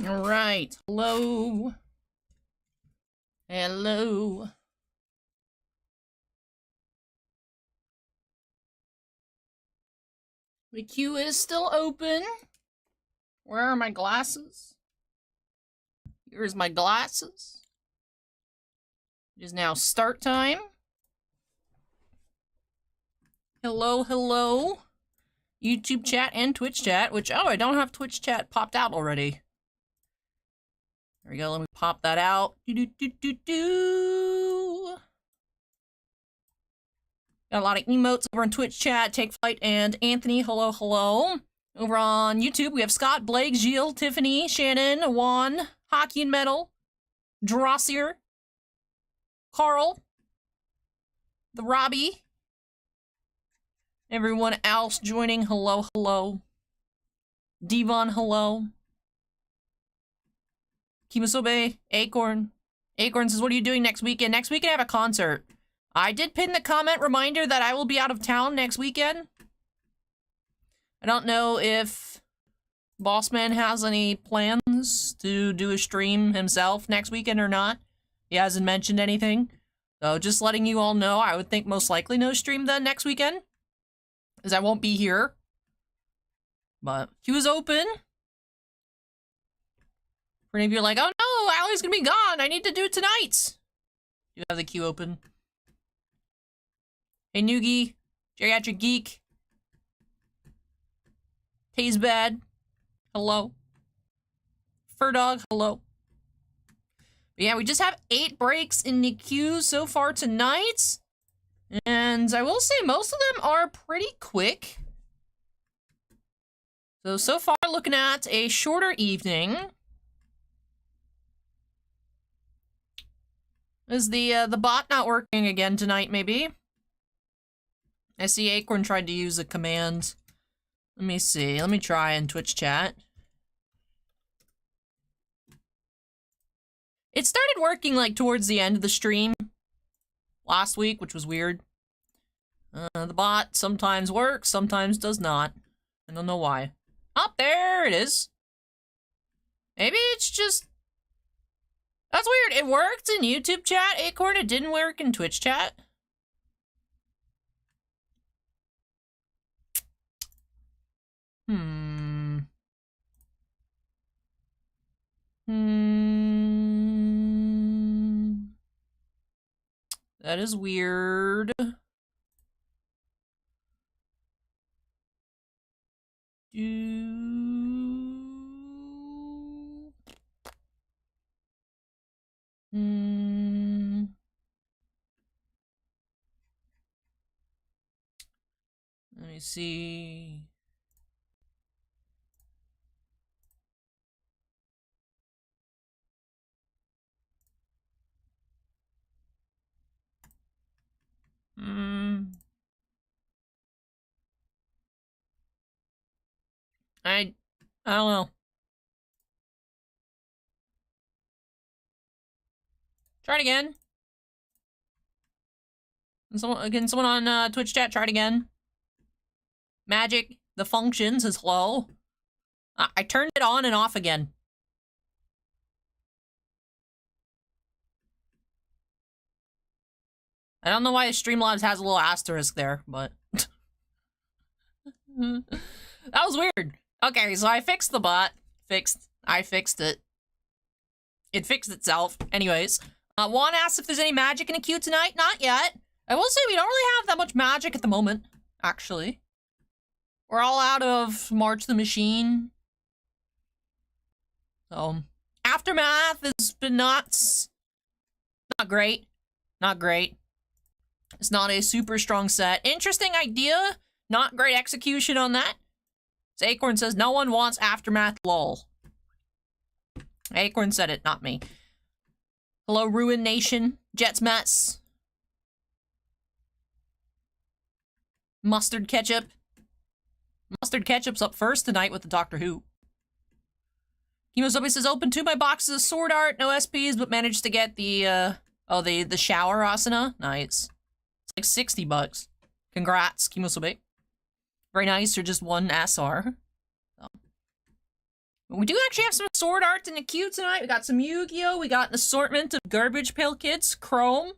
Alright. Hello. Hello. The queue is still open. Where are my glasses? Here's my glasses. It is now start time. Hello, hello. YouTube chat and Twitch chat, which, oh, I don't have Twitch chat popped out already. There we go, let me pop that out. Do. Got a lot of emotes over on Twitch chat, TakeFlight and Anthony, hello, hello. Over on YouTube, we have Scott, Blake, Gilles, Tiffany, Shannon, Juan, Hockey and Metal, Drossier, Carl, the Robbie, everyone else joining, hello, hello. Devon, hello. Kimasobe, Acorn. Acorn says, what are you doing next weekend? Next weekend I have a concert. I did pin the comment reminder that I will be out of town next weekend. I don't know if Bossman has any plans to do a stream himself next weekend or not. He hasn't mentioned anything. So just letting you all know, I would think most likely no stream then next weekend, as I won't be here. But queue is open. For any of you are like, oh no, Allie's gonna be gone. I need to do it tonight. You have the queue open. Hey Noogie, Geriatric Geek, Taze Bad, hello. Furdog, hello. But yeah, we just have 8 breaks in the queue so far tonight. And I will say most of them are pretty quick. So far looking at a shorter evening. Is the bot not working again tonight, maybe? I see Acorn tried to use a command. Let me see. Let me try in Twitch chat. It started working, like, towards the end of the stream last week, which was weird. The bot sometimes works, sometimes does not. I don't know why. Oh, there it is. Maybe it's just... That's weird. It worked in YouTube chat, Acorn. It didn't work in Twitch chat. That is weird. Let me see. I don't know. Try it again. Can someone on Twitch chat try it again? Magic, the functions is low. I turned it on and off again. I don't know why Streamlabs has a little asterisk there, but... That was weird. Okay, so I fixed the bot. I fixed it. It fixed itself. Anyways. Juan asks if there's any magic in the queue tonight. Not yet. I will say we don't really have that much magic at the moment, actually. We're all out of March the Machine. So, Aftermath has been nuts. Not great. Not great. It's not a super strong set. Interesting idea. Not great execution on that. So Acorn says, no one wants Aftermath, lol. Acorn said it, not me. Hello, Ruin Nation. Jets Mets. Mustard Ketchup. Mustard Ketchup's up first tonight with the Doctor Who. Kimosobi says, open 2 my boxes of Sword Art, no SPs, but managed to get the, the shower asana. Nice. It's like 60 bucks. Congrats, Kimosobi. Very nice, or just 1 SR. So. We do actually have some sword art in the queue tonight. We got some Yu-Gi-Oh! We got an assortment of garbage Pail Kids, Chrome,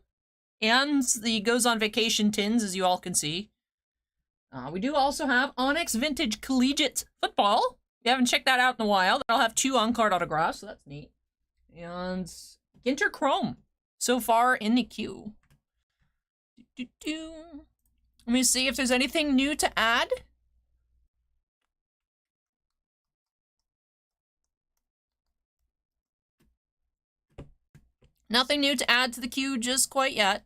and the Goes on Vacation tins, as you all can see. We do also have Onyx Vintage Collegiate Football. If you haven't checked that out in a while, that'll have 2 on-card autographs, so that's neat. And Ginter Chrome, so far in the queue. Let me see if there's anything new to add. Nothing new to add to the queue just quite yet.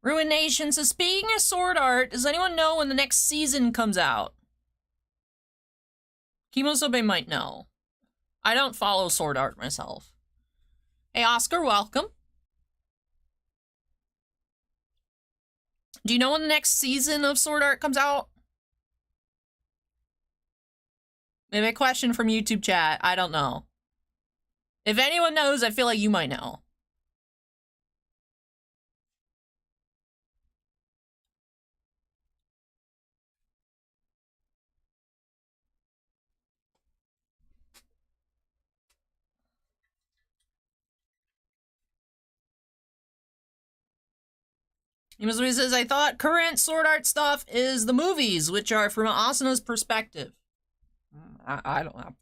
Ruination says, speaking of sword art, does anyone know when the next season comes out? Kimosobe might know. I don't follow sword art myself. Hey, Oscar, welcome. Do you know when the next season of sword art comes out? Maybe a question from YouTube chat. I don't know. If anyone knows, I feel like you might know. Imasui says, I thought current sword art stuff is the movies, which are from Asano's perspective. I don't know.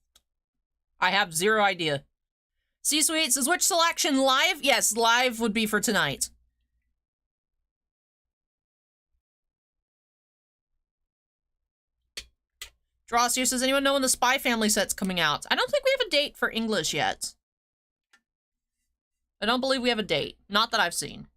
I have zero idea. C-Sweet says, which selection? Live? Yes, live would be for tonight. Drossier says, anyone know when the Spy Family set's coming out? I don't think we have a date for English yet. I don't believe we have a date. Not that I've seen.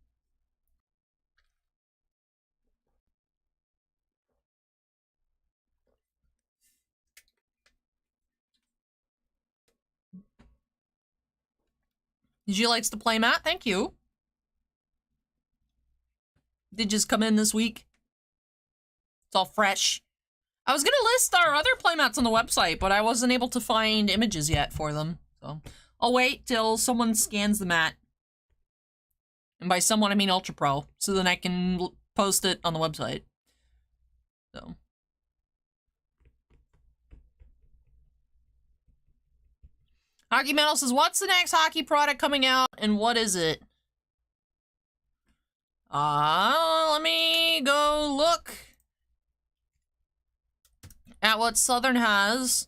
G likes to play Matt. Thank you. Did just come in this week. It's all fresh. I was gonna list our other playmats on the website, but I wasn't able to find images yet for them. So I'll wait till someone scans the mat. And by someone, I mean Ultra Pro, so then I can post it on the website. So. Hockey Metal says, what's the next hockey product coming out, and what is it? Let me go look at what Southern has.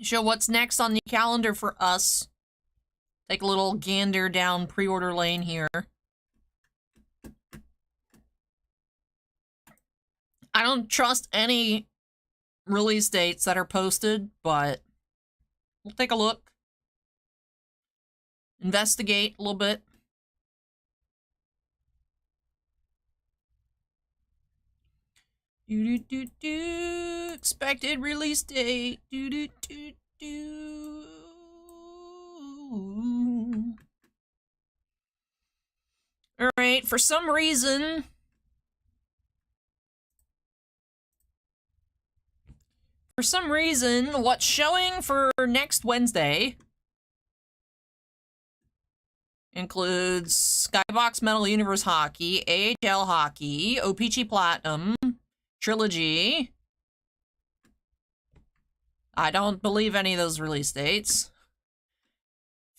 Show what's next on the calendar for us. Take a little gander down pre-order lane here. I don't trust any release dates that are posted, but we'll take a look. Investigate a little bit. Expected release date. Alright, for some reason... what's showing for next Wednesday includes Skybox Metal Universe Hockey, AHL Hockey, OPG Platinum, Trilogy. I don't believe any of those release dates.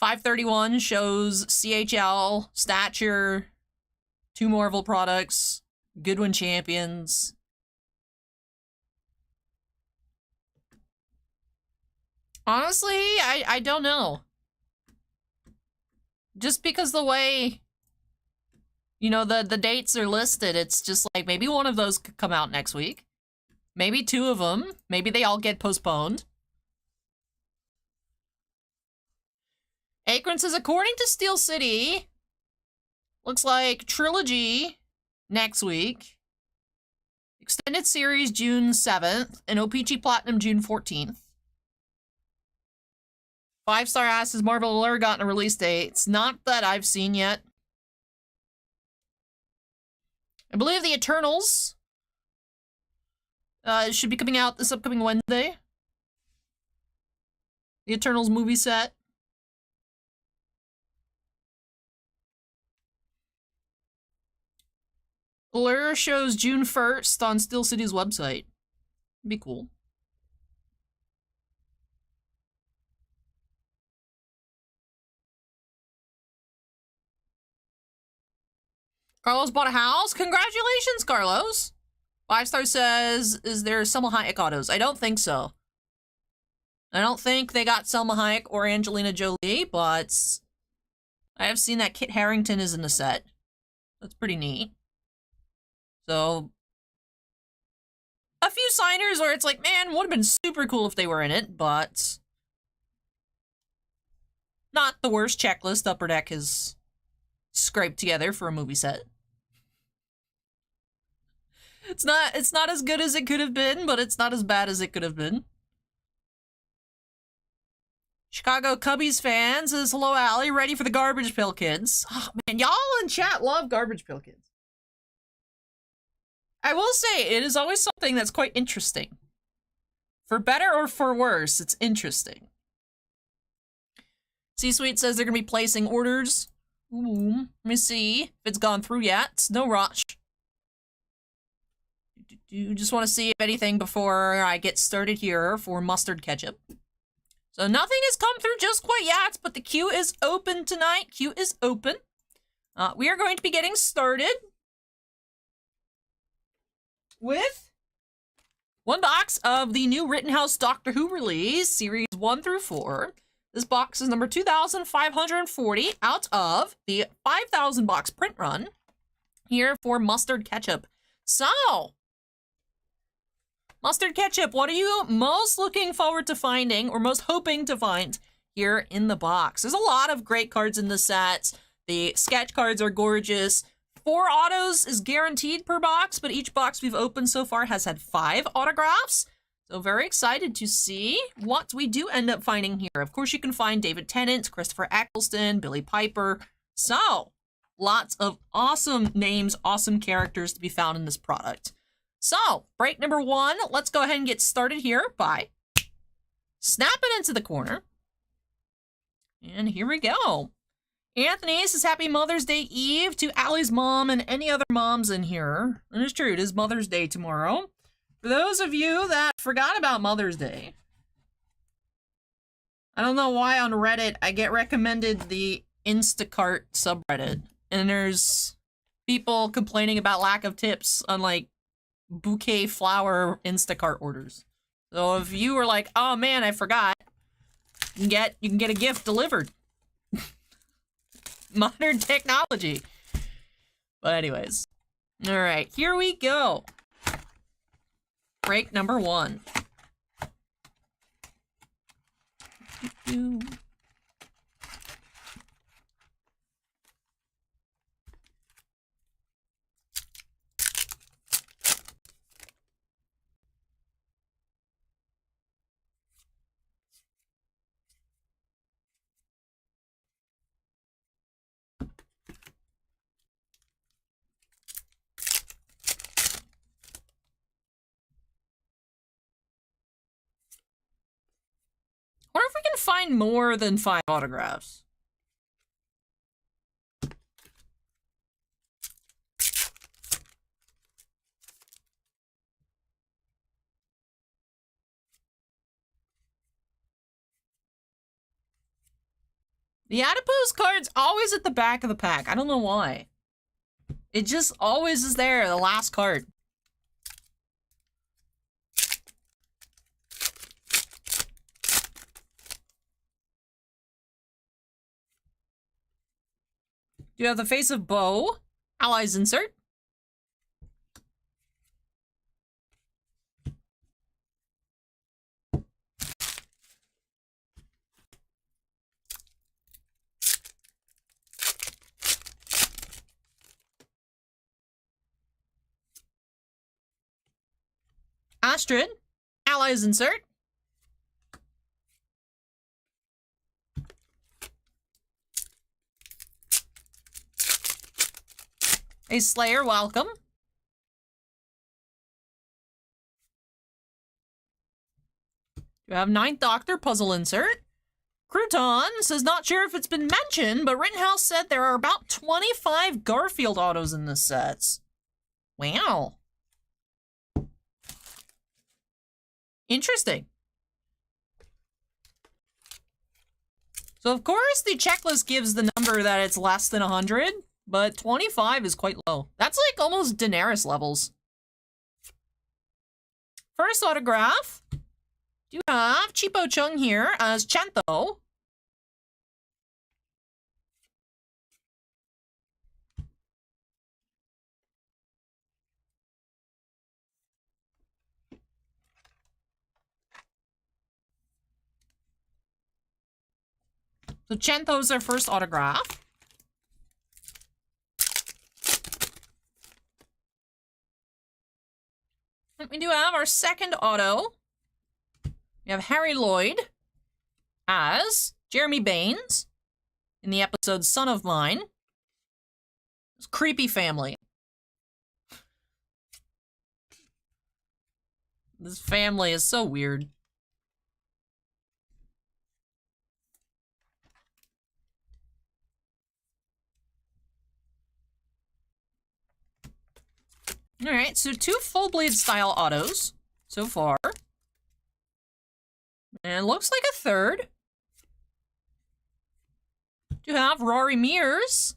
531 shows CHL, Stature, 2 Marvel products, Goodwin Champions. Honestly, I don't know. Just because the way, you know, the dates are listed, it's just like maybe one of those could come out next week. Maybe 2 of them. Maybe they all get postponed. Akron says, according to Steel City, looks like Trilogy next week. Extended Series June 7th, and OPG Platinum June 14th. 5-Star asks, Marvel Alert gotten a release date? It's not that I've seen yet. I believe the Eternals should be coming out this upcoming Wednesday. The Eternals movie set. Allure shows June 1st on Steel City's website. Be cool. Carlos bought a house? Congratulations, Carlos! 5-star says, is there Selma Hayek autos? I don't think so. I don't think they got Selma Hayek or Angelina Jolie, but I have seen that Kit Harington is in the set. That's pretty neat. So, a few signers where it's like, man, would have been super cool if they were in it, but not the worst checklist Upper Deck has scraped together for a movie set. It's not as good as it could have been, but it's not as bad as it could have been. Chicago Cubbies fans says, hello, Allie, ready for the Garbage Pail Kids. Oh, man, y'all in chat love Garbage Pail Kids. I will say, it is always something that's quite interesting. For better or for worse, it's interesting. C-Suite says they're going to be placing orders. Ooh, let me see if it's gone through yet. No rush. Just want to see if anything before I get started here for mustard ketchup. So nothing has come through just quite yet, but the queue is open tonight. Queue is open. We are going to be getting started with one box of the new Rittenhouse Doctor Who release, series 1 through 4. This box is number 2,540 out of the 5,000 box print run here for mustard ketchup. So, mustard ketchup, what are you most looking forward to finding or most hoping to find here in the box? There's a lot of great cards in the set. The sketch cards are gorgeous. 4 autos is guaranteed per box, but each box we've opened so far has had 5 autographs. So very excited to see what we do end up finding here. Of course, you can find David Tennant, Christopher Eccleston, Billy Piper. So, lots of awesome names, awesome characters to be found in this product. So, break number 1, let's go ahead and get started here by snapping into the corner. And here we go. Anthony says happy Mother's Day Eve to Allie's mom and any other moms in here. And it's true, it is Mother's Day tomorrow. For those of you that forgot about Mother's Day, I don't know why on Reddit I get recommended the Instacart subreddit. And there's people complaining about lack of tips on like bouquet flower Instacart orders. So if you were like, oh man, I forgot, you can get a gift delivered. Modern technology. But anyways. Alright, here we go. Break number 1. I wonder if we can find more than 5 autographs. The adipose card's always at the back of the pack. I don't know why. It just always is there, the last card. You have the face of Bo. Allies insert. Astrid. Allies insert. A Slayer, welcome. You have 9th Doctor, puzzle insert. Crouton says, not sure if it's been mentioned, but Rittenhouse said there are about 25 Garfield autos in this set. Wow. Interesting. So, of course, the checklist gives the number that it's less than 100, but 25 is quite low. That's like almost Daenerys levels. First autograph. You have Cheapo Chung here as Chanto. So Chanto's our first autograph. We do have our second auto. We have Harry Lloyd as Jeremy Baines in the episode Son of Mine. It's creepy family. This family is so weird. Alright, so 2 full bleed style autos so far. And looks like a third. You have Rory Mears.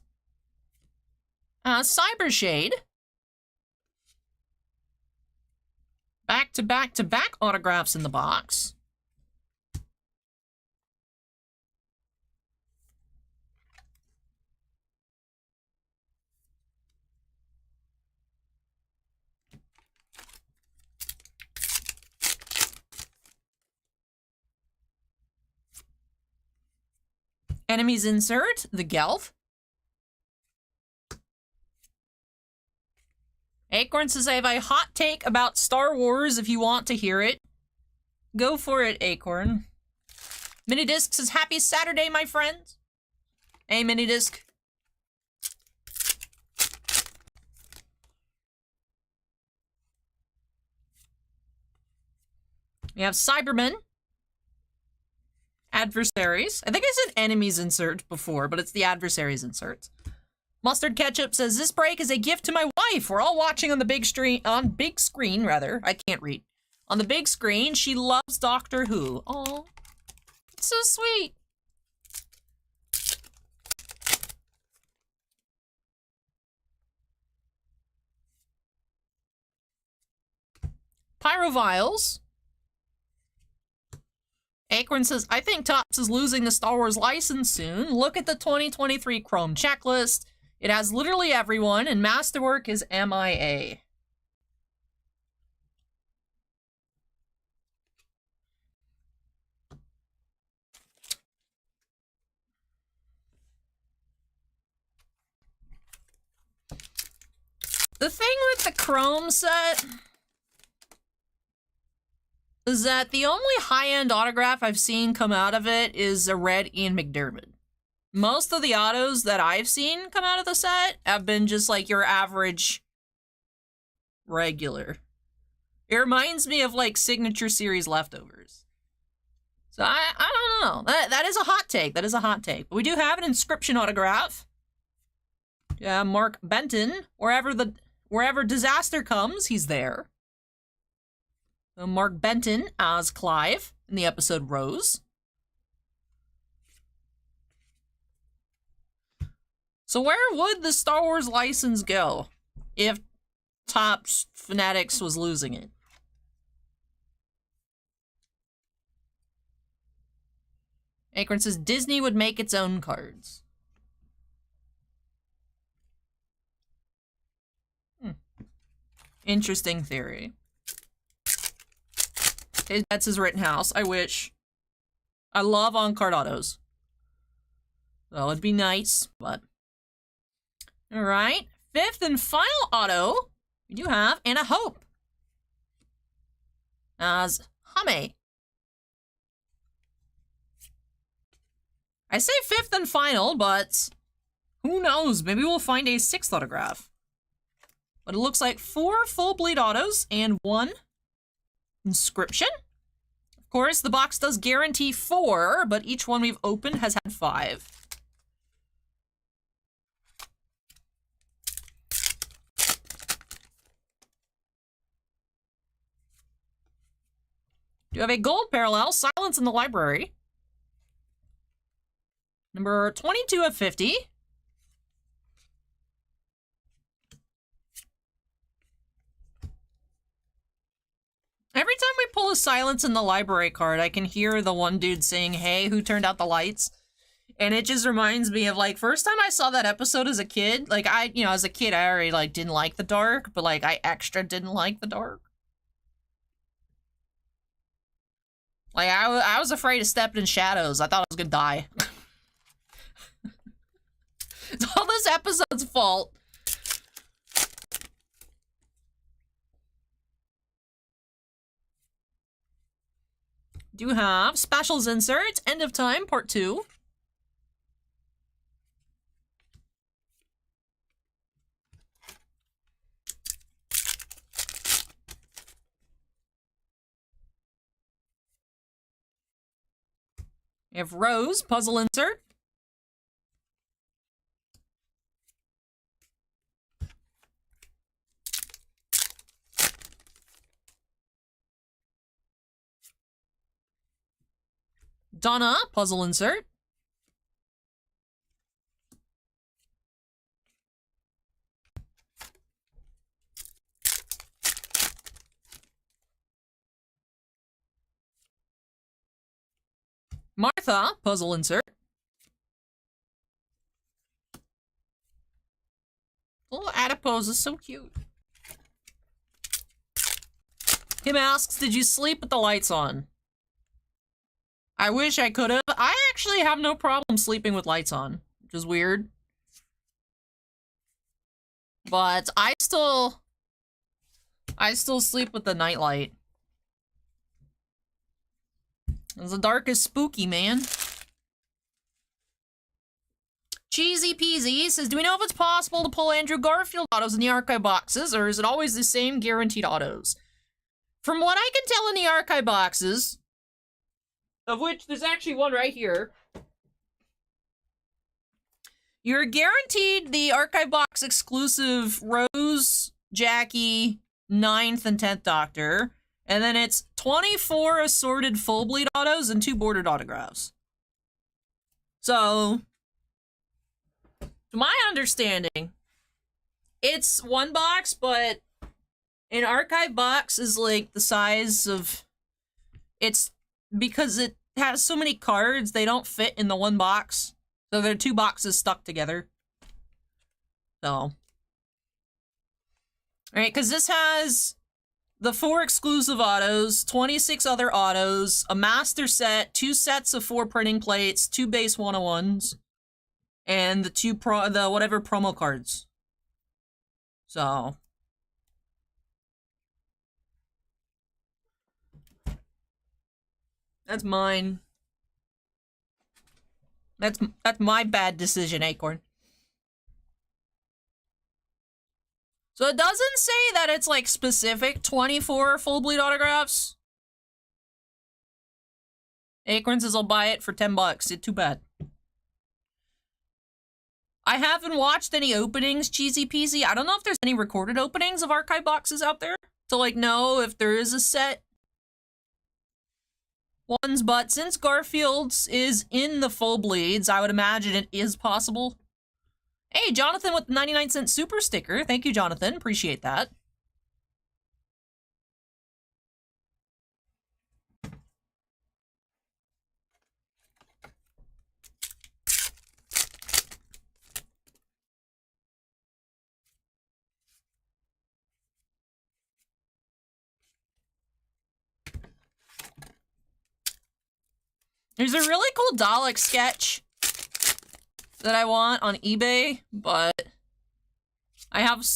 Cybershade. Back-to-back-to-back autographs in the box. Enemies insert, the Gelf. Acorn says, I have a hot take about Star Wars if you want to hear it. Go for it, Acorn. Minidisc says, happy Saturday, my friends. Hey, Minidisc. We have Cybermen. Adversaries. I think I said enemies insert before, but it's the adversaries insert. Mustard Ketchup says, this break is a gift to my wife. We're all watching on the big screen, rather. I can't read. On the big screen, she loves Doctor Who. Oh, it's so sweet. Pyroviles. Acorn says, I think Topps is losing the Star Wars license soon. Look at the 2023 Chrome checklist. It has literally everyone, and Masterwork is MIA. The thing with the Chrome set is that the only high-end autograph I've seen come out of it is a red Ian McDiarmid. Most of the autos that I've seen come out of the set have been just like your average regular. It reminds me of like Signature Series leftovers. So I don't know. That is a hot take. That is a hot take. But we do have an inscription autograph. Yeah, Mark Benton. Wherever disaster comes, he's there. So Mark Benton as Clive in the episode Rose. So where would the Star Wars license go if Topps Fanatics was losing it? Acorn says Disney would make its own cards. Interesting theory. That's his Rittenhouse. I wish. I love on-card autos. That would be nice, but... Alright. 5th and final auto, we do have Anna Hope as Hame. I say 5th and final, but who knows? Maybe we'll find a 6th autograph. But it looks like 4 full bleed autos and 1 inscription. Of course, the box does guarantee 4, but each one we've opened has had 5. Do have a gold parallel, Silence in the Library. Number 22 of 50. Every time we pull a Silence in the Library card, I can hear the one dude saying, "Hey, who turned out the lights?" And it just reminds me of, like, first time I saw that episode as a kid, like, as a kid, I already, like, didn't like the dark, but, like, I extra didn't like the dark. Like, I was afraid of stepping in shadows. I thought I was gonna die. It's all this episode's fault. Do have Specials Insert, End of Time, Part 2. We have Rose, Puzzle Insert. Donna, Puzzle Insert. Martha, Puzzle Insert. Little adipose is so cute. Him asks, did you sleep with the lights on? I wish I could have. I actually have no problem sleeping with lights on, which is weird. But I still sleep with the nightlight. The dark is spooky, man. Cheesy Peasy says, do we know if it's possible to pull Andrew Garfield autos in the archive boxes, or is it always the same guaranteed autos? From what I can tell in the archive boxes, of which there's actually one right here, you're guaranteed the archive box exclusive Rose, Jackie, 9th, and 10th Doctor, and then it's 24 assorted full bleed autos and 2 bordered autographs. So, to my understanding, it's one box, but an archive box is like the size of, it's because it has so many cards, they don't fit in the one box. So they're 2 boxes stuck together. So. Alright, because this has the 4 exclusive autos, 26 other autos, a master set, 2 sets of 4 printing plates, 2 base 101s, and the whatever promo cards. So. That's mine. That's my bad decision, Acorn. So it doesn't say that it's like specific 24 full bleed autographs. Acorn says I'll buy it for 10 bucks. It's too bad. I haven't watched any openings, Cheesy Peasy. I don't know if there's any recorded openings of archive boxes out there to like know if there is a set ones, but since Garfield's is in the full bleeds, I would imagine it is possible. Hey, Jonathan with the 99-cent super sticker. Thank you, Jonathan. Appreciate that. There's a really cool Dalek sketch that I want on eBay, but I have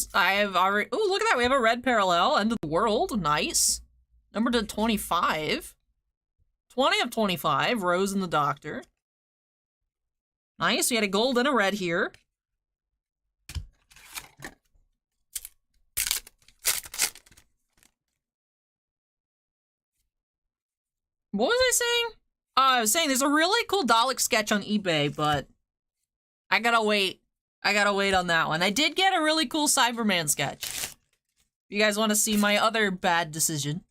already, oh, look at that, we have a red parallel, End of the World, nice. Number to 25. 20 of 25, Rose and the Doctor. Nice, we had a gold and a red here. What was I saying? I was saying there's a really cool Dalek sketch on eBay, but I gotta wait. I gotta wait on that one. I did get a really cool Cyberman sketch. If you guys want to see my other bad decision.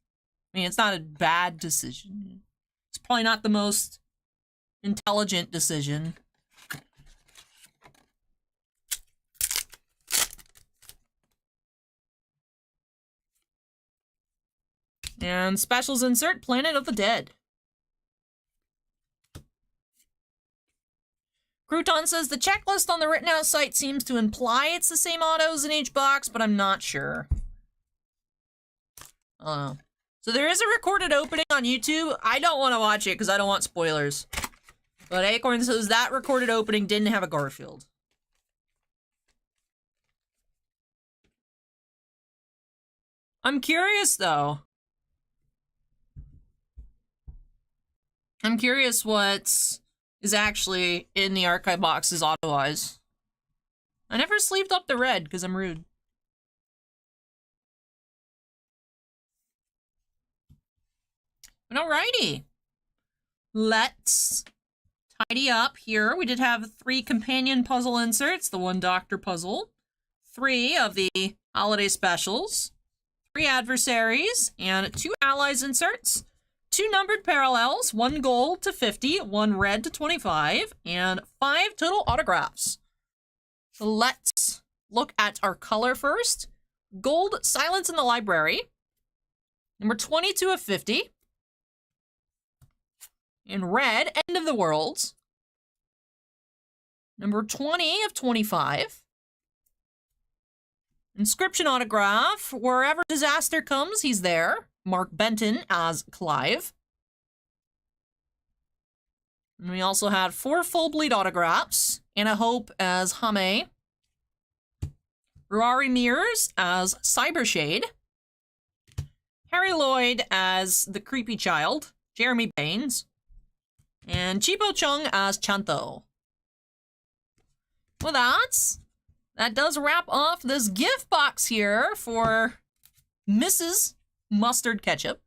I mean, it's not a bad decision. It's probably not the most intelligent decision. And specials insert Planet of the Dead. Crouton says the checklist on the Rittenhouse site seems to imply it's the same autos in each box, but I'm not sure. So there is a recorded opening on YouTube. I don't want to watch it because I don't want spoilers. But Acorn says that recorded opening didn't have a Garfield. I'm curious, though. I'm curious what is actually in the archive boxes auto-wise. I never sleeved up the red because I'm rude. But alrighty. Let's tidy up here. We did have 3 companion puzzle inserts, the 1 doctor puzzle, 3 of the holiday specials, 3 adversaries, and 2 allies inserts, 2 numbered parallels, 1 gold to 50, 1 red to 25, and 5 total autographs. So let's look at our color first. Gold, Silence in the Library. Number 22 of 50. In red, End of the World. Number 20 of 25. Inscription autograph. Wherever disaster comes, he's there. Mark Benton as Clive. And we also had 4 full bleed autographs. Anna Hope as Hame. Ruari Mears as Cybershade. Harry Lloyd as the Creepy Child. Jeremy Baines. And Chipo Chung as Chanto. Well, that does wrap off this gift box here for Mrs. Mustard Ketchup.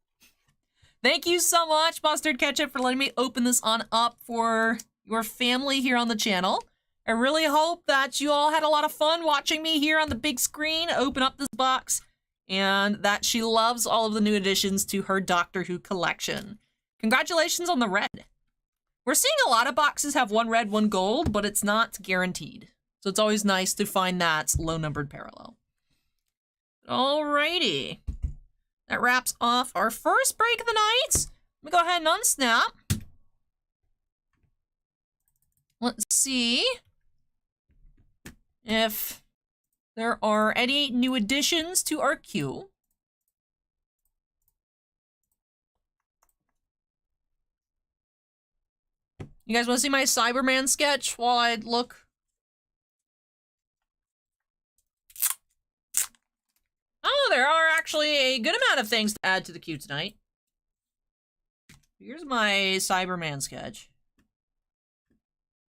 Thank you so much, Mustard Ketchup, for letting me open this on up for your family here on the channel. I really hope that you all had a lot of fun watching me here on the big screen open up this box, and that she loves all of the new additions to her Doctor Who collection. Congratulations on the red. We're seeing a lot of boxes have 1 red, 1 gold, but it's not guaranteed. So it's always nice to find that low-numbered parallel. Alrighty. That wraps off our first break of the night. Let me go ahead and unsnap. Let's see if there are any new additions to our queue. You guys want to see my Cyberman sketch while I look? Oh, there are actually a good amount of things to add to the queue tonight. Here's my Cyberman sketch.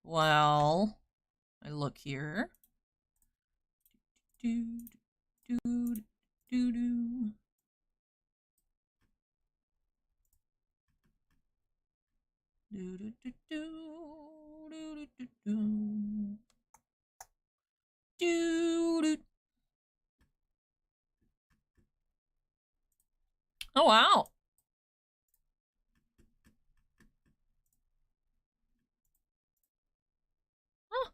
Well, I look here. Do, do, do, do, do. Do, do, do, do, do, do, do, do, do. Oh, wow. Huh.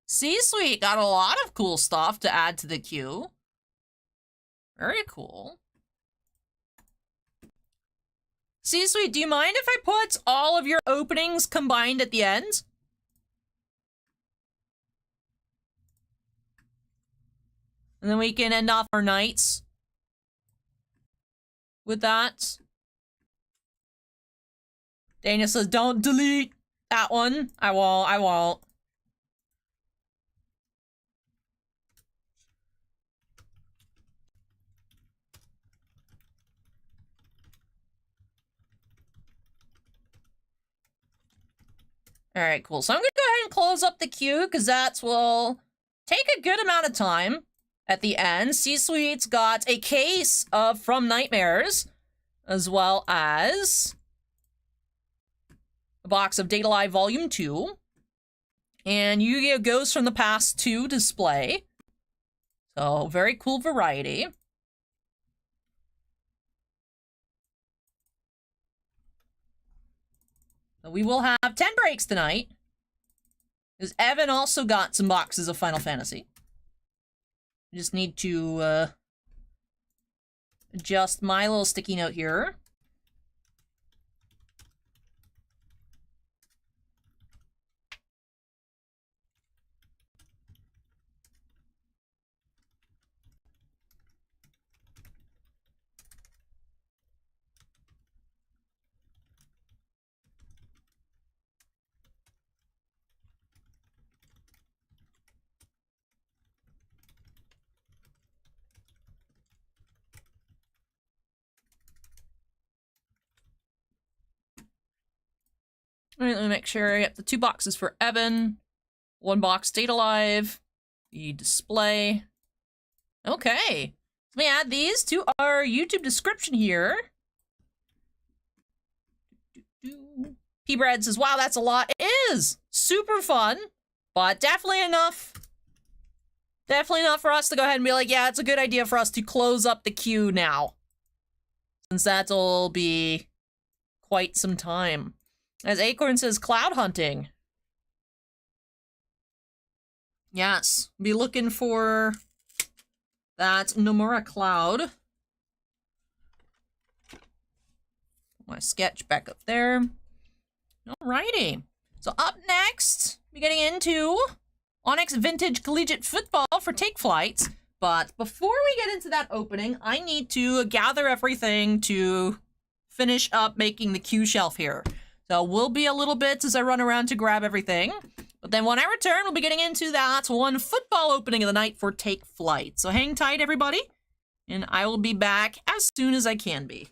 C-Suite got a lot of cool stuff to add to the queue. Very cool. C-Suite, do you mind if I put all of your openings combined at the end? And then we can end off our nights with that. Daniel says, don't delete that one. I won't. Alright, cool. So I'm gonna go ahead and close up the queue, because that will take a good amount of time at the end. C-Suite's got a case of From Nightmares, as well as a box of Data Live Volume 2, and Yu-Gi-Oh! Ghosts from the Past 2 display. So, very cool variety. So we will have 10 breaks tonight. Because Evan also got some boxes of Final Fantasy. I just need to adjust my little sticky note here. All right, let me make sure I get the 2 boxes for Evan. 1 box Stayed Alive. The display. Okay. Let me add these to our YouTube description here. P-Bread says, wow, that's a lot. It is! Super fun, but definitely enough. Definitely enough for us to go ahead and be like, yeah, it's a good idea for us to close up the queue now. Since that'll be quite some time. As Acorn says, cloud hunting. Yes, be looking for that Nomura cloud. My sketch back up there. Alrighty. So up next, we're getting into Onyx Vintage Collegiate Football for TakeFlight. But before we get into that opening, I need to gather everything to finish up making the queue shelf here. So we'll be a little bit as I run around to grab everything. But then when I return, we'll be getting into that one football opening of the night for TakeFlight. So hang tight, everybody. And I will be back as soon as I can be.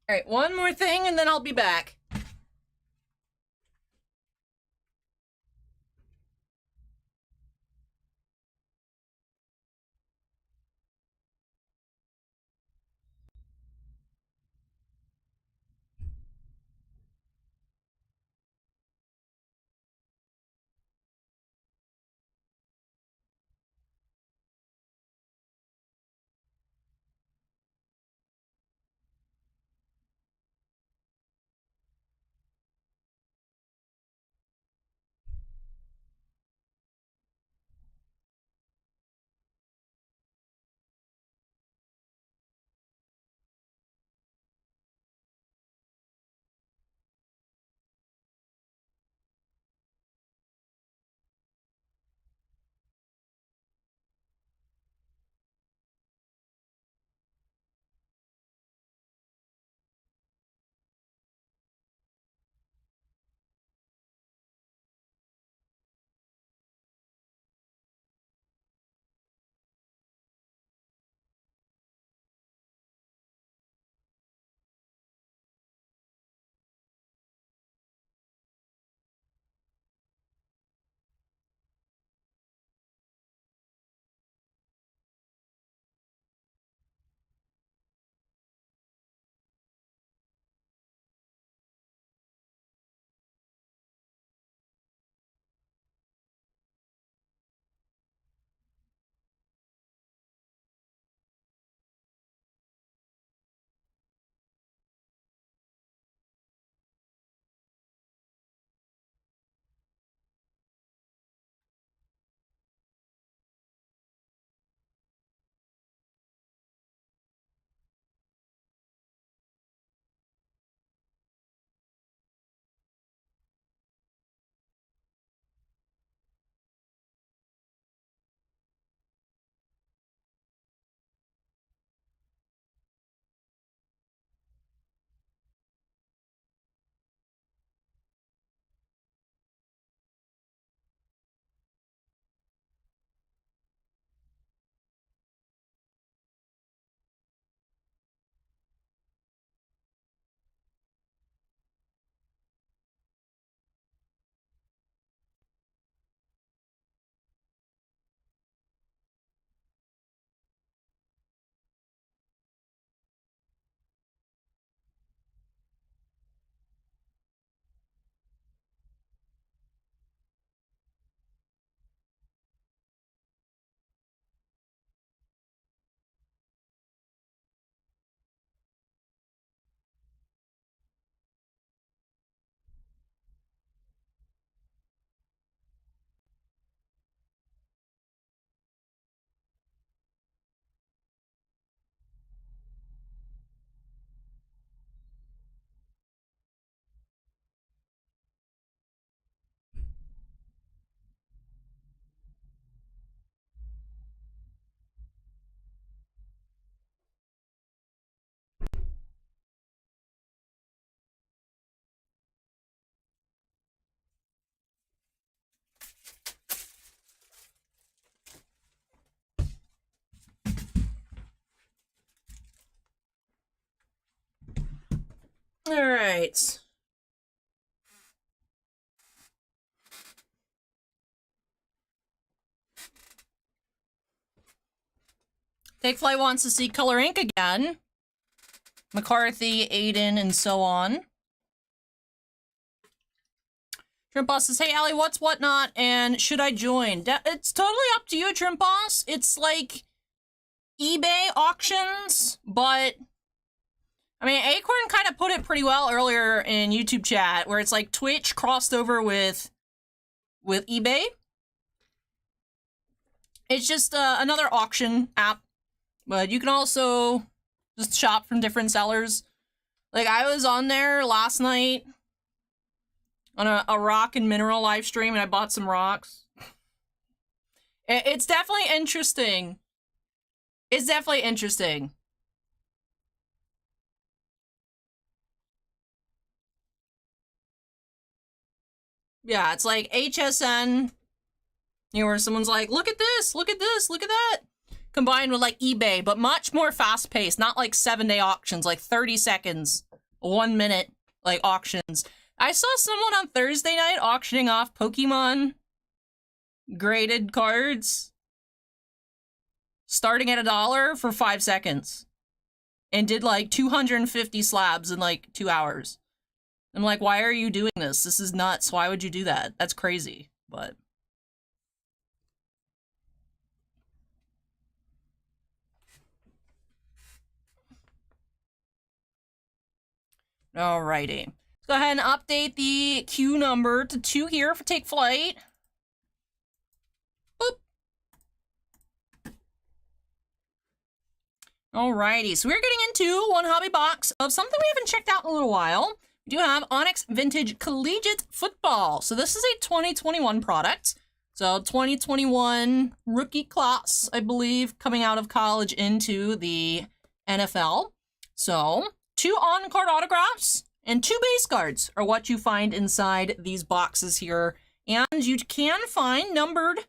All right, one more thing and then I'll be back. All right. TakeFlight wants to see Color Ink again. McCarthy, Aiden, and so on. Trimp Boss says, hey, Allie, what's whatnot, and should I join? It's totally up to you, Trimp Boss. It's like eBay auctions, but I mean, Acorn kind of put it pretty well earlier in YouTube chat, where it's like Twitch crossed over with eBay. It's just another auction app, but you can also just shop from different sellers. Like, I was on there last night on a rock and mineral live stream, and I bought some rocks. It's definitely interesting. It's definitely interesting. Yeah, it's like HSN, you know, where someone's like, look at this, look at this, look at that. Combined with like eBay, but much more fast-paced, not like 7-day auctions, like 30 seconds. 1-minute, like, auctions. I saw someone on Thursday night auctioning off Pokemon graded cards starting at $1 for 5 seconds and did like 250 slabs in like 2 hours. I'm like, why are you doing this? This is nuts. Why would you do that? That's crazy. But alrighty. Let's go ahead and update the queue number to 2 here for TakeFlight. Boop. Alrighty, so we're getting into one hobby box of something we haven't checked out in a little while. We do have Onyx Vintage Collegiate Football. So this is a 2021 product. So 2021 rookie class, I believe, coming out of college into the NFL. So 2 on-card autographs and 2 base cards are what you find inside these boxes here. And you can find numbered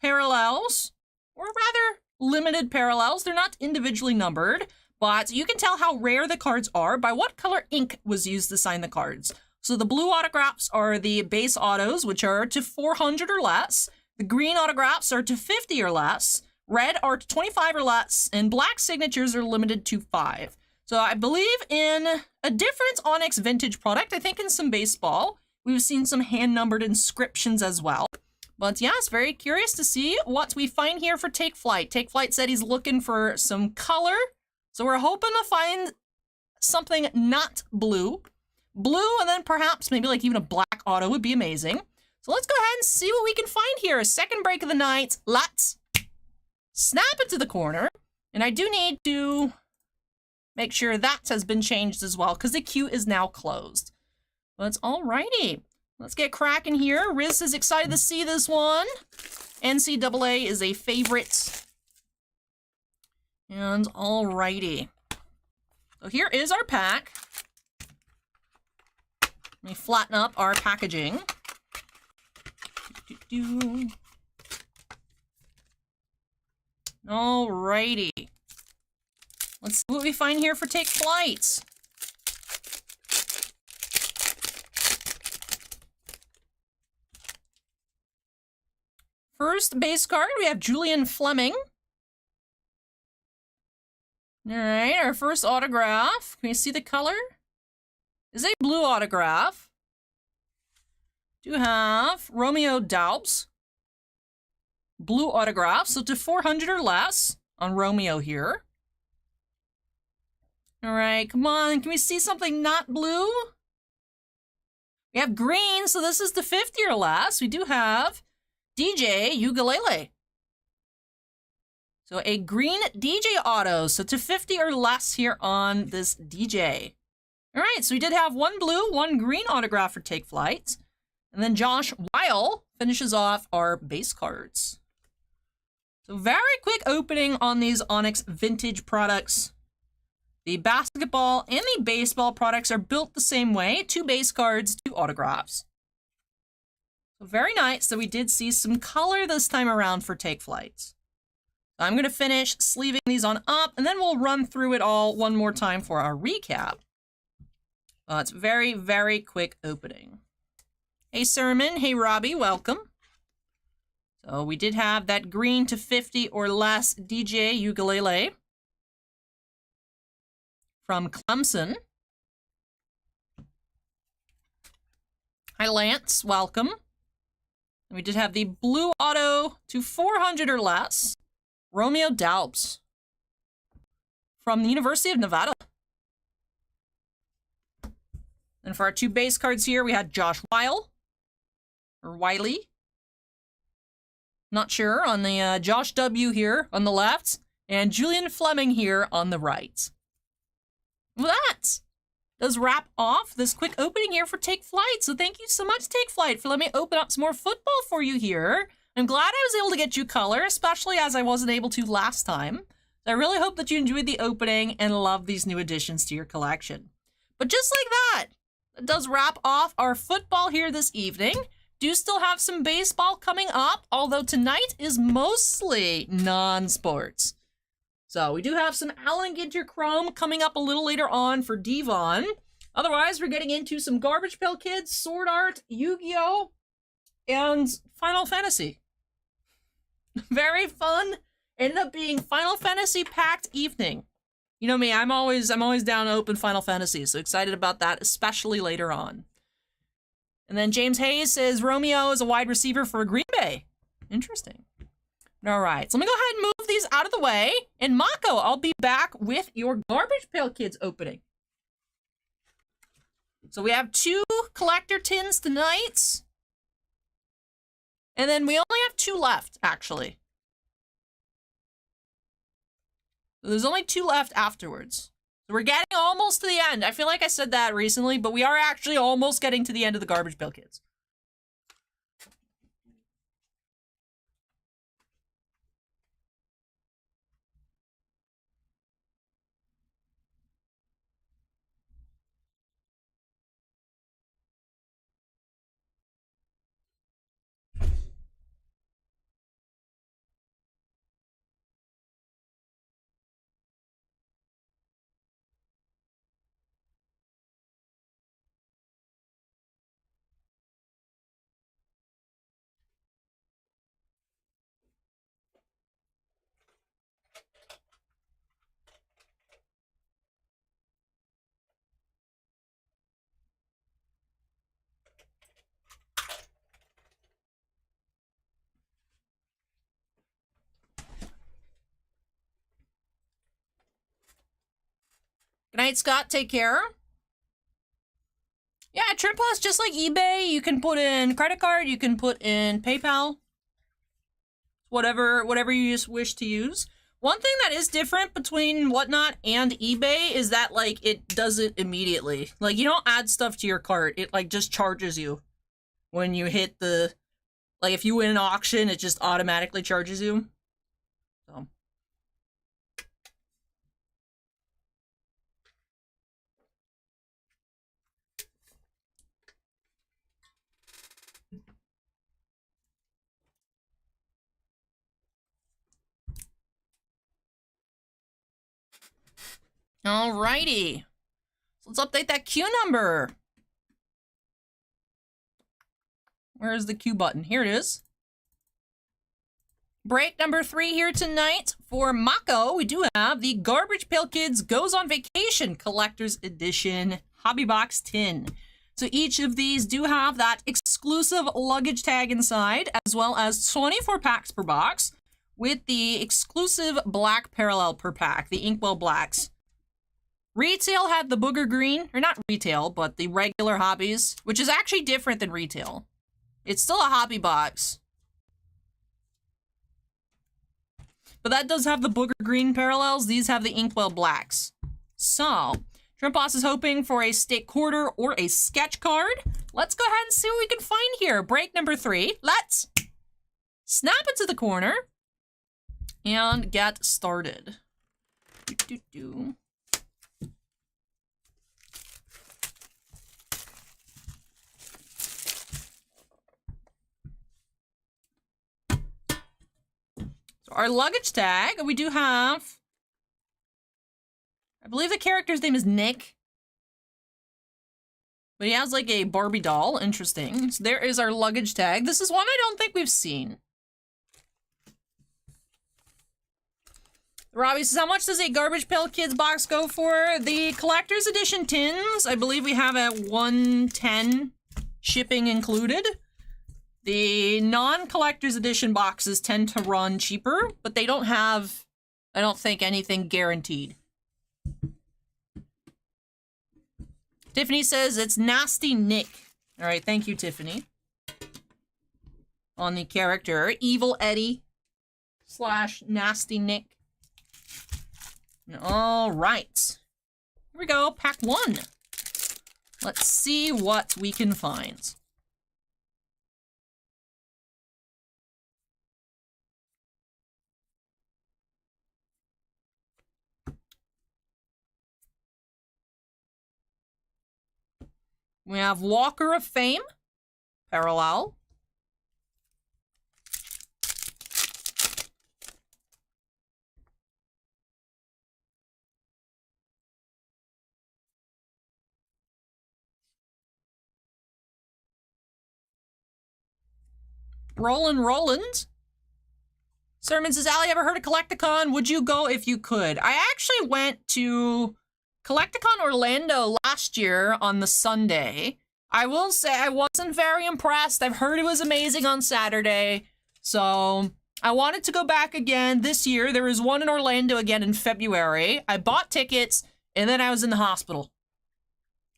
parallels, or rather limited parallels. They're not individually numbered, but you can tell how rare the cards are by what color ink was used to sign the cards. So the blue autographs are the base autos, which are to 400 or less. The green autographs are to 50 or less. Red are to 25 or less. And black signatures are limited to 5. So I believe in a different Onyx Vintage product, I think in some baseball, we've seen some hand-numbered inscriptions as well. But yes, very curious to see what we find here for TakeFlight. TakeFlight said he's looking for some color. So we're hoping to find something not blue. Blue, and then perhaps maybe like even a black auto would be amazing. So let's go ahead and see what we can find here. Second break of the night. Let's snap it to the corner. And I do need to make sure that has been changed as well, because the queue is now closed. But it's alrighty. Let's get cracking here. Riz is excited to see this one. NCAA is a favorite. And alrighty. So here is our pack. Let me flatten up our packaging. Alrighty. Let's see what we find here for TakeFlight. First base card, we have Julian Fleming. Alright, our first autograph. Can you see the color? Is a blue autograph. Do have Romeo Daubs. Blue autograph, so to 400 or less on Romeo here. Alright, come on, can we see something not blue? We have green, so this is to 50 or less. We do have DJ Ukulele. So a green DJ auto, so to 50 or less here on this DJ. All right, so we did have 1 blue, 1 green autograph for TakeFlight. And then Josh Weil finishes off our base cards. So very quick opening on these Onyx Vintage products. The basketball and the baseball products are built the same way. 2 base cards, 2 autographs. So very nice that we did see some color this time around for TakeFlight. I'm going to finish sleeving these on up, and then we'll run through it all one more time for our recap. It's very, very quick opening. Hey, Sermon. Hey, Robbie. Welcome. So we did have that green to 50 or less DJ Ukulele from Clemson. Hi, Lance. Welcome. And we did have the blue auto to 400 or less. Romeo Daubs from the University of Nevada. And for our 2 base cards here, we had Josh Weil, or Wiley. Not sure, on the Josh W here on the left, and Julian Fleming here on the right. Well, that does wrap off this quick opening here for TakeFlight. So thank you so much, TakeFlight, for letting me open up some more football for you here. I'm glad I was able to get you color, especially as I wasn't able to last time. I really hope that you enjoyed the opening and love these new additions to your collection. But just like that, it does wrap off our football here this evening. Do still have some baseball coming up, although tonight is mostly non-sports. So we do have some Allen Ginter Chrome coming up a little later on for Devon. Otherwise, we're getting into some Garbage Pail Kids, Sword Art, Yu-Gi-Oh, and Final Fantasy. Very fun. Ended up being Final Fantasy packed evening. You know me, I'm always down to open Final Fantasy, so excited about that, especially later on. And then James Hayes says Romeo is a wide receiver for Green Bay. Interesting. All right, so let me go ahead and move these out of the way. And Mako, I'll be back with your Garbage Pail Kids opening. So we have 2 collector tins tonight. And then we only have 2 left, actually. So there's only 2 left afterwards. So we're getting almost to the end. I feel like I said that recently, but we are actually almost getting to the end of the Garbage Pail Kids. Good night, Scott. Take care. Yeah, Trim Plus, just like eBay, you can put in credit card, you can put in PayPal. Whatever you just wish to use. One thing that is different between Whatnot and eBay is that, like, it does it immediately. Like, you don't add stuff to your cart. It, like, just charges you when you hit the... Like, if you win an auction, it just automatically charges you. So... Alrighty. So let's update that queue number. Where is the queue button? Here it is. Break number 3 here tonight. For Mako, we do have the Garbage Pail Kids Goes on Vacation Collector's Edition Hobby Box tin. So each of these do have that exclusive luggage tag inside, as well as 24 packs per box, with the exclusive black parallel per pack, the Inkwell Blacks. Retail had the booger green, or not retail, but the regular hobbies, which is actually different than retail. It's still a hobby box. But that does have the booger green parallels. These have the Inkwell Blacks. So, Shrimp Boss is hoping for a stake quarter or a sketch card. Let's go ahead and see what we can find here. Break number 3. Let's snap into the corner and get started. So our luggage tag, we do have, I believe the character's name is Nick. But he has like a Barbie doll. Interesting. So there is our luggage tag. This is one I don't think we've seen. Robbie says, how much does a Garbage Pail Kids box go for? The collector's edition tins, I believe we have at $110, shipping included. The non-collector's edition boxes tend to run cheaper, but they don't have, I don't think, anything guaranteed. Tiffany says it's Nasty Nick. All right, thank you, Tiffany. On the character, Evil Eddie / Nasty Nick. All right. Here we go, pack 1. Let's see what we can find. We have Walker of Fame, parallel. Roland. Sermon says, Allie, ever heard of Collecticon? Would you go if you could? I actually went to Collecticon Orlando last year on the Sunday. I will say I wasn't very impressed. I've heard it was amazing on Saturday. So I wanted to go back again this year. There was one in Orlando again in February. I bought tickets and then I was in the hospital.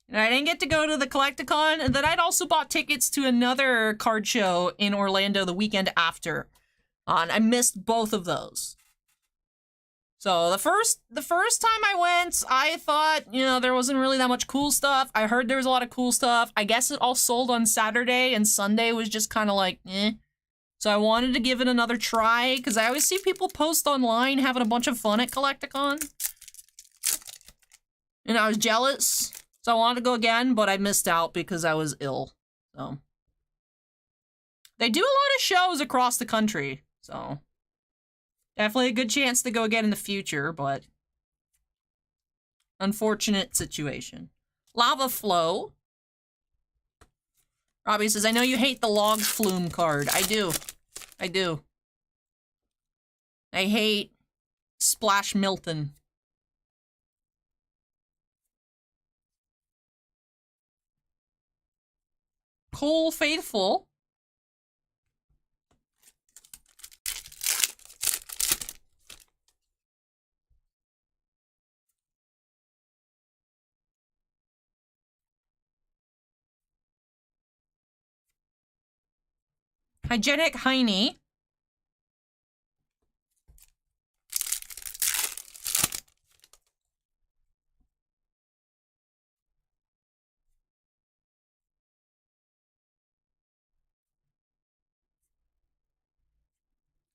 And I didn't get to go to the Collecticon. And then I'd also bought tickets to another card show in Orlando the weekend after. And I missed both of those. So the first time I went, I thought, you know, there wasn't really that much cool stuff. I heard there was a lot of cool stuff. I guess it all sold on Saturday and Sunday was just kind of like, eh. So I wanted to give it another try because I always see people post online having a bunch of fun at Collecticon. And I was jealous. So I wanted to go again, but I missed out because I was ill. So they do a lot of shows across the country. So definitely a good chance to go again in the future, but unfortunate situation. Lava Flow. Robbie says, I know you hate the log flume card. I do. I do. I hate Splash Milton. Cole Faithful. Hygienic Heine.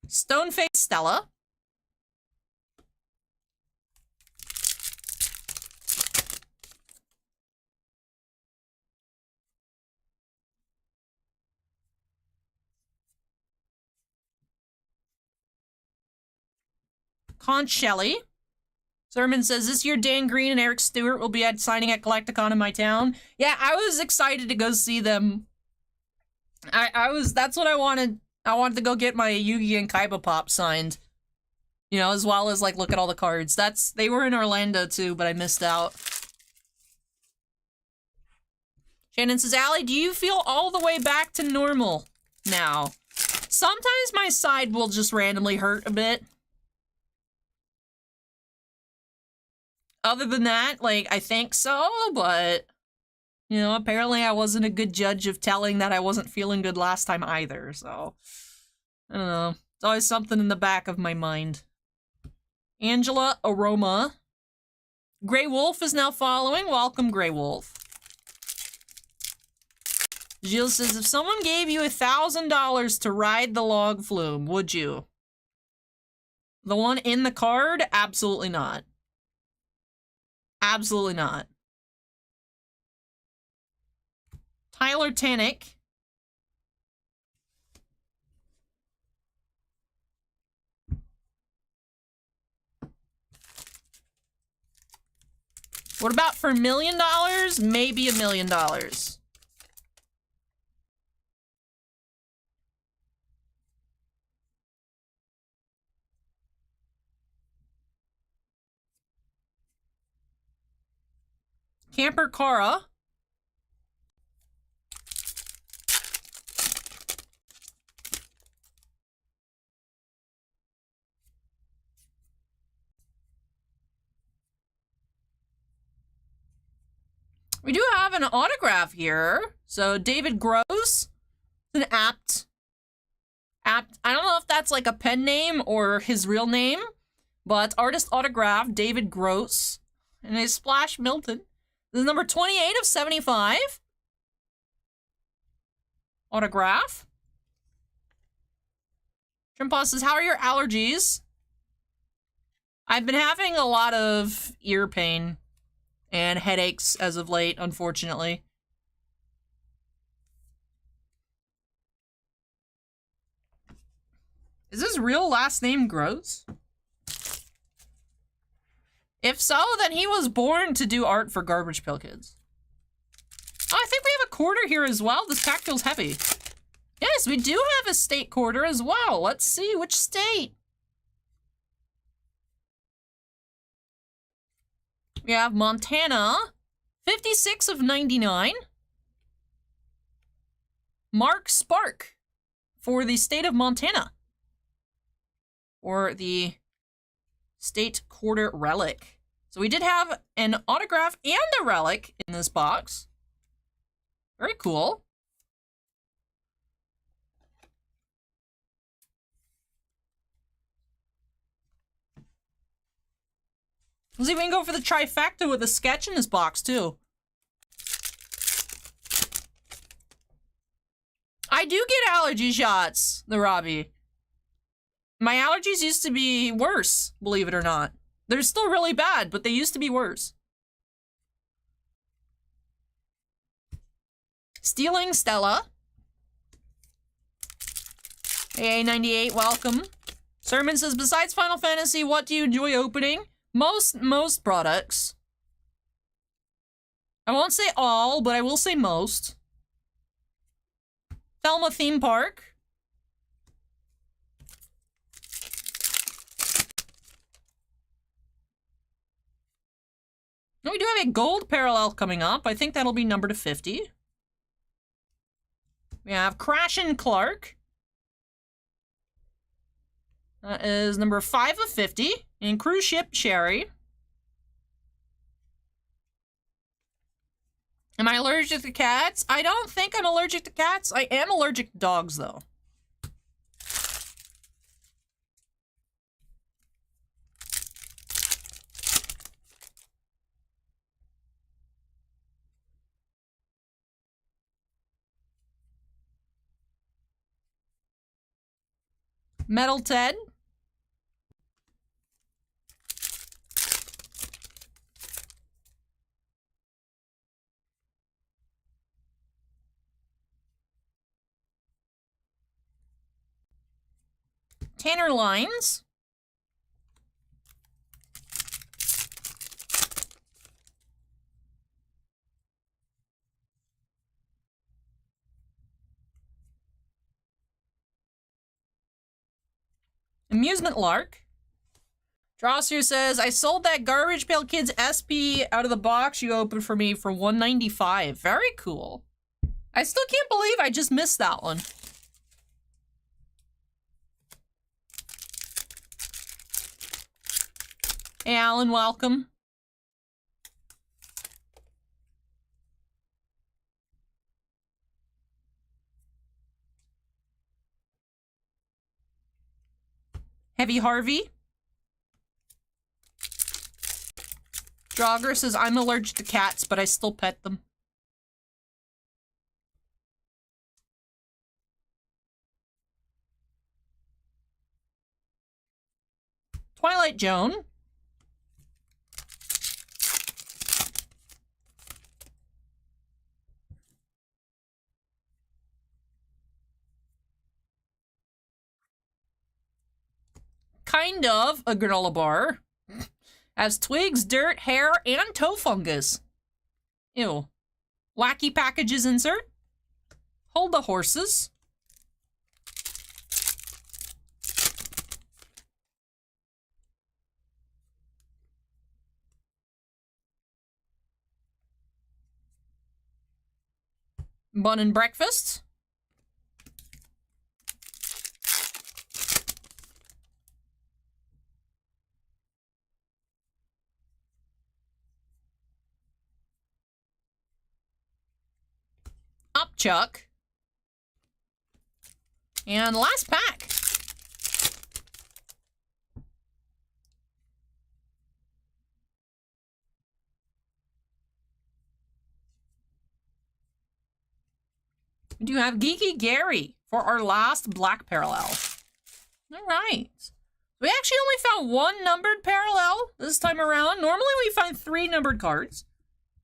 Stoneface Stella. Conch Shelley. Sermon says, this year Dan Green and Eric Stewart will be at signing at Collecticon in my town. Yeah, I was excited to go see them. That's what I wanted. I wanted to go get my Yu-Gi-Oh and Kaiba Pop signed. You know, as well as, like, look at all the cards. They were in Orlando, too, but I missed out. Shannon says, Allie, do you feel all the way back to normal now? Sometimes my side will just randomly hurt a bit. Other than that, like, I think so, but, you know, apparently I wasn't a good judge of telling that I wasn't feeling good last time either, so, I don't know. It's always something in the back of my mind. Angela Aroma. Grey Wolf is now following. Welcome, Grey Wolf. Gilles says, if someone gave you $1,000 to ride the log flume, would you? The one in the card? Absolutely not. Absolutely not. Tyler Tannick. What about for $1 million? Maybe $1 million. Camper Cara. We do have an autograph here. So David Gross, an apt. I don't know if that's like a pen name or his real name, but artist autograph, David Gross, and a Splash Milton. This is number 28 of 75. Autograph. Shrimpa says, how are your allergies? I've been having a lot of ear pain and headaches as of late, unfortunately. Is his real last name Gross? If so, then he was born to do art for Pail Kids. Oh, I think we have a quarter here as well. This pack feels heavy. Yes, we do have a state quarter as well. Let's see which state. We have Montana, 56 of 99. Mark Spark for the state of Montana. Or the state quarter relic. So we did have an autograph and a relic in this box. Very cool. Let's see if we can go for the trifecta with a sketch in this box, too. I do get allergy shots, the Robbie. My allergies used to be worse, believe it or not. They're still really bad, but they used to be worse. Stealing Stella. AA98, welcome. Sermon says, besides Final Fantasy, what do you enjoy opening? Most products. I won't say all, but I will say most. Thelma Theme Park. We do have a gold parallel coming up. I think that'll be numbered to 50. We have Crash and Clark. That is number 5 of 50. And Cruise Ship Sherry. Am I allergic to cats? I don't think I'm allergic to cats. I am allergic to dogs, though. Metal Ted. Tanner Lines. Amusement Lark. Drosser says, I sold that garbage Pail Kids SP out of the box you opened for me for $195. Very cool. I still can't believe I just missed that one. Hey, Alan, welcome. Heavy Harvey. Jogger says, I'm allergic to cats, but I still pet them. Twilight Joan. Kind of a granola bar. Has twigs, dirt, hair, and toe fungus. Ew. Wacky packages insert. Hold the horses. Bun and breakfast. Upchuck. And last pack. We do have Geeky Gary for our last black parallel. All right. We actually only found one numbered parallel this time around. Normally we find 3 numbered cards.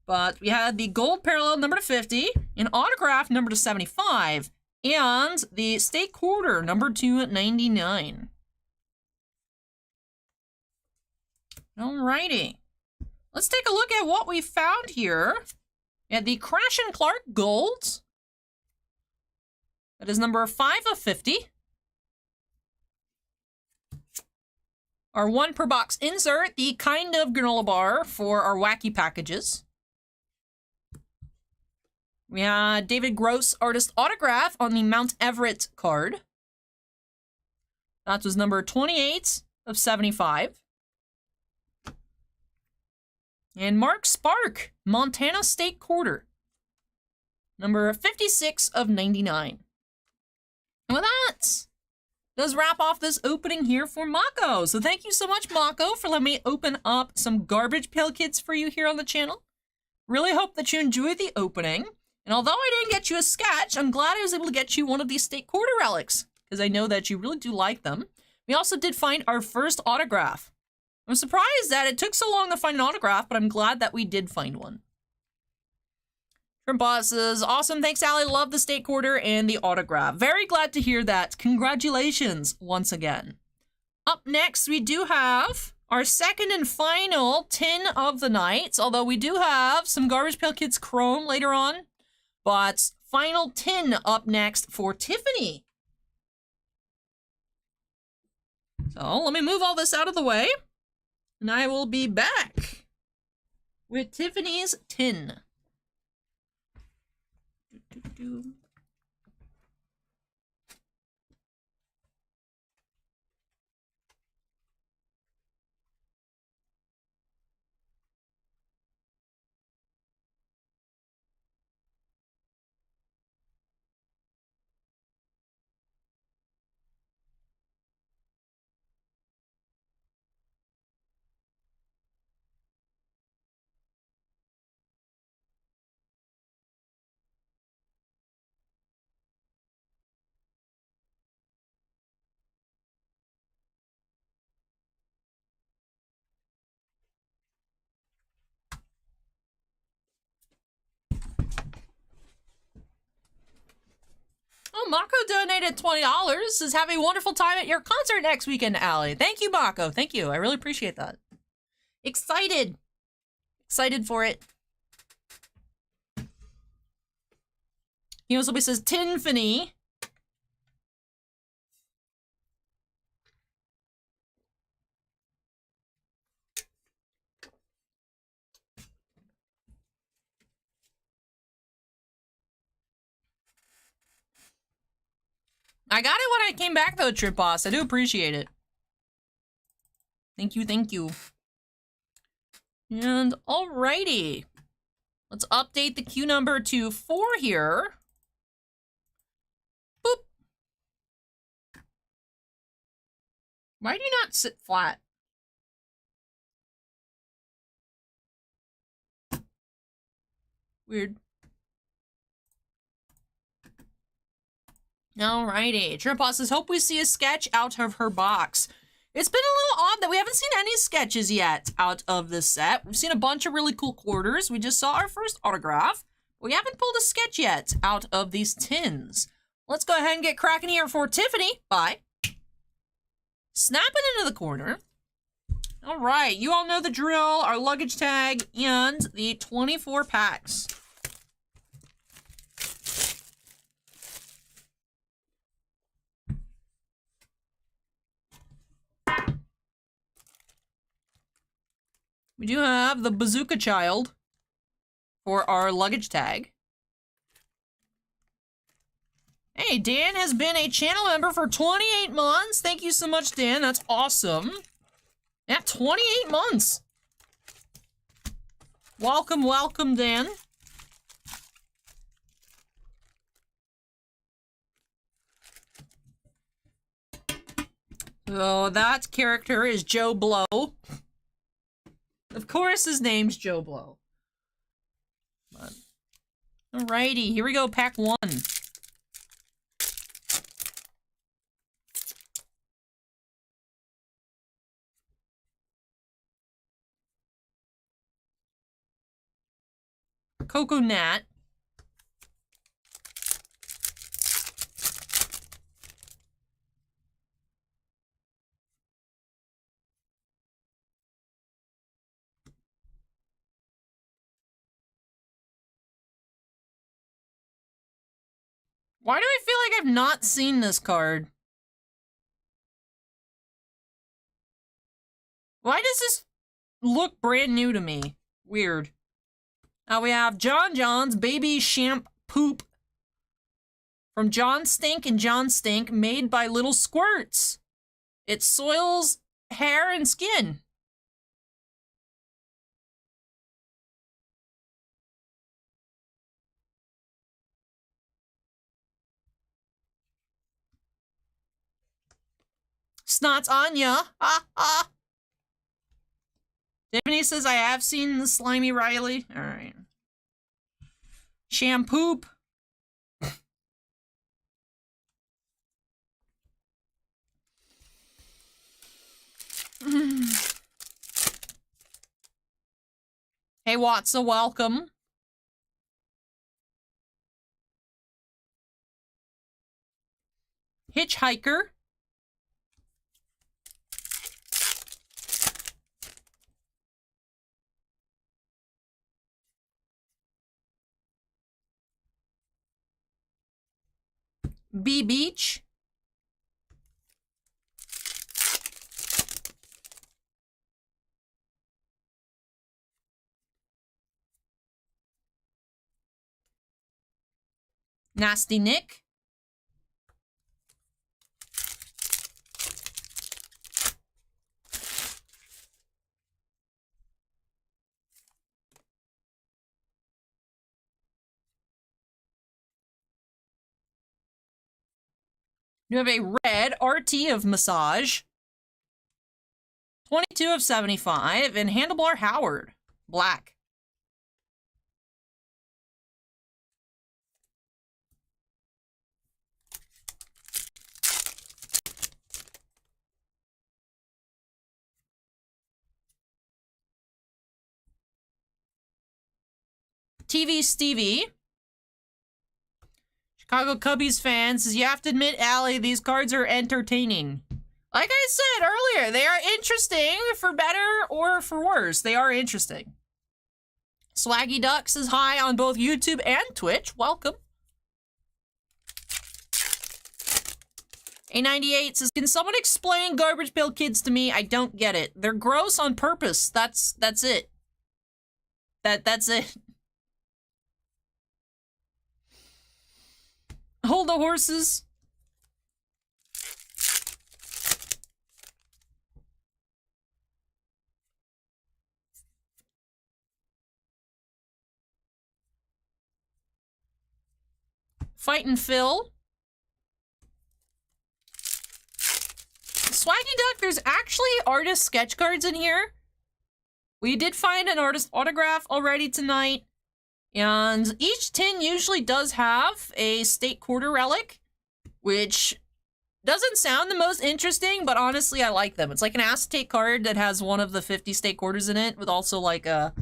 But we had the gold parallel number to 50, an autograph number to 75, and the state quarter number to 99. Alrighty. Let's take a look at what we found here. We had the Crash and Clark gold. That is number 5 of 50. Our 1 per box insert, the kind of granola bar for our wacky packages. We had David Gross artist autograph on the Mount Everett card. That was number 28 of 75. And Mark Spark, Montana State Quarter. Number 56 of 99. And with that, does wrap off this opening here for Mako. So thank you so much, Mako, for letting me open up some garbage Pail Kids for you here on the channel. Really hope that you enjoyed the opening. And although I didn't get you a sketch, I'm glad I was able to get you one of these State Quarter relics, because I know that you really do like them. We also did find our first autograph. I'm surprised that it took so long to find an autograph, but I'm glad that we did find one. Shrimp Boss says, awesome, thanks, Allie. Love the State Quarter and the autograph. Very glad to hear that. Congratulations once again. Up next, we do have our second and final tin of the night, although we do have some Garbage Pail Kids Chrome later on. But final tin up next for Tiffany. So let me move all this out of the way, and I will be back with Tiffany's tin. Oh, Mako donated $20. Says, have a wonderful time at your concert next weekend, Allie. Thank you, Mako. Thank you. I really appreciate that. Excited. Excited for it. He also says, Tiffany. I got it when I came back, though, Trip Boss. I do appreciate it. Thank you, thank you. And alrighty. Let's update the queue number to 4 here. Boop. Why do you not sit flat? Weird. Alrighty. Trip Boss says, hope we see a sketch out of her box. It's been a little odd that we haven't seen any sketches yet out of this set. We've seen a bunch of really cool quarters. We just saw our first autograph. We haven't pulled a sketch yet out of these tins. Let's go ahead and get cracking here for Tiffany by snapping into the corner. All right, you all know the drill, our luggage tag and the 24 packs. We do have the Bazooka Child for our luggage tag. Hey, Dan has been a channel member for 28 months. Thank you so much, Dan. That's awesome. Yeah, 28 months. Welcome, welcome, Dan. So that character is Joe Blow. Of course his name's Joe Blow. But, alrighty, here we go, pack 1. Coco Nat. Why do I feel like I've not seen this card? Why does this look brand new to me? Weird. Now we have John John's Baby Champ Poop from John Stink and John Stink, made by Little Squirts. It soils hair and skin. Snots Anya. Ah, ah. Tiffany says, I have seen the slimy Riley. All right. Shampoo. Hey, Watsa, welcome. Hitchhiker. B-Beach. Nasty Nick. You have a red RT of Massage. 22 of 75. And Handlebar Howard. Black. TV Stevie. Chicago Cubbies fans says, you have to admit, Allie, these cards are entertaining. Like I said earlier, they are interesting for better or for worse. They are interesting. Swaggy Ducks is high on both YouTube and Twitch. Welcome. A98 says, can someone explain Garbage Pail Kids to me? I don't get it. They're gross on purpose. That's it. That's it. Hold the horses. Fightin' Phil. Swaggy Duck, there's actually artist sketch cards in here. We did find an artist autograph already tonight. And each tin usually does have a state quarter relic, which doesn't sound the most interesting, but honestly, I like them. It's like an acetate card that has one of the 50 state quarters in it, with also like a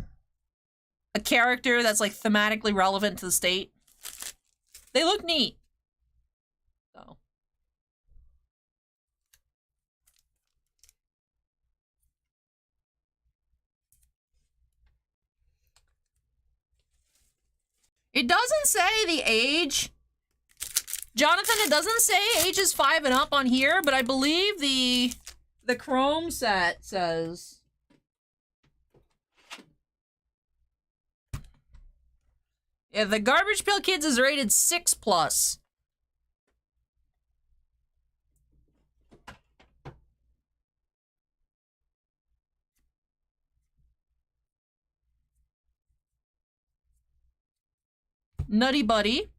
character that's like thematically relevant to the state. They look neat. So. It doesn't say the age. Jonathan, it doesn't say ages 5 and up on here, but I believe the Chrome set says. Yeah, the Garbage Pail Kids is rated 6+. Nutty Buddy.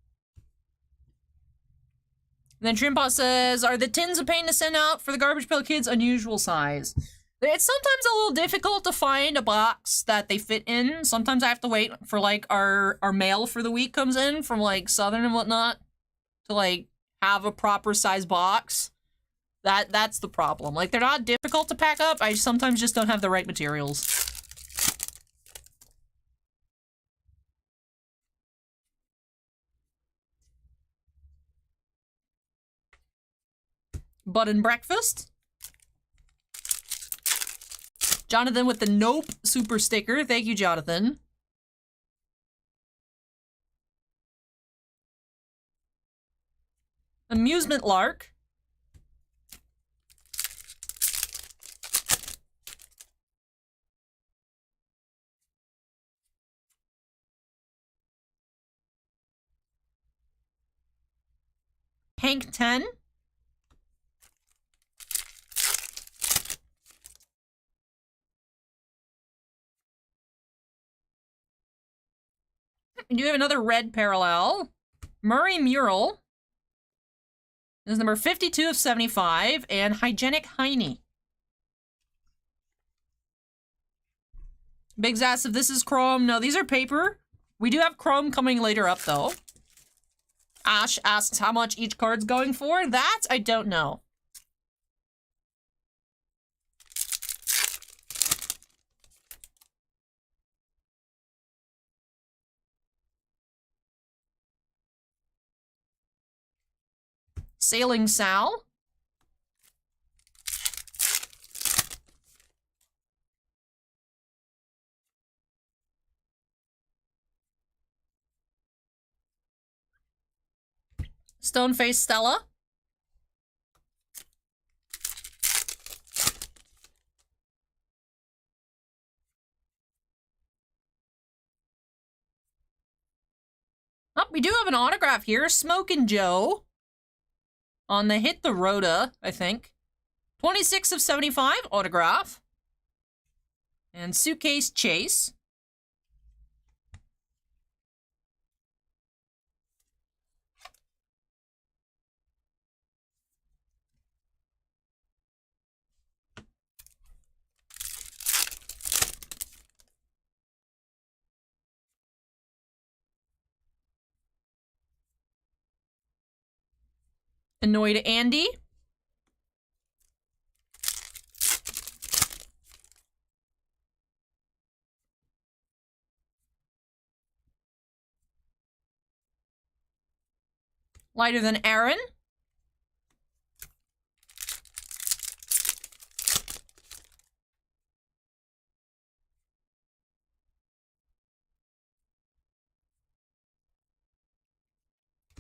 And then Trimpa says, are the tins a pain to send out for the Garbage Pail Kids? Unusual size. It's sometimes a little difficult to find a box that they fit in. Sometimes I have to wait for, like, our mail for the week comes in from, like, Southern and whatnot to, like, have a proper size box. That's the problem. Like, they're not difficult to pack up. I sometimes just don't have the right materials. Bud and Breakfast. Jonathan with the Nope super sticker. Thank you, Jonathan. Amusement Lark. Hank 10. We do have another red parallel. Murray Mural. This is number 52 of 75. And Hygienic Heine. Biggs asks if this is Chrome. No, these are paper. We do have Chrome coming later up, though. Ash asks how much each card's going for. That, I don't know. Sailing Sal. Stoneface Stella. Oh, we do have an autograph here. Smokin' Joe. On the Hit the Rhoda, I think. 26 of 75 autograph. And Suitcase Chase. Annoyed Andy. Lighter Than Aaron.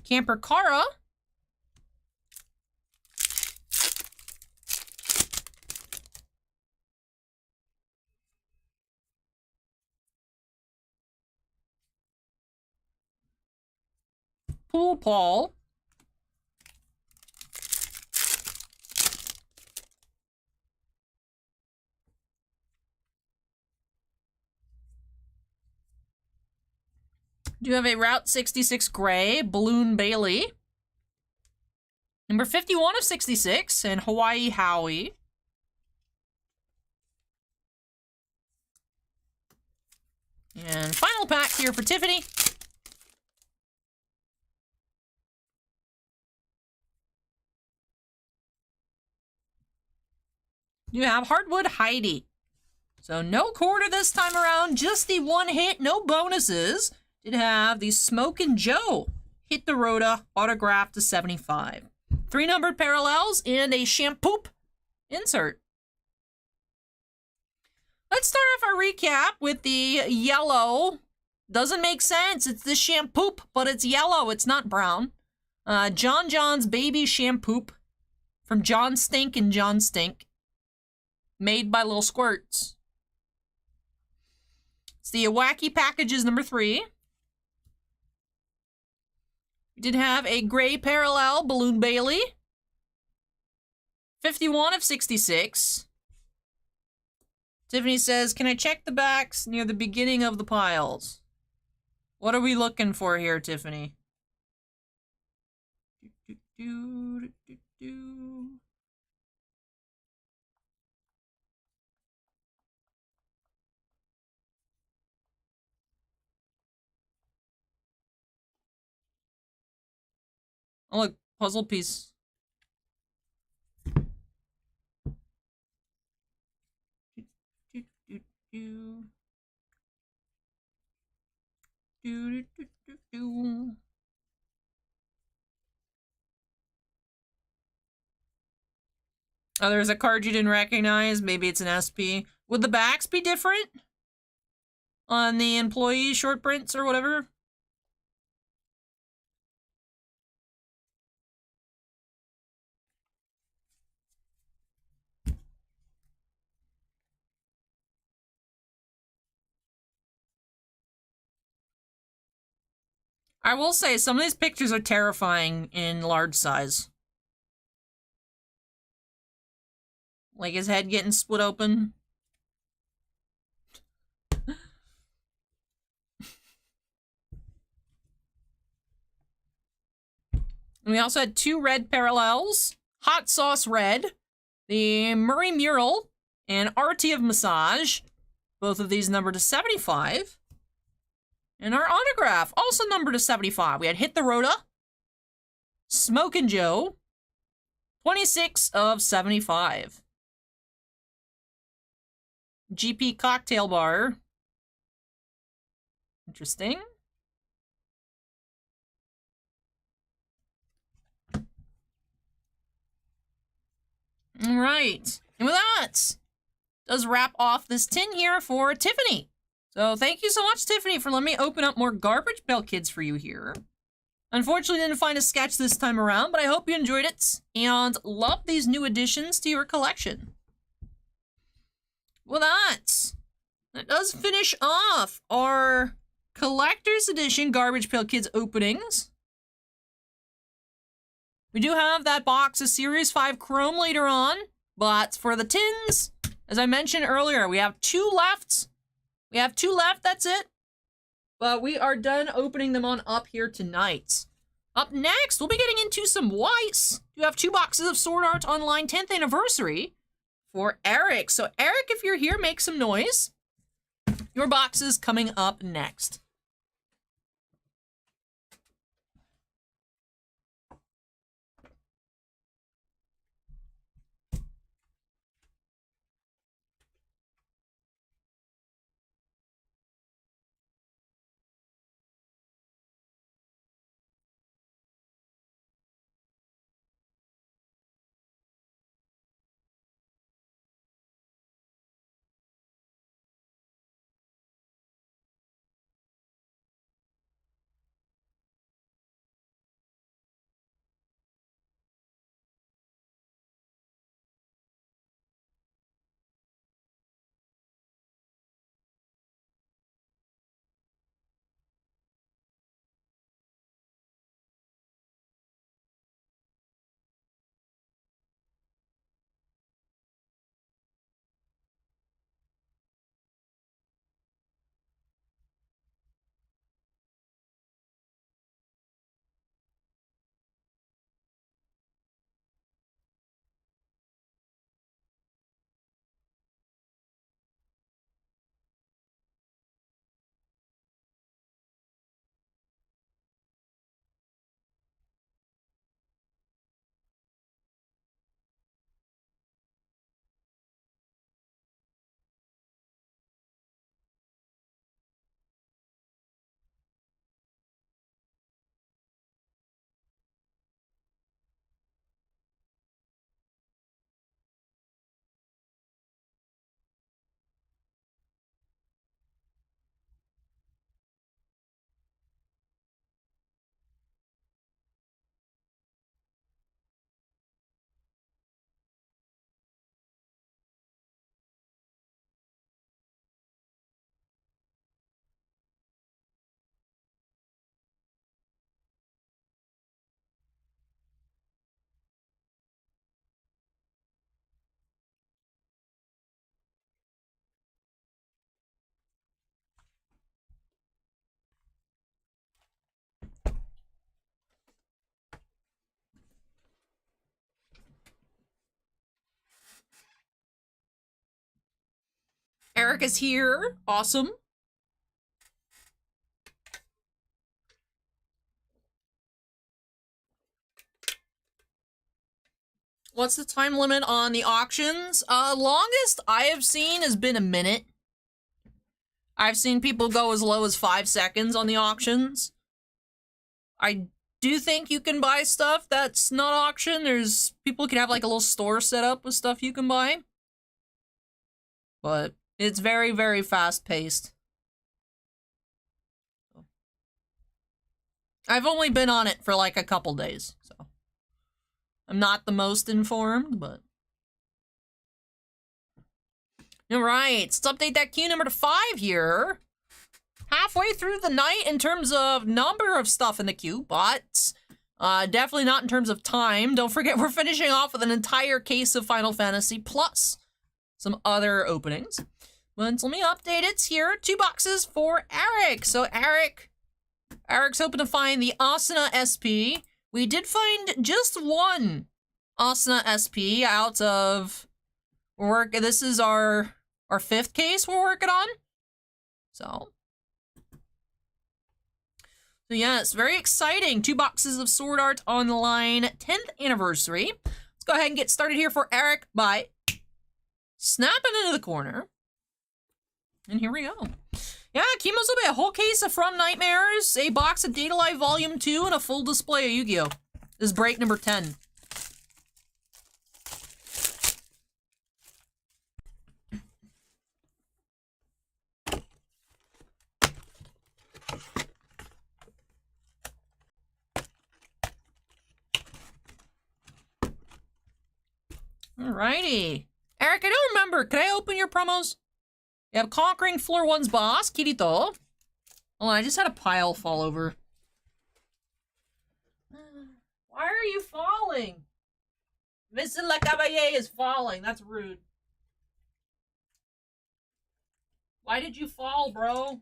Camper Cara. Pool Paul. Do you have a Route 66 Gray, Balloon Bailey. Number 51 of 66, and Hawaii Howie. And final pack here for Tiffany. You have Hardwood Heidi. So no quarter this time around, just the one hit, no bonuses. Did have the Smokin' Joe Hit the Rhoda autograph to 75. 3 numbered parallels and a shampoo insert. Let's start off our recap with the yellow. Doesn't make sense. It's the shampoo, but it's yellow. It's not brown. John John's Baby Shampoo from John Stink and John Stink. Made by Little Squirts. It's the Wacky Packages number 3. We did have a gray parallel Balloon Bailey. 51 of 66. Tiffany says, can I check the backs near the beginning of the piles? What are we looking for here, Tiffany? Oh, look, puzzle piece. Oh, there's a card you didn't recognize. Maybe it's an SP. Would the backs be different? On the employee short prints or whatever? I will say, some of these pictures are terrifying in large size. Like his head getting split open. And we also had 2 red parallels. Hot Sauce Red, the Murray Mural, and RT of Massage. Both of these numbered to 75. And our autograph, also numbered to 75. We had Hit the Rhoda, Smokin' Joe, 26 of 75. GP Cocktail Bar. Interesting. All right. And with that, does wrap off this tin here for Tiffany. So thank you so much, Tiffany, for letting me open up more Garbage Pail Kids for you here. Unfortunately, didn't find a sketch this time around, but I hope you enjoyed it and love these new additions to your collection. With that does finish off our Collector's Edition Garbage Pail Kids openings. We do have that box of Series 5 Chrome later on, but for the tins, as I mentioned earlier, we have 2 left. We have 2 left, that's it. But we are done opening them on up here tonight. Up next, we'll be getting into some whites. You have 2 boxes of Sword Art Online 10th Anniversary for Erich. So Erich, if you're here, make some noise. Your box is coming up next. Erich is here. Awesome. What's the time limit on the auctions? Longest I have seen has been a minute. I've seen people go as low as 5 seconds on the auctions. I do think you can buy stuff that's not auction. There's people can have like a little store set up with stuff you can buy. But it's very, very fast paced. I've only been on it for like a couple days, so I'm not the most informed, but all right, let's update that queue number to 5 here. halfway through the night in terms of number of stuff in the queue, but definitely not in terms of time. Don't forget, we're finishing off with an entire case of Final Fantasy plus some other openings. But let me update it here. 2 boxes for Erich. So Eric's hoping to find the Asuna SP. We did find just one Asuna SP out of work. This is our 5th case we're working on. So yes, very exciting. 2 boxes of Sword Art Online 10th anniversary. Let's go ahead and get started here for Erich by snapping into the corner. And here we go. Yeah, Kimo's will be a whole case of From Nightmares, a box of Data Live Volume 2, and a full display of Yu-Gi-Oh! This is break number 10. Alrighty. Erich, I don't remember. Could I open your promos? You have Conquering Floor 1's boss, Kirito. Hold on, I just had a pile fall over. Why are you falling? Vincent Le Cavalier is falling. That's rude. Why did you fall, bro?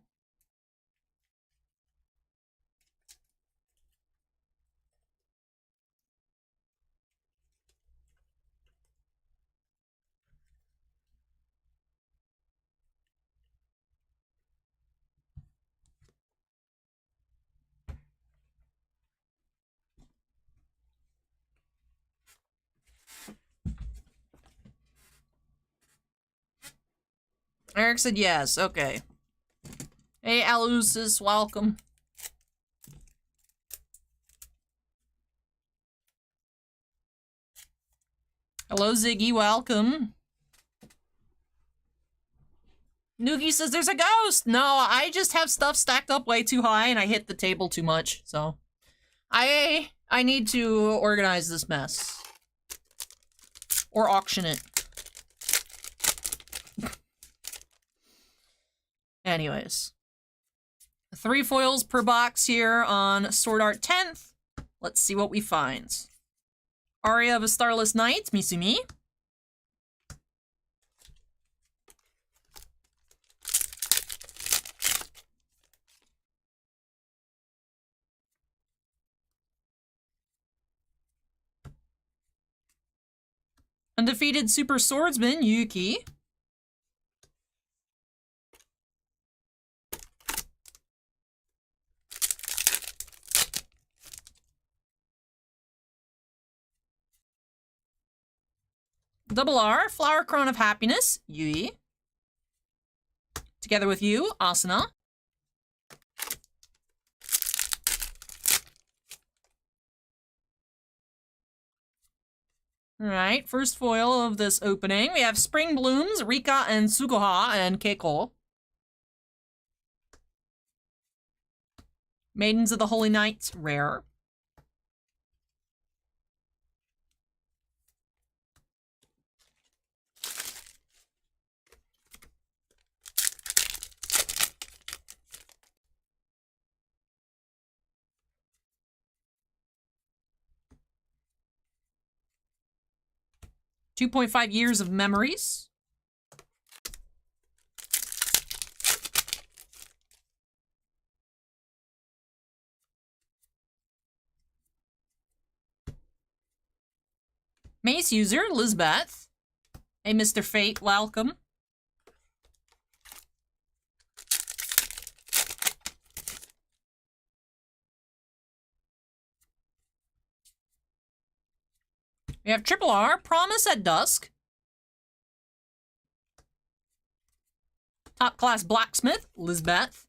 Erich said yes. Okay. Hey, Alusis, welcome. Hello, Ziggy, welcome. Noogie says there's a ghost! No, I just have stuff stacked up way too high and I hit the table too much, so... I need to organize this mess. Or auction it. Anyways. 3 foils per box here on Sword Art 10th. Let's see what we find. Aria of a Starless Night, Misumi. Undefeated Super Swordsman, Yuki. Double R, Flower Crown of Happiness, Yui. Together with you, Asuna. Alright, first foil of this opening. We have Spring Blooms, Rika and Tsukuha and Keiko. Maidens of the Holy Night, rare. .5 years of memories. Mace user, Lizbeth. Hey, Mr. Fate, welcome. We have Triple R, Promise at Dusk. Top Class Blacksmith, Lizbeth.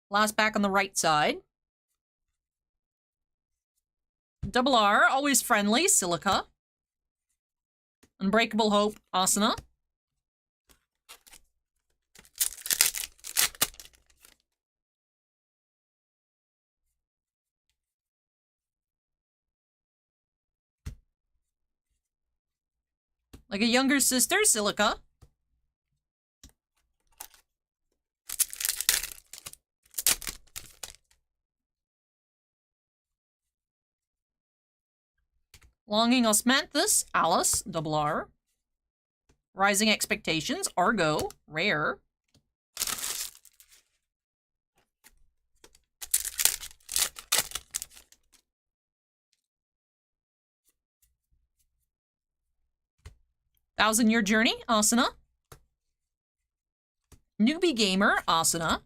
Last back on the right side. Double R, Always Friendly, Silica. Unbreakable Hope, Asuna. Like a younger sister, Silica. Longing Osmanthus, Alice, double R. Rising Expectations, Argo, rare. Thousand Year Journey, Asuna. Newbie Gamer, Asuna.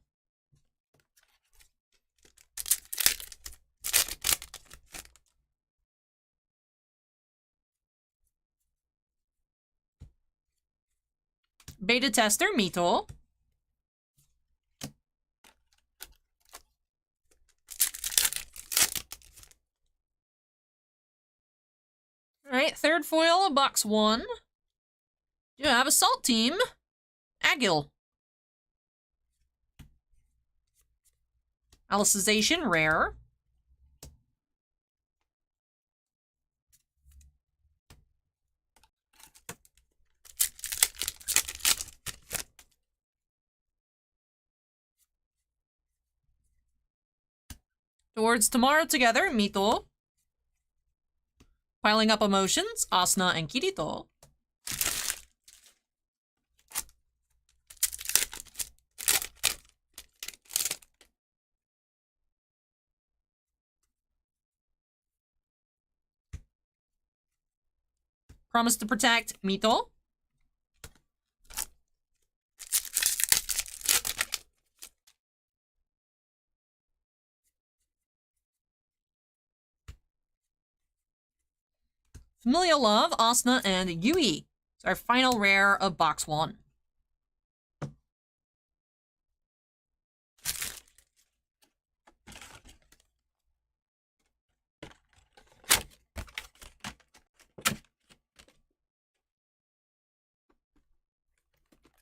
Beta Tester, Mito. Alright, third foil of box 1. You have Assault Team, Agil. Alicization, rare. Towards Tomorrow Together, Mito. Piling Up Emotions, Asuna and Kirito. Promise to Protect, Mito. Familial Love, Asuna and Yui. It's our final rare of box 1.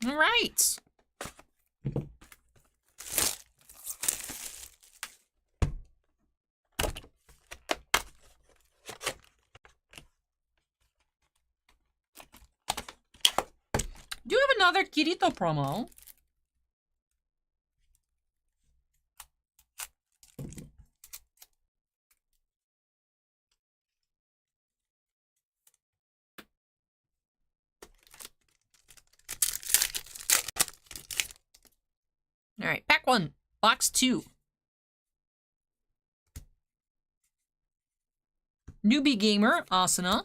All right. Do you have another Kirito promo? All right, pack 1, box 2. Newbie Gamer, Asuna.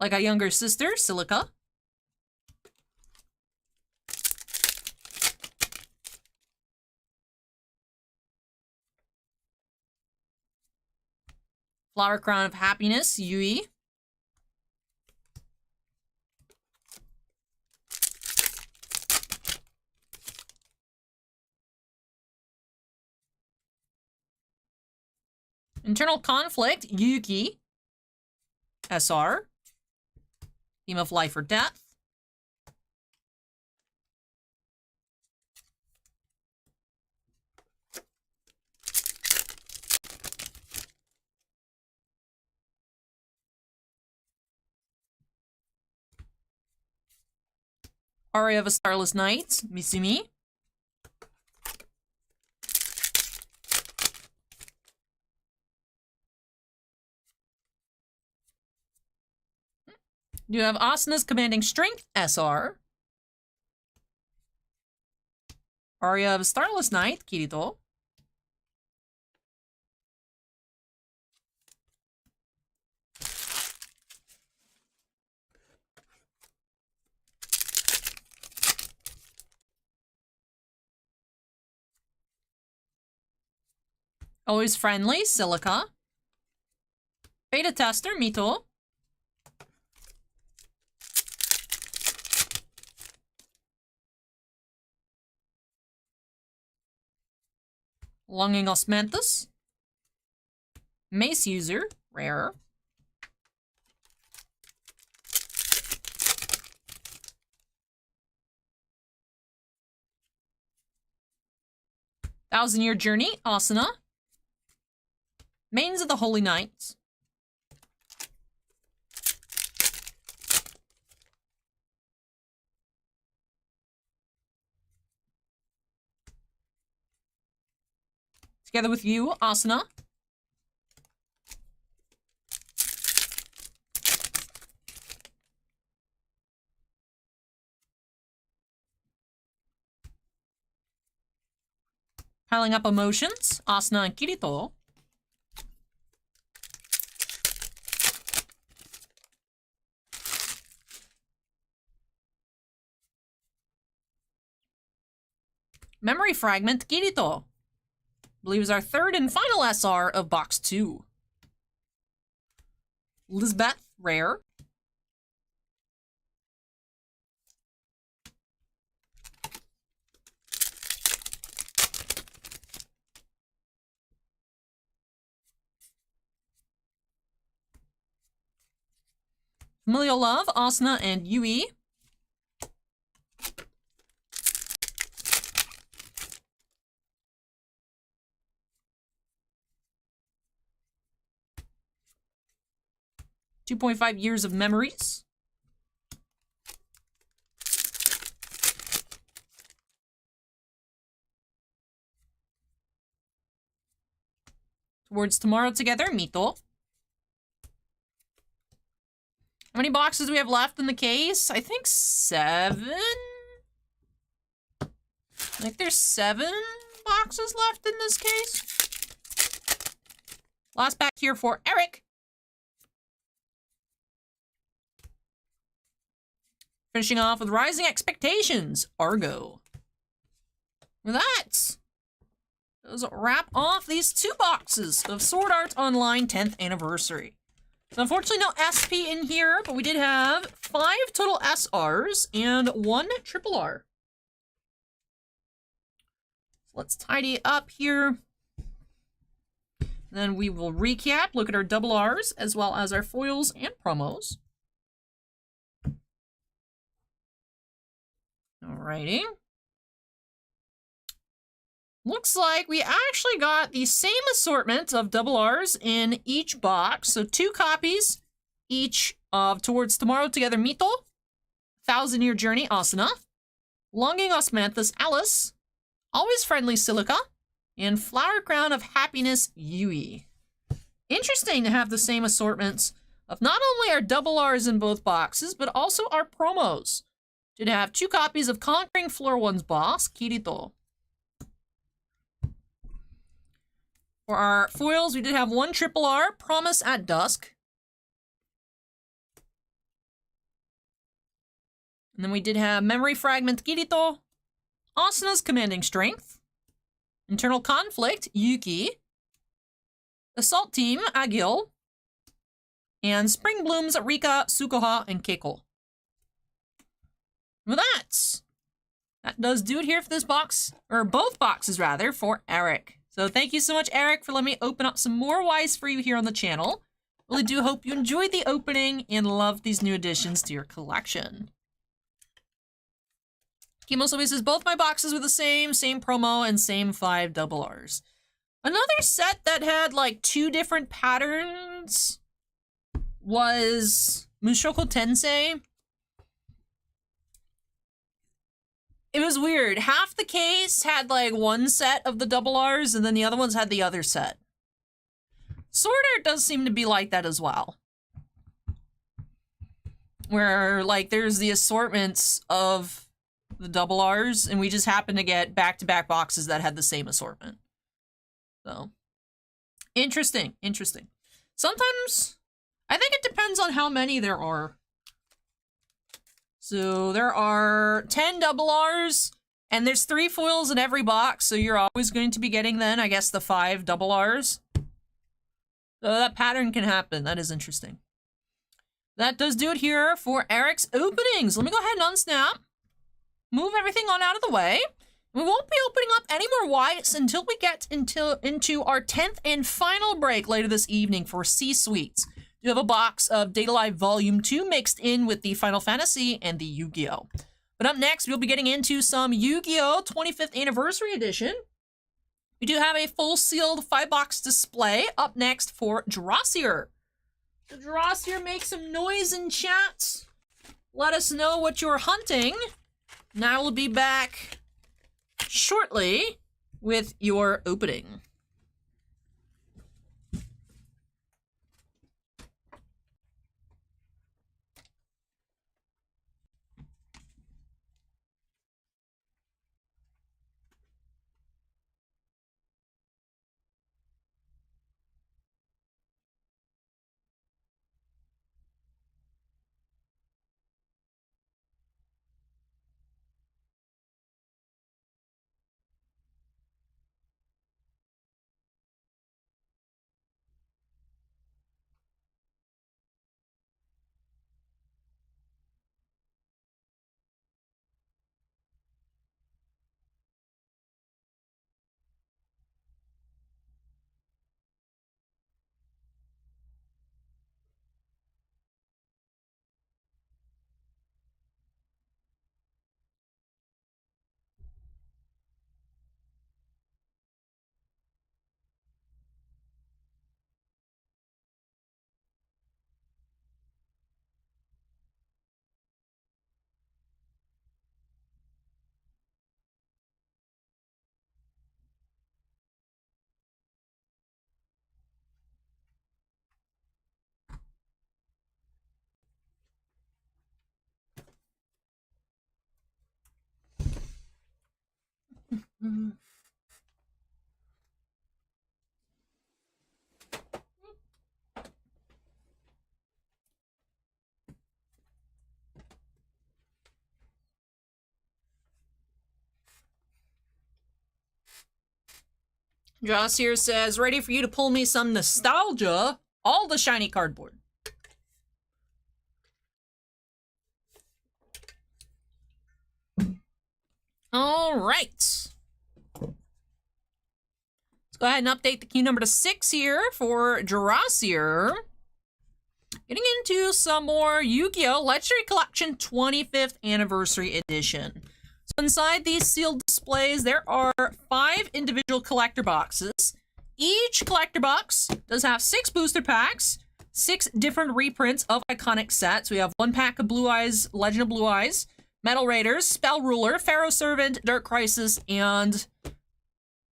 Like a Younger Sister, Silica. Flower Crown of Happiness, Yui. Internal Conflict, Yuki. SR. Theme of Life or Death. Aria of a Starless Night, Misumi. You have Asuna's Commanding Strength, SR. Aria of a Starless Night, Kirito. Always Friendly, Silica. Beta Tester, Mito. Longing Osmanthus. Mace User, rare. 1,000-Year Journey, Asuna. Mains of the Holy Knights. Together with You, Asuna. Piling up emotions, Asuna and Kirito. Memory Fragment, Kirito. Believe is our third and final SR of box 2. Lisbeth, rare. Familial Love, Asuna and Yui. .5 years of memories. Towards Tomorrow Together, Mito. How many boxes do we have left in the case? I think 7? I think there's 7 boxes left in this case. Last pack here for Erich. Finishing off with Rising Expectations, Argo. With that, those wrap off these 2 boxes of Sword Art Online 10th Anniversary. So unfortunately no SP in here, but we did have 5 total SRs and 1 triple R. So let's tidy up here. Then we will recap, look at our double Rs, as well as our foils and promos. Alrighty. Looks like we actually got the same assortment of double Rs in each box. So 2 copies each of Towards Tomorrow Together Mito, 1,000-Year Journey Asuna, Longing Osmanthus Alice, Always Friendly Silica, and Flower Crown of Happiness Yui. Interesting to have the same assortments of not only our double Rs in both boxes, but also our promos. Did have 2 copies of Conquering Floor 1's Boss, Kirito. For our foils, we did have 1 triple R, Promise at Dusk. And then we did have Memory Fragment, Kirito, Asuna's Commanding Strength, Internal Conflict, Yuki, Assault Team, Agil, and Spring Blooms, Rika, Tsukuha, and Keiko. With that does do it here for this box, or both boxes rather, for Erich. So thank you so much, Erich, for letting me open up some more Ys for you here on the channel. Really do hope you enjoyed the opening and love these new additions to your collection. Kimo says both my boxes were the same promo, and same 5 double Rs. Another set that had like 2 different patterns was Mushoku Tensei. It was weird. Half the case had like 1 set of the double Rs, and then the other ones had the other set. Sword Art does seem to be like that as well. Where like there's the assortments of the double Rs, and we just happen to get back-to-back boxes that had the same assortment. So, interesting. Sometimes, I think it depends on how many there are. So there are 10 double Rs, and there's 3 foils in every box, so you're always going to be getting then, I guess, the 5 double Rs. So that pattern can happen. That is interesting. That does do it here for Erich's openings. Let me go ahead and unsnap. Move everything on out of the way. We won't be opening up any more Ys until we get into our 10th and final break later this evening for C-Suites. You have a box of Data Live Volume 2 mixed in with the Final Fantasy and the Yu-Gi-Oh! But up next, we'll be getting into some Yu-Gi-Oh! 25th Anniversary Edition. We do have a full sealed 5-box display up next for Drossier. So Drossier, make some noise in chat. Let us know what you're hunting. And I will be back shortly with your opening. Joss here says, ready for you to pull me some nostalgia. All the shiny cardboard. All right. Let's go ahead and update the queue number to 6 here for Drossier. Getting into some more Yu-Gi-Oh! Legendary Collection 25th Anniversary Edition. So inside these sealed displays, there are 5 individual collector boxes. Each collector box does have 6 booster packs, 6 different reprints of iconic sets. We have 1 pack of Blue Eyes, Legend of Blue Eyes, Metal Raiders, Spell Ruler, Pharaoh Servant, Dark Crisis, and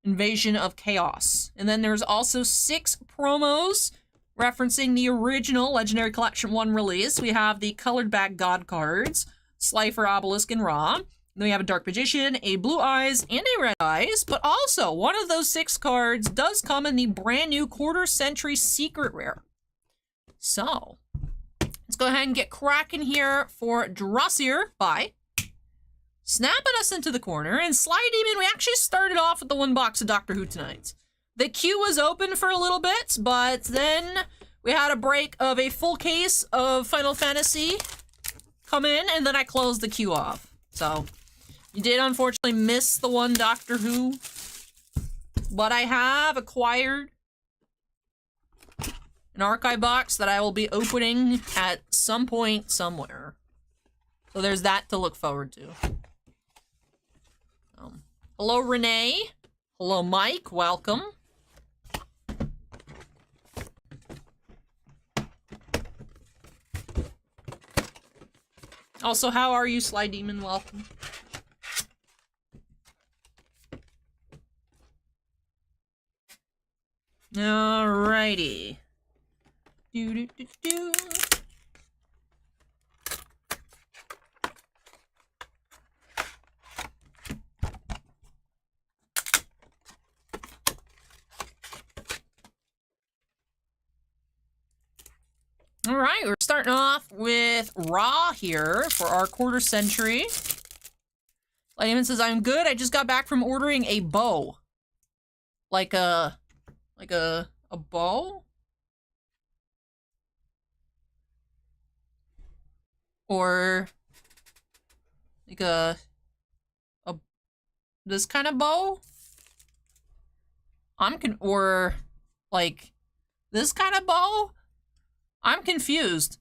Invasion of Chaos. And then there's also 6 promos referencing the original Legendary Collection 1 release. We have the Colored Bag God cards, Slifer, Obelisk, and Ra. Then we have a Dark Magician, a Blue Eyes, and a Red Eyes, but also one of those 6 cards does come in the brand new Quarter Century Secret Rare. So, let's go ahead and get cracking here for Drossier by snapping us into the corner. And Sly Demon, we actually started off with the 1 box of Doctor Who tonight. The queue was open for a little bit, but then we had a break of a full case of Final Fantasy come in, and then I closed the queue off. So, you did unfortunately miss the 1 Doctor Who, but I have acquired an archive box that I will be opening at some point somewhere. So there's that to look forward to. Hello, Renee. Hello, Mike. Welcome. Also, how are you, Sly Demon? Welcome. Alrighty. Do. All right, we're starting off with Ra here for our quarter century. Layman says, I'm good. I just got back from ordering a bow. Like a bow? Or like this kind of bow? Or like this kind of bow? I'm confused.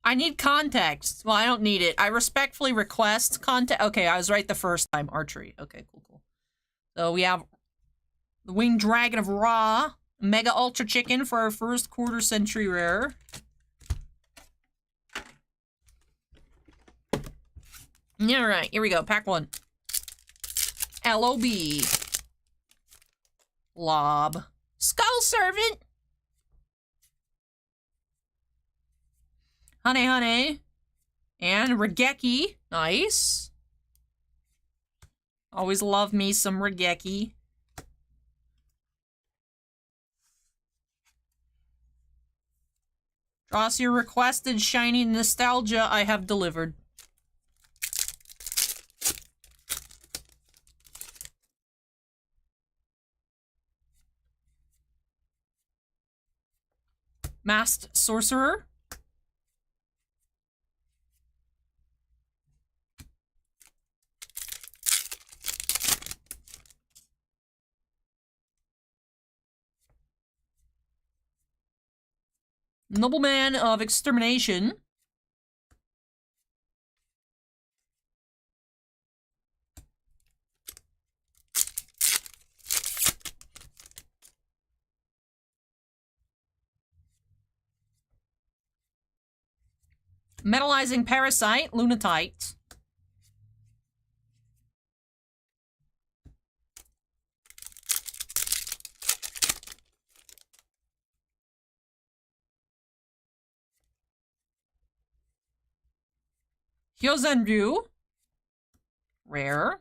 I need context. Well, I don't need it. I respectfully request context. Okay, I was right the first time. Archery. Okay, cool. So we have The Winged Dragon of Ra. Mega Ultra Chicken for our first quarter century rare. Alright, here we go. Pack 1. LOB. Lob. Skull Servant. Honey Honey. And Regeki. Nice. Always love me some Regeki. Dross, your requested shiny nostalgia I have delivered. Masked Sorcerer. Nobleman of Extermination. Metallizing Parasite, Lunatite. Hyozenryu. Rare.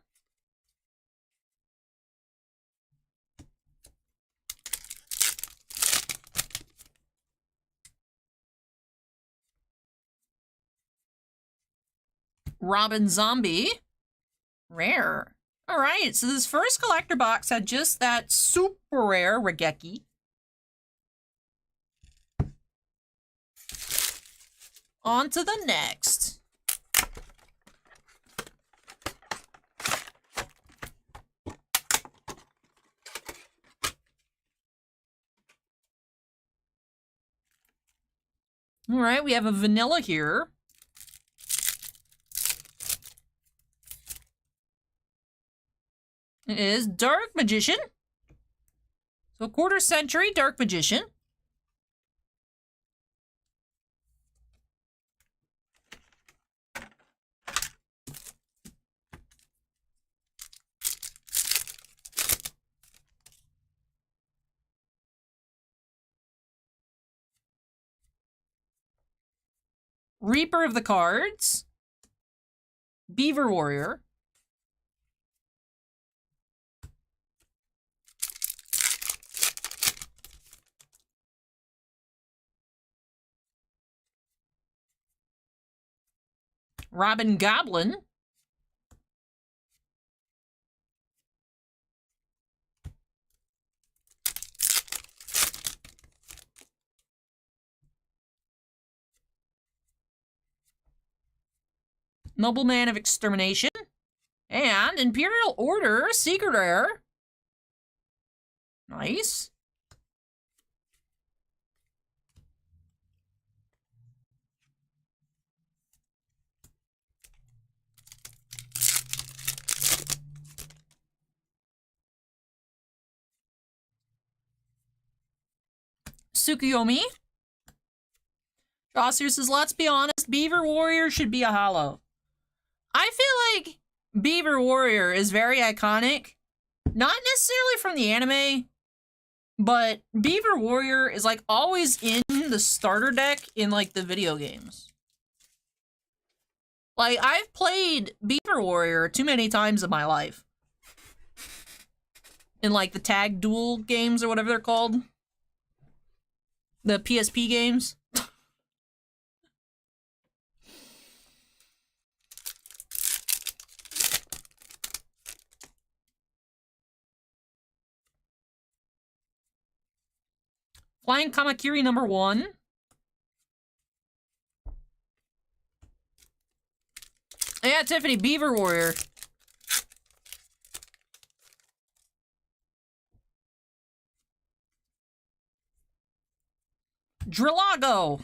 Robin Zombie. Rare. Alright, so this first collector box had just that super rare Regeki. On to the next. Alright, we have a vanilla here. It is Dark Magician. So quarter century Dark Magician. Reaper of the Cards. Beaver Warrior. Robin Goblin. Nobleman of Extermination. And Imperial Order, Secret Rare. Nice. Tsukuyomi. Jossier says, let's be honest, Beaver Warrior should be a holo. I feel like Beaver Warrior is very iconic. Not necessarily from the anime, but Beaver Warrior is like always in the starter deck in like the video games. Like, I've played Beaver Warrior too many times in my life. In like the tag duel games or whatever they're called. The PSP games. Flying Kamakiri #1. Yeah, Tiffany, Beaver Warrior. Drillago.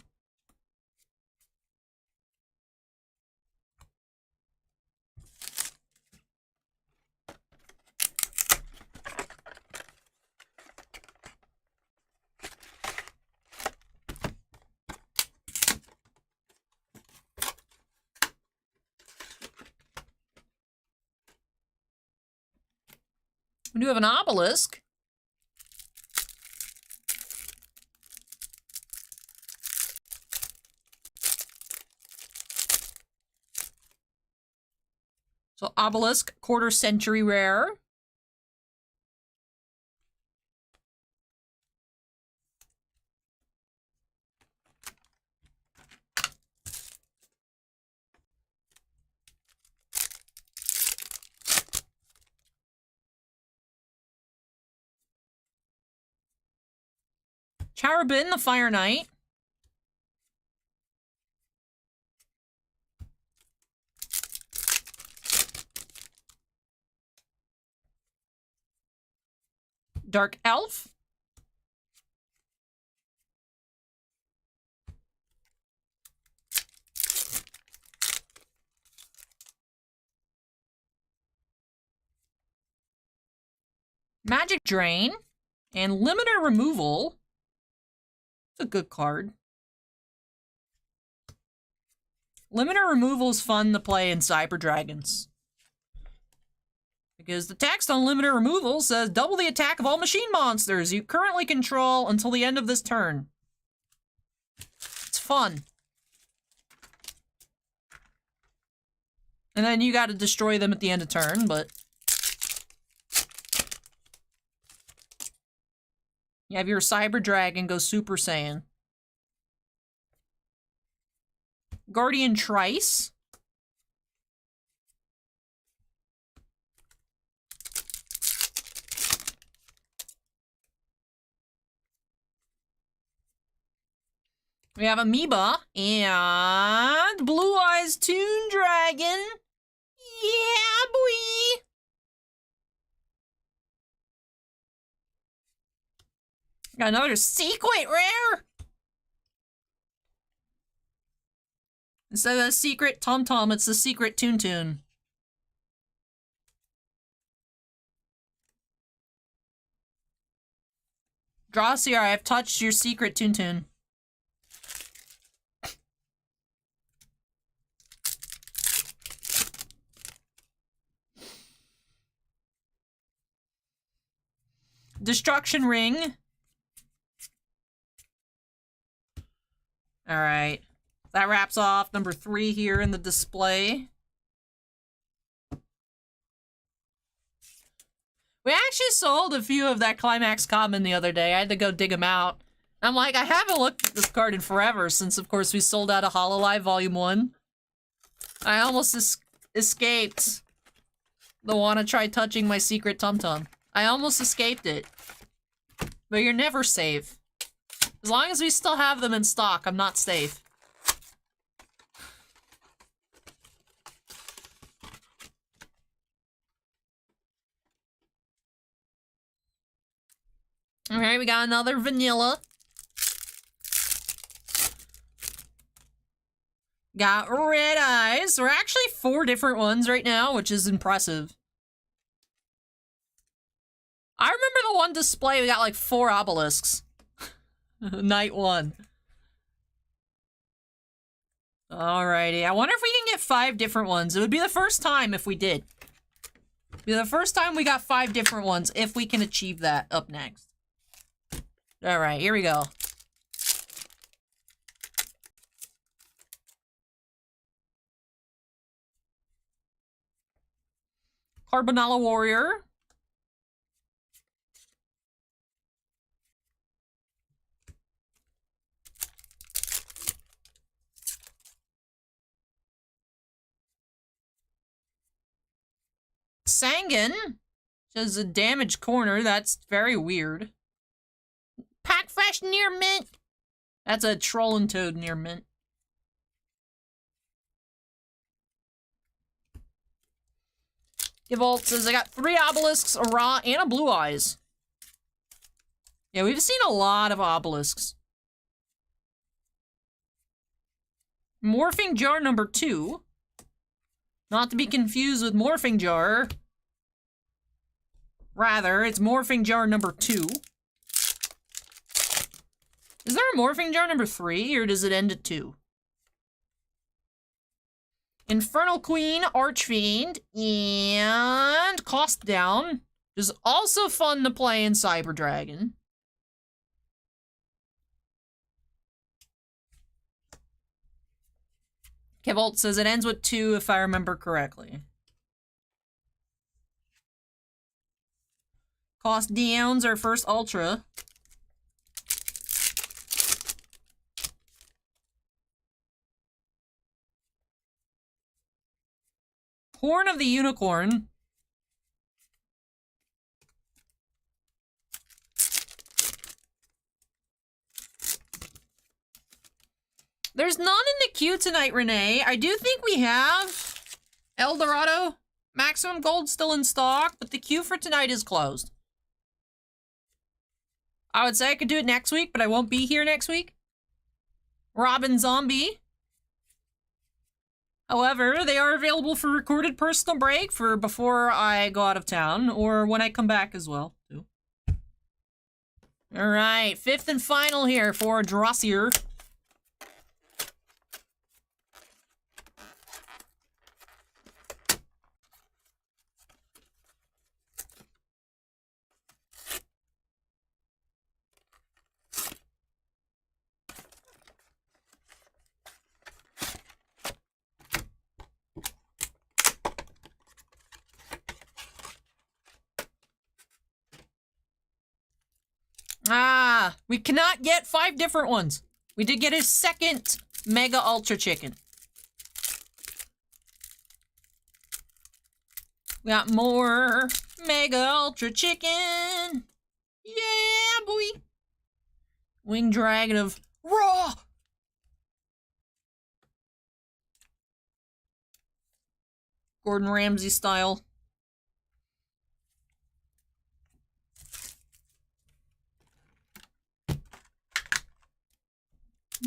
We do have an obelisk. So obelisk, quarter century rare. Charabin, the Fire Knight. Dark Elf. Magic Drain. And Limiter Removal. It's a good card. Limiter Removal is fun to play in Cyber Dragons. Because the text on Limiter Removal says, double the attack of all machine monsters you currently control until the end of this turn. It's fun. And then you gotta destroy them at the end of turn, but... You have your Cyber Dragon go Super Saiyan. Guardian Trice. We have Amoeba and Blue Eyes Toon Dragon. Yeah, boy. Got another secret rare. Instead of a secret Tom Tom, it's a secret Toon Toon. Drossier, I have touched your secret Toon Toon. Destruction Ring. Alright. That wraps off number 3 here in the display. We actually sold a few of that Climax Common the other day. I had to go dig them out. I'm like, I haven't looked at this card in forever since, of course, we sold out of Hololive Volume 1. I almost escaped the wanna try touching my secret Tum Tum. I almost escaped it. But you're never safe. As long as we still have them in stock, I'm not safe. Alright, we got another vanilla. Got red eyes. There are actually 4 different ones right now, which is impressive. I remember the one display, we got like 4 obelisks. Night 1. Alrighty, I wonder if we can get 5 different ones. It would be the first time if we did. It'd be the first time we got 5 different ones, if we can achieve that up next. Alright, here we go. Carbonella Warrior. Sangan. Just a damaged corner. That's very weird. Pack Fresh Near Mint. That's a Troll and Toad Near Mint. Givolt says, I got 3 obelisks, a raw, and a blue eyes. Yeah, we've seen a lot of obelisks. Morphing Jar number 2. Not to be confused with Morphing Jar. Rather, it's Morphing Jar number 2. Is there a Morphing Jar number 3, or does it end at 2? Infernal Queen, Archfiend, and Cost Down. which is also fun to play in Cyber Dragon. Kevolt says it ends with 2 if I remember correctly. Cost downs our first Ultra. Horn of the Unicorn. There's none in the queue tonight, Renee. I do think we have El Dorado. Maximum Gold still in stock, but the queue for tonight is closed. I would say I could do it next week, but I won't be here next week. Robin Zombie. However, they are available for recorded personal break for before I go out of town, or when I come back as well, too. Alright, 5th and final here for Drossier. Ah, we cannot get 5 different ones. We did get his second Mega Ultra Chicken. We got more Mega Ultra Chicken. Yeah, boy. Winged Dragon of Raw. Gordon Ramsay style.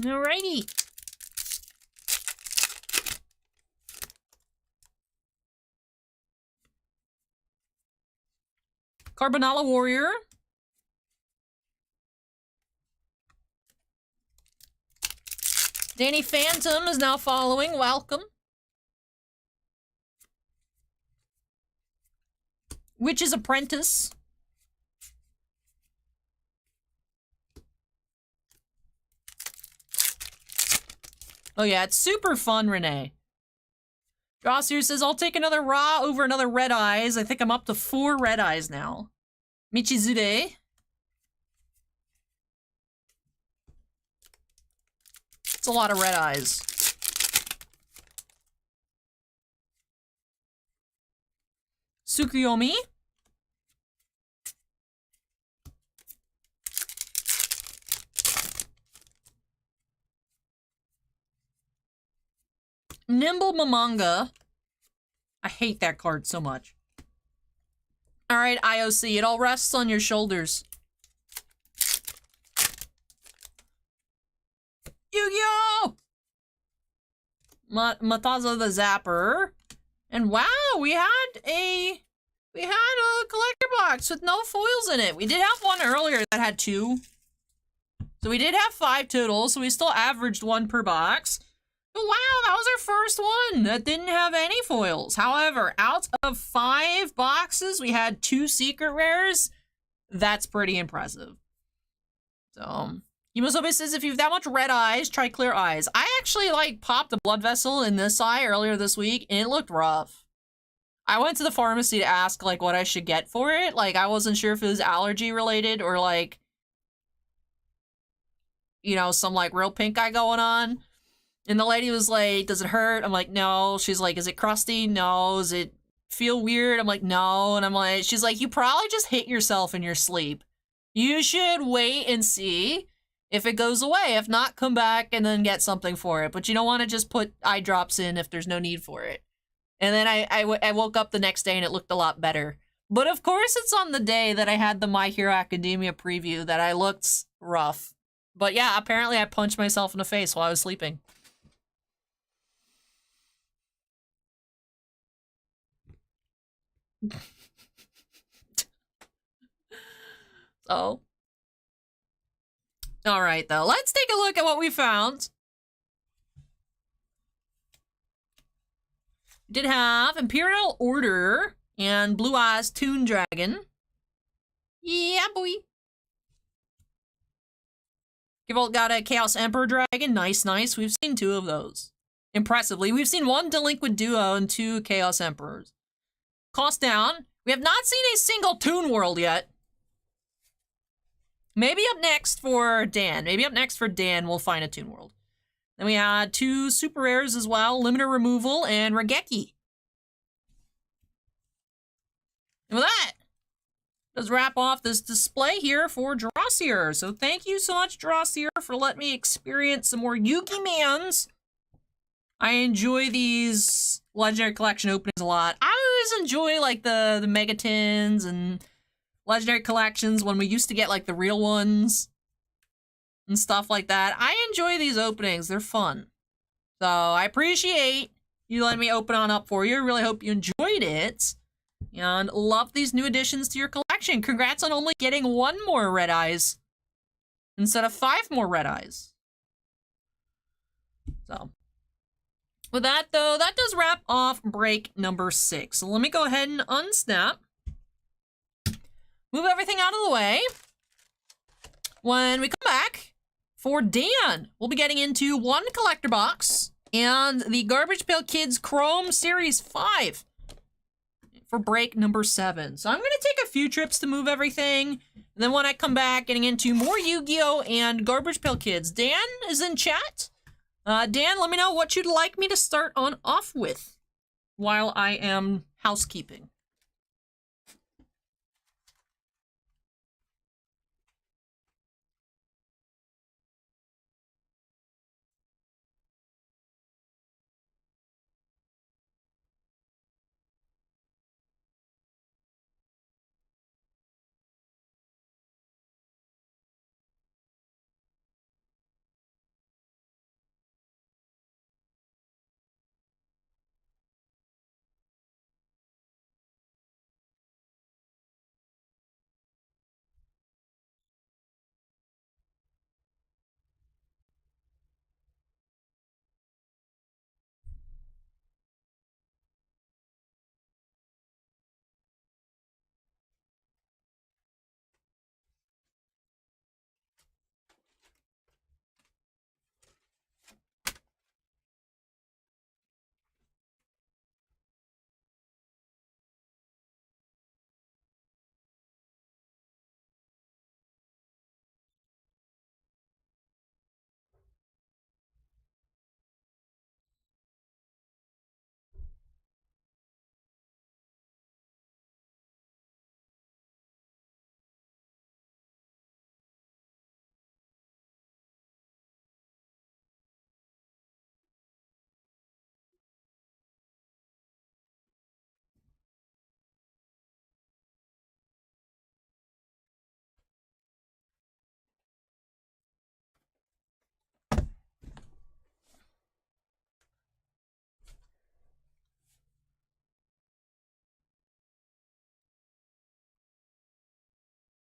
Alrighty. Carbonella Warrior. Danny Phantom is now following. Welcome. Witch's Apprentice. Oh yeah, it's super fun, Renee. Drossier says, I'll take another raw over another red eyes. I think I'm up to 4 red eyes now. Michizude. It's a lot of red eyes. Tsukuyomi. Nimble Mamanga. I hate that card so much. Alright, IOC, it all rests on your shoulders. Yu-Gi-Oh! Mataza the Zapper. And wow, we had a collector box with no foils in it. We did have one earlier that had 2. So we did have 5 total, so we still averaged 1 per box. But wow, that was our first one that didn't have any foils. However, out of 5 boxes, we had 2 secret rares. That's pretty impressive. So, Yumosobe says, if you have that much red eyes, try clear eyes. I actually, like, popped a blood vessel in this eye earlier this week, and it looked rough. I went to the pharmacy to ask, like, what I should get for it. Like, I wasn't sure if it was allergy related or, like, you know, some, like, real pink eye going on. And the lady was like, does it hurt? I'm like, no. She's like, is it crusty? No. Does it feel weird? I'm like, no. And I'm like, she's like, you probably just hit yourself in your sleep. You should wait and see if it goes away. If not, come back and then get something for it. But you don't want to just put eye drops in if there's no need for it. And then I woke up the next day and it looked a lot better. But of course it's on the day that I had the My Hero Academia preview that I looked rough. But yeah, apparently I punched myself in the face while I was sleeping. So. Alright, though. Let's take a look at what we found. We did have Imperial Order and Blue Eyes Toon Dragon. Yeah, boy. Givolt got a Chaos Emperor Dragon. Nice, nice. We've seen 2 of those. Impressively. We've seen 1 Delinquent Duo and 2 Chaos Emperors. Cost down. We have not seen a single Toon World yet. Maybe up next for Dan. Maybe up next for Dan we'll find a Toon World. Then we had 2 Super Rares as well. Limiter Removal and Regeki. And with that, let's wrap off this display here for Drossier. So thank you so much, Drossier, for letting me experience some more Yu-Gi-Mans. I enjoy these Legendary Collection openings a lot. I always enjoy, like, the Megatins and Legendary Collections when we used to get, like, the real ones and stuff like that. I enjoy these openings. They're fun. So I appreciate you letting me open on up for you. I really hope you enjoyed it. And love these new additions to your collection. Congrats on only getting 1 more Red Eyes instead of 5 more Red Eyes. So, with that, though, that does wrap off break number 6. So let me go ahead and unsnap. Move everything out of the way. When we come back, for Dan, we'll be getting into 1 collector box and the Garbage Pail Kids Chrome Series 5. For break number 7. So I'm going to take a few trips to move everything. And then when I come back, getting into more Yu-Gi-Oh! And Garbage Pail Kids. Dan is in chat. Dan, let me know what you'd like me to start on off with while I am housekeeping.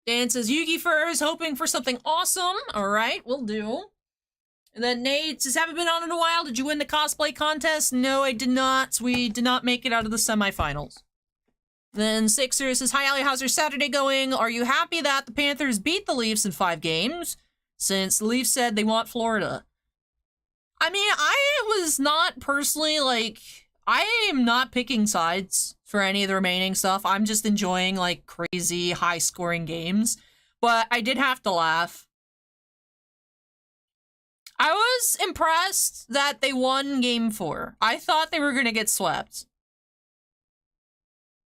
Dan says, Yugi Furs, hoping for something awesome. All right, will do. And then Nate says, haven't been on in a while. Did you win the cosplay contest? No, I did not. We did not make it out of the semifinals. Then Sixer says, hi, Ali, how's your Saturday going? Are you happy that the Panthers beat the Leafs in 5 games? Since the Leafs said they want Florida. I mean, I was not personally, like, I am not picking sides for any of the remaining stuff. I'm just enjoying, like, crazy high-scoring games. But I did have to laugh. I was impressed that they won Game 4. I thought they were going to get swept.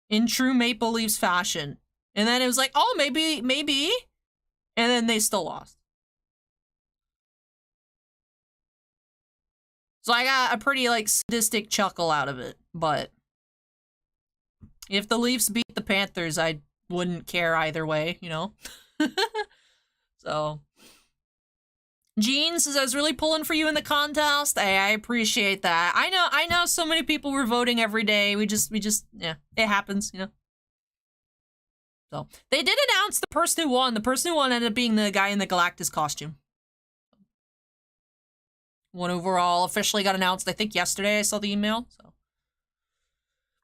In true Maple Leafs fashion. And then it was like, oh, maybe. And then they still lost. So I got a pretty, like, sadistic chuckle out of it. But if the Leafs beat the Panthers, I wouldn't care either way, you know? So Gene says, I was really pulling for you in the contest. I appreciate that. I know so many people were voting every day. We just, yeah, it happens, you know? So, they did announce the person who won. The person who won ended up being the guy in the Galactus costume. One overall officially got announced, I think yesterday I saw the email, so.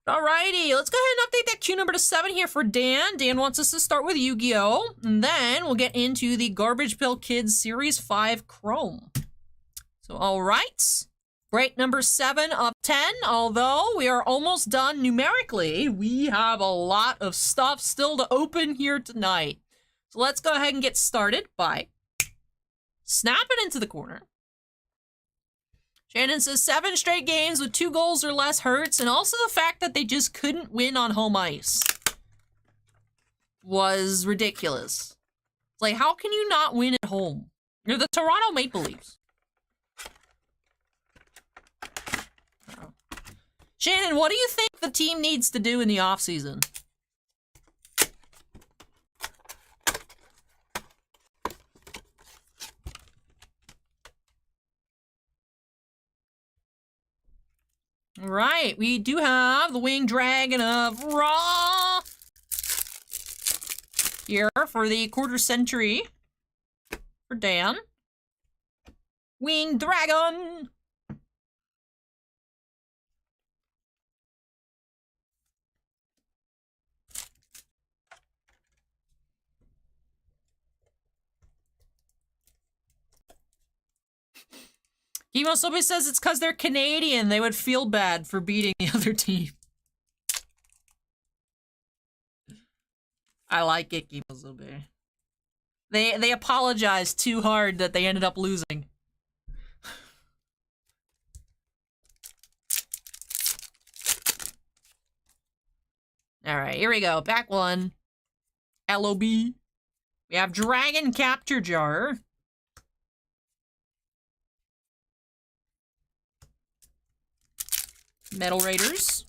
Alrighty, let's go ahead and update that queue number to 7 here for Dan. Dan wants us to start with Yu-Gi-Oh! And then we'll get into the Garbage Pail Kids Series 5 Chrome. So, alright. Break number 7 of 10. Although we are almost done numerically, we have a lot of stuff still to open here tonight. So let's go ahead and get started by snapping into the corner. Shannon says 7 straight games with 2 goals or less hurts, and also the fact that they just couldn't win on home ice was ridiculous. It's like, how can you not win at home? You're the Toronto Maple Leafs. Shannon, what do you think the team needs to do in the offseason? Right, we do have the Winged Dragon of Raw here for the quarter century for Dan. Winged Dragon! Kimosobe says it's because they're Canadian. They would feel bad for beating the other team. I like it, Kimosobe. They apologized too hard that they ended up losing. Alright, here we go. Back one. LOB. We have Dragon Capture Jar. Metal Raiders.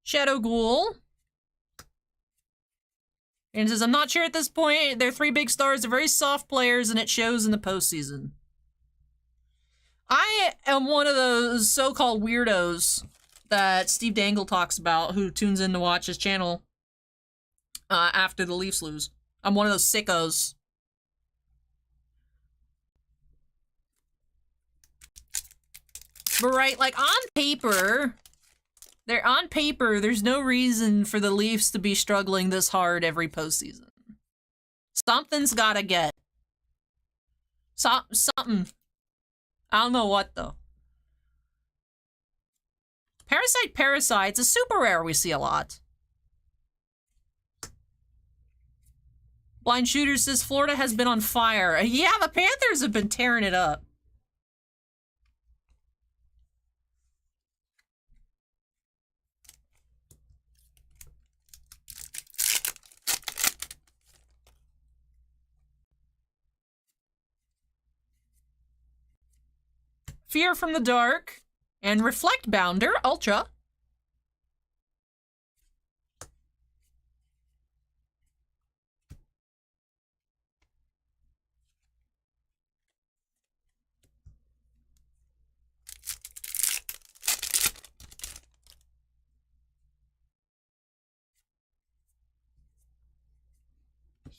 Shadow Ghoul. And says, I'm not sure at this point. They're 3 big stars. They're very soft players, and it shows in the postseason. I am one of those so-called weirdos that Steve Dangle talks about, who tunes in to watch his channel after the Leafs lose. I'm one of those sickos. But right, like, on paper, there's no reason for the Leafs to be struggling this hard every postseason. Something's gotta get. Something. I don't know what, though. Parasite's a super rare we see a lot. Blind Shooter says Florida has been on fire. Yeah, the Panthers have been tearing it up. Fear from the Dark, and Reflect Bounder, Ultra.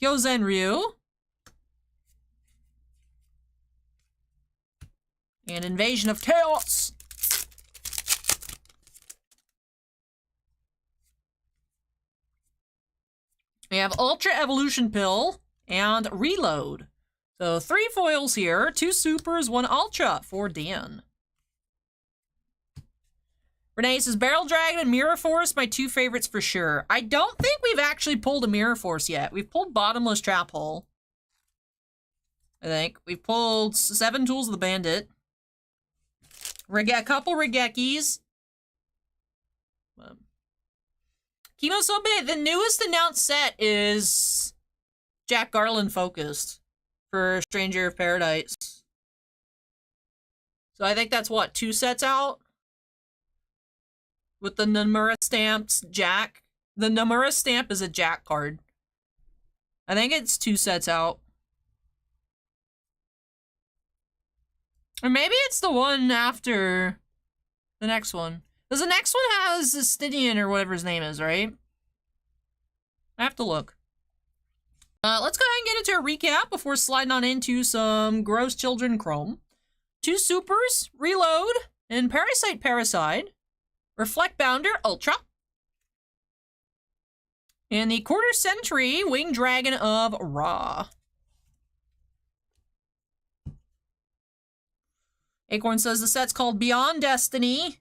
Hyozen Ryu. And Invasion of Chaos. We have Ultra Evolution Pill and Reload. So 3 foils here, 2 supers, 1 ultra for Dan. Renee says Barrel Dragon and Mirror Force, my 2 favorites for sure. I don't think we've actually pulled a Mirror Force yet. We've pulled Bottomless Trap Hole. I think. We've pulled 7 Tools of the Bandit. A couple Regekis. Kimosobe, the newest announced set is Jack Garland focused for Stranger of Paradise. So I think that's what, 2 sets out? With the Nomura stamps, Jack. The Nomura stamp is a Jack card. I think it's 2 sets out. Or maybe it's the one after the next one. Because the next one has Stidian or whatever his name is, right? I have to look. Let's go ahead and get into a recap before sliding on into some Gross Children Chrome. 2 Supers, Reload, and Parasite Parasite. Reflect Bounder, Ultra. And the Quarter Century Winged Dragon of Ra. Acorn says the set's called Beyond Destiny.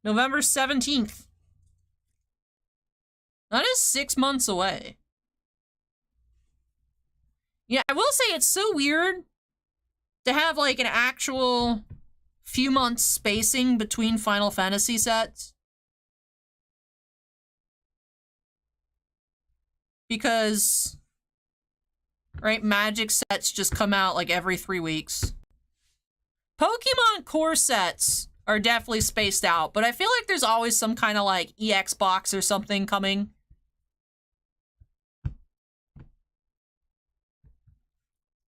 November 17th. That is 6 months away. Yeah, I will say it's so weird to have like an actual few months spacing between Final Fantasy sets. Because, right, Magic sets just come out like every 3 weeks. Pokemon core sets are definitely spaced out, but I feel like there's always some kind of like EX box or something coming.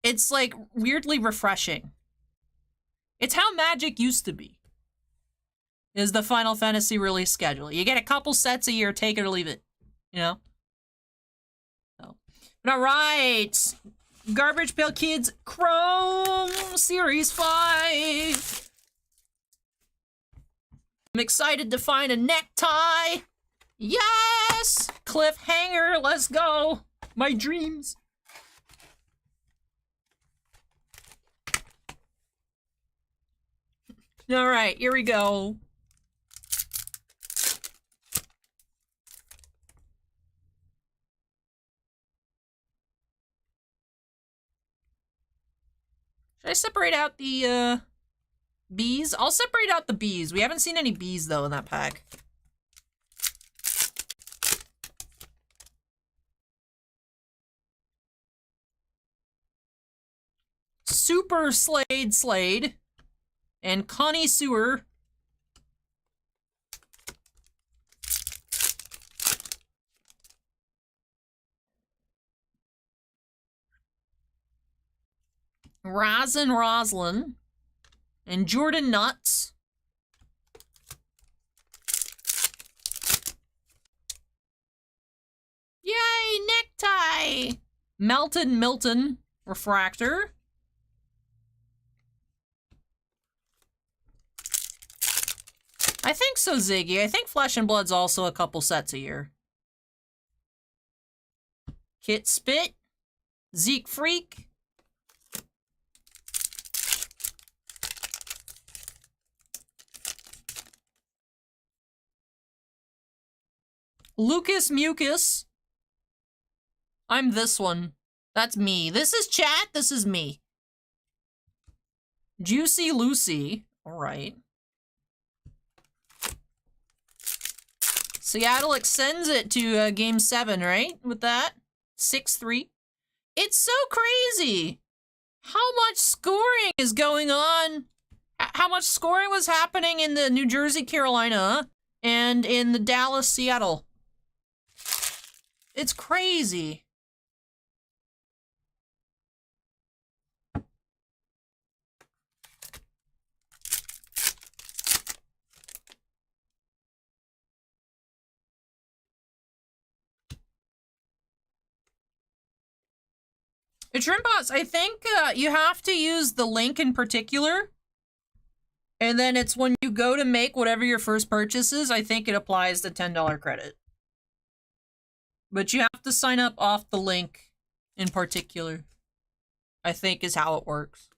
It's like weirdly refreshing. It's how Magic used to be. Is the Final Fantasy release schedule. You get a couple sets a year, take it or leave it. You know? So. But alright. Garbage Pail Kids Chrome Series 5. I'm excited to find a necktie. Yes! Cliffhanger, let's go. My dreams. All right, here we go. Should I separate out the, bees? I'll separate out the bees. We haven't seen any bees, though, in that pack. Super Slade. And Connie Sewer. Roslyn. And Jordan Nuts. Yay, necktie! Melted Milton Refractor. I think so, Ziggy. I think Flesh and Blood's also a couple sets a year. Kit Spit. Zeke Freak. Lucas Mucus. I'm this one. That's me. This is chat. This is me. Juicy Lucy. All right. Seattle extends it to game 7, right? With that. 6-3. It's so crazy how much scoring is going on. How much scoring was happening in the New Jersey, Carolina, and in the Dallas, Seattle. It's crazy. Shrimpbots, I think you have to use the link in particular. And then it's when you go to make whatever your first purchase is, I think it applies the $10 credit. But you have to sign up off the link in particular, I think is how it works.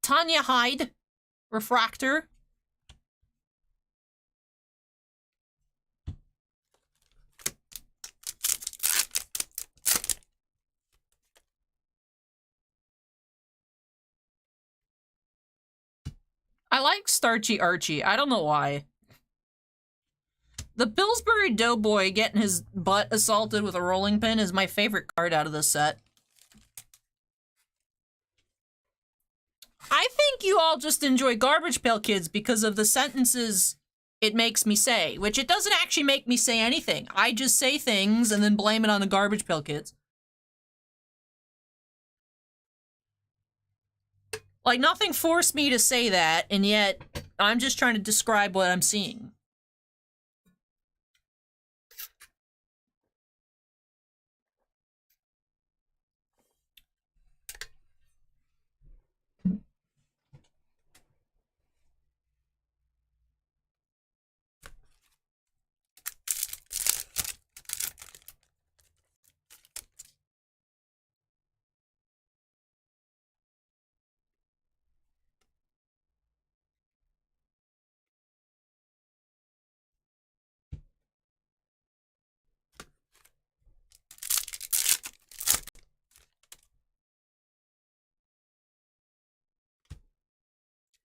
Tanya Hyde, Refractor. I like Starchy Archie. I don't know why. The Pillsbury Doughboy getting his butt assaulted with a rolling pin is my favorite card out of this set. I think you all just enjoy Garbage Pail Kids because of the sentences it makes me say, which it doesn't actually make me say anything. I just say things and then blame it on the Garbage Pail Kids. Like, nothing forced me to say that, and yet I'm just trying to describe what I'm seeing.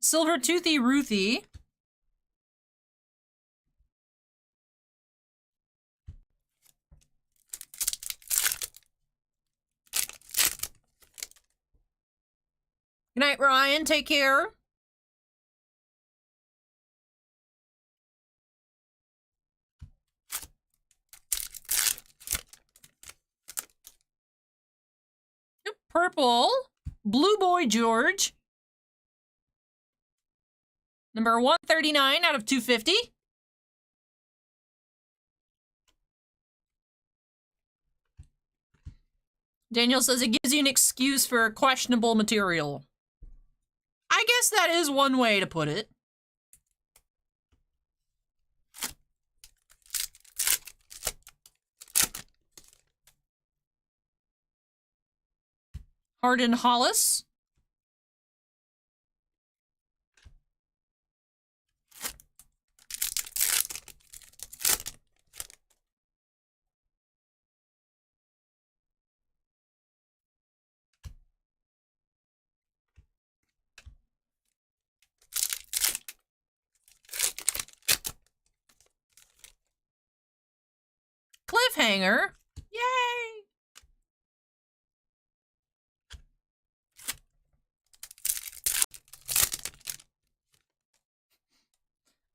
Silver Toothy Ruthie. Good night, Ryan. Take care. Purple. Blue Boy George. Number 139 out of 250. Daniel says it gives you an excuse for questionable material. I guess that is one way to put it. Hardin Hollis. Cliffhanger. Yay!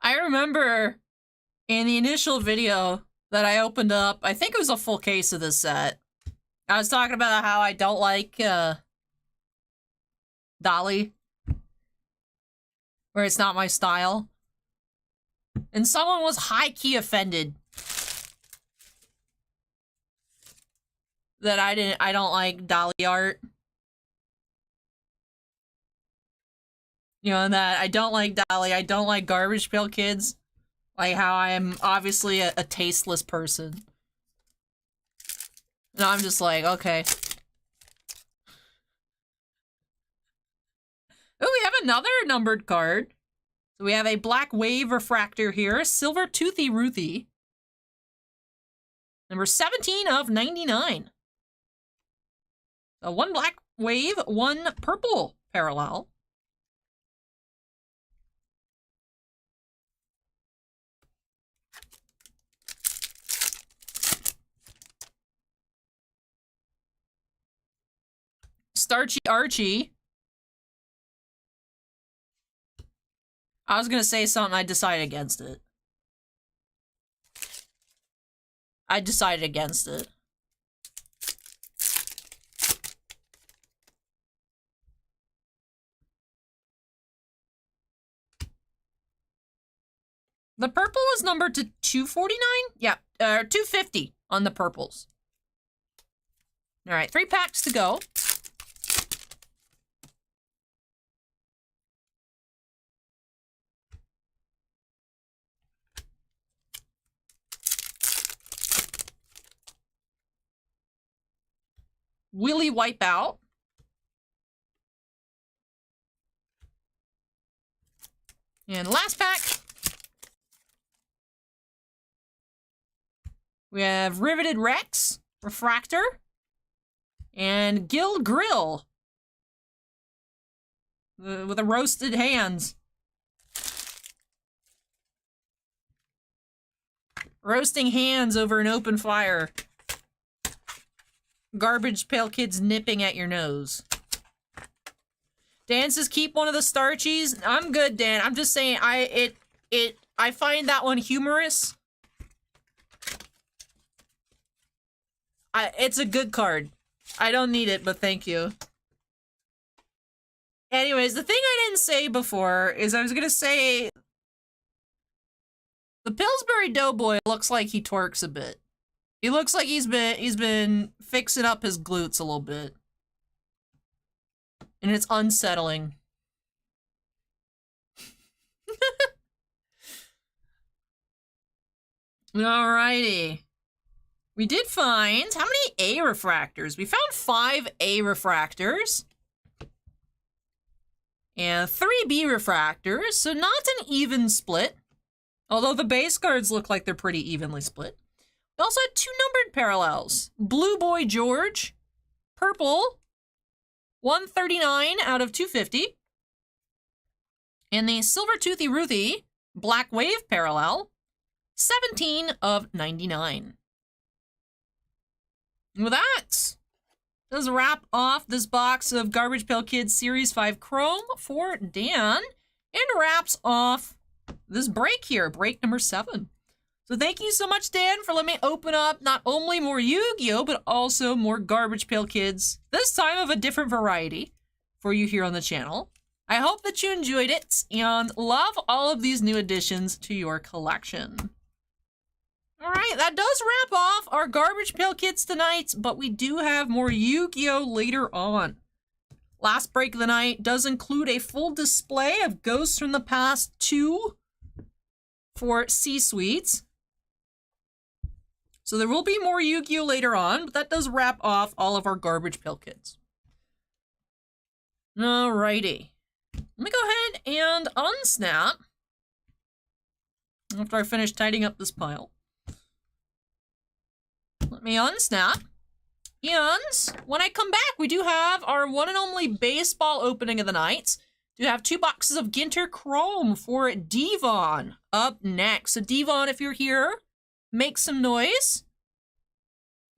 I remember in the initial video that I opened up, I think it was a full case of this set. I was talking about how I don't like Dolly, where it's not my style. And someone was high-key offended that I don't like Dolly art. You know, and that I don't like Dolly, I don't like Garbage Pail Kids. Like how I am obviously a tasteless person. And I'm just like, okay. Oh, we have another numbered card. So we have a Black Wave Refractor here, Silver Toothy Ruthie. Number 17 of 99. So one Black Wave, one Purple Parallel. Starchy Archie. I was gonna say something, I decided against it. I decided against it. The purple is numbered to 249? Yeah, 250 on the purples. All right, 3 packs to go. Willy Wipeout. And last pack. We have Riveted Rex, Refractor, and Gil Grill. With the roasted hands. Roasting hands over an open fire. Garbage Pail Kids nipping at your nose. Dan says keep one of the starchies. I'm good, Dan. I'm just saying I find that one humorous. It's a good card. I don't need it, but thank you. Anyways, the thing I didn't say before is I was gonna say the Pillsbury Doughboy looks like he twerks a bit. He looks like he's been fixing up his glutes a little bit. And it's unsettling. Alrighty. We did find, how many A refractors? We found 5 A refractors. And 3 B refractors, so not an even split. Although the base cards look like they're pretty evenly split. We also had 2 numbered parallels. Blue Boy George, purple, 139 out of 250. And the Silver Toothy Ruthie, Black Wave parallel, 17 of 99. And with that, does wrap off this box of Garbage Pail Kids Series 5 Chrome for Dan, and wraps off this break here, break number 7. So thank you so much, Dan, for letting me open up not only more Yu-Gi-Oh, but also more Garbage Pail Kids, this time of a different variety, for you here on the channel. I hope that you enjoyed it, and love all of these new additions to your collection. Alright, that does wrap off our Garbage Pail Kids tonight, but we do have more Yu-Gi-Oh later on. Last break of the night does include a full display of Ghosts from the Past 2 for C-Suites. So there will be more Yu-Gi-Oh later on, but that does wrap off all of our Garbage Pail Kids. Alrighty. Let me go ahead and unsnap after I finish tidying up this pile. Let me unsnap. And when I come back, we do have our one and only baseball opening of the night. We do have 2 boxes of Ginter Chrome for Devon up next. So Devon, if you're here, make some noise.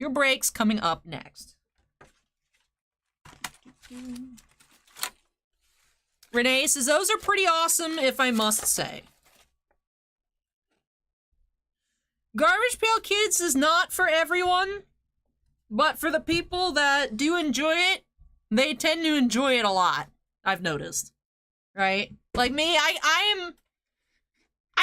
Your break's coming up next. Renee says, those are pretty awesome, if I must say. Garbage Pail Kids is not for everyone, but for the people that do enjoy it, they tend to enjoy it a lot, I've noticed. Right? Like me, I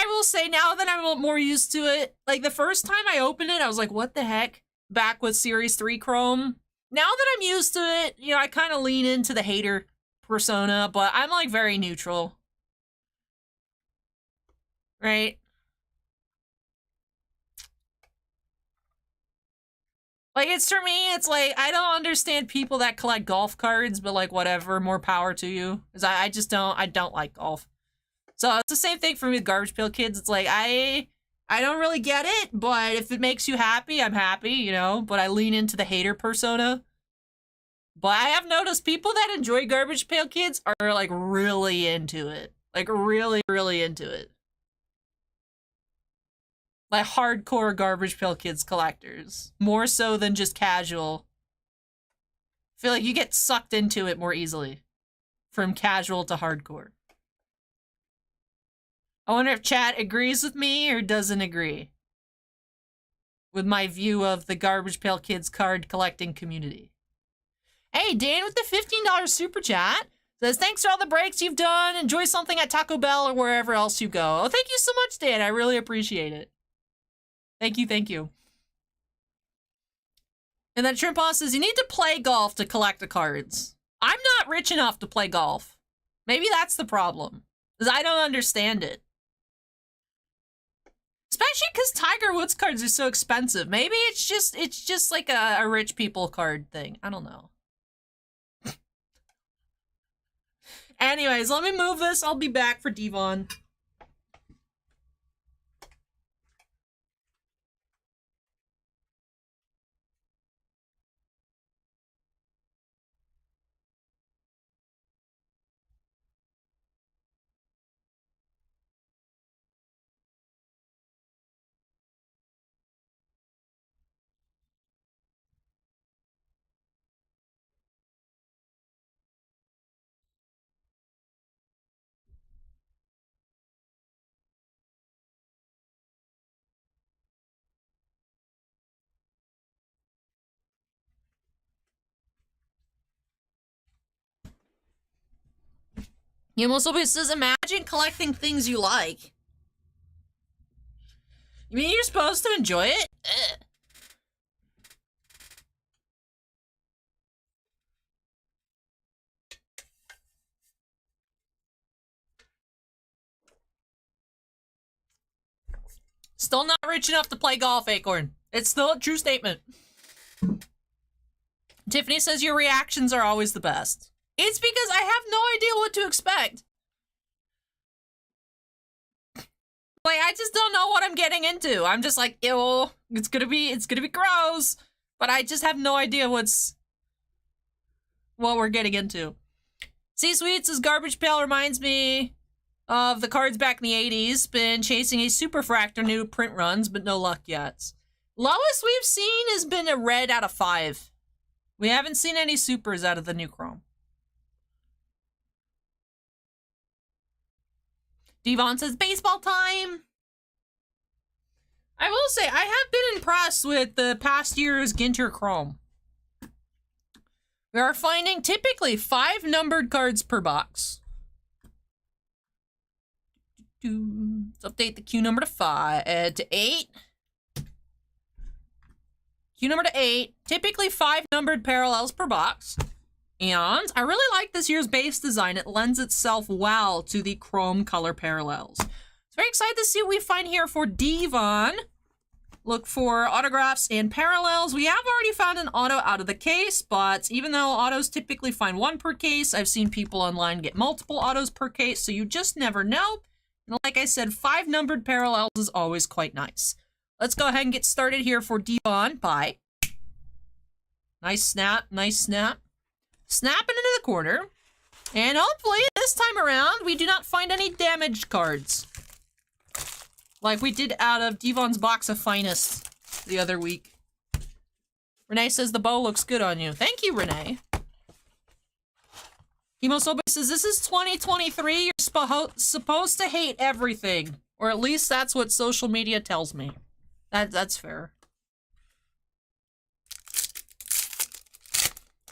will say now that I'm more used to it, like the first time I opened it, I was like, what the heck? Back with Series 3 Chrome. Now that I'm used to it, you know, I kind of lean into the hater persona, but I'm like very neutral. Right? Like, it's for me, it's like, I don't understand people that collect golf cards, but like, whatever, more power to you. Because I just don't, I don't like golf. So it's the same thing for me with Garbage Pail Kids. It's like, I don't really get it, but if it makes you happy, I'm happy, you know? But I lean into the hater persona. But I have noticed people that enjoy Garbage Pail Kids are like really into it. Like really, really into it. Like hardcore Garbage Pail Kids collectors. More so than just casual. I feel like you get sucked into it more easily. From casual to hardcore. I wonder if chat agrees with me or doesn't agree with my view of the Garbage Pail Kids card collecting community. Hey, Dan with the $15 super chat says, thanks for all the breaks you've done. Enjoy something at Taco Bell or wherever else you go. Oh, thank you so much, Dan. I really appreciate it. Thank you, thank you. And then Shrimp says, you need to play golf to collect the cards. I'm not rich enough to play golf. Maybe that's the problem. Because I don't understand it. Especially because Tiger Woods cards are so expensive. Maybe it's just like a rich people card thing. I don't know. Anyways, let me move this. I'll be back for Devon. You almost always says, imagine collecting things you like. You mean you're supposed to enjoy it? Ugh. Still not rich enough to play golf, Acorn. It's still a true statement. Tiffany says your reactions are always the best. It's because I have no idea what to expect. Like, I just don't know what I'm getting into. I'm just like, ew, it's gonna be gross. But I just have no idea what we're getting into. C-Sweets' Garbage Pail reminds me of the cards back in the 80s. Been chasing a Superfractor new print runs, but no luck yet. Lowest we've seen has been a red out of 5. We haven't seen any supers out of the new Chrome. Devon says, baseball time! I will say, I have been impressed with the past year's Ginter Chrome. We are finding typically 5 numbered cards per box. Let's update the queue number to 5, to 8. Queue number to 8. Typically 5 numbered parallels per box. And I really like this year's base design. It lends itself well to the Chrome color parallels. So very excited to see what we find here for Devon. Look for autographs and parallels. We have already found an auto out of the case, but even though autos typically find 1 per case, I've seen people online get multiple autos per case, so you just never know. And like I said, 5 numbered parallels is always quite nice. Let's go ahead and get started here for Devon. Bye. Nice snap, nice snap. Snapping into the corner. And hopefully, this time around, we do not find any damaged cards. Like we did out of Devon's box of finest the other week. Renee says the bow looks good on you. Thank you, Renee. Hemosobe says, this is 2023. You're supposed to hate everything. Or at least that's what social media tells me. That's fair.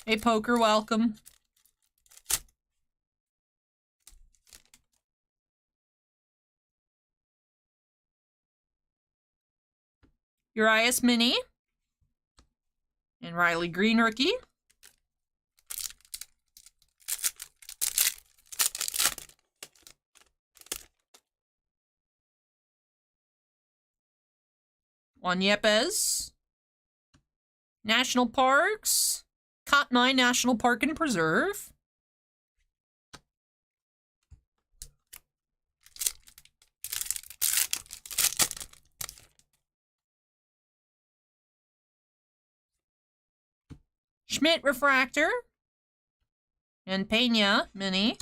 Hey, Poker, welcome. Urias Mini. And Riley Green rookie. Juan Yepes. National Parks. Katmai National Park and Preserve. Schmidt Refractor. And Pena Mini.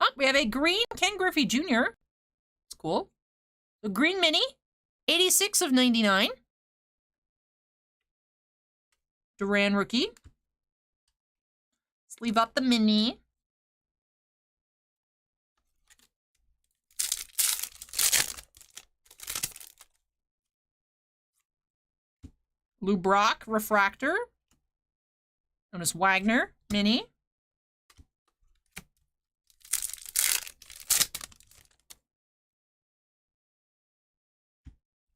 Oh, we have a green Ken Griffey Jr. It's cool. The green mini, 86 of 99. Duran rookie. Let's leave up the mini. Lou Brock Refractor. Known as Wagner Mini.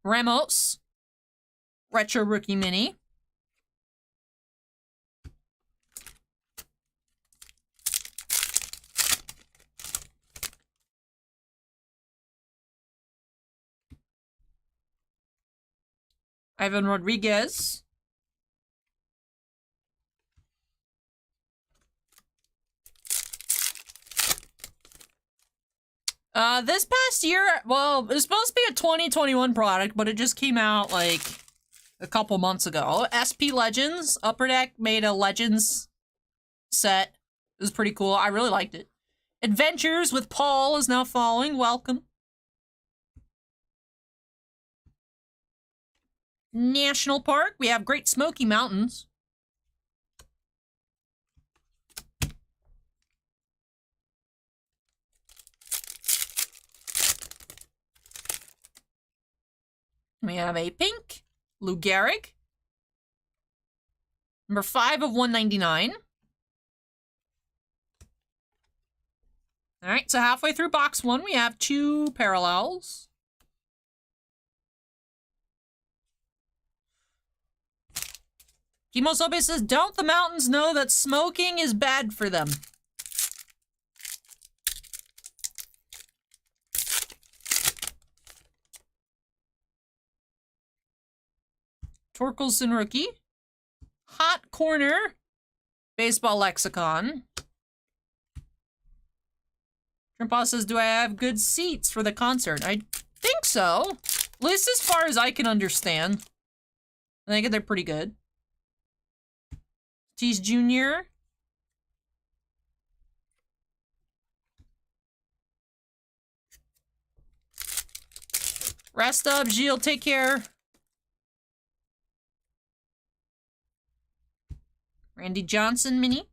Ramos. Retro Rookie Mini. Ivan Rodriguez. This past year, well, it was supposed to be a 2021 product, but it just came out, like, a couple months ago. SP Legends. Upper Deck made a Legends set. It was pretty cool. I really liked it. Adventures with Paul is now following. Welcome. National Park. We have Great Smoky Mountains. We have a pink Lou Gehrig. Number 5 of 199. All right, so halfway through box 1, we have 2 parallels. Kimosobe says, don't the mountains know that smoking is bad for them? Torkelson rookie. Hot Corner. Baseball Lexicon. Trimpa says, do I have good seats for the concert? I think so. At least as far as I can understand. I think they're pretty good. Tease Jr. Rest up, Gilles. Take care. Randy Johnson mini.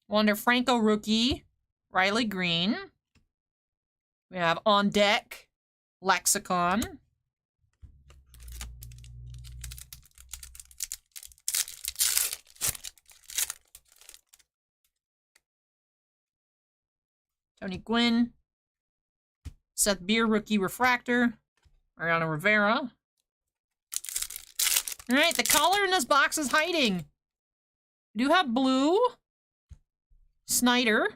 Wander Franco rookie. Riley Green. We have On Deck. Lexicon. Tony Gwynn. Seth Beer rookie refractor. Mariano Rivera. Alright, the color in this box is hiding. We do have blue. Snyder.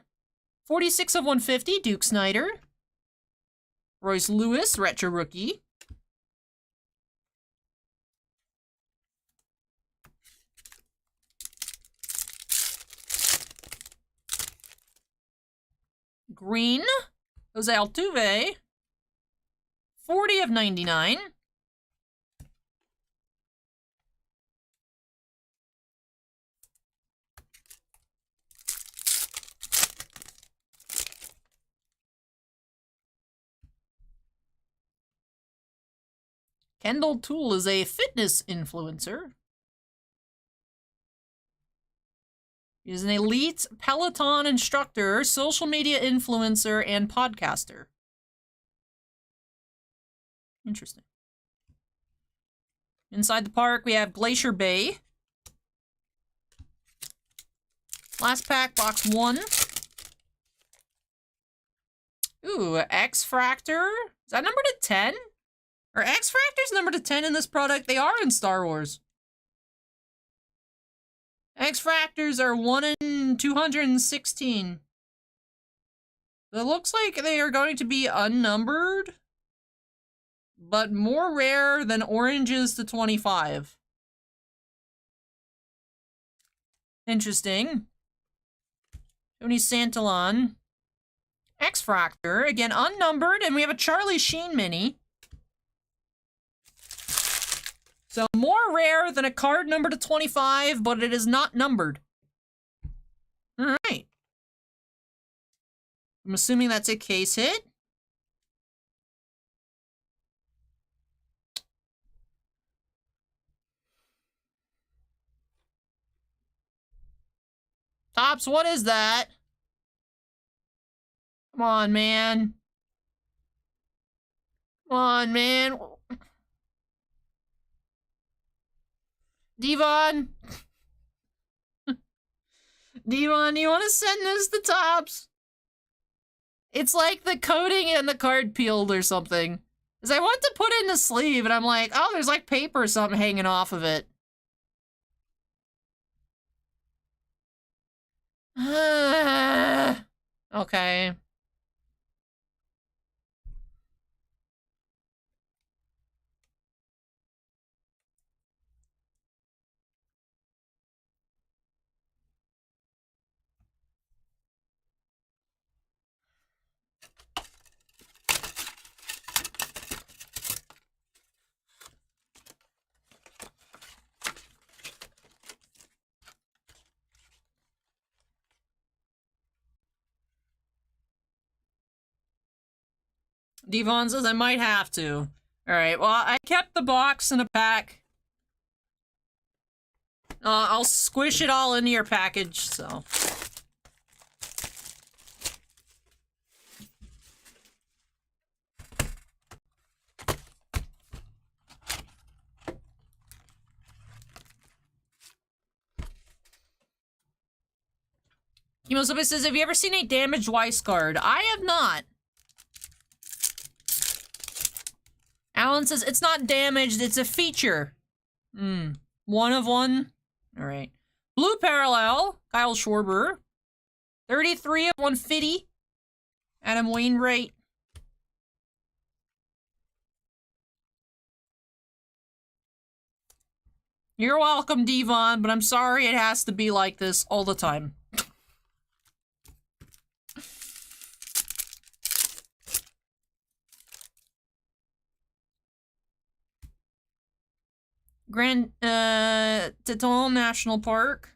46 of 150, Duke Snyder. Royce Lewis, retro rookie. Green. Jose Altuve. 40 of 99. Kendall Toole is a fitness influencer. He is an elite Peloton instructor, social media influencer, and podcaster. Interesting. Inside the park, we have Glacier Bay. Last pack, box 1. Ooh, X-Fractor. Is that number to 10? Are X-Fractors number to 10 in this product? They are in Star Wars. X-Fractors are 1 in 216. It looks like they are going to be unnumbered, but more rare than oranges to 25. Interesting. Tony Santillan. X-Fractor, again unnumbered, and we have a Charlie Sheen mini. So more rare than a card number to 25, but it is not numbered. Alright. I'm assuming that's a case hit. Tops, what is that? Come on, man. Come on, man. Devon. Devon, you want to send this to Tops? It's like the coating and the card peeled or something. Because I want to put it in the sleeve, and I'm like, oh, there's like paper or something hanging off of it. Okay. Devon says I might have to. Alright, well, I kept the box in a pack. I'll squish it all into your package, so. Kimosobe says, have you ever seen a damaged Weiss card? I have not. Alan says, it's not damaged, it's a feature. One of one. Alright. Blue Parallel, Kyle Schwarber. 33 of 150. Adam Wainwright. You're welcome, Devon, but I'm sorry it has to be like this all the time. Grand Teton National Park.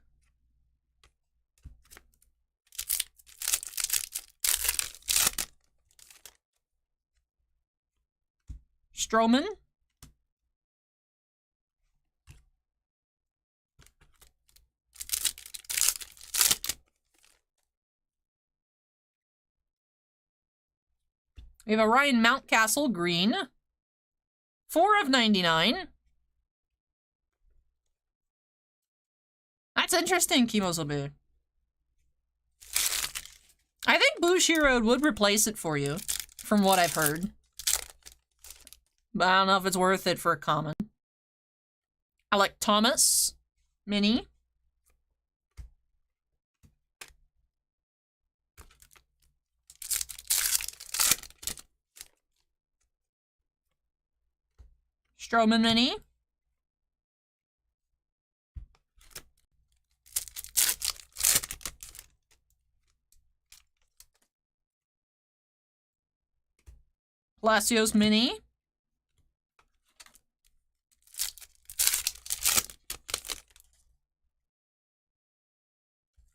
Stroman. We have a Ryan Mountcastle green. 4 of 99. That's interesting, Kimosobe. I think Bushiroad would replace it for you, from what I've heard. But I don't know if it's worth it for a common. I like Thomas. Mini. Stroman Mini. Palacios Mini.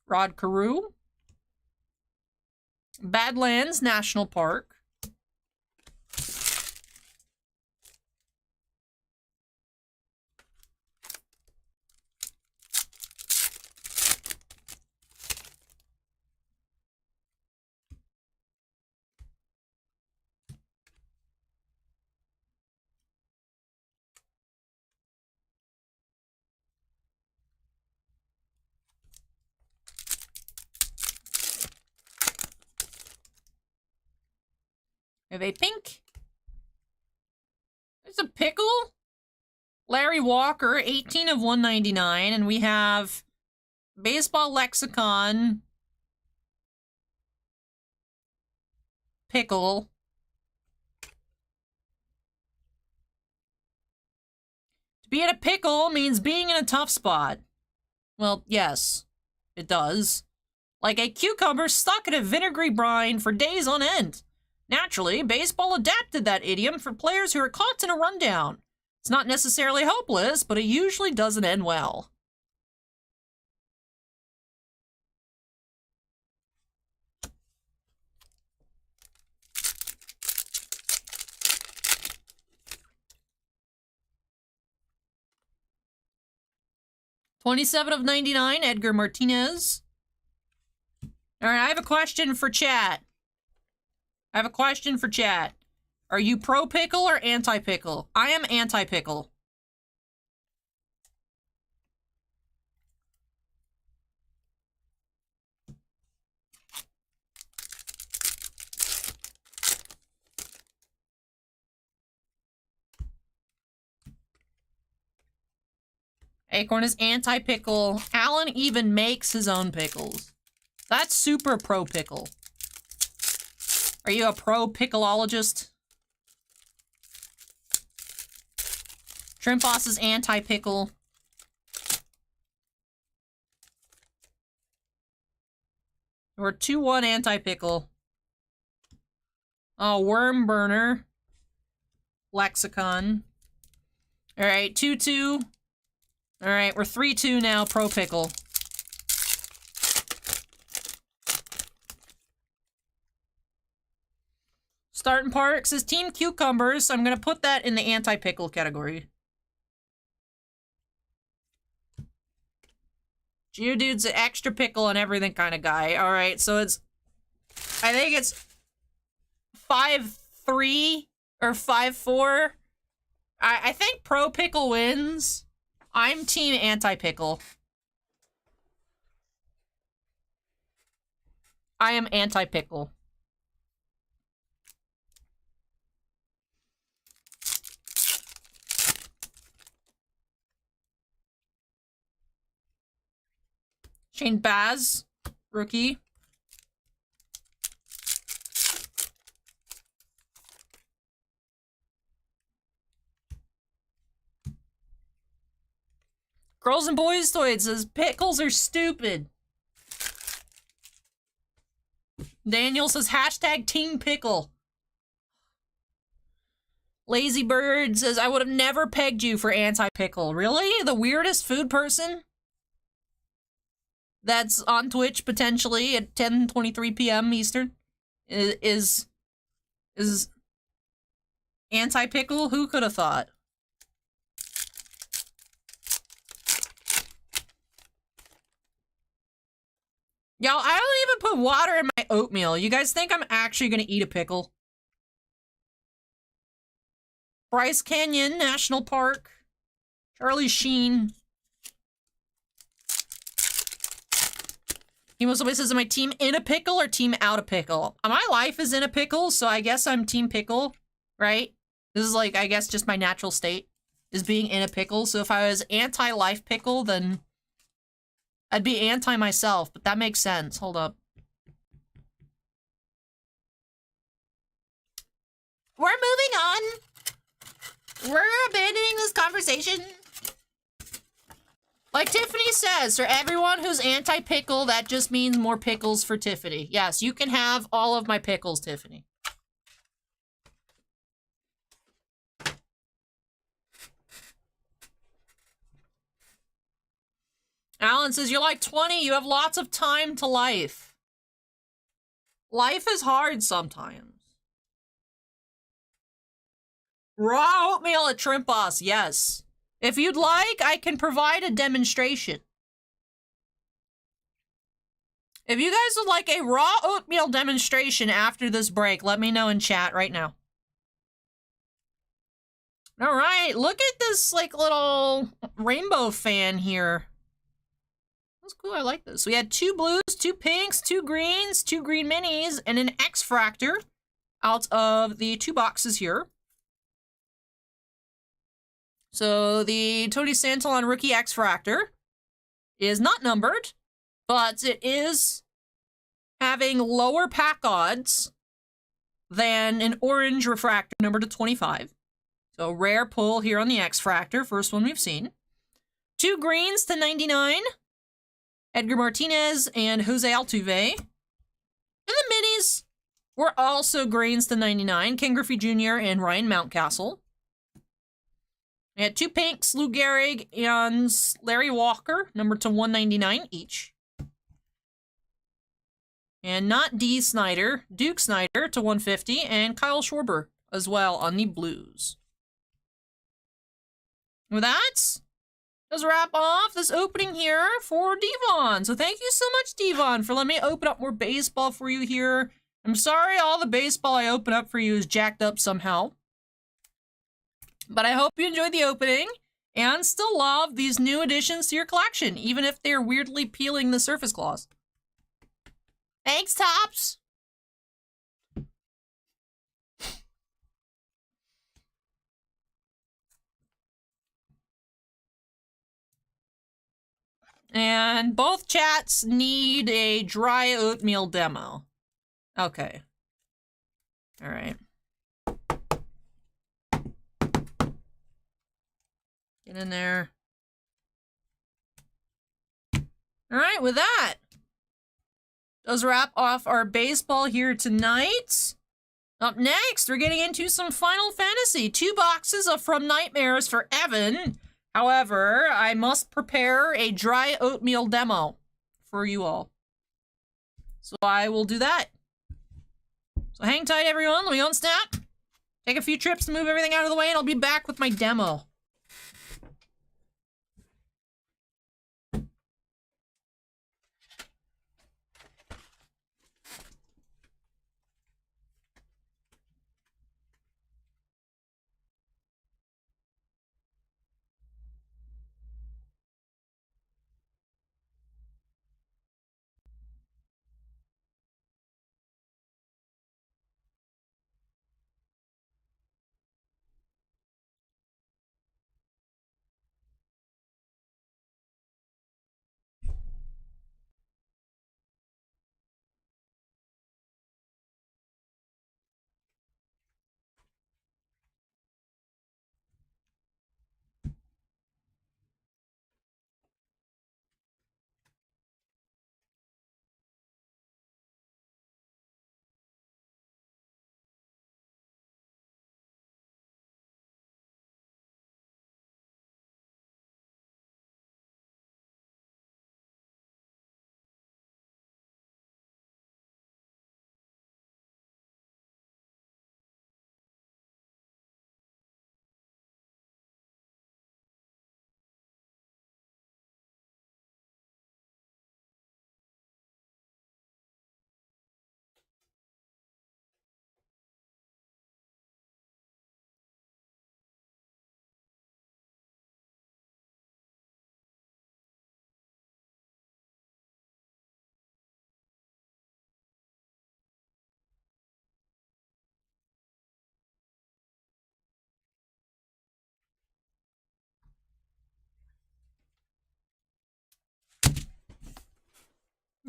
Rod Carew. Badlands National Park. We have a pink. There's a pickle. Larry Walker, 18 of 199. And we have Baseball Lexicon. Pickle. To be in a pickle means being in a tough spot. Well, yes, it does. Like a cucumber stuck in a vinegary brine for days on end. Naturally, baseball adapted that idiom for players who are caught in a rundown. It's not necessarily hopeless, but it usually doesn't end well. $27 of 99, Edgar Martinez. All right, I have a question for chat. Are you pro-pickle or anti-pickle? I am anti-pickle. Acorn is anti-pickle. Alan even makes his own pickles. That's super pro-pickle. Are you a pro-pickleologist? Shrimp-Boss is anti-pickle. We're 2-1 anti-pickle. Oh, Worm Burner. Lexicon. Alright, 2-2. Alright, we're 3-2 now, pro-pickle. Starting Parks is Team Cucumbers, so I'm gonna put that in the anti-pickle category. Geodude's an extra pickle and everything kind of guy. Alright, so it's... I think it's 5-3 or 5-4. I think pro-pickle wins. I'm team anti-pickle. I am anti-pickle. Shane Baz, rookie. Girls and Boys Toys says pickles are stupid. Daniel says hashtag Team Pickle. Lazy Bird says I would have never pegged you for anti-pickle. Really? The weirdest food person? That's on Twitch potentially at 10:23 p.m. Eastern is anti-pickle? Who could have thought? Y'all, I don't even put water in my oatmeal. You guys think I'm actually gonna eat a pickle? Bryce Canyon National Park. Charlie Sheen. He most always says, am I team in a pickle or team out of pickle? My life is in a pickle, so I guess I'm team pickle, right? This is like, I guess, just my natural state is being in a pickle. So if I was anti-life pickle, then I'd be anti-myself, but that makes sense. Hold up. We're moving on. We're abandoning this conversation. Like Tiffany says, for everyone who's anti-pickle, that just means more pickles for Tiffany. Yes, you can have all of my pickles, Tiffany. Alan says, you're like 20, you have lots of time to life. Life is hard sometimes. Raw oatmeal at Shrimp Boss, yes. If you'd like, I can provide a demonstration. If you guys would like a raw oatmeal demonstration after this break, let me know in chat right now. All right, look at this like little rainbow fan here. That's cool, I like this. We had 2 blues, 2 pinks, 2 greens, 2 green minis, and an X-Fractor out of the 2 boxes here. So the Tony Santalon Rookie X-Fractor is not numbered, but it is having lower pack odds than an orange refractor numbered to 25. So rare pull here on the X-Fractor, first one we've seen. 2 greens to 99. Edgar Martinez and Jose Altuve. And the minis were also greens to 99. Ken Griffey Jr. and Ryan Mountcastle. We had 2 pinks, Lou Gehrig and Larry Walker, numbered to 199 each. And not D. Snyder, Duke Snyder to 150, and Kyle Schwarber as well on the blues. With that, let's wrap off this opening here for Devon. So thank you so much, Devon, for letting me open up more baseball for you here. I'm sorry all the baseball I open up for you is jacked up somehow. But I hope you enjoyed the opening and still love these new additions to your collection, even if they're weirdly peeling the surface gloss. Thanks, Tops! And both chats need a dry oatmeal demo. Okay. Alright. Get in there. Alright, with that, does wrap off our baseball here tonight. Up next, we're getting into some Final Fantasy. 2 boxes of From Nightmares for Evan. However, I must prepare a dry oatmeal demo for you all. So I will do that. So hang tight, everyone. Let me unsnap. Take a few trips to move everything out of the way, and I'll be back with my demo.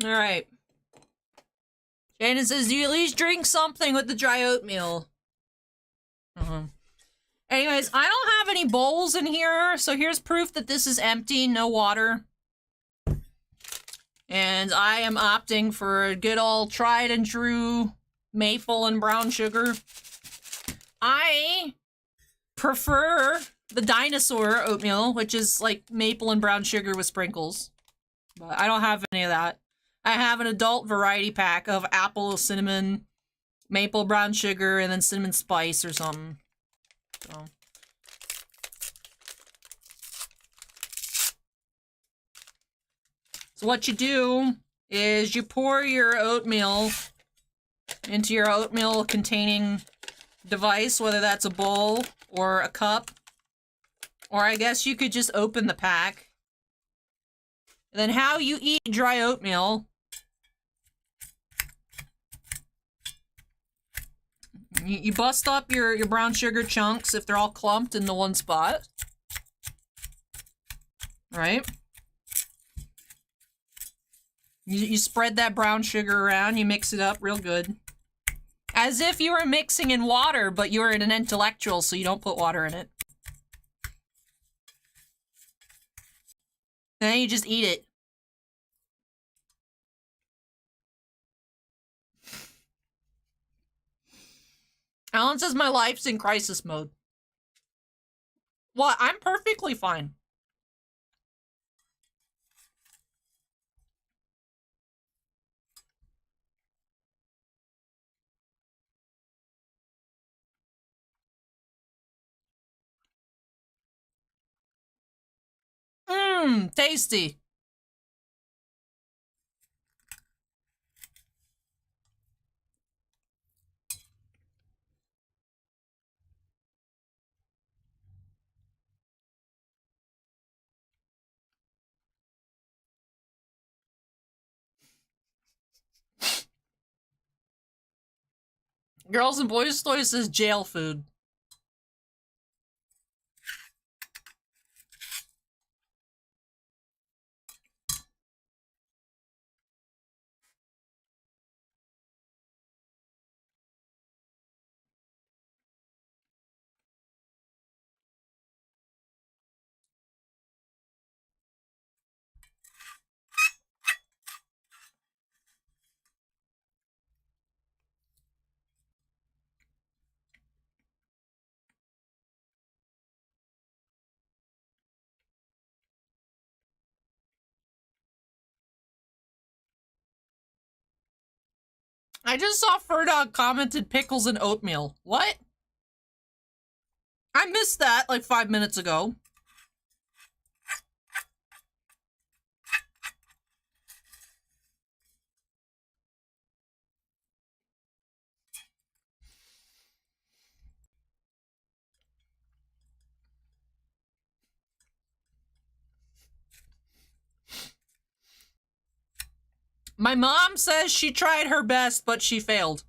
Alright. Shannon says, do you at least drink something with the dry oatmeal? Anyways, I don't have any bowls in here, so here's proof that this is empty, no water. And I am opting for a good old tried and true maple and brown sugar. I prefer the dinosaur oatmeal, which is like maple and brown sugar with sprinkles. But I don't have any of that. I have an adult variety pack of apple, cinnamon, maple brown sugar, and then cinnamon spice or something. So what you do is you pour your oatmeal into your oatmeal containing device, whether that's a bowl or a cup. Or I guess you could just open the pack. And then how you eat dry oatmeal. You bust up your brown sugar chunks if they're all clumped into one spot. Right? You spread that brown sugar around, you mix it up real good. As if you were mixing in water, but you're an intellectual, so you don't put water in it. Then you just eat it. Alan says my life's in crisis mode. Well, I'm perfectly fine. Mmm, tasty. Girls and Boys Toys says jail food. I just saw Ferdog commented pickles and oatmeal. What? I missed that like 5 minutes ago. My mom says she tried her best, but she failed.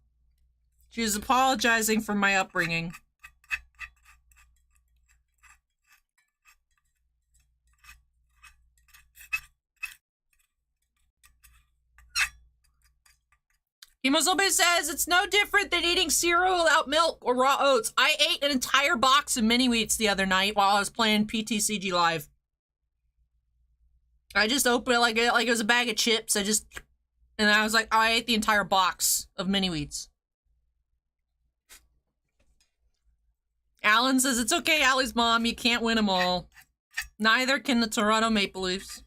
She was apologizing for my upbringing. Himozobe says, it's no different than eating cereal without milk or raw oats. I ate an entire box of mini wheats the other night while I was playing PTCG Live. I just opened it like it was a bag of chips. And I was like, oh, I ate the entire box of mini wheats. Alan says, it's okay, Allie's mom, you can't win them all. Neither can the Toronto Maple Leafs.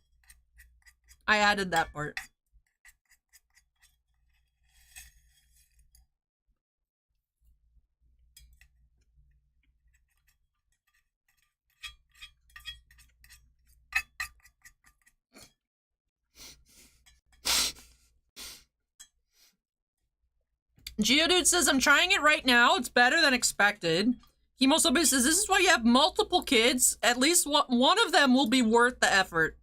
I added that part. Geodude says, I'm trying it right now. It's better than expected. Himosobe says, this is why you have multiple kids. At least one of them will be worth the effort.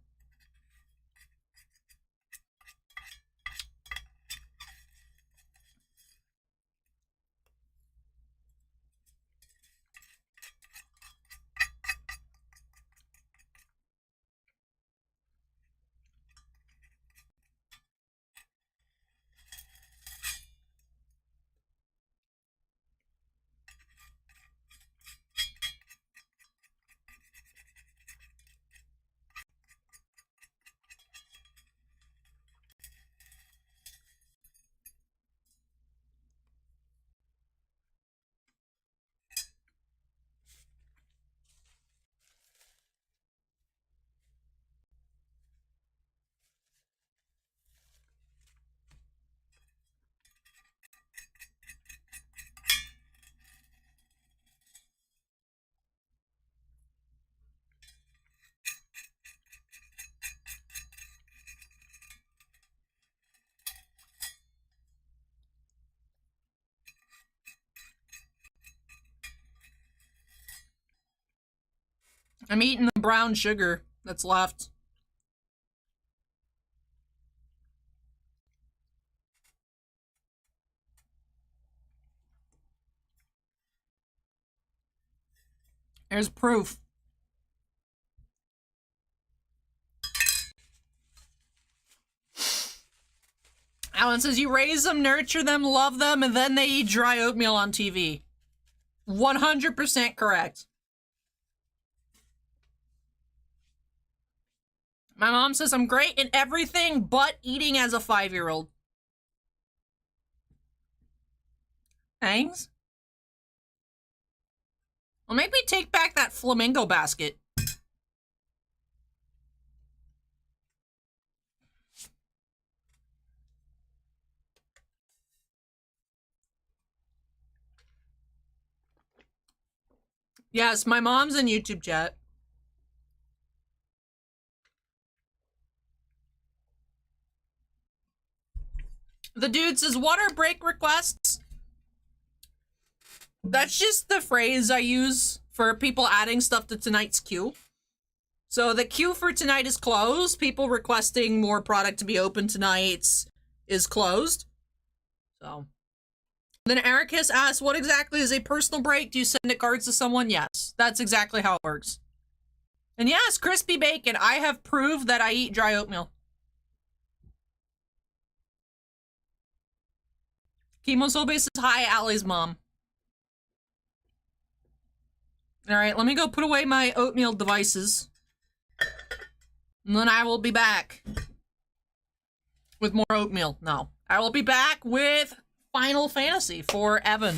I'm eating the brown sugar that's left. There's proof. Alan says, you raise them, nurture them, love them, and then they eat dry oatmeal on TV. 100% correct. My mom says I'm great in everything but eating as a 5-year-old. Thanks. Well, make me take back that flamingo basket. Yes, my mom's in YouTube chat. The dude says, what are break requests? That's just the phrase I use for people adding stuff to tonight's queue. So the queue for tonight is closed. People requesting more product to be open tonight is closed. So then Erich has asked, what exactly is a personal break? Do you send it cards to someone? Yes, that's exactly how it works. And yes, crispy bacon. I have proved that I eat dry oatmeal. Chemosobe says, hi, Allie's mom. All right, let me go put away my oatmeal devices. And then I will be back with more oatmeal. No, I will be back with Final Fantasy for Evan.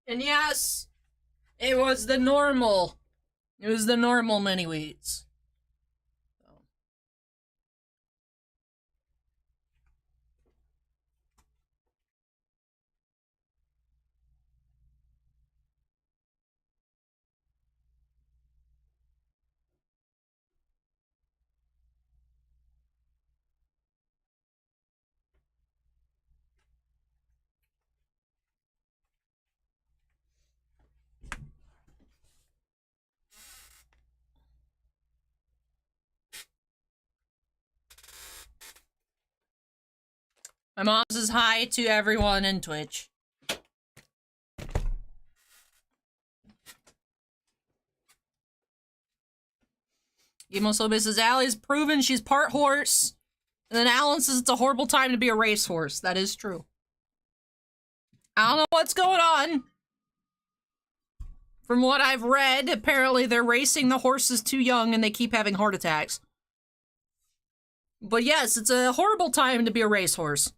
And yes, it was the normal. It was the normal mini wheats. My mom says hi to everyone in Twitch. Gemosobe says Allie's proven she's part horse. And then Alan says it's a horrible time to be a racehorse. That is true. I don't know what's going on. From what I've read, apparently they're racing the horses too young and they keep having heart attacks. But yes, it's a horrible time to be a racehorse.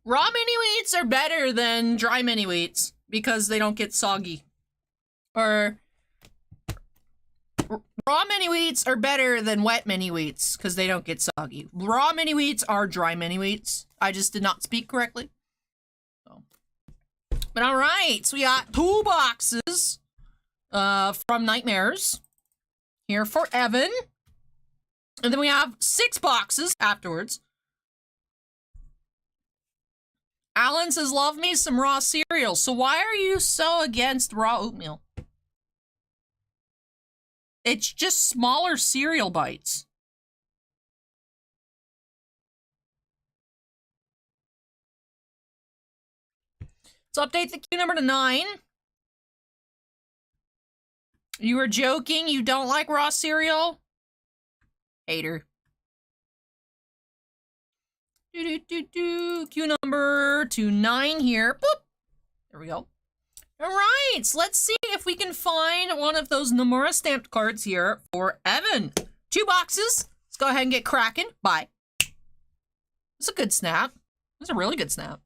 Raw mini wheats are better than dry mini wheats because they don't get soggy. Or raw mini wheats are better than wet mini wheats because they don't get soggy. Raw mini wheats are dry mini wheats. I just did not speak correctly. So. But all right, so we got 2 boxes from Nightmares here for Evan. And then we have 6 boxes afterwards. Alan says, love me some raw cereal. So why are you so against raw oatmeal? It's just smaller cereal bites. Let's update the queue number to 9. You were joking? You don't like raw cereal? Hater. Queue number to 9 here. Boop. There we go. All right, so let's see if we can find one of those Nomura stamped cards here for Evan. 2 boxes. Let's go ahead and get cracking. Bye. That's a good snap. That's a really good snap.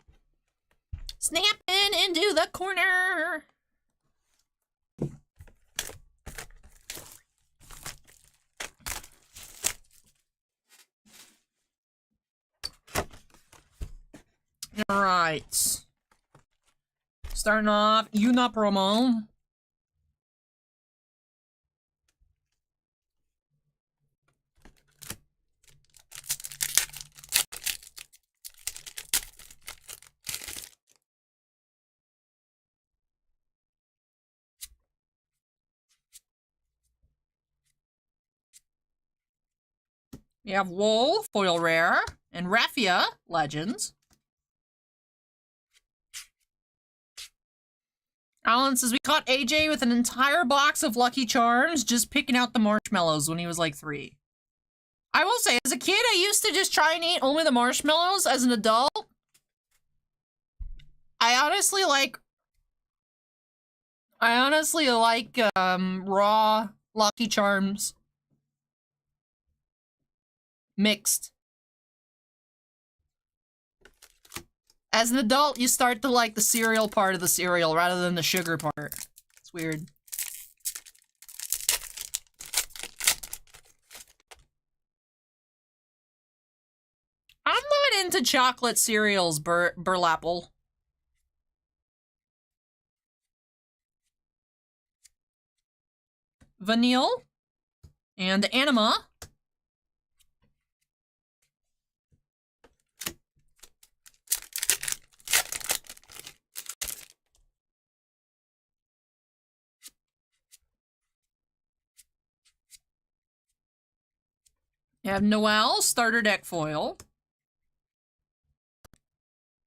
Snapping into the corner. Alright. Starting off, Una promo. You have Wool, foil rare, and Raffia, legends. Alan says, we caught AJ with an entire box of Lucky Charms just picking out the marshmallows when he was like 3. I will say, as a kid, I used to just try and eat only the marshmallows. As an adult, I honestly like raw Lucky Charms. Mixed. As an adult, you start to like the cereal part of the cereal rather than the sugar part. It's weird. I'm not into chocolate cereals, Burlapple. Vanille. And Anima. You have Noelle, starter deck foil.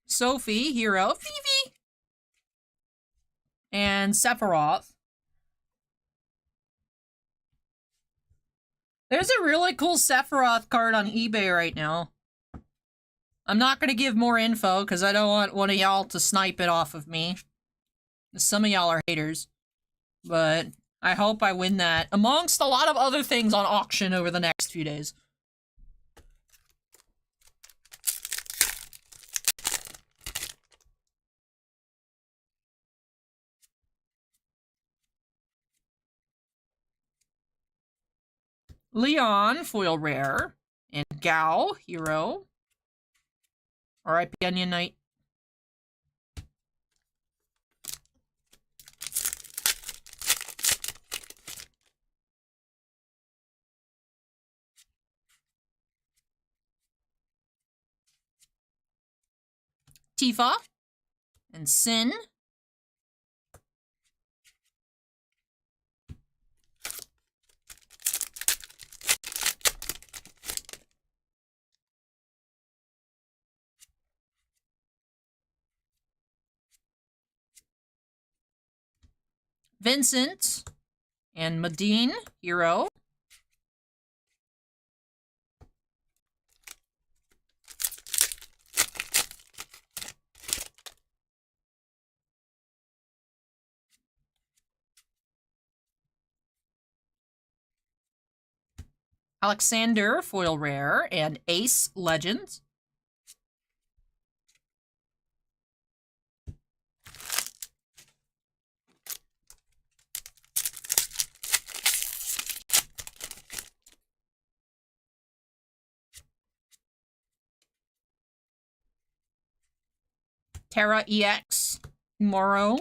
Sophie, hero. Fifi! And Sephiroth. There's a really cool Sephiroth card on eBay right now. I'm not going to give more info because I don't want one of y'all to snipe it off of me. Some of y'all are haters. But I hope I win that amongst a lot of other things on auction over the next few days. Leon, foil rare. And Gao, hero. R.I.P. Onion Knight. Tifa. And Sin. Vincent. And Medine, hero. Alexander, foil rare. And Ace, legend. Terra EX, Moro.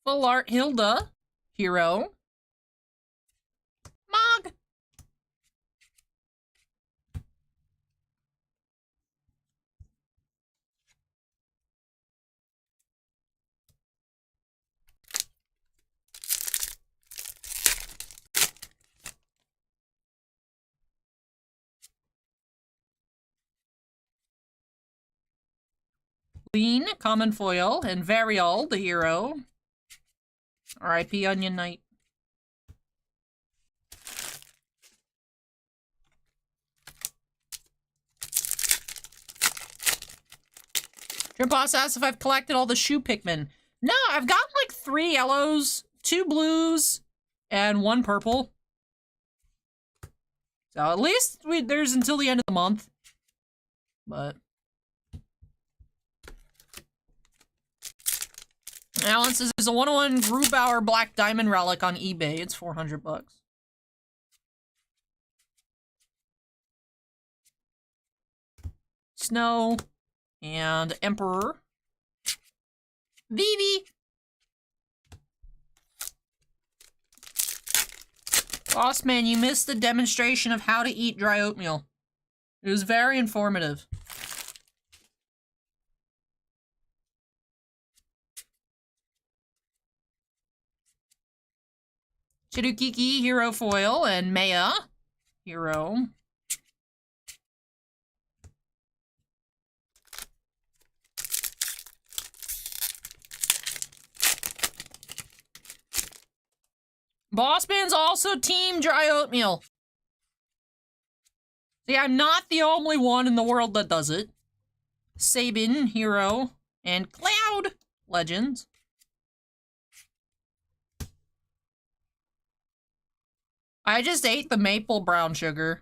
Full art Hilda, hero. Mog. Lean, common foil, and Varial, the hero. R.I.P. Onion Knight. Boss asks if I've collected all the shoe Pikmin. No, I've got like 3 yellows, 2 blues, and 1 purple. So at least there's until the end of the month. But Now it says there's a 101 Grubauer Black Diamond Relic on eBay. It's 400 bucks. Snow. And Emperor. Vivi! Boss man, you missed the demonstration of how to eat dry oatmeal. It was very informative. Chirukiki Hero Foil and Maya Hero. Bossman's also team dry oatmeal. See, I'm not the only one in the world that does it. Sabin Hero and Cloud Legends. I just ate the maple brown sugar.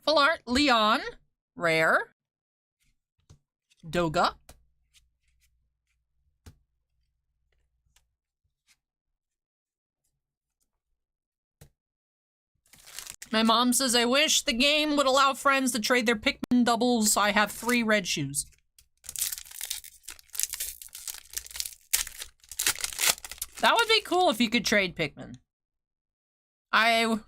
Full art Leon. Rare. Doga. My mom says, I wish the game would allow friends to trade their Pikmin doubles. I have 3 red shoes. That would be cool if you could trade Pikmin. I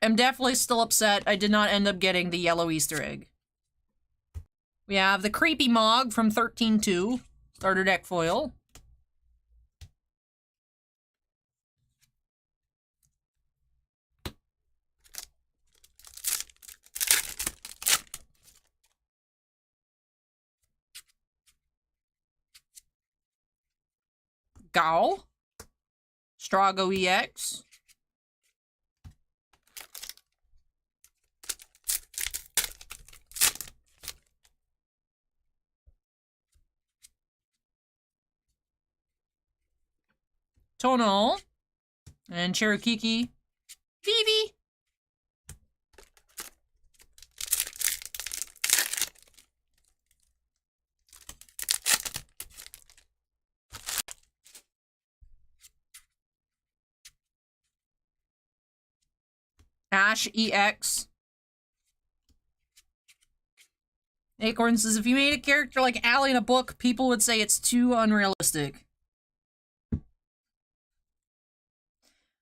am definitely still upset I did not end up getting the yellow Easter egg. We have the Creepy Mog from 13-2. Starter deck foil. Gal. Strago EX. Tono. And Cherokee. Vivi. Ash EX. Acorn says, if you made a character like Allie in a book, people would say it's too unrealistic.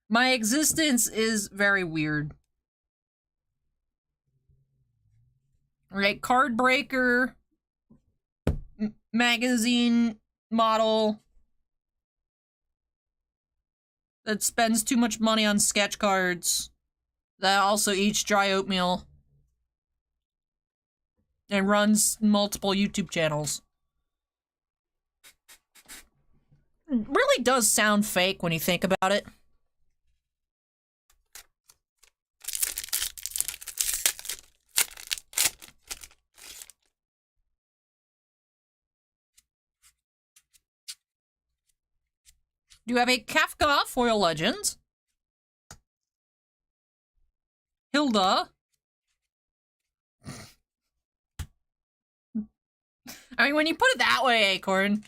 My existence is very weird. Right, Card Breaker. Magazine model. That spends too much money on sketch cards. That also eats dry oatmeal. And runs multiple YouTube channels. It really does sound fake when you think about it. Do you have a Kafka Foil Legends? Hilda. I mean, when you put it that way, Acorn.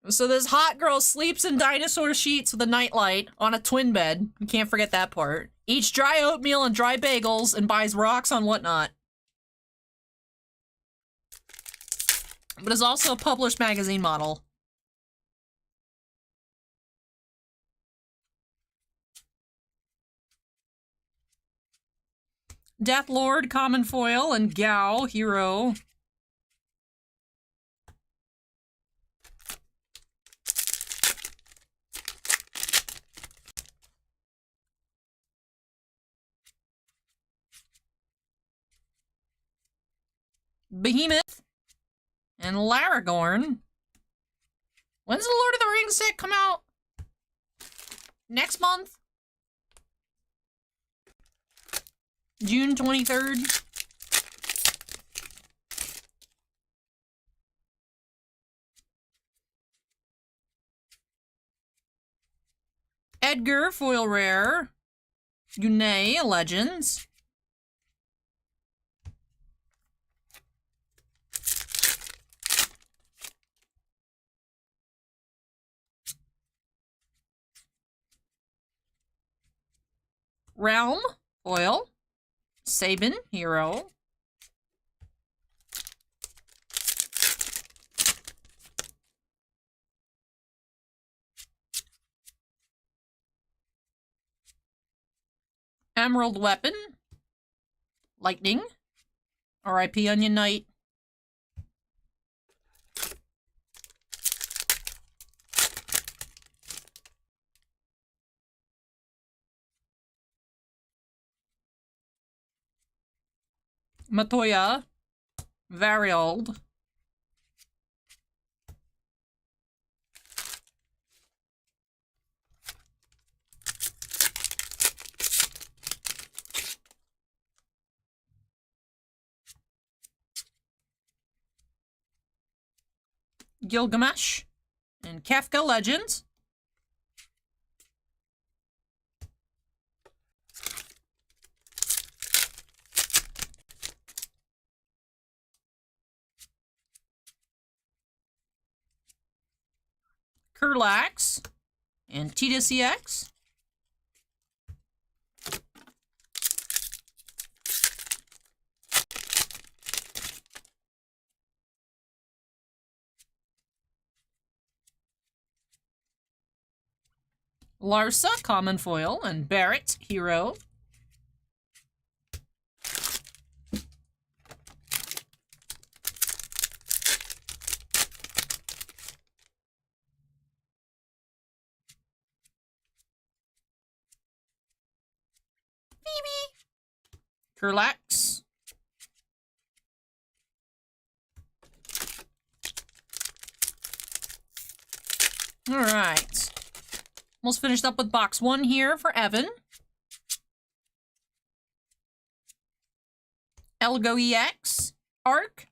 So this hot girl sleeps in dinosaur sheets with a nightlight on a twin bed. You can't forget that part. Eats dry oatmeal and dry bagels and buys rocks on Whatnot. But is also a published magazine model. Death Lord, Common Foil, and Gao, Hero. Behemoth. And Laragorn. When's the Lord of the Rings set come out? next month. June 23rd. Edgar, foil rare. Yune, Legends. Realm, foil. Sabin, hero. Emerald Weapon. Lightning. R.I.P. Onion Knight. Matoya. Variold. Gilgamesh. And Kafka Legends. Kurlax. And TDCX. Larsa, common foil, and Barrett, hero. Phoebe. Kurlax. All right. Almost finished up with box 1 here for Evan. Elgo EX. Arc.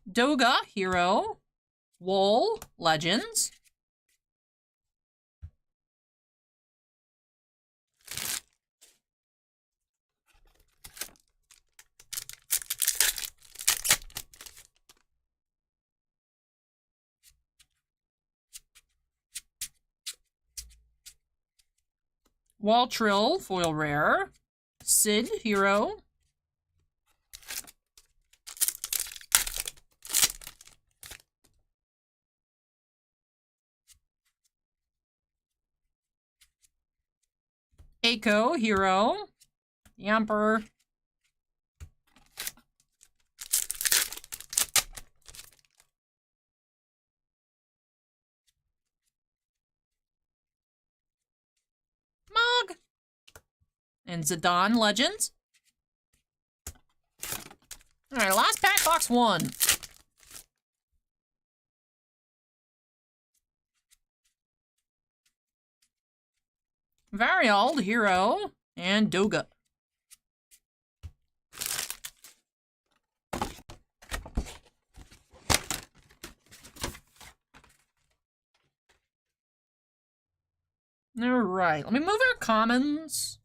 Doga, hero. Wool, Legends. Waltrill, foil rare. Sid, hero. Mako, hero. The Emperor. Mog. And Zidane Legends. Alright, last pack, box 1. Variold, hero. And Doga. Alright, let me move our commons.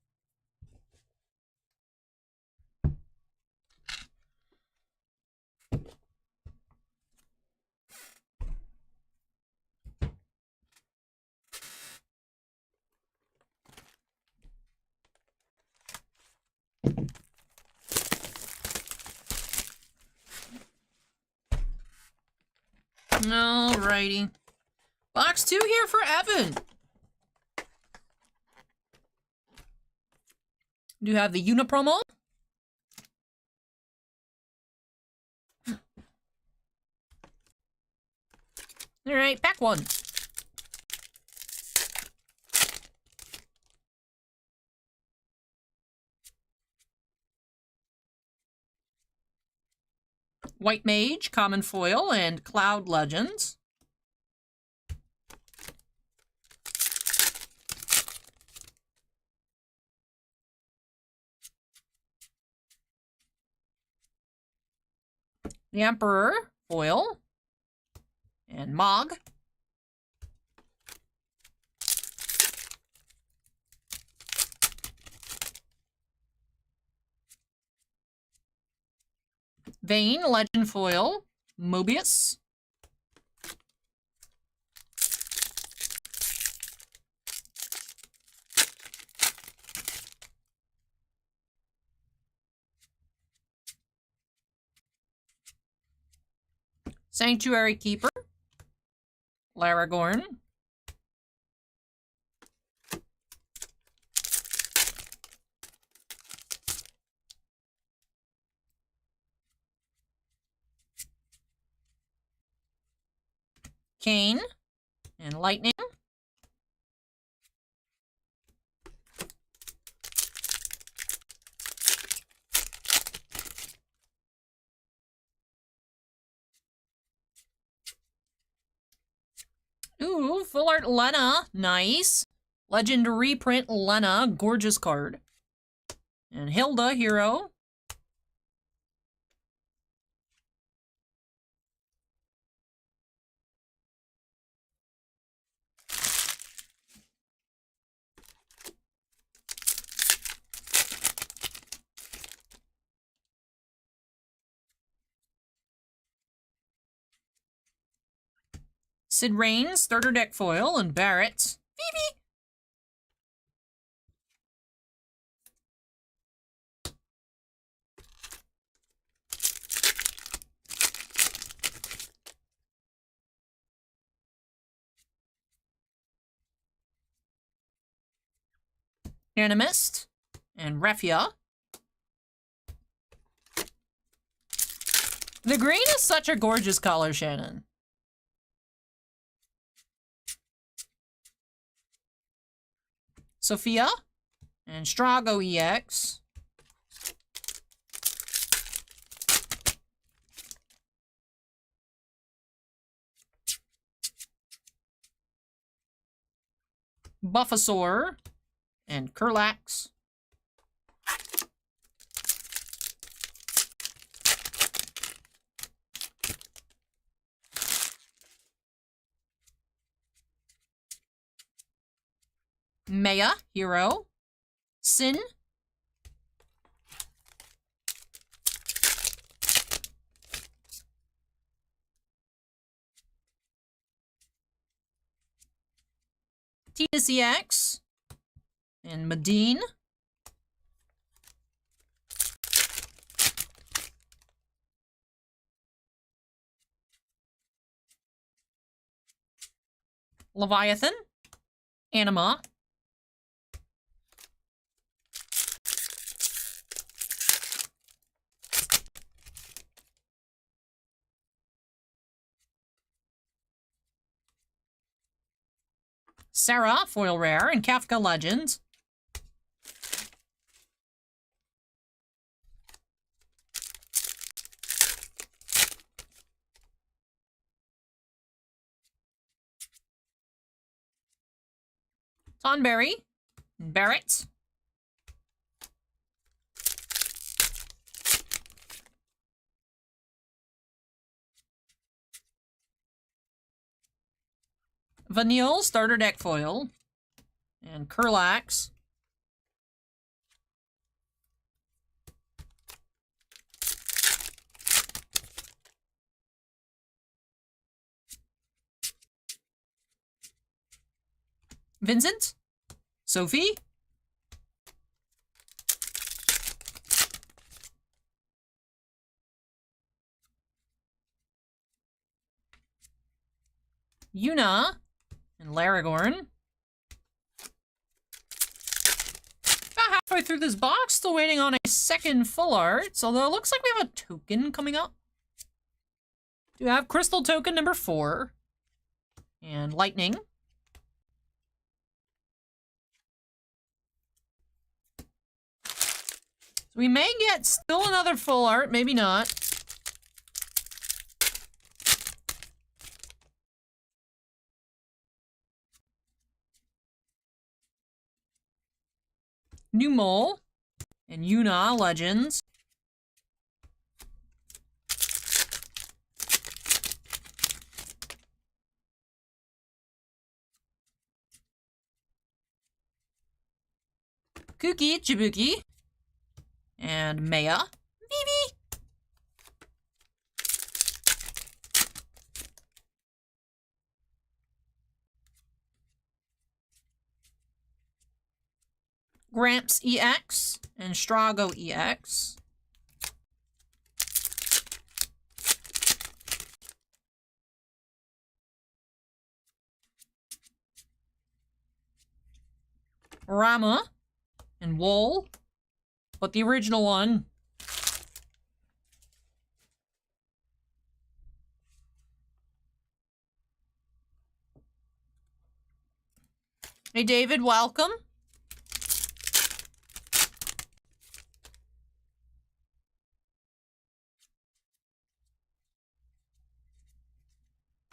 Alrighty. Box 2 here for Evan. Do you have the Unipromo? Alright, pack 1. White Mage, common foil, and Cloud Legends. The Emperor, foil, and Mog. Vayne, legend foil, Mobius. Sanctuary Keeper, Laragorn. Kane and Lightning. Ooh, full art Lena, nice. Legend reprint Lena, gorgeous card. And Hilda, hero. Sid Raines, starter deck foil, and Barrett. Phoebe! Animist and Refia. The green is such a gorgeous color, Shannon. Sophia and Strago EX. Buffasaur and Kurlax. Maya, hero. Sin. Titus EX. And Medine. Leviathan. Anima. Sarah, foil rare, and Kafka Legends. Tonberry, Barrett. Vanille, starter deck foil, and Kurlax. Vincent, Sophie, Yuna, and Laragorn. About halfway through this box, still waiting on a second full art, although it looks like we have a token coming up. Do have Crystal Token number 4, and Lightning. So we may get still another full art, maybe not. Numol, and Yuna Legends. Kuki, Chibuki, and Maya. Vivi! Gramps EX and Strago EX. Rama and Wool, but the original one. Hey David, welcome.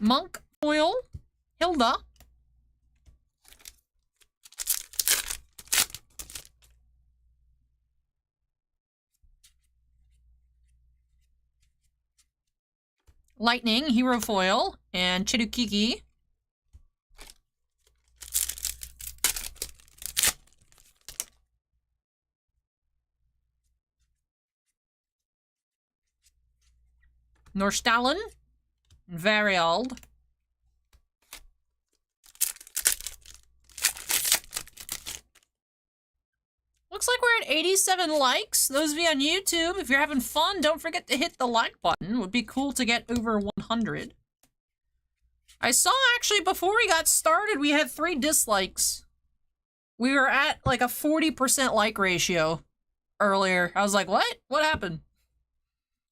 Monk Foil, Hilda. Lightning, Hero Foil, and Chidukiki. Norstalin, and Variald. Looks like we're at 87 likes. Those of you on YouTube, if you're having fun, don't forget to hit the like button. It would be cool to get over 100. I saw actually before we got started, we had 3 dislikes. We were at like a 40% like ratio earlier. I was like, what? What happened?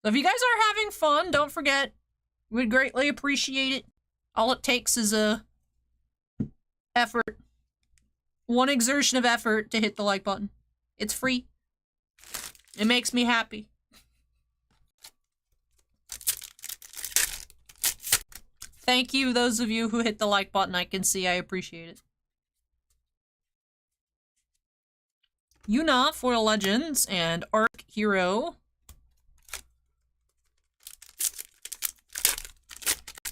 So if you guys are having fun, don't forget, we'd greatly appreciate it. All it takes is a effort. One exertion of effort to hit the like button. It's free. It makes me happy. Thank you, those of you who hit the like button. I can see, I appreciate it. Yuna, Foil Legends, and Arc Hero.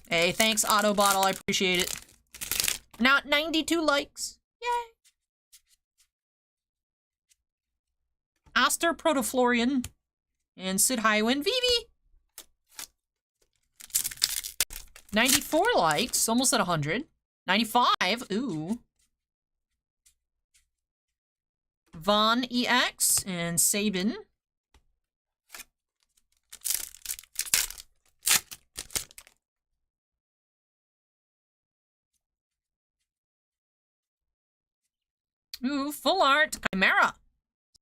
Hey, thanks, Autobottle. I appreciate it. Now at 92 likes. Yay! Aster Protoflorian and Sid Highwind Vivi. 94 likes, almost at 100. 95, ooh. Von EX and Sabin. Ooh, full art Chimera.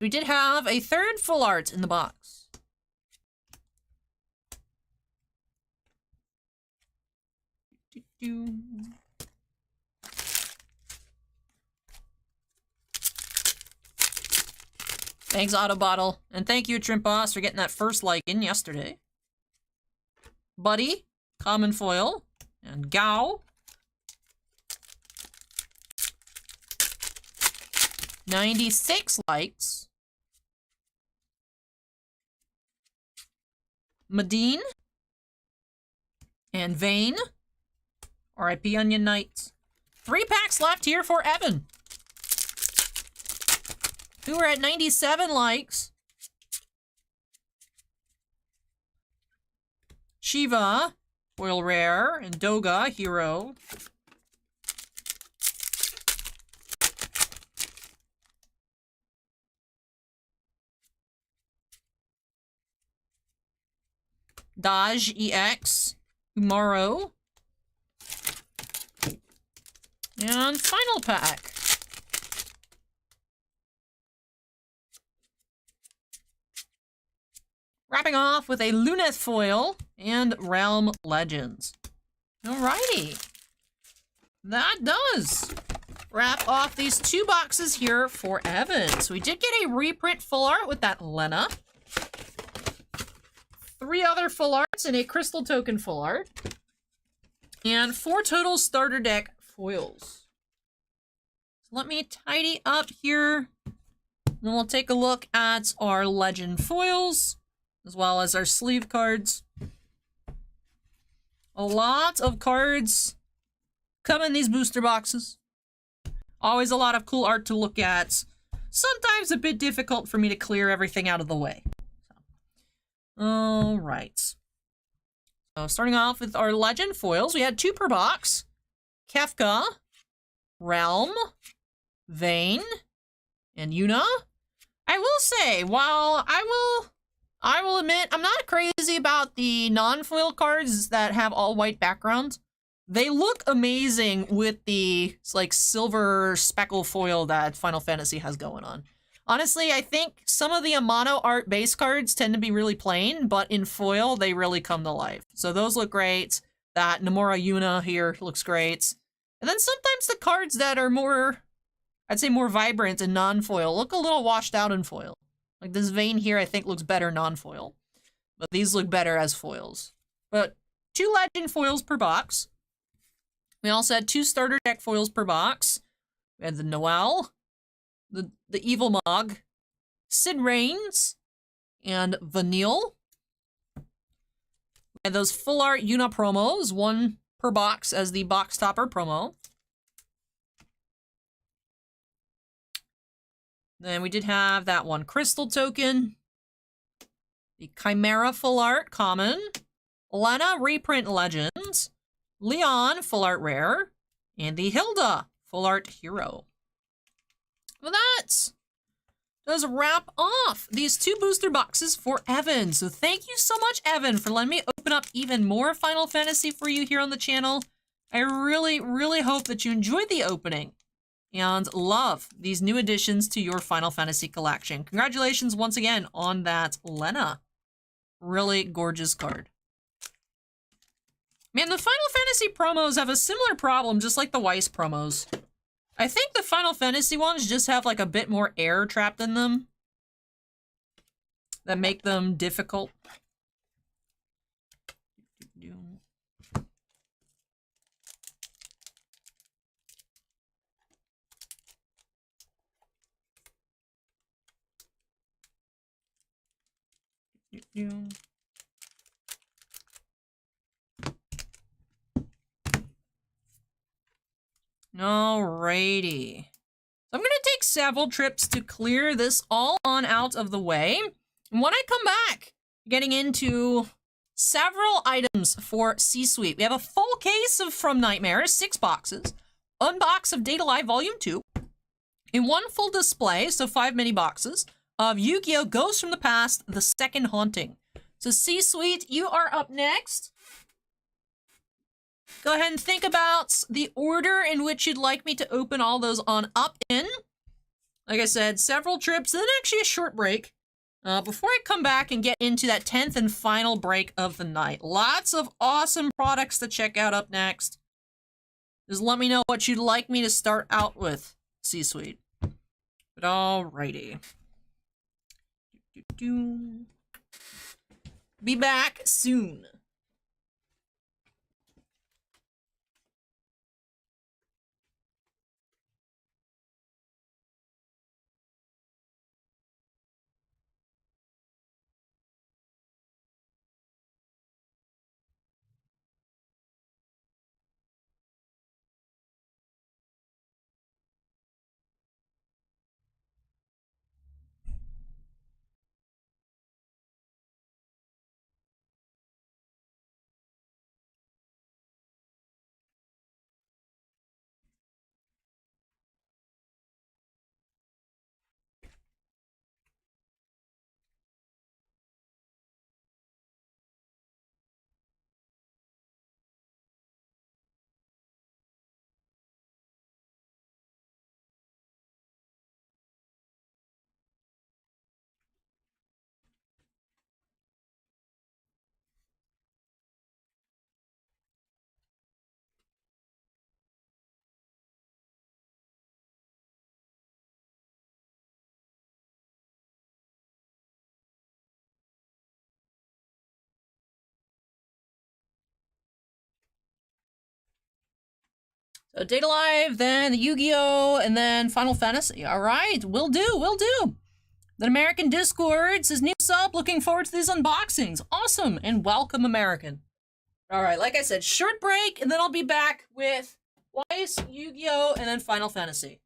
We did have a 3rd full art in the box. Thanks, Autobottle. And thank you, Trimp Boss, for getting that first like in yesterday. Buddy, Common Foil, and Gao. 96 likes. Medine. And Vane. R.I.P. Onion Knights. 3 packs left here for Evan. Who are at 97 likes. Shiva. Foil Rare. And Doga. Hero. Dodge EX, Umaro, and final pack. Wrapping off with a Luneth foil and Realm Legends. Alrighty. That does wrap off these 2 boxes here for Evan. So we did get a reprint full art with that Lena. 3 other full arts and a crystal token full art. And 4 total starter deck foils. So let me tidy up here Then we'll take a look at our legend foils, as well as our sleeve cards. A lot of cards come in these booster boxes. Always a lot of cool art to look at. Sometimes a bit difficult for me to clear everything out of the way. All right. So starting off with our legend foils, we had 2 per box. Kefka, Realm, Vayne, and Yuna. I will say, while I will admit, I'm not crazy about the non-foil cards that have all white background. They look amazing with the, like, silver speckle foil that Final Fantasy has going on. Honestly, I think some of the Amano art base cards tend to be really plain, but in foil, they really come to life. So those look great. That Nomura Yuna here looks great. And then sometimes the cards that are more, I'd say more vibrant and non-foil look a little washed out in foil. Like this Vayne here, I think looks better non-foil. But these look better as foils. But 2 legend foils per box. We also had 2 starter deck foils per box. We had the Noelle, the Evil Mog, Sid Reigns, and Vanille. We had those full art Yuna promos, 1 per box as the box topper promo. Then we did have that 1 crystal token, the Chimera full art common, Lena reprint legends, Leon full art rare, and the Hilda full art hero. Well, that does wrap off these 2 booster boxes for Evan. So thank you so much, Evan, for letting me open up even more Final Fantasy for you here on the channel. I really, really hope that you enjoyed the opening and love these new additions to your Final Fantasy collection. Congratulations once again on that Lena. Really gorgeous card. Man, the Final Fantasy promos have a similar problem, just like the Weiss promos. I think the Final Fantasy ones just have like a bit more air trapped in them that make them difficult. Alrighty. So I'm going to take several trips to clear this all on out of the way. And when I come back, getting into several items for C-Suite. We have a full case of From Nightmares, 6 boxes, unbox of Data Live Volume 2, in 1 full display, so 5 mini boxes, of Yu-Gi-Oh! Ghosts from the Past, The Second Haunting. So C-Suite, you are up next. Go ahead and think about the order in which you'd like me to open all those on up in. Like I said, several trips, and then actually a short break. Before I come back and get into that 10th and final break of the night. Lots of awesome products to check out up next. Just let me know what you'd like me to start out with, C-Suite. But alrighty. Be back soon. So Data Live, then Yu-Gi-Oh, and then Final Fantasy. All right, will do, will do. The American Discord says, new sub, looking forward to these unboxings. Awesome, and welcome, American. Alright, like I said, short break, and then I'll be back with Weiss, Yu-Gi-Oh, and then Final Fantasy.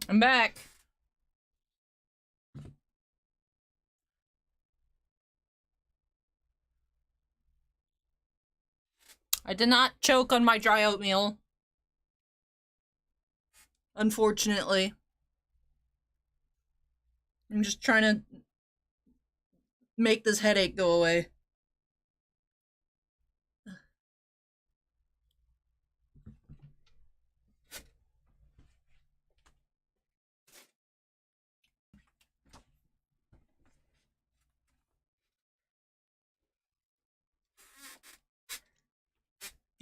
I'm back. I did not choke on my dry oatmeal. Unfortunately. I'm just trying to make this headache go away.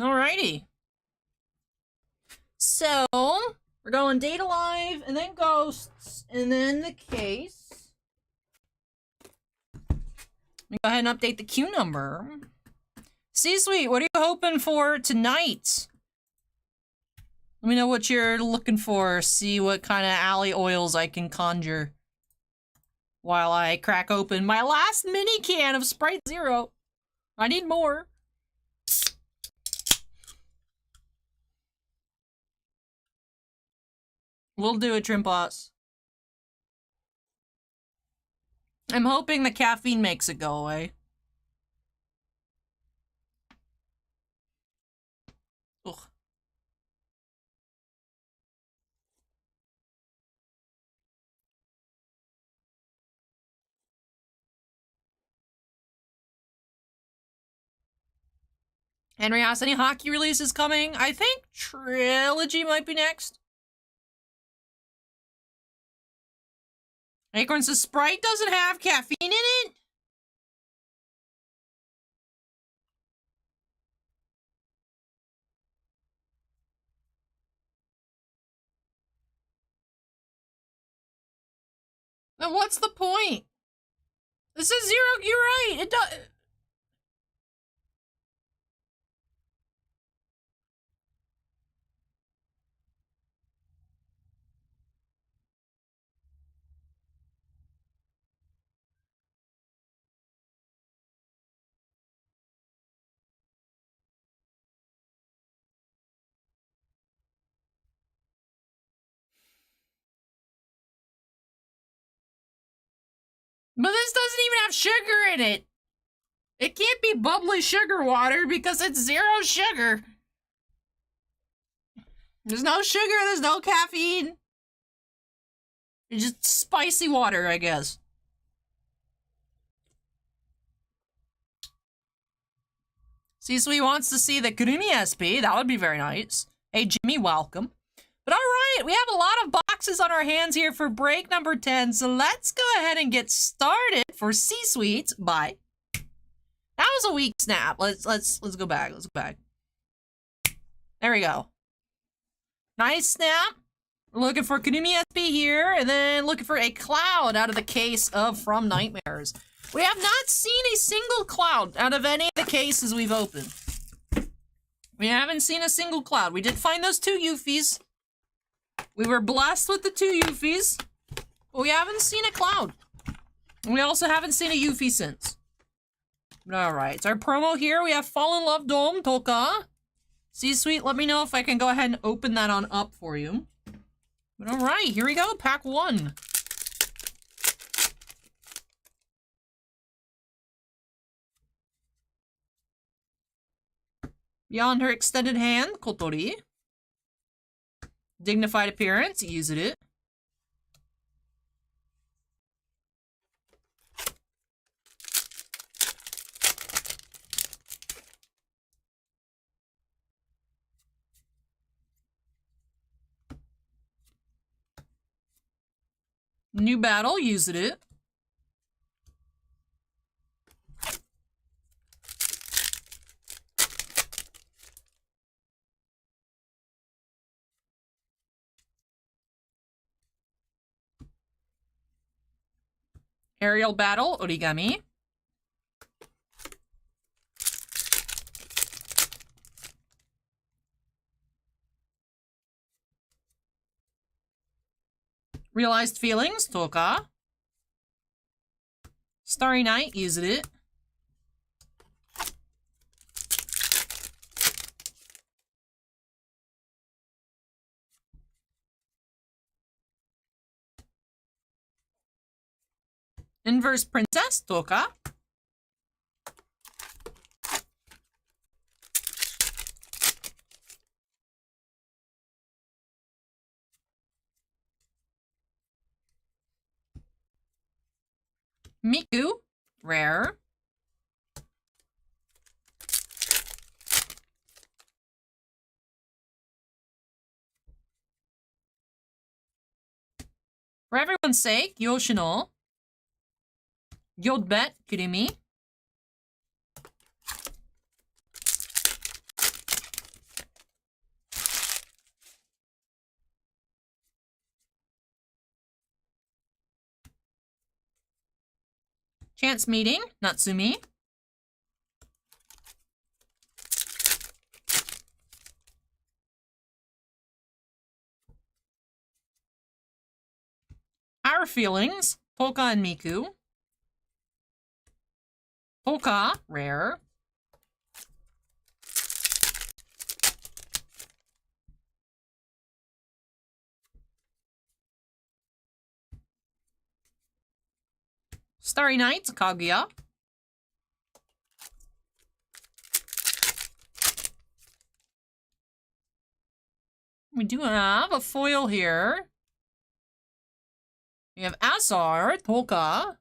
Alrighty. So, we're going Data Live, and then Ghosts, and then the case. Let me go ahead and update the queue number. C-Suite, what are you hoping for tonight? Let me know what you're looking for. See what kind of alley oils I can conjure. While I crack open my last mini can of Sprite Zero. I need more. We'll do it, Trimposs. I'm hoping the caffeine makes it go away. Ugh. Henry asked, any hockey releases coming? I think Trilogy might be next. Acorn says Sprite doesn't have caffeine in it? Then what's the point? This is zero, you're right, it does. But this doesn't even have sugar in it. It can't be bubbly sugar water because it's zero sugar. There's no sugar, there's no caffeine. It's just spicy water, I guess. C-Sweet wants to see the Kurumi SP. That would be very nice. Hey, Jimmy, welcome. But all right, we have a lot of boxes on our hands here for break number 10, so let's go ahead and get started for C-Suite. Bye. That was a weak snap. Let's go back. Let's go back. There we go. Nice snap. We're looking for Kurumi SP here, and then looking for a cloud out of the case of From Nightmares. We have not seen a single cloud out of any of the cases we've opened. We haven't seen a single cloud. We did find those 2 Eufys. We were blessed with the 2 Eufys, but we haven't seen a cloud. We also haven't seen a Eufy since. Alright, it's our promo here. We have Fall in Love Dome, Toka. C-Suite, let me know if I can go ahead and open that on up for you. But alright, here we go, pack 1. Beyond her extended hand, Kotori. Dignified appearance, use it. New battle, use it. Aerial battle, origami. Realized feelings, Toka. Starry Night, use it. Inverse Princess, Toka. Miku, rare. For everyone's sake, Yoshino. Yodbet, Kurimi. Chance Meeting, Natsumi. Our Feelings, Polka and Miku. Polka, rare. Starry Night, Kaguya. We do have a foil here. We have Asar, Polka.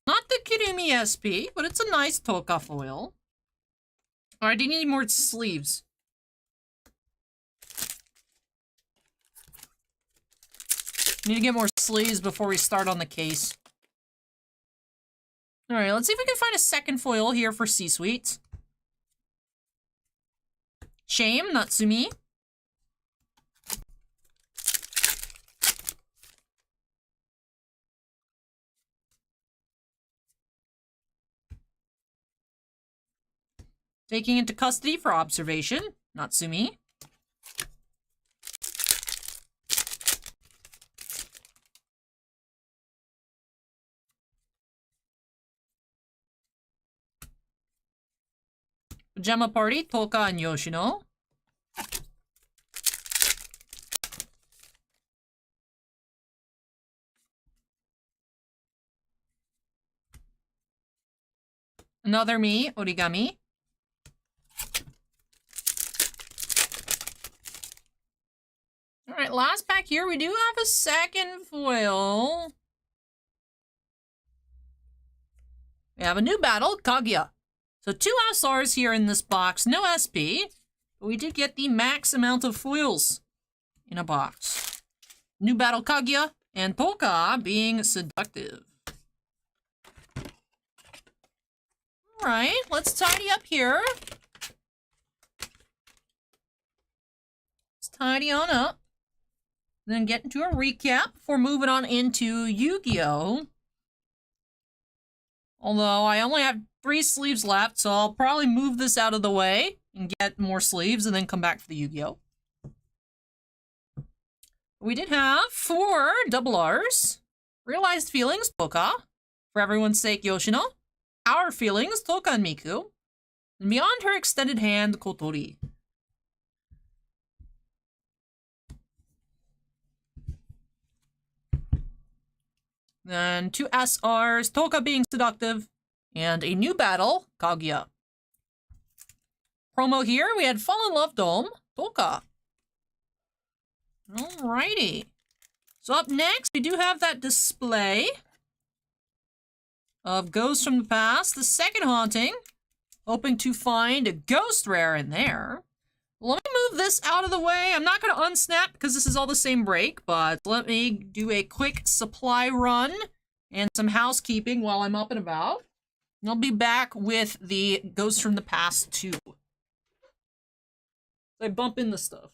Not the Kirumi SP, but it's a nice Polka foil. Alright, do you need more sleeves? Need to get more sleeves before we start on the case. Alright, let's see if we can find a second foil here for C-Suite. Shame, Natsumi. Taking into custody for observation, Natsumi. Pajama Party, Toka and Yoshino. Another me, Origami. Alright, last pack here. We do have a second foil. We have a new battle, Kaguya. So 2 SRs here in this box, no SP. But we did get the max amount of foils in a box. New battle, Kaguya, and Polka being seductive. Alright, let's tidy up here. Let's tidy on up. Then get into a recap before moving on into Yu-Gi-Oh! Although I only have 3 sleeves left, so I'll probably move this out of the way and get more sleeves and then come back for the Yu-Gi-Oh! We did have 4 double R's. Realized Feelings, Polka. For Everyone's Sake, Yoshino. Our Feelings, Toka and Miku. And Beyond Her Extended Hand, Kotori. Then 2 SRs, Toka being seductive, and a new battle, Kaguya. Promo here, we had Fall in Love Dome, Toka. Alrighty. So up next, we do have that display of Ghosts from the Past, the second haunting. Hoping to find a ghost rare in there. Let me move this out of the way. I'm not going to unsnap because this is all the same break, but let me do a quick supply run and some housekeeping while I'm up and about. And I'll be back with the Ghosts from the Past 2. I bump in the stuff.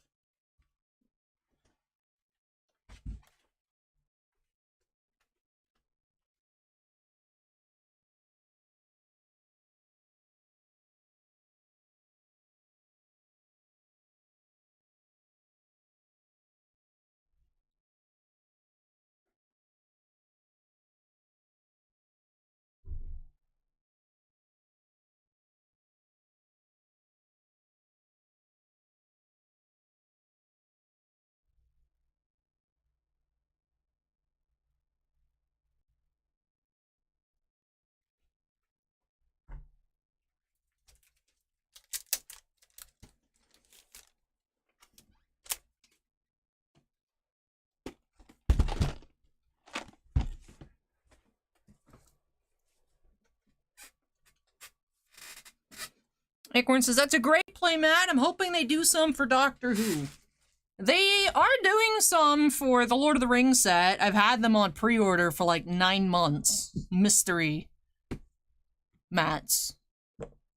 Acorn says, that's a great play, Matt. I'm hoping they do some for Doctor Who. They are doing some for the Lord of the Rings set. I've had them on pre-order for like 9 months. Mystery mats.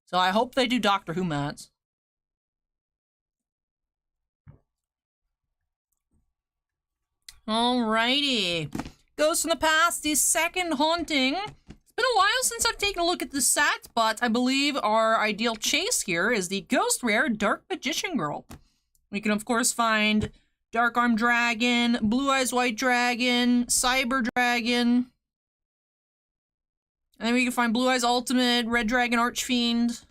So I hope they do Doctor Who mats. Alrighty. Ghosts from the Past, the second haunting. It's been a while since I've taken a look at the set, but I believe our ideal chase here is the Ghost Rare Dark Magician Girl. We can, of course, find Dark Arm Dragon, Blue Eyes White Dragon, Cyber Dragon. And then we can find Blue Eyes Ultimate, Red Dragon Archfiend.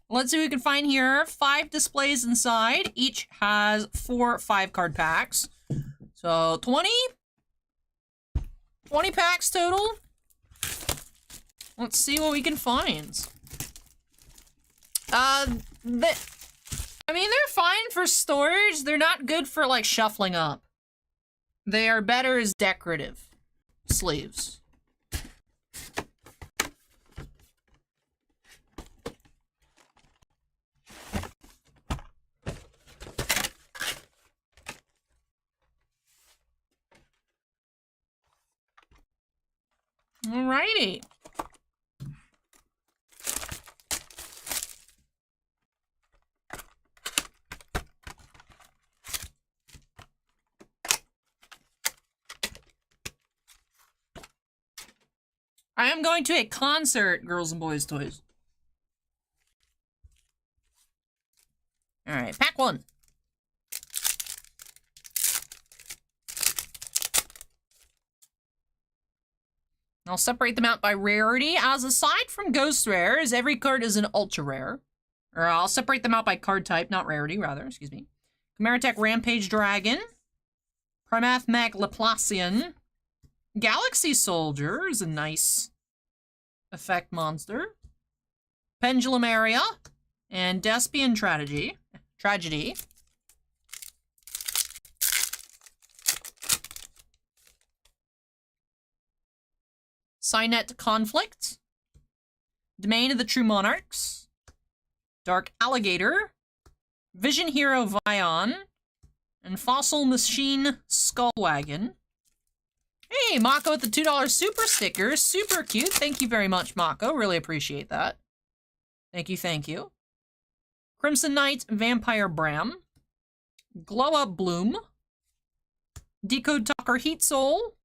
Let's see what we can find here. 5 displays inside. Each has 4 5-card packs. So 20 packs total. Let's see what we can find. I mean, they're fine for storage. They're not good for, like, shuffling up. They are better as decorative sleeves. Alrighty. I am going to a concert, Girls and Boys Toys. Alright, pack 1. I'll separate them out by rarity, as aside from Ghost Rares, every card is an Ultra Rare. Or I'll separate them out by card type, not rarity, rather, excuse me. Chimeratech Rampage Dragon. Primath Mech Laplacian. Galaxy Soldier is a nice effect monster. Pendulum Area. And Despian Tragedy. Cynet Conflict. Domain of the True Monarchs. Dark Alligator. Vision Hero Vion. And Fossil Machine Skullwagon. Hey, Mako with the $2 super sticker. Super cute. Thank you very much, Mako. Really appreciate that. Thank you, thank you. Crimson Knight Vampire Bram. Glow Up Bloom. Decode Talker Heat Soul.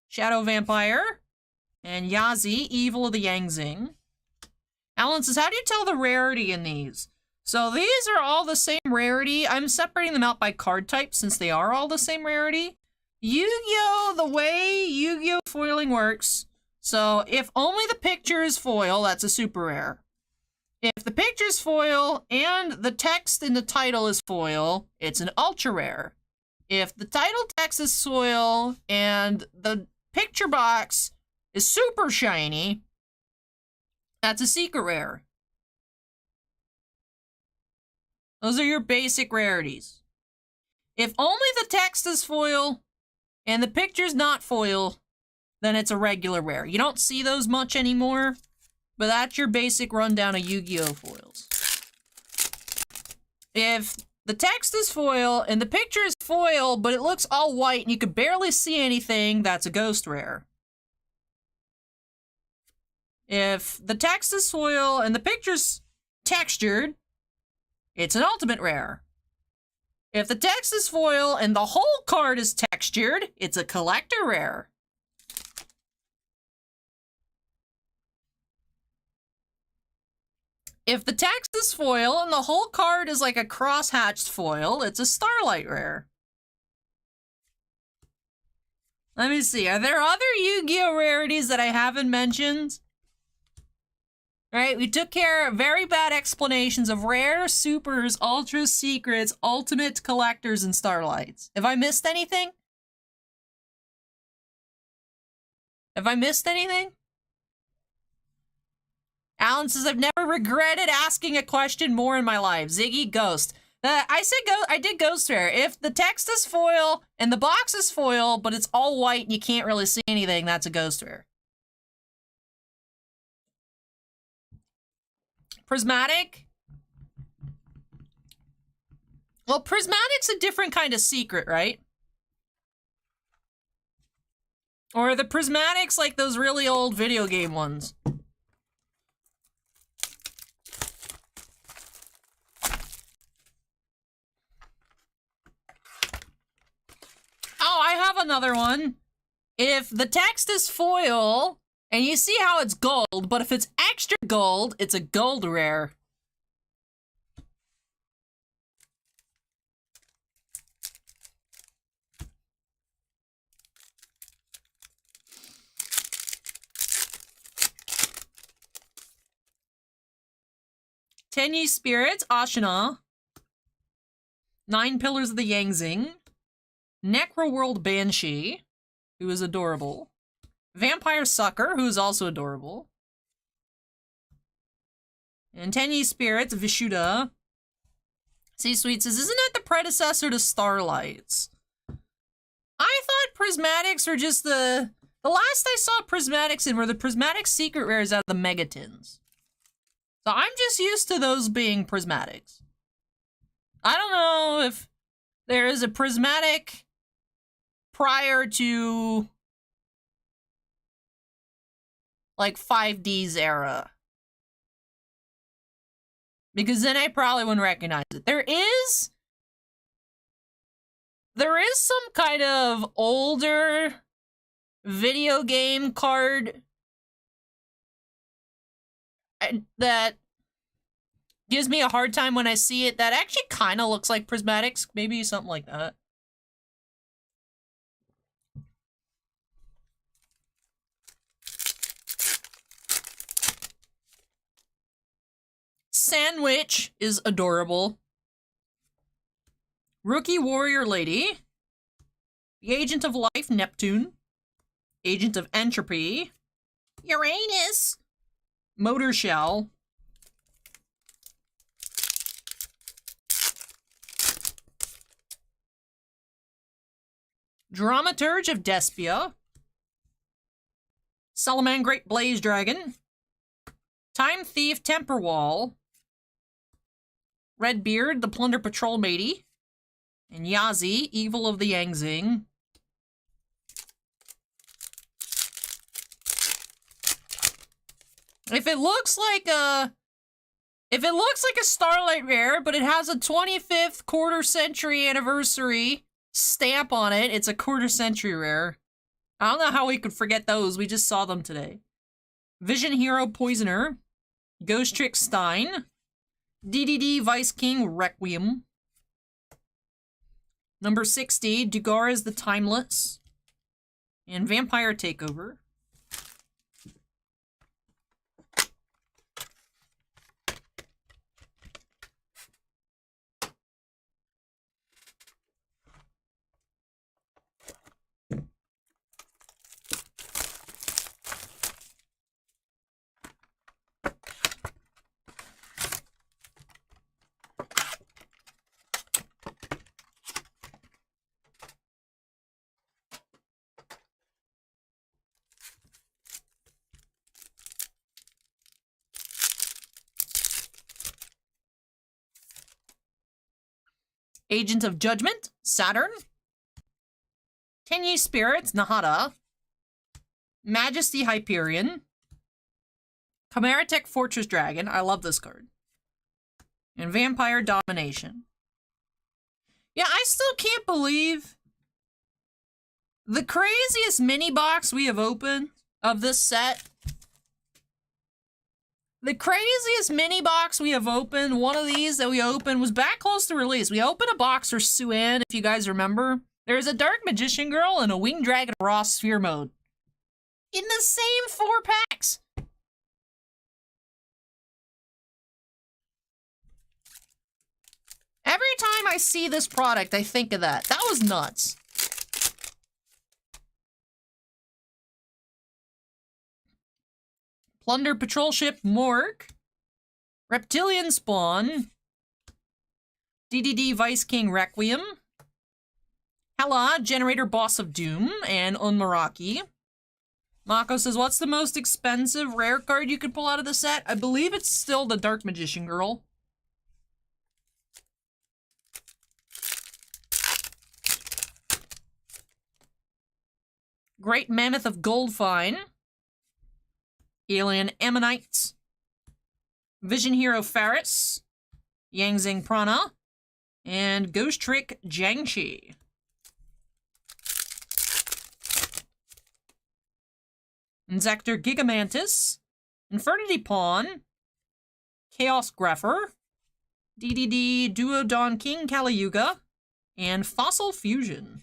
Shadow Vampire. And Yazi, Evil of the Yangzing. Alan says, how do you tell the rarity in these? So these are all the same rarity. I'm separating them out by card type since they are all the same rarity. Yu-Gi-Oh! The way Yu-Gi-Oh! Foiling works. So if only the picture is foil, that's a super rare. If the picture's foil and the text in the title is foil, it's an ultra rare. If the title text is foil and the picture box is super shiny, that's a secret rare. Those are your basic rarities. If only the text is foil and the picture's not foil, then it's a regular rare. You don't see those much anymore, but that's your basic rundown of Yu-Gi-Oh! Foils. If the text is foil and the picture is foil, but it looks all white and you could barely see anything, that's a ghost rare. If the text is foil and the picture's textured, it's an ultimate rare. If the text is foil and the whole card is textured, it's a collector rare. If the text is foil and the whole card is like a cross-hatched foil, it's a Starlight rare. Let me see, are there other Yu-Gi-Oh! Rarities that I haven't mentioned? Right, we took care of very bad explanations of rare, supers, ultras, secrets, ultimate, collectors, and starlights. Have I missed anything? Have I missed anything? Alan says, I've never regretted asking a question more in my life. Ziggy, Ghost. I did Ghost Rare. If the text is foil and the box is foil, but it's all white and you can't really see anything, that's a Ghost Rare. Prismatic? Well, Prismatic's a different kind of secret, right? Or are the Prismatics like those really old video game ones? Oh, I have another one. If the text is foil, and you see how it's gold, but if it's extra gold, it's a gold rare. Tenyi Spirits, Ashina. 9 Pillars of the Yangzing. Necroworld Banshee, who is adorable. Vampire Sucker, who is also adorable. And Tenyi Spirits, Vishuddha. C-Sweet says, isn't that the predecessor to Starlights? I thought Prismatics were just the last I saw Prismatics in were the Prismatic Secret Rares out of the Megatins. So I'm just used to those being Prismatics. I don't know if there is a Prismatic prior to like 5D's era. Because then I probably wouldn't recognize it. There is some kind of older video game card that gives me a hard time when I see it that actually kind of looks like Prismatics. Maybe something like that. Sandwich is adorable. Rookie Warrior Lady. The Agent of Life, Neptune. Agent of Entropy. Uranus. Motor Shell. Dramaturge of Despia. Salamangreat Blaze Dragon. Time Thief Temperwall. Redbeard, the Plunder Patrol Matey. And Yazi, Evil of the Yangzing. If it looks like a Starlight Rare, but it has a 25th quarter century anniversary stamp on it, it's a quarter century rare. I don't know how we could forget those. We just saw them today. Vision Hero Poisoner. Ghost Trick Stein. DDD Vice King Requiem. Number 60, Dugara's the Timeless. And Vampire Takeover. Agent of Judgment, Saturn. Tenyi Spirits, Nahata. Majesty Hyperion. Chimeratech Fortress Dragon, I love this card. And Vampire Domination. Yeah, I still can't believe the craziest mini box we have opened of this set. The craziest mini box we have opened, one of these that we opened, was back close to release. We opened a box for Suen, if you guys remember. There's a Dark Magician Girl and a Winged Dragon Raw Sphere Mode. In the same 4 packs! Every time I see this product, I think of that. That was nuts. Plunder Patrol Ship Mork. Reptilian Spawn. DDD Vice King Requiem. Hela, Generator Boss of Doom, and Unmaraki. Mako says, what's the most expensive rare card you could pull out of the set? I believe it's still the Dark Magician Girl. Great Mammoth of Goldfine. Alien Ammonites. Vision Hero Faris. Yangzing Prana. And Ghost Trick Jiangxi. Inzector Gigamantis. Infernity Pawn. Chaos Grapher. DDD Duodon King Kaliyuga. And Fossil Fusion.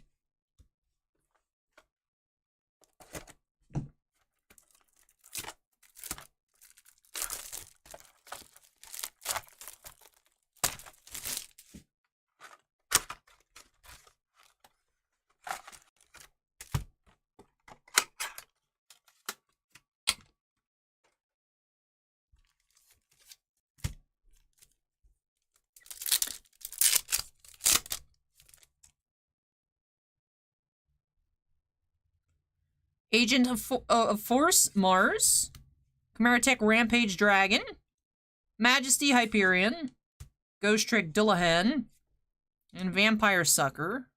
Agent of Force Mars. Chimeratech Rampage Dragon. Majesty Hyperion. Ghost Trick Dillahan. And Vampire Sucker.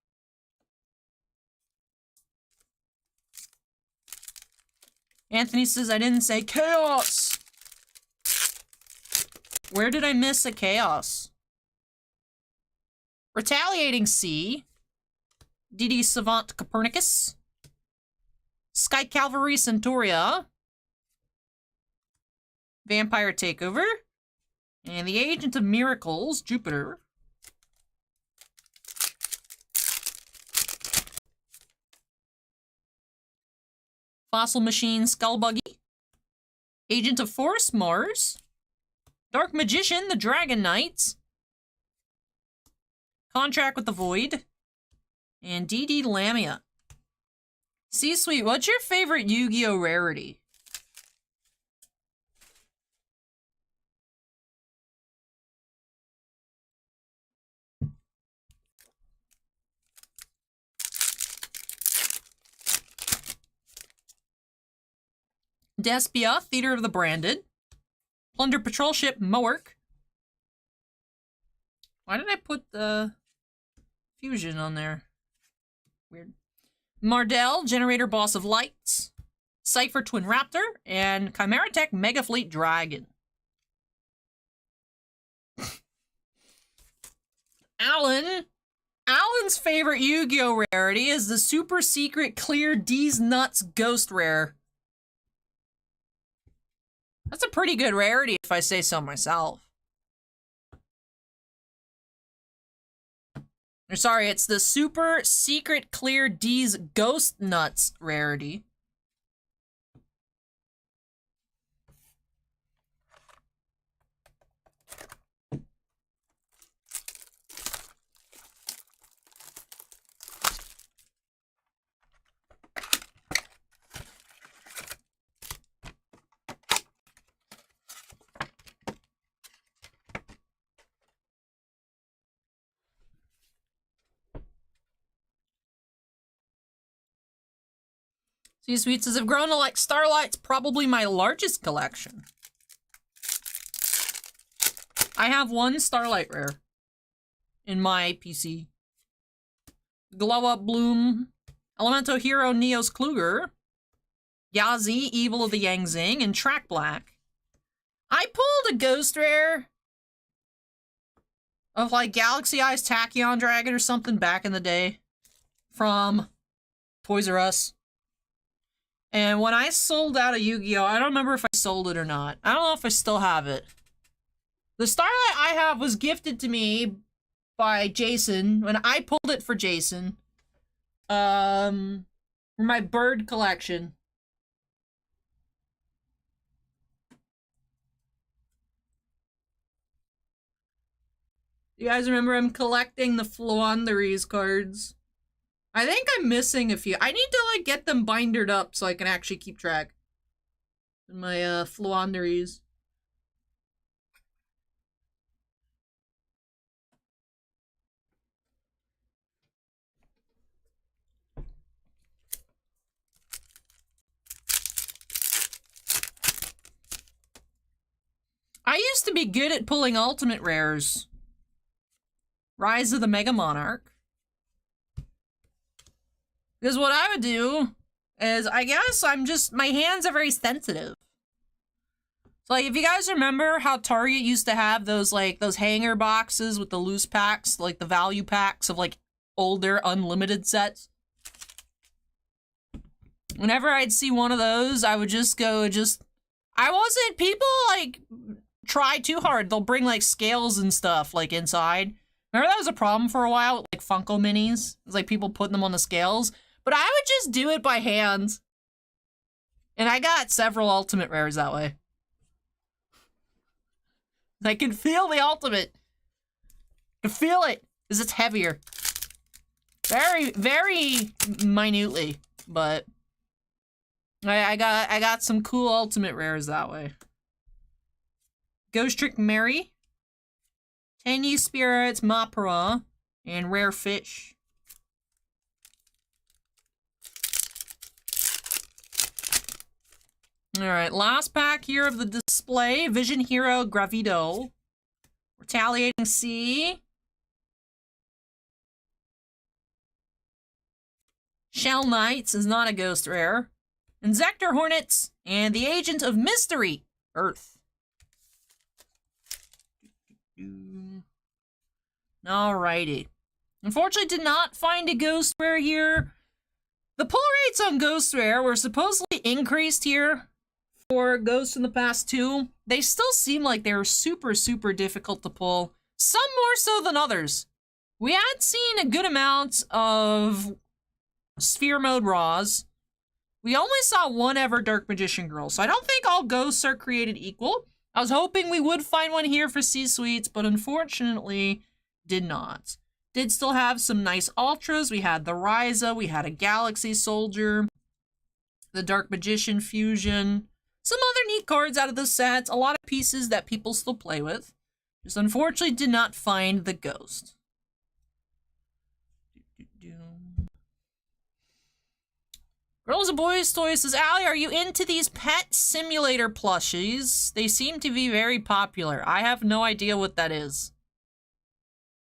Anthony says, I didn't say Chaos! Where did I miss a Chaos? Retaliating Sea. DD Savant Copernicus. Sky Cavalry Centauria. Vampire Takeover. And the Agent of Miracles, Jupiter. Fossil Machine, Skullbuggy. Agent of Force, Mars. Dark Magician, the Dragon Knights. Contract with the Void. And DD Lamia. C-Suite, what's your favorite Yu-Gi-Oh rarity? Despia, Theater of the Branded. Plunder Patrol Ship, Moark. Why did I put the fusion on there? Weird. Mardell, Generator Boss of Lights. Cypher Twin Raptor. And Chimeratech Mega Fleet Dragon. Alan's favorite Yu-Gi-Oh rarity is the super secret clear D's Nuts Ghost Rare. That's a pretty good rarity if I say so myself. Or sorry, it's the super secret clear D's Ghost Nuts rarity. C-Suite says, I've grown to like Starlight's probably my largest collection. I have one Starlight rare in my PC. Glow Up Bloom, Elemento Hero Neos Kluger, Yazi, Evil of the Yangzing, and Track Black. I pulled a ghost rare of like Galaxy Eyes Tachyon Dragon or something back in the day from Toys R Us. And when I sold out of Yu-Gi-Oh, I don't remember if I sold it or not. I don't know if I still have it. The Starlight I have was gifted to me by Jason when I pulled it for Jason. For my bird collection. You guys remember I'm collecting the Fluanderies cards? I think I'm missing a few. I need to, like, get them bindered up so I can actually keep track. My, Fluanderies. used to be good at pulling ultimate rares. Rise of the Mega Monarch. Because what I would do is, I guess my hands are very sensitive. So, like, if you guys remember how Target used to have those, like, those hanger boxes with the loose packs, like the value packs of, like, older unlimited sets? Whenever I'd see one of those, I would just go, people, like, try too hard. They'll bring, like, scales and stuff, like, inside. Remember that was a problem for a while with, like, Funko Minis? It was, like, people putting them on the scales. But I would just do it by hand. And I got several ultimate rares that way. I can feel the ultimate. I can feel it, because it's heavier. Very, very minutely, but I got some cool ultimate rares that way. Ghost Trick Mary, Tangy Spirits, Mapara, and Rare Fish. Alright, last pack here of the display. Vision Hero Gravido. Retaliating Sea. Shell Knights is not a ghost rare. Inzector Hornets. And the Agent of Mystery, Earth. Alrighty. Unfortunately, did not find a ghost rare here. The pull rates on ghost rare were supposedly increased here for ghosts in the past two. They still seem like they were super, super difficult to pull. Some more so than others. We had seen a good amount of Sphere Mode Raws. We only saw one ever Dark Magician Girl, so I don't think all ghosts are created equal. I was hoping we would find one here for C-Suites, but unfortunately did not. Did still have some nice Ultras. We had the Ryza, we had a Galaxy Soldier, the Dark Magician Fusion, some other neat cards out of the set, a lot of pieces that people still play with. Just unfortunately did not find the ghost. Girls and Boys Toys says, Allie, are you into these pet simulator plushies? They seem to be very popular. I have no idea what that is.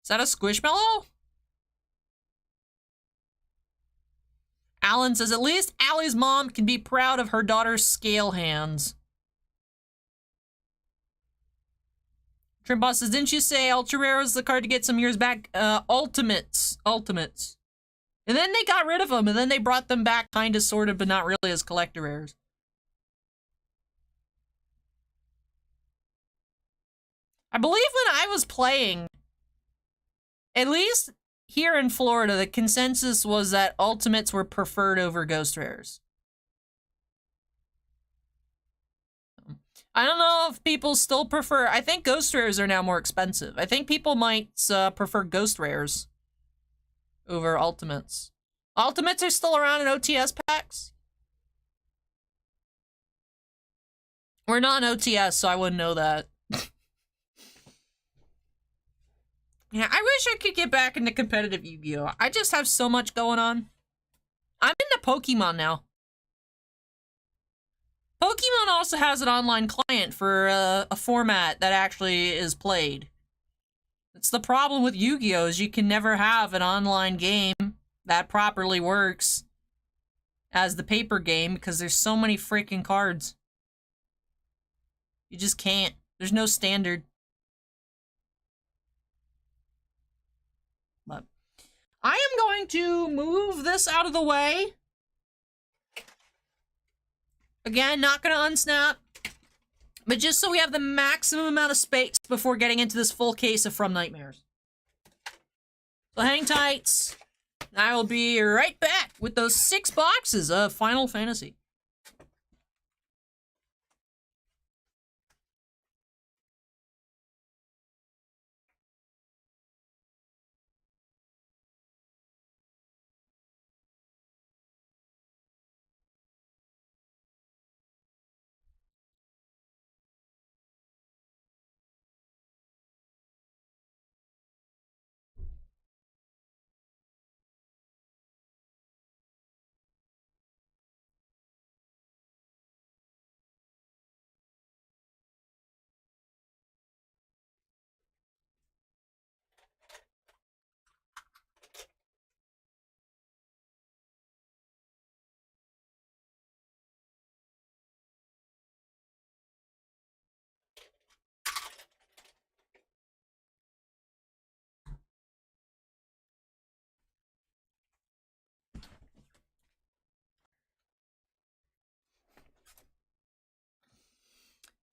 Is that a Squishmallow? Alan says, at least Allie's mom can be proud of her daughter's scale hands. Trimboss says, didn't you say Ultra Rare was the card to get some years back? Ultimates. Ultimates. And then they got rid of them, and then they brought them back kind of, sort of, but not really as collector rares. I believe when I was playing, at least here in Florida, the consensus was that Ultimates were preferred over Ghost Rares. I don't know if people still prefer... I think Ghost Rares are now more expensive. I think people might prefer Ghost Rares over Ultimates. Ultimates are still around in OTS packs? We're not in OTS, so I wouldn't know that. Yeah, I wish I could get back into competitive Yu-Gi-Oh! I just have so much going on. I'm into Pokemon now. Pokemon also has an online client for a format that actually is played. It's the problem with Yu-Gi-Oh! Is you can never have an online game that properly works as the paper game because there's so many freaking cards. You just can't. There's no standard. But I am going to move this out of the way. Again, not going to unsnap. But just so we have the maximum amount of space before getting into this full case of From Nightmares. So hang tight. I will be right back with those 6 boxes of Final Fantasy.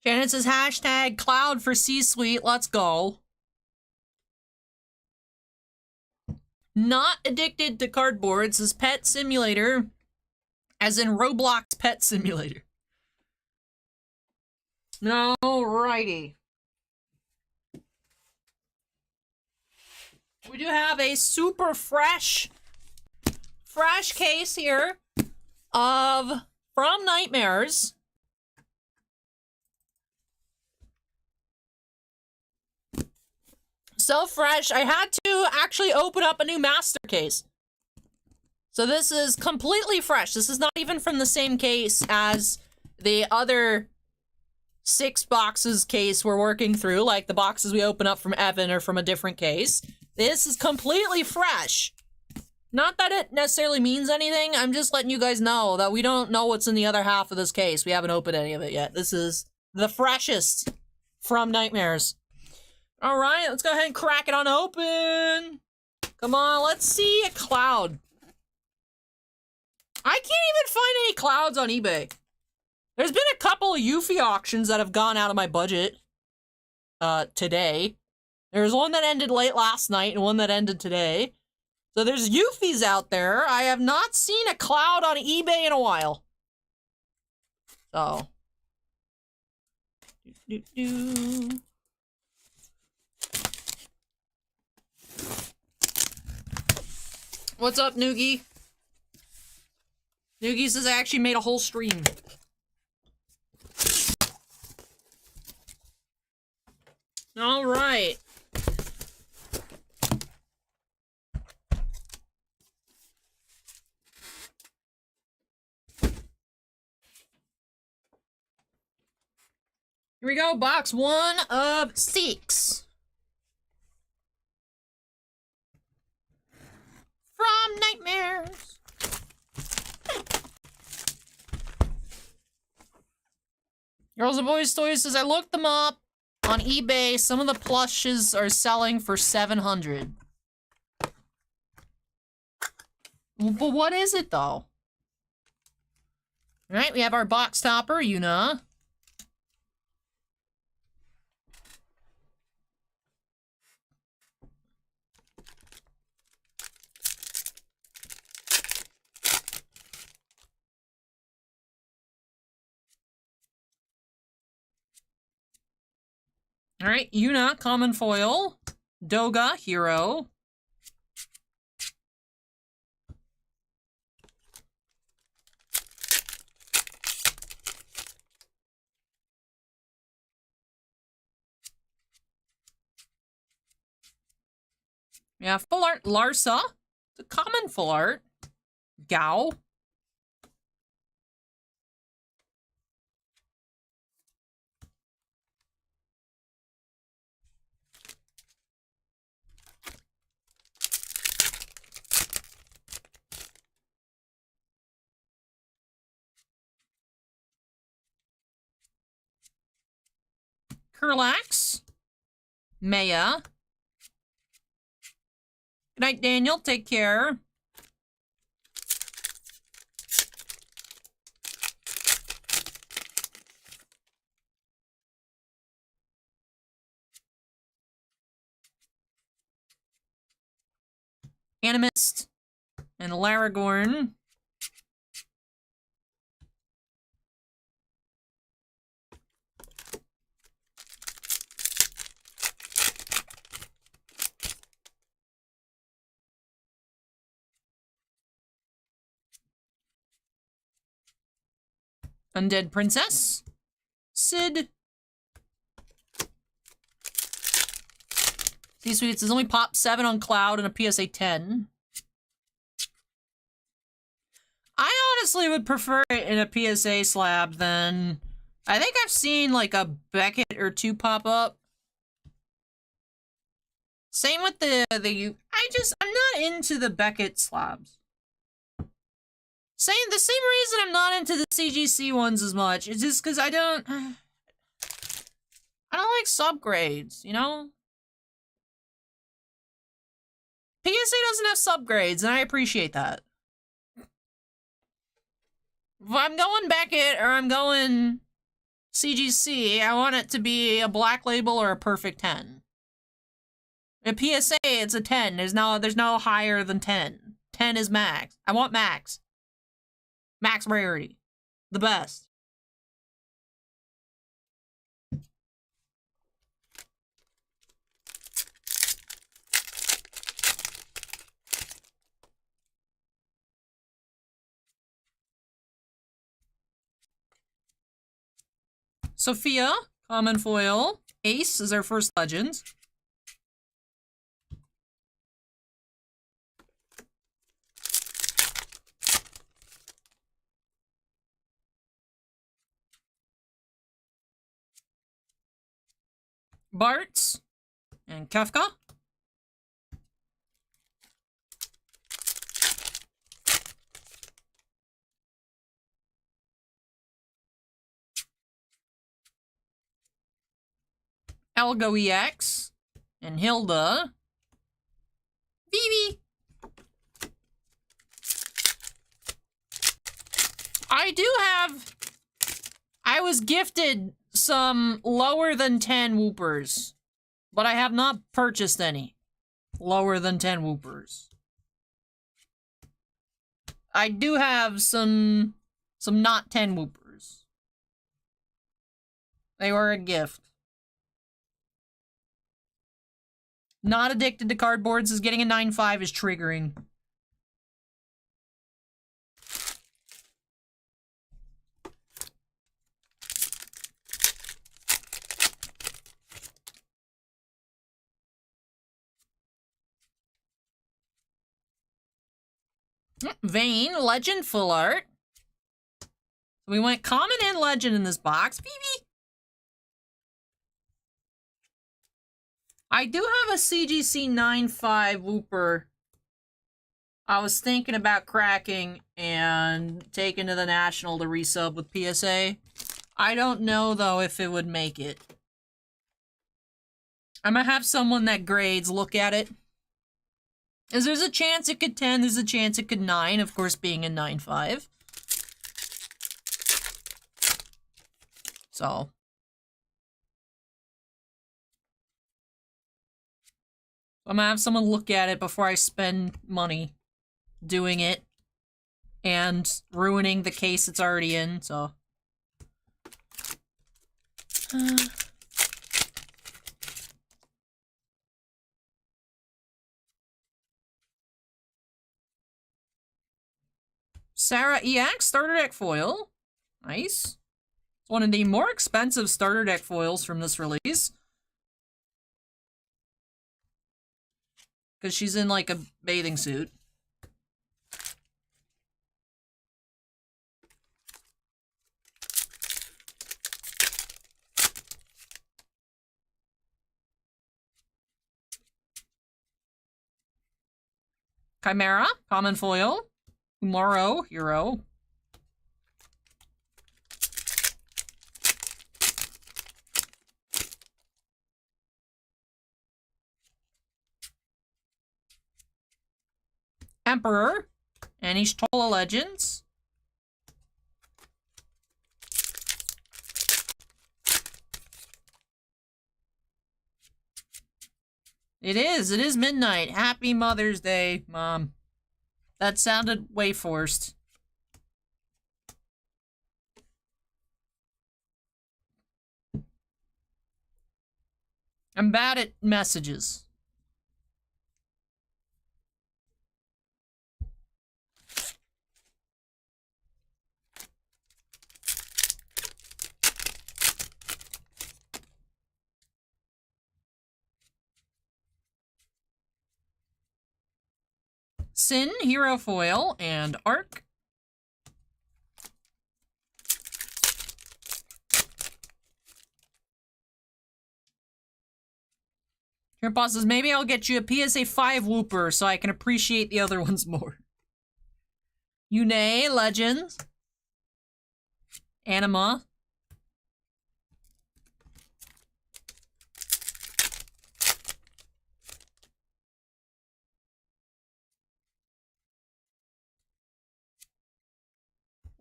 Janet says hashtag cloud for C-suite. Let's go. Not addicted to cardboard, says Pet Simulator. As in Roblox Pet Simulator. Alrighty. We do have a super fresh case here of From Nightmares. So fresh, I had to actually open up a new master case. So this is completely fresh. This is not even from the same case as the other 6 boxes case we're working through, like the boxes we open up from Evan or from a different case. This is completely fresh. Not that it necessarily means anything, I'm just letting you guys know that we don't know what's in the other half of this case. We haven't opened any of it yet. This is the freshest From Nightmares. Alright, let's go ahead and crack it on open. Come on, let's see a cloud. I can't even find any clouds on eBay. There's been a couple of Yuffie auctions that have gone out of my budget today. There's one that ended late last night and one that ended today. So there's Yuffies out there. I have not seen a cloud on eBay in a while. So. What's up, Noogie? Noogie says I actually made a whole stream. All right. Here we go, box 1 of 6. From Nightmares. Girls and Boys Toys says I looked them up on eBay. Some of the plushes are selling for $700. But what is it though? Alright, we have our box topper, Yuna. Alright, Yuna, common foil. Doga, hero. We have full art Larsa. It's a common full art. Gao. Kurlax. Maya. Good night, Daniel. Take care. Animist. And Laragorn. Undead Princess. Sid. C-Suites is only pop 7 on Cloud and a PSA 10. I honestly would prefer it in a PSA slab than... I think I've seen like a Beckett or 2 pop up. Same with the I'm not into the Beckett slabs. The same reason I'm not into the CGC ones as much. It's just because I don't like subgrades, you know? PSA doesn't have subgrades, and I appreciate that. If I'm going Beckett or I'm going CGC, I want it to be a black label or a perfect 10. A PSA, it's a 10. There's no higher than 10. 10 is max. I want max. Max rarity. The best. Sophia, common foil. Ace is our first legend. Bartz and Kafka. Elgo EX and Hilda. Vivi. I was gifted some lower than 10 Whoopers, but I have not purchased any lower than 10 Whoopers. I do have some not 10 Whoopers. They were a gift. Not addicted to cardboards is getting a 9.5 is triggering. Vane, Legend, Full Art. We went common and legend in this box. Phoebe. I do have a CGC 9.5 Whooper. I was thinking about cracking and taking to the National to resub with PSA. I don't know, though, if it would make it. I'm gonna have someone that grades look at it. As there's a chance it could 10, there's a chance it could 9, of course being a 9.5. So. I'm gonna have someone look at it before I spend money doing it and ruining the case it's already in, so. Sarah EX, starter deck foil. Nice. It's one of the more expensive starter deck foils from this release. Because she's in, like, a bathing suit. Chimera, common foil. Tomorrow, hero. Emperor, and Ishtola Legends. It is midnight. Happy Mother's Day, Mom. That sounded way forced. I'm bad at messages. Sin, Hero Foil, and Arc. Here, boss says, maybe I'll get you a PSA 5 Whooper so I can appreciate the other ones more. Yune, Legends. Anima.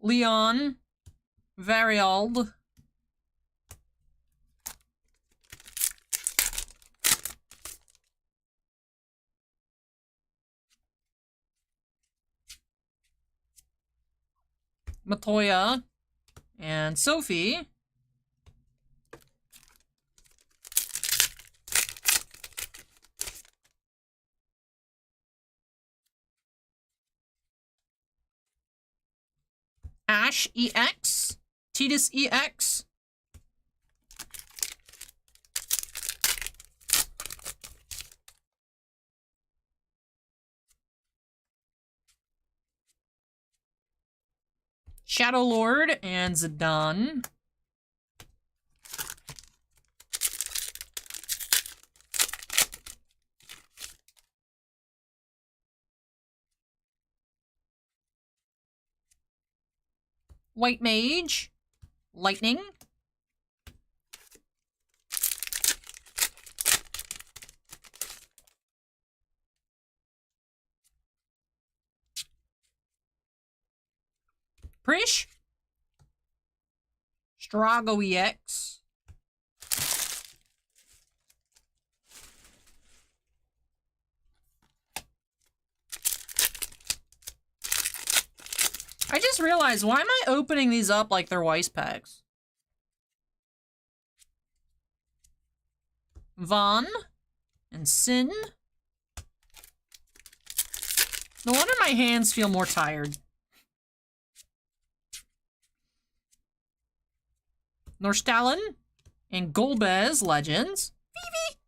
Leon. Variald. Matoya, and Sophie. Ash EX, Titus EX, Shadow Lord, and Zidane. White Mage, Lightning. Prish. Strago EX. I just realized, why am I opening these up like they're Weiss packs? Vaughn and Sin. No wonder my hands feel more tired. Norstalin and Golbez Legends. Vivi!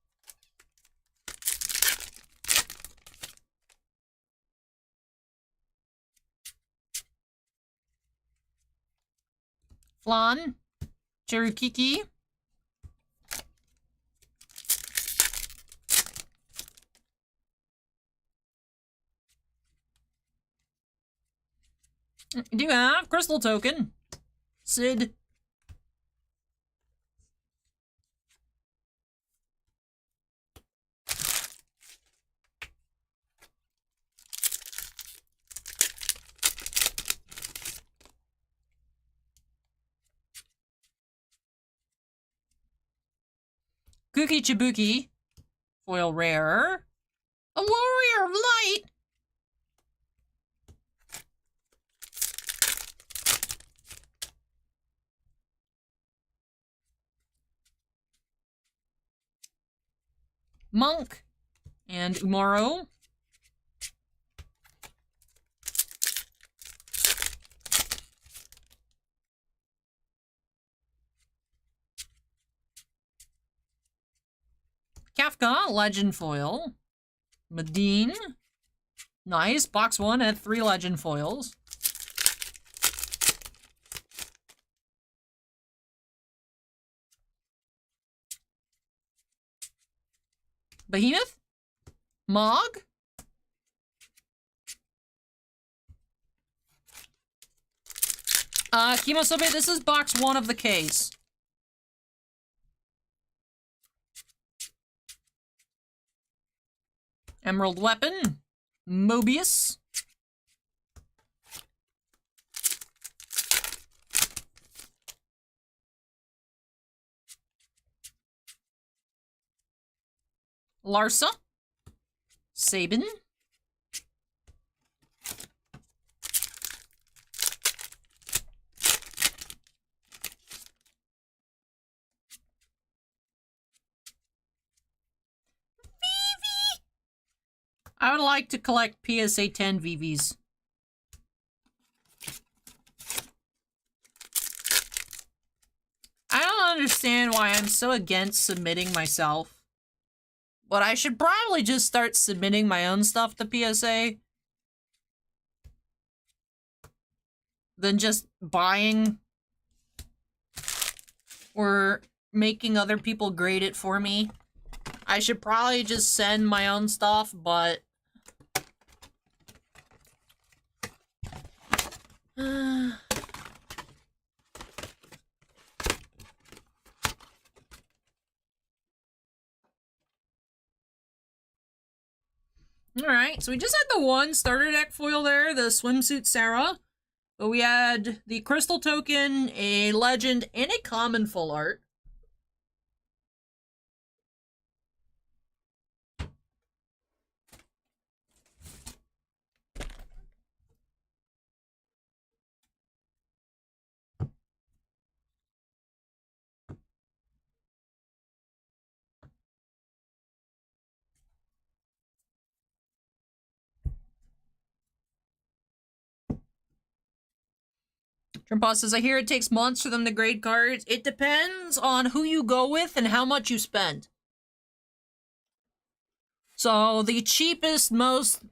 Flan, Cherukiki. Do you have Crystal Token? Sid. Cookie Chibuki. Foil Rare. A Warrior of Light. Monk and Umaro. Kafka, Legend Foil. Medine. Nice. Box 1 had 3 Legend Foils. Behemoth. Mog. Kimosobe, this is box 1 of the case. Emerald Weapon. Mobius. Larsa. Sabin. I would like to collect PSA 10 VVs. I don't understand why I'm so against submitting myself. But I should probably just start submitting my own stuff to PSA than just buying or making other people grade it for me. I should probably just send my own stuff, but Alright, so we just had the one starter deck foil there, the Swimsuit Sarah. But we had the Crystal Token, a Legend, and a Common full art. Trimpa says, I hear it takes months for them to grade cards. It depends on who you go with and how much you spend. So the cheapest, most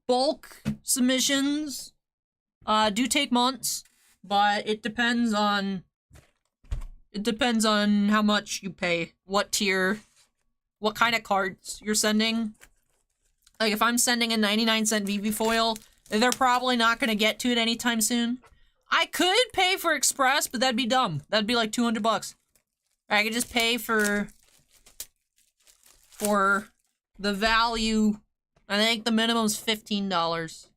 bulk submissions do take months, but it depends on how much you pay, what tier, what kind of cards you're sending. Like if I'm sending a 99-cent VB foil, they're probably not going to get to it anytime soon. I could pay for Express, but that'd be dumb. That'd be like $200. I could just pay for the value. I think the minimum's $15.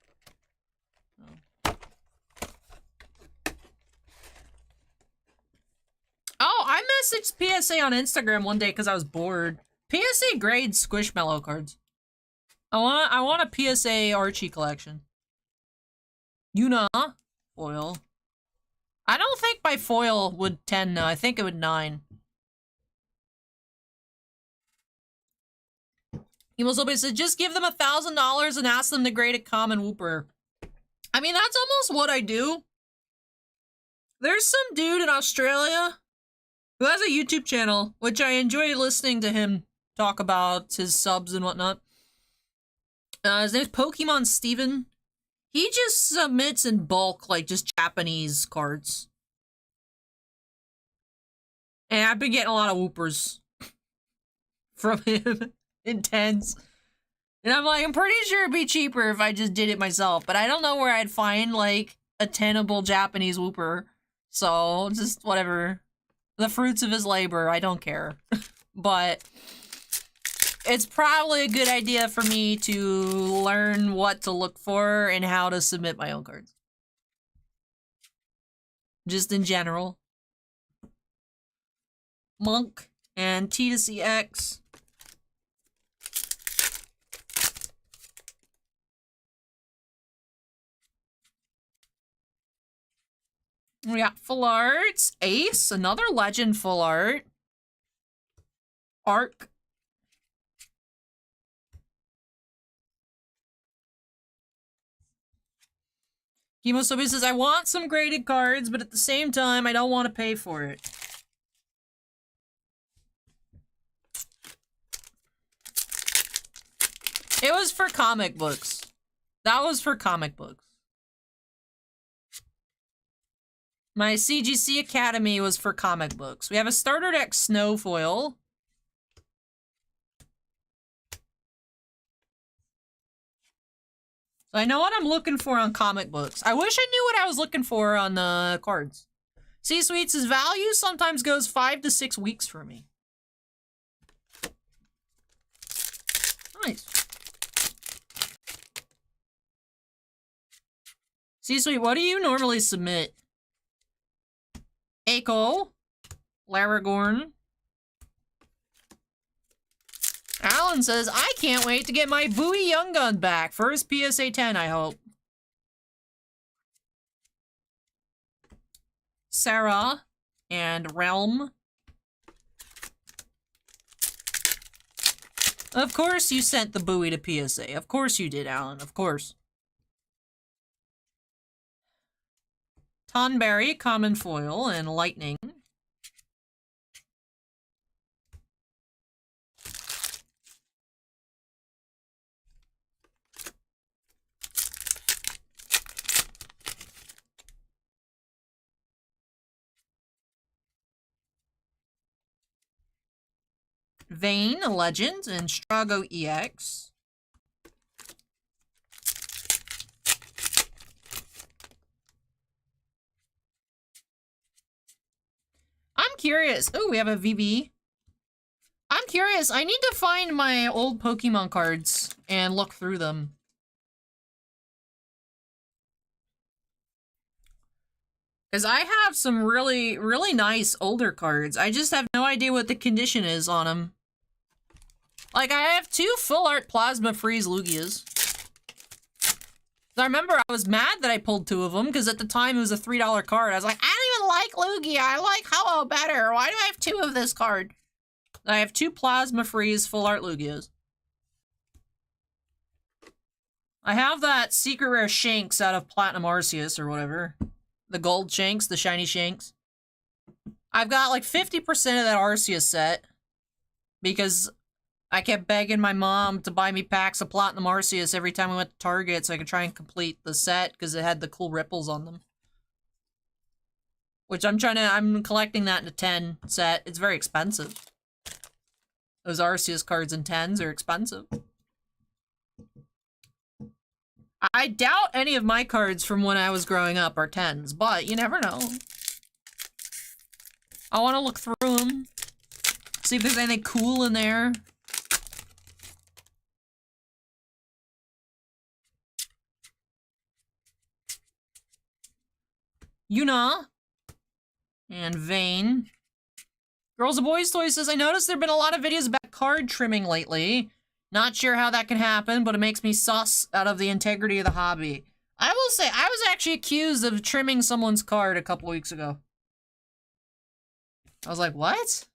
Oh, I messaged PSA on Instagram one day because I was bored. PSA grades Squishmallow cards. I want a PSA Archie collection. Yuna foil. I don't think my foil would 10 no. I think it would 9. Emosobe said, just give them $1,000 and ask them to grade a common Whooper. I mean, that's almost what I do. There's some dude in Australia who has a YouTube channel, which I enjoy listening to him talk about his subs and whatnot. His name's Pokemon Steven. He just submits in bulk, like, just Japanese cards. And I've been getting a lot of Whoopers from him. Intense. And I'm like, I'm pretty sure it'd be cheaper if I just did it myself, but I don't know where I'd find, like, a tenable Japanese Whooper. So, just whatever. The fruits of his labor, I don't care. But it's probably a good idea for me to learn what to look for and how to submit my own cards. Just in general. Monk and T2CX. We got full arts. Ace, another legend full art. Arc. Hemosobi says, I want some graded cards, but at the same time, I don't want to pay for it. It was for comic books. That was for comic books. My CGC Academy was for comic books. We have a starter deck snow foil. So I know what I'm looking for on comic books. I wish I knew what I was looking for on the cards. C-Sweets' value sometimes goes 5 to 6 weeks for me. Nice. C-Sweet, what do you normally submit? Echo, Laragorn. Alan says, I can't wait to get my Bowie Young Gun back. First PSA 10, I hope. Sarah and Realm. Of course you sent the Bowie to PSA. Of course you did, Alan. Of course. Tonberry, Common Foil, and Lightning. Vayne, a Legend, and Strago EX. I'm curious. Oh, we have a VB. I'm curious. I need to find my old Pokemon cards and look through them. Because I have some really, really nice older cards. I just have no idea what the condition is on them. Like, I have 2 full art Plasma Freeze Lugias. I remember I was mad that I pulled 2 of them, because at the time it was a $3 card. I was like, I don't even like Lugia. I like Ho-Oh better. Why do I have 2 of this card? I have 2 Plasma Freeze full art Lugias. I have that secret rare Shanks out of Platinum Arceus or whatever. The gold Shanks, the shiny Shanks. I've got like 50% of that Arceus set because I kept begging my mom to buy me packs of Platinum Arceus every time we went to Target so I could try and complete the set because it had the cool ripples on them. Which I'm collecting that in a 10 set. It's very expensive. Those Arceus cards in 10s are expensive. I doubt any of my cards from when I was growing up are 10s, but you never know. I want to look through them. See if there's anything cool in there. Yuna. And Vane. Girls and Boys Toys says, I noticed there have been a lot of videos about card trimming lately. Not sure how that can happen, but it makes me sus out of the integrity of the hobby. I will say, I was actually accused of trimming someone's card a couple weeks ago. I was like, what?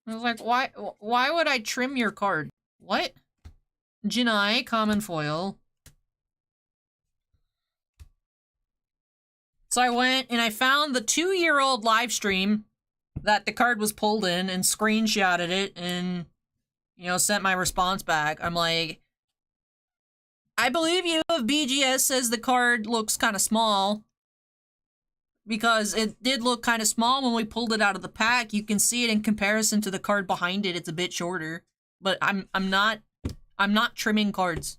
I was like, why would I trim your card? What? Jinai, common foil. So I went and I found the 2-year-old live stream that the card was pulled in and screenshotted it and, you know, sent my response back. I'm like, I believe you if BGS says the card looks kind of small. Because it did look kind of small when we pulled it out of the pack. You can see it in comparison to the card behind it. It's a bit shorter. But I'm not trimming cards.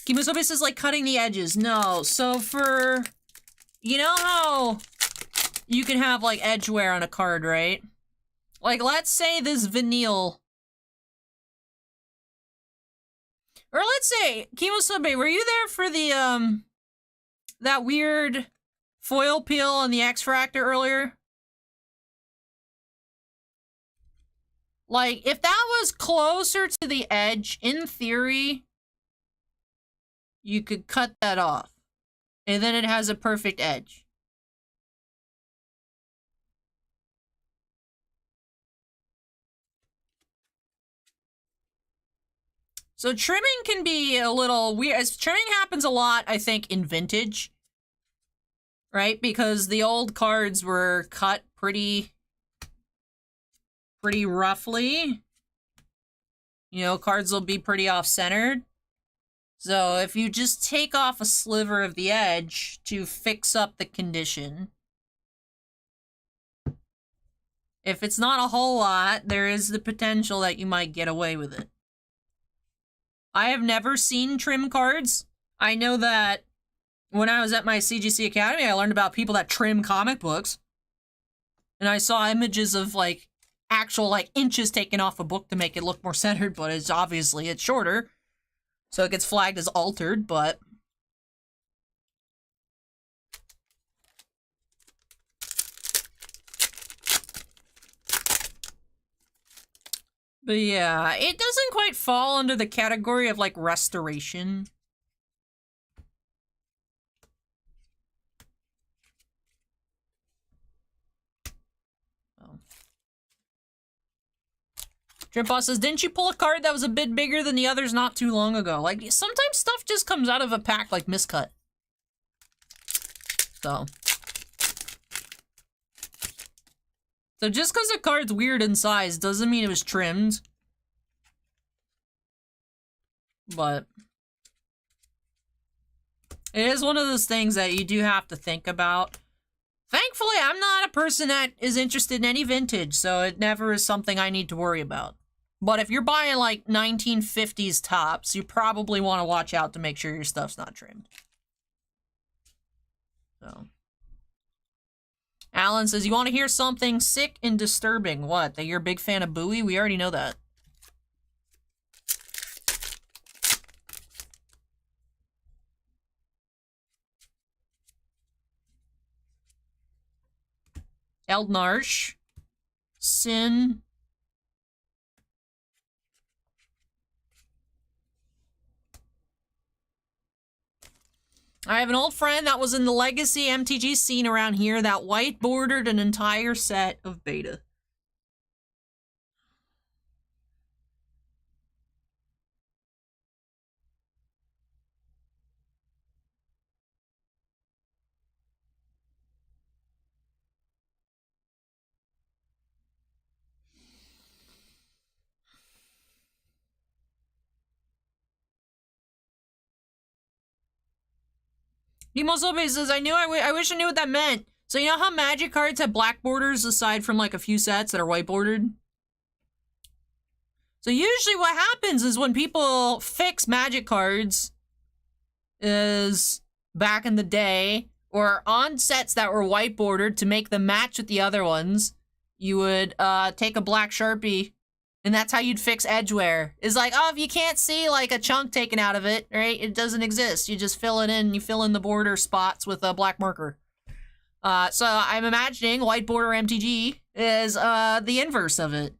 Kimusobe says, like, cutting the edges. No, so for... You know how you can have, like, edge wear on a card, right? Like, let's say this Vanille... Or let's say, Kimusobe, were you there for the, that weird foil peel on the X-Fractor earlier? Like, if that was closer to the edge, in theory, you could cut that off. And then it has a perfect edge. So trimming can be a little weird. Trimming happens a lot, I think, in Vintage. Right? Because the old cards were cut pretty roughly. You know, cards will be pretty off-centered. So if you just take off a sliver of the edge to fix up the condition, if it's not a whole lot, there is the potential that you might get away with it. I have never seen trim cards. I know that when I was at my CGC Academy, I learned about people that trim comic books. And I saw images of, like, actual, like, inches taken off a book to make it look more centered, but it's obviously, it's shorter. So it gets flagged as altered, but... But yeah, it doesn't quite fall under the category of, like, restoration. Oh. Trimpa says, didn't you pull a card that was a bit bigger than the others not too long ago? Like, sometimes stuff just comes out of a pack like miscut. So just because a card's weird in size doesn't mean it was trimmed. But it is one of those things that you do have to think about. Thankfully, I'm not a person that is interested in any vintage, so it never is something I need to worry about. But if you're buying, like, 1950s tops, you probably want to watch out to make sure your stuff's not trimmed. So... Alan says, you want to hear something sick and disturbing? What? That you're a big fan of Bowie? We already know that. Eldnarsh. Sin. I have an old friend that was in the legacy MTG scene around here that whiteboarded an entire set of beta. Demosobe says, I wish I knew what that meant. So you know how Magic cards have black borders aside from like a few sets that are white bordered? So usually what happens is when people fix Magic cards is back in the day, or on sets that were white bordered to make them match with the other ones, you would take a black Sharpie, and that's how you'd fix edge wear. It's like, oh, if you can't see like a chunk taken out of it, right? It doesn't exist. You just fill it in, you fill in the border spots with a black marker. So I'm imagining white border MTG is the inverse of it.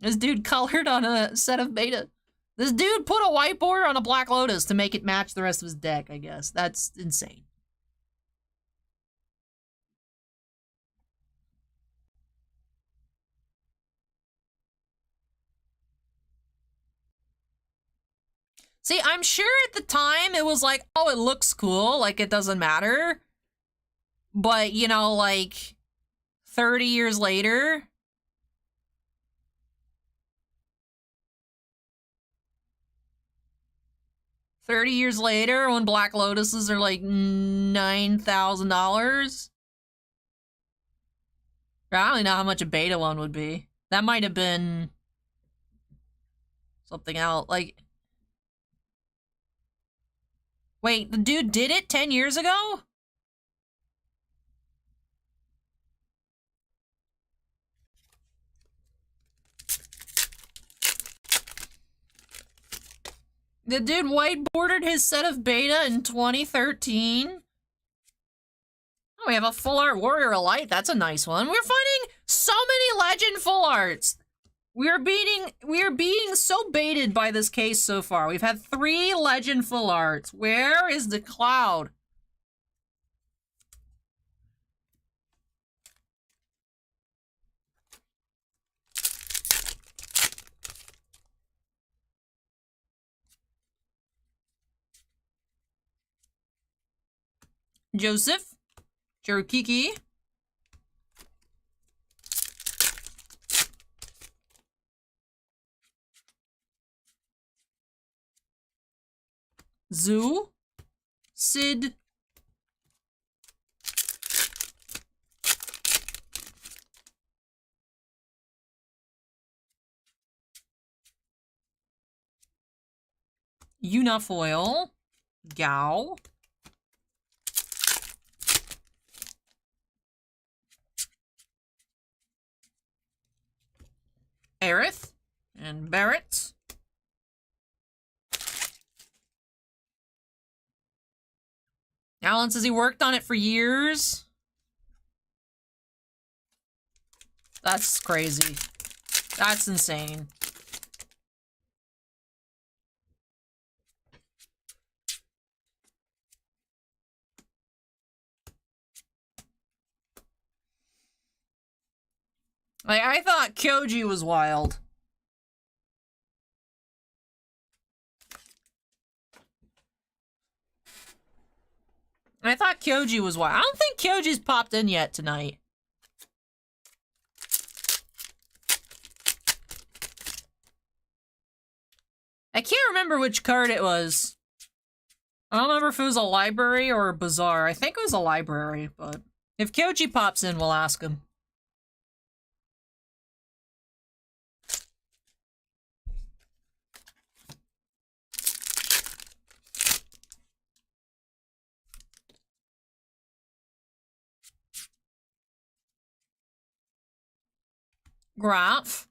This dude colored on a set of beta. This dude put a white border on a Black Lotus to make it match the rest of his deck, I guess. That's insane. See, I'm sure at the time it was like, oh, it looks cool, like it doesn't matter. But, you know, like 30 years later, when Black Lotuses are like $9,000, I don't even know how much a beta one would be. That might have been something else. Like, wait, the dude did it 10 years ago? The dude whiteboarded his set of beta in 2013. Oh, we have a full art Warrior Elite. That's a nice one. We're finding so many legend full arts. We are being so baited by this case so far. We've had 3 legend full arts. Where is the cloud? Joseph, Cherokee, Zoo, Sid, Unifoil, Gao, Aerith, and Barrett. Alan says he worked on it for years. That's crazy. That's insane. Like, I thought Kyoji was wild. I thought Kyoji was wild. I don't think Kyoji's popped in yet tonight. I can't remember which card it was. I don't remember if it was a library or a bazaar. I think it was a library, but if Kyoji pops in, we'll ask him. Graph,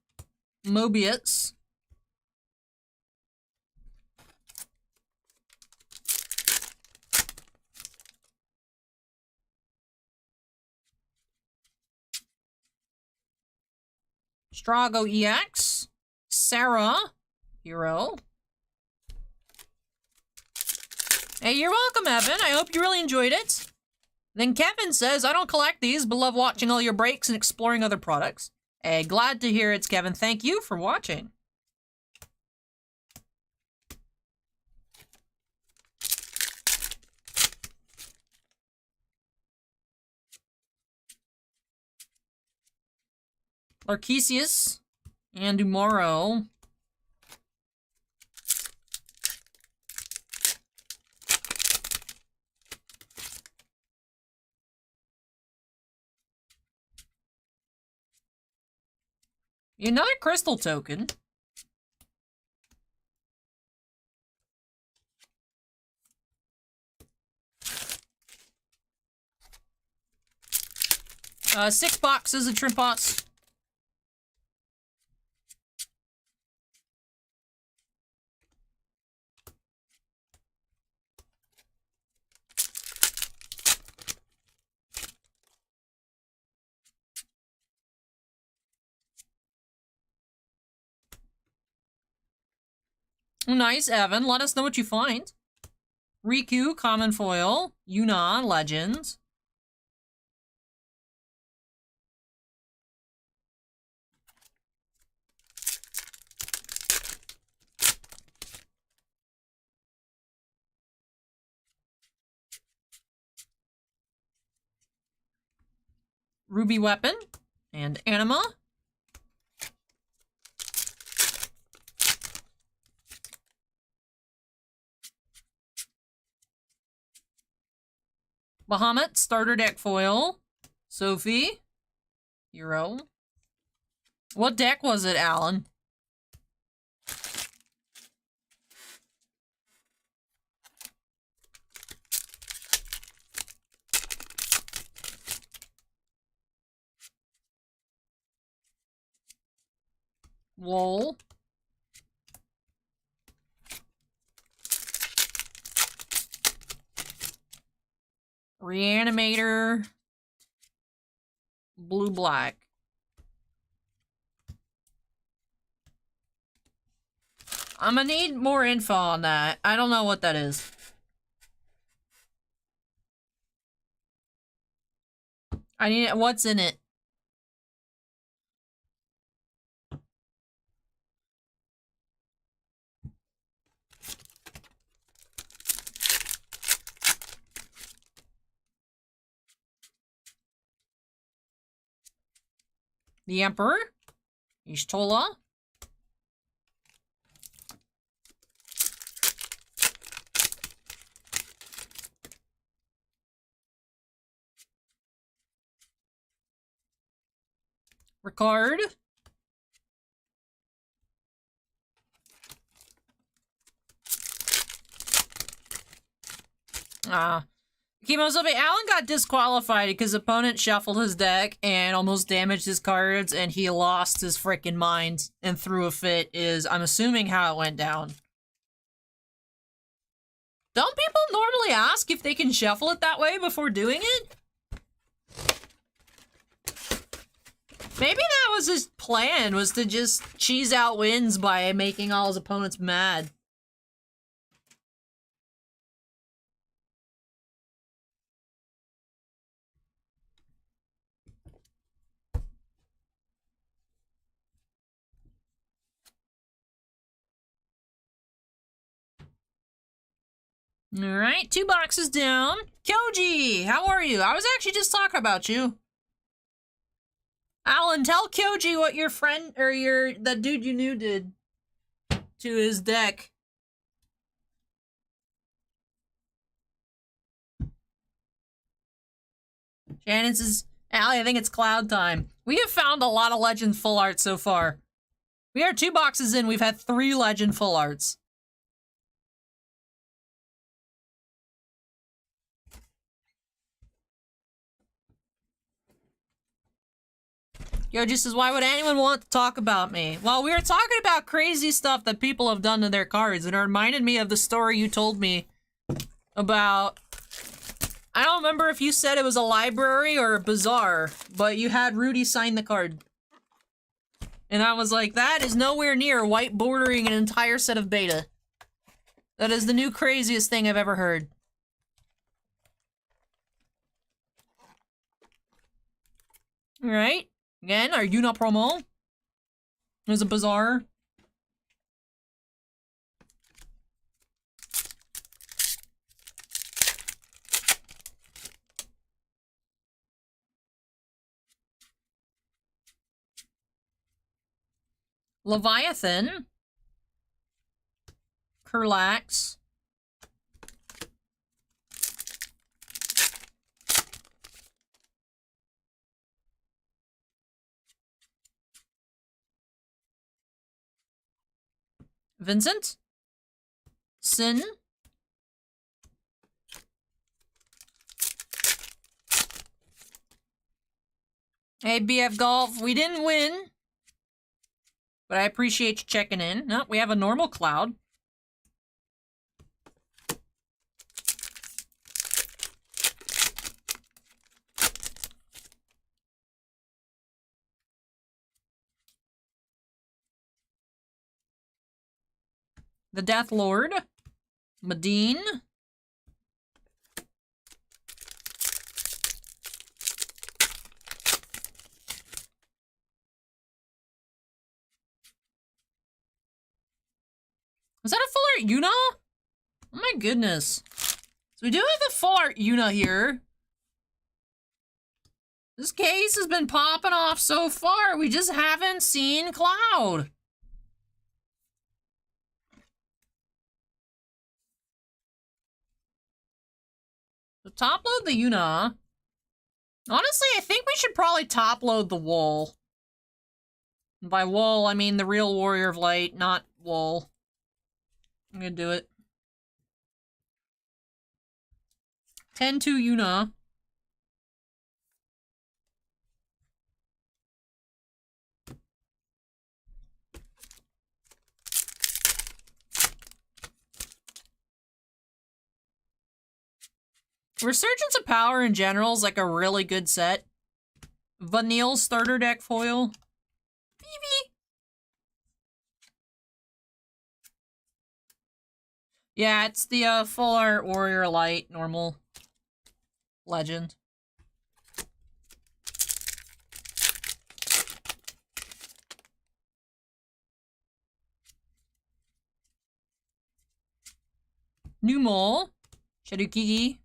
Mobius, Strago EX, Sarah, Hero, Hey, you're welcome, Evan. I hope you really enjoyed it. Then Kevin says, I don't collect these, but love watching all your breaks and exploring other products. Hey, glad to hear it, Kevin. Thank you for watching. Larkesius and Dumoro. Another crystal token. Six boxes of Trimpots. Nice, Evan. Let us know what you find. Riku, Common Foil. Yuna, Legends. Ruby Weapon. And Anima. Bahamut, Starter Deck Foil. Sophie. Hero. What deck was it, Alan? Wool. Reanimator. Blue-black. I'm gonna need more info on that. I don't know what that is. I need what's in it. The Emperor. Ishtola. Ricard. Chemosophie, Alan got disqualified because opponent shuffled his deck and almost damaged his cards, and he lost his freaking mind and threw a fit, is, I'm assuming, how it went down. Don't people normally ask if they can shuffle it that way before doing it? Maybe that was his plan, was to just cheese out wins by making all his opponents mad. Alright, 2 boxes down. Kyoji, how are you? I was actually just talking about you. Alan, tell Kyoji what your friend, or that dude you knew did to his deck. Shannon says, Allie, I think it's cloud time. We have found a lot of Legends full art so far. We are 2 boxes in, we've had 3 Legend full arts. Kyoji says, why would anyone want to talk about me? Well, we were talking about crazy stuff that people have done to their cards, and it reminded me of the story you told me about... I don't remember if you said it was a library or a bazaar, but you had Rudy sign the card. And I was like, that is nowhere near whitebordering an entire set of beta. That is the new craziest thing I've ever heard. Alright. Again, our Yuna promo. There's a bazaar. Leviathan. Kurlax. Vincent. Sin. Hey, BF Golf, we didn't win. But I appreciate you checking in. No, we have a normal Cloud. The Death Lord. Medine. Is that a full art Yuna? Oh my goodness. So we do have a full art Yuna here. This case has been popping off so far. We just haven't seen Cloud. So top load the Yuna. Honestly, I think we should probably top load the Wool. And by Wool, I mean the real Warrior of Light, not Wool. I'm gonna do it. 10-2 Yuna. Resurgence of Power in general is like a really good set. Vanille's starter deck foil. BB. Yeah, it's the full art Warrior Light normal legend. New Mole. Shadukigi.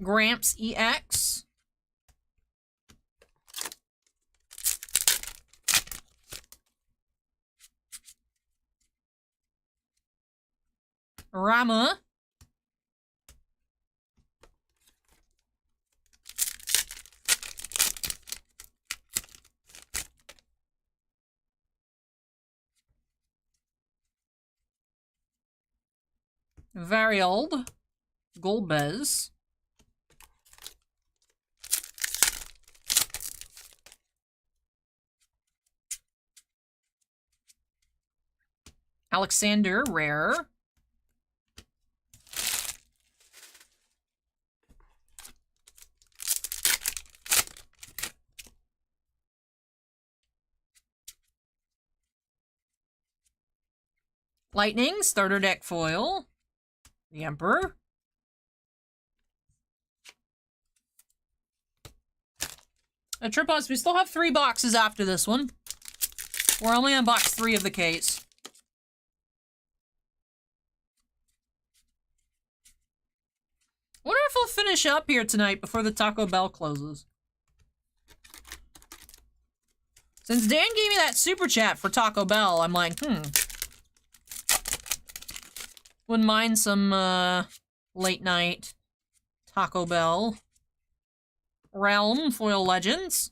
Gramps EX. Rama. Very old. Golbez. Alexander, rare. Lightning, starter deck foil. The Emperor. Tripos, we still have 3 boxes after this one. We're only on box 3 of the case. Wonder if we'll finish up here tonight before the Taco Bell closes. Since Dan gave me that super chat for Taco Bell, I'm like, wouldn't mind some, late night Taco Bell. Realm, Foil Legends.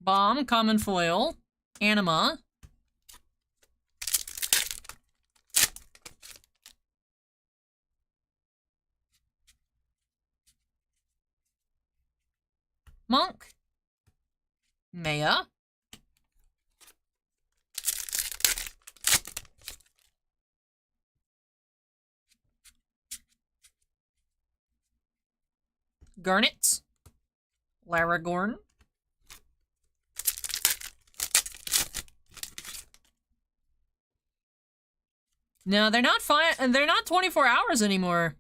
Bomb, common foil. Anima. Monk. Maya. Garnet. Laragorn. No, they're not they're not 24 hours anymore.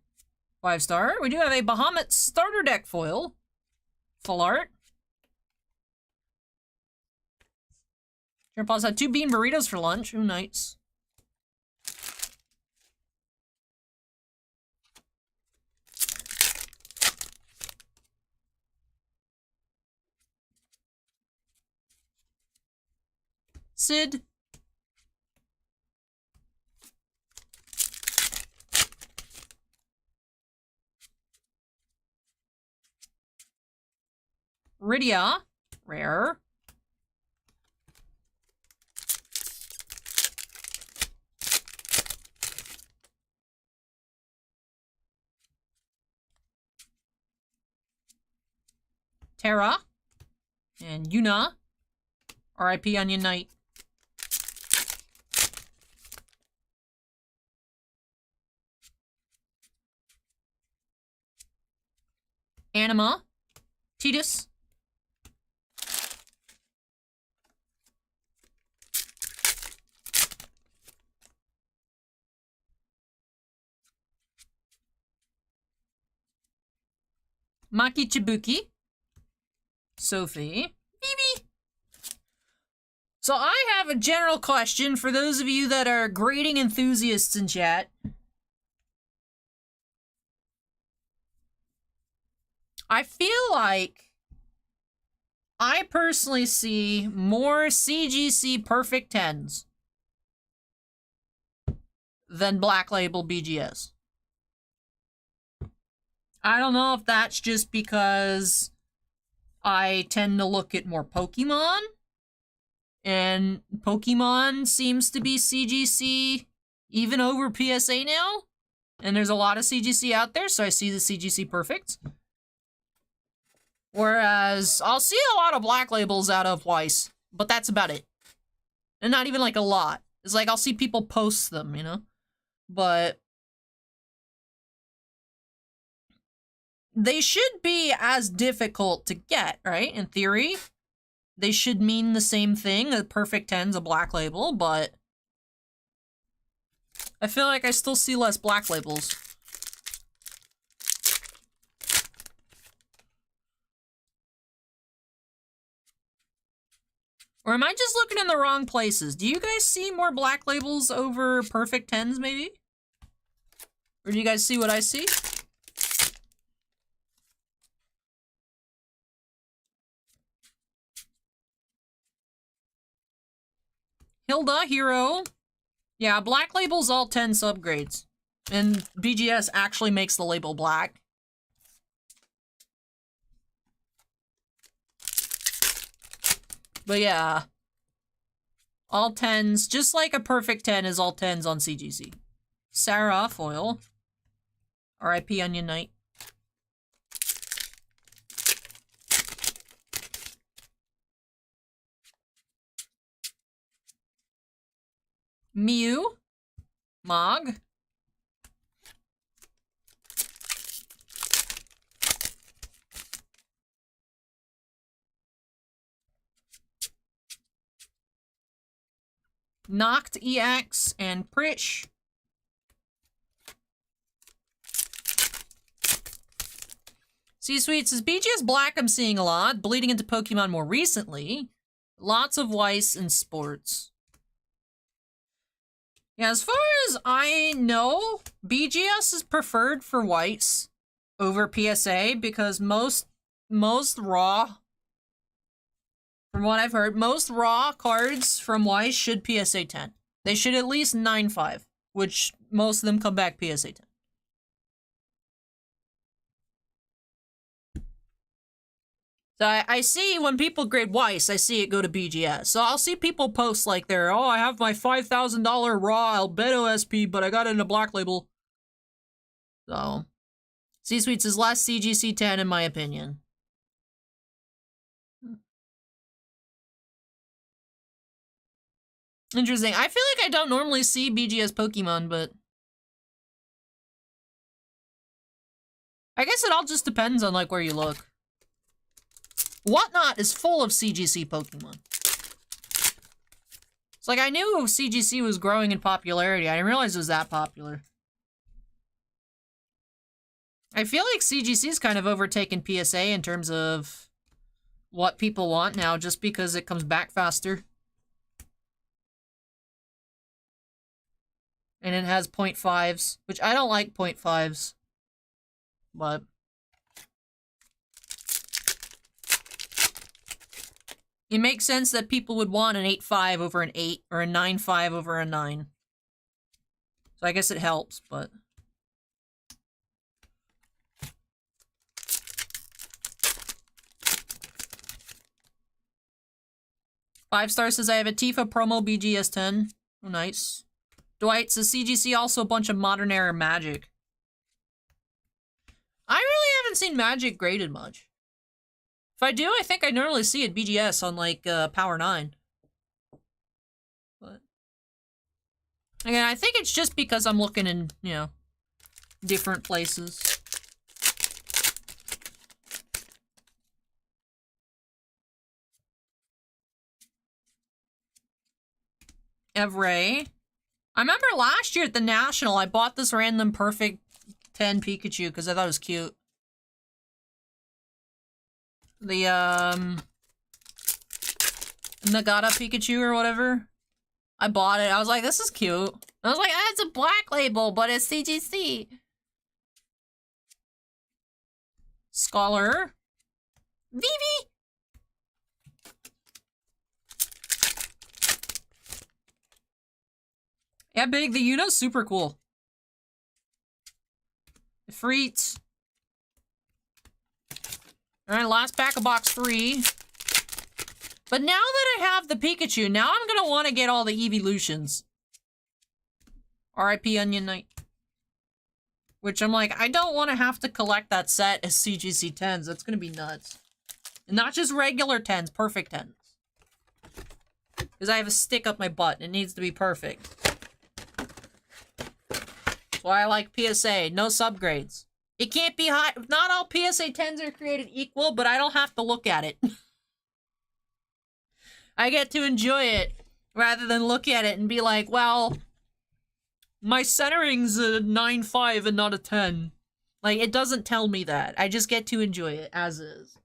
5-star. We do have a Bahamut starter deck foil. Full art. Grandpa's had 2 bean burritos for lunch. Ooh, nice. Sid. Rydia. Rare. Terra. And Yuna. R.I.P. Onion Knight. Anima. Tidus. Maki Chibuki. Sophie. Phoebe. So I have a general question for those of you that are grading enthusiasts in chat. I feel like I personally see more CGC Perfect 10s than Black Label BGS. I don't know if that's just because I tend to look at more Pokemon, and Pokemon seems to be CGC even over PSA now, and there's a lot of CGC out there, so I see the CGC Perfect. Whereas, I'll see a lot of Black Labels out of Weiss, but that's about it. And not even like a lot. It's like I'll see people post them, you know? But they should be as difficult to get, right? In theory, they should mean the same thing. A Perfect 10's a Black Label, but I feel like I still see less Black Labels. Or am I just looking in the wrong places? Do you guys see more Black Labels over Perfect 10s, maybe? Or do you guys see what I see? Hilda, Hero. Yeah, Black Label's all 10 subgrades. And BGS actually makes the label black. But yeah. All 10s, just like a Perfect 10 is all 10s on CGC. Sarah, foil. R.I.P. Onion Knight. Mew. Mog. Noct EX and Prish. C-Sweet says, BGS Black I'm seeing a lot, bleeding into Pokemon more recently. Lots of Weiss and Sports. Yeah, as far as I know, BGS is preferred for Weiss over PSA because most raw, from what I've heard, most raw cards from Weiss should PSA 10. They should at least 9.5, which most of them come back PSA 10. So I see when people grade Weiss, I see it go to BGS. So I'll see people post like they're, oh, I have my $5,000 raw albedo SP, but I got it in a black label. So, C-Suites is less CGC 10 in my opinion. Interesting. I feel like I don't normally see BGS Pokemon, but I guess it all just depends on like where you look. Whatnot is full of CGC Pokemon. It's like I knew CGC was growing in popularity. I didn't realize it was that popular. I feel like CGC's kind of overtaken PSA in terms of what people want now just because it comes back faster. And it has 0.5s, which I don't like 0.5s. But it makes sense that people would want an 8.5 over an 8 or a 9.5 over a 9. So I guess it helps, but... Five Star says I have a Tifa promo BGS 10. Oh, nice. Dwight says CGC also a bunch of modern era Magic. I really haven't seen Magic graded much. If I do, I think I normally see it BGS on like Power 9. But again, I think it's just because I'm looking in, you know, different places. Evray. I remember last year at the National, I bought this random perfect 10 Pikachu because I thought it was cute. The, Nagata Pikachu or whatever. I bought it. I was like, this is cute. I was like, ah, it's a black label, but it's CGC. Scholar. Vivi! Yeah, Big, the Uno's super cool. Freet. Alright, last pack of box 3. But now that I have the Pikachu, now I'm gonna want to get all the evolutions. RIP Onion Knight. Which I'm like, I don't want to have to collect that set as CGC 10s. That's gonna be nuts. And not just regular 10s, perfect 10s. Because I have a stick up my butt and it needs to be perfect. That's why I like PSA. No subgrades. It can't be high. Not all PSA 10s are created equal, but I don't have to look at it. I get to enjoy it rather than look at it and be like, well, my centering's a 9.5 and not a 10. Like, it doesn't tell me that. I just get to enjoy it as is.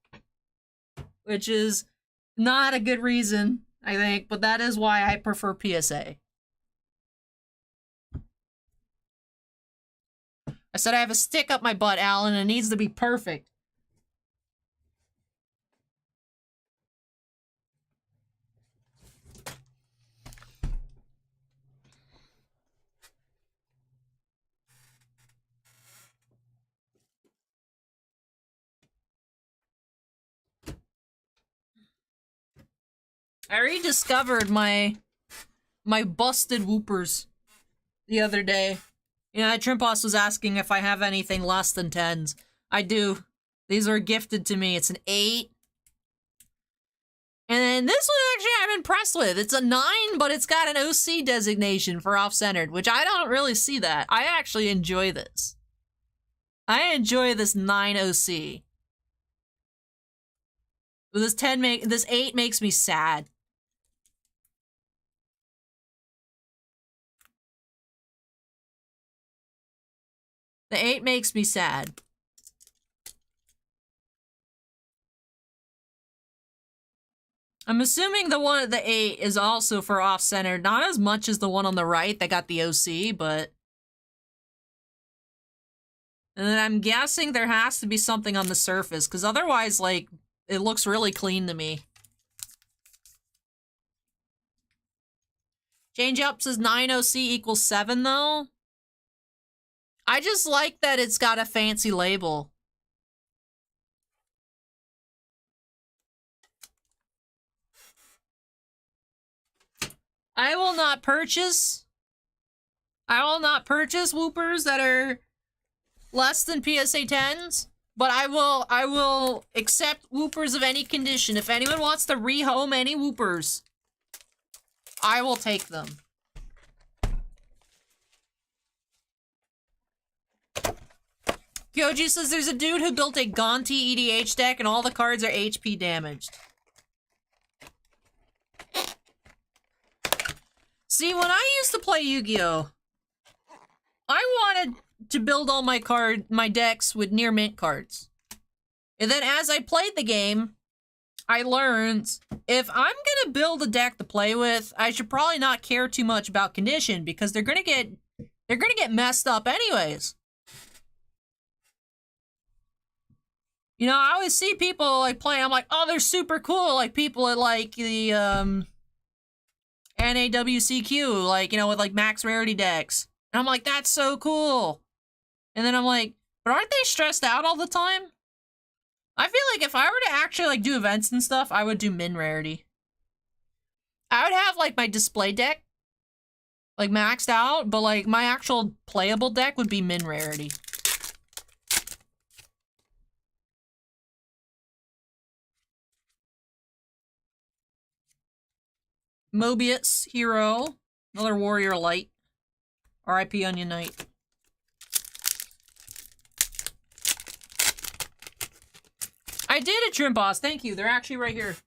Which is not a good reason, I think, but that is why I prefer PSA. I said I have a stick up my butt, Alan, and it needs to be perfect. I rediscovered my busted whoopers the other day. You know, Trimposs was asking if I have anything less than 10s. I do. These are gifted to me. It's an 8. And this one actually I'm impressed with. It's a 9, but it's got an OC designation for off-centered, which I don't really see that. I actually enjoy this. I enjoy this 9 OC. This 8 makes me sad. The 8 makes me sad. I'm assuming the 8 is also for off-centered. Not as much as the one on the right that got the OC, but... And then I'm guessing there has to be something on the surface, because otherwise, like, it looks really clean to me. Change Up says 9 OC equals 7, though. I just like that it's got a fancy label. I will not purchase whoopers that are less than PSA 10s, but I will accept whoopers of any condition. If anyone wants to rehome any whoopers, I will take them. Kyoji says there's a dude who built a Gonti EDH deck and all the cards are HP damaged. See, when I used to play Yu-Gi-Oh, I wanted to build all my decks with near mint cards. And then as I played the game, I learned if I'm gonna build a deck to play with, I should probably not care too much about condition because they're gonna get messed up anyways. You know, I always see people like playing, I'm like, oh, they're super cool, like people at like the NAWCQ, like, you know, with like max rarity decks. And I'm like, that's so cool. And then I'm like, but aren't they stressed out all the time? I feel like if I were to actually like do events and stuff, I would do min rarity. I would have like my display deck like maxed out, but like my actual playable deck would be min rarity. Mobius, Hero, another Warrior Light. RIP Onion Knight. I did a Trim Boss, thank you. They're actually right here.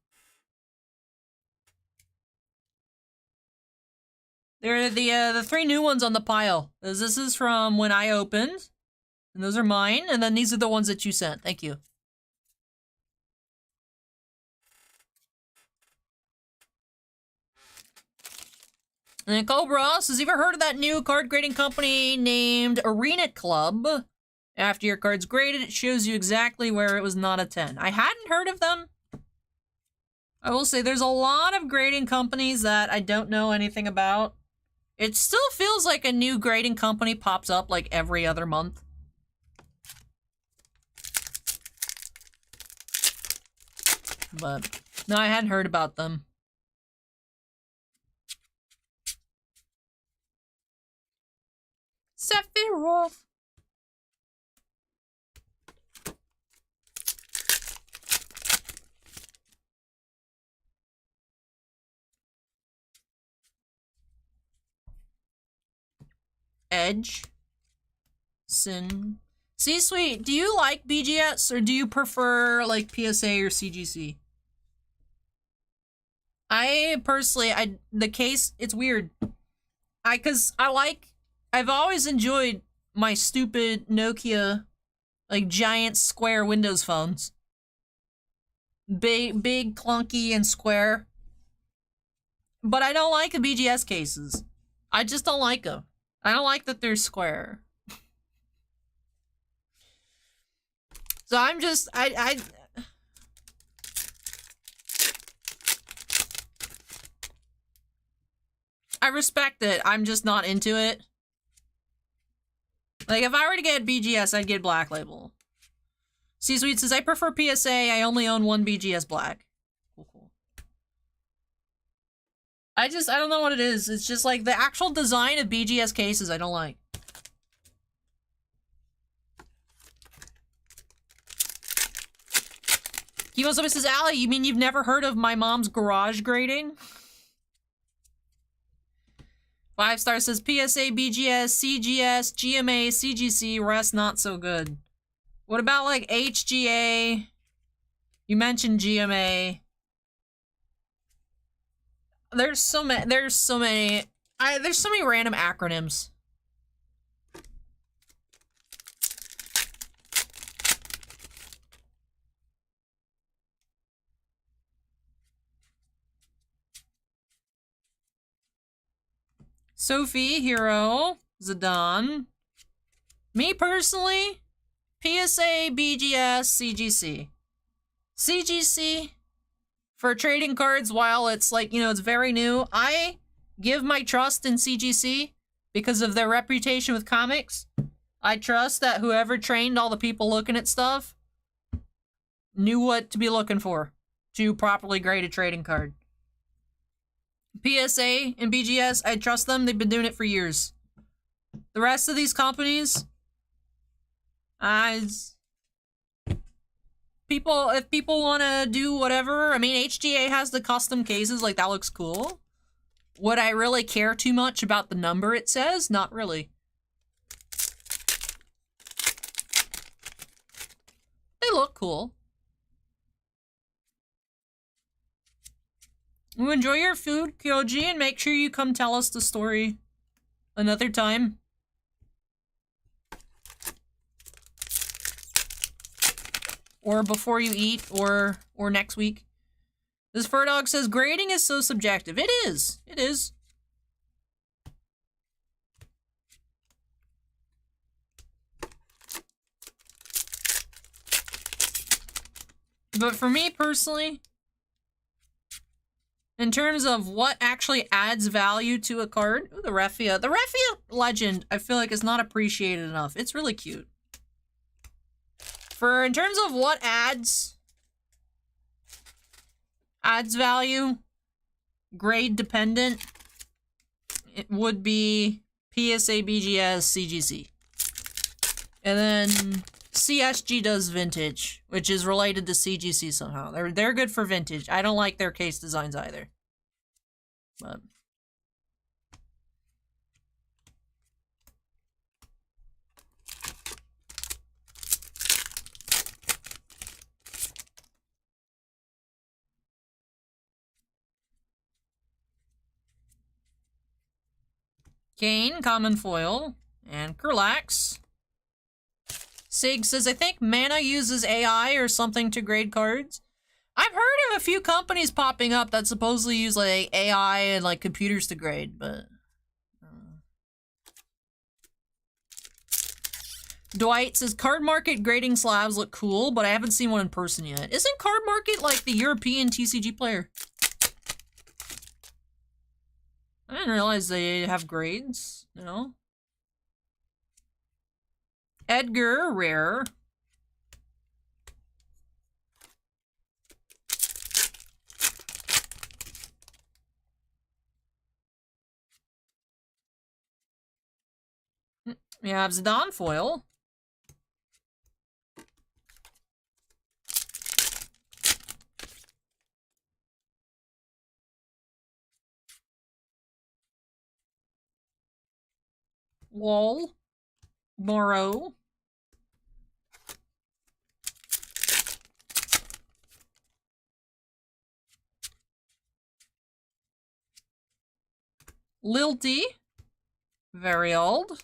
They're the 3 new ones on the pile. This is from when I opened. And those are mine, and then these are the ones that you sent. Thank you. And then Cobra says, have you ever heard of that new card grading company named Arena Club? After your card's graded, it shows you exactly where it was not a 10. I hadn't heard of them. I will say there's a lot of grading companies that I don't know anything about. It still feels like a new grading company pops up like every other month. But no, I hadn't heard about them. Sephiroth. Edge. Sin. C-Suite, do you like BGS or do you prefer like PSA or CGC? I personally, it's weird. I've always enjoyed my stupid Nokia, like giant square Windows phones. Big, clunky, and square. But I don't like the BGS cases. I just don't like them. I don't like that they're square. So I'm just, I respect it. I'm just not into it. Like, if I were to get BGS, I'd get Black Label. C-Suite says, I prefer PSA. I only own one BGS Black. Cool. I don't know what it is. It's just like the actual design of BGS cases I don't like. Kimo says, Allie, you mean you've never heard of my mom's garage grading? 5-star says PSA, BGS, CGS, GMA, CGC, rest not so good. What about like HGA? You mentioned GMA. There's so many random acronyms. Sophie, Hero, Zidane. Me personally, PSA, BGS, CGC. CGC, for trading cards, while it's like, you know, it's very new, I give my trust in CGC because of their reputation with comics. I trust that whoever trained all the people looking at stuff knew what to be looking for to properly grade a trading card. PSA and BGS, I trust them. They've been doing it for years. The rest of these companies, if people want to do whatever, I mean, HGA has the custom cases, like, that looks cool. Would I really care too much about the number it says? Not really. They look cool. You enjoy your food, Kyoji, and make sure you come tell us the story another time. Or before you eat, or next week. This fur dog says, grading is so subjective. It is. It is. But for me personally, in terms of what actually adds value to a card, ooh, the Raffia Legend, I feel like is not appreciated enough. It's really cute. In terms of what adds value, grade dependent, it would be PSA, BGS, CGC. And then CSG does vintage, which is related to CGC somehow. They're good for vintage. I don't like their case designs either. But Kane, common foil, and Kurlax. Sig says, I think Mana uses AI or something to grade cards. I've heard of a few companies popping up that supposedly use like AI and like computers to grade, but Dwight says, Card Market grading slabs look cool, but I haven't seen one in person yet. Isn't Card Market like the European TCG player? I didn't realize they have grades, you know? Edgar, rare. We have Zidane foil. Wall. Morrow. Lilty. Very old.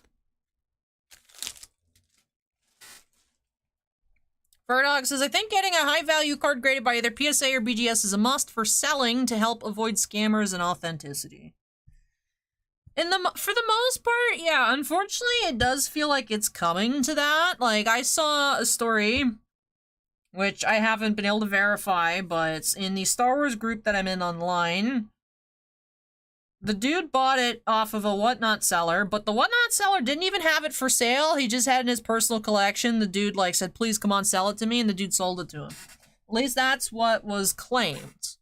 Furdog says, I think getting a high-value card graded by either PSA or BGS is a must for selling to help avoid scammers and authenticity. For the most part, yeah, unfortunately, it does feel like it's coming to that. Like, I saw a story, which I haven't been able to verify, but it's in the Star Wars group that I'm in online. The dude bought it off of a Whatnot seller, but the Whatnot seller didn't even have it for sale. He just had it in his personal collection. The dude, like, said, please come on, sell it to me, and the dude sold it to him. At least that's what was claimed.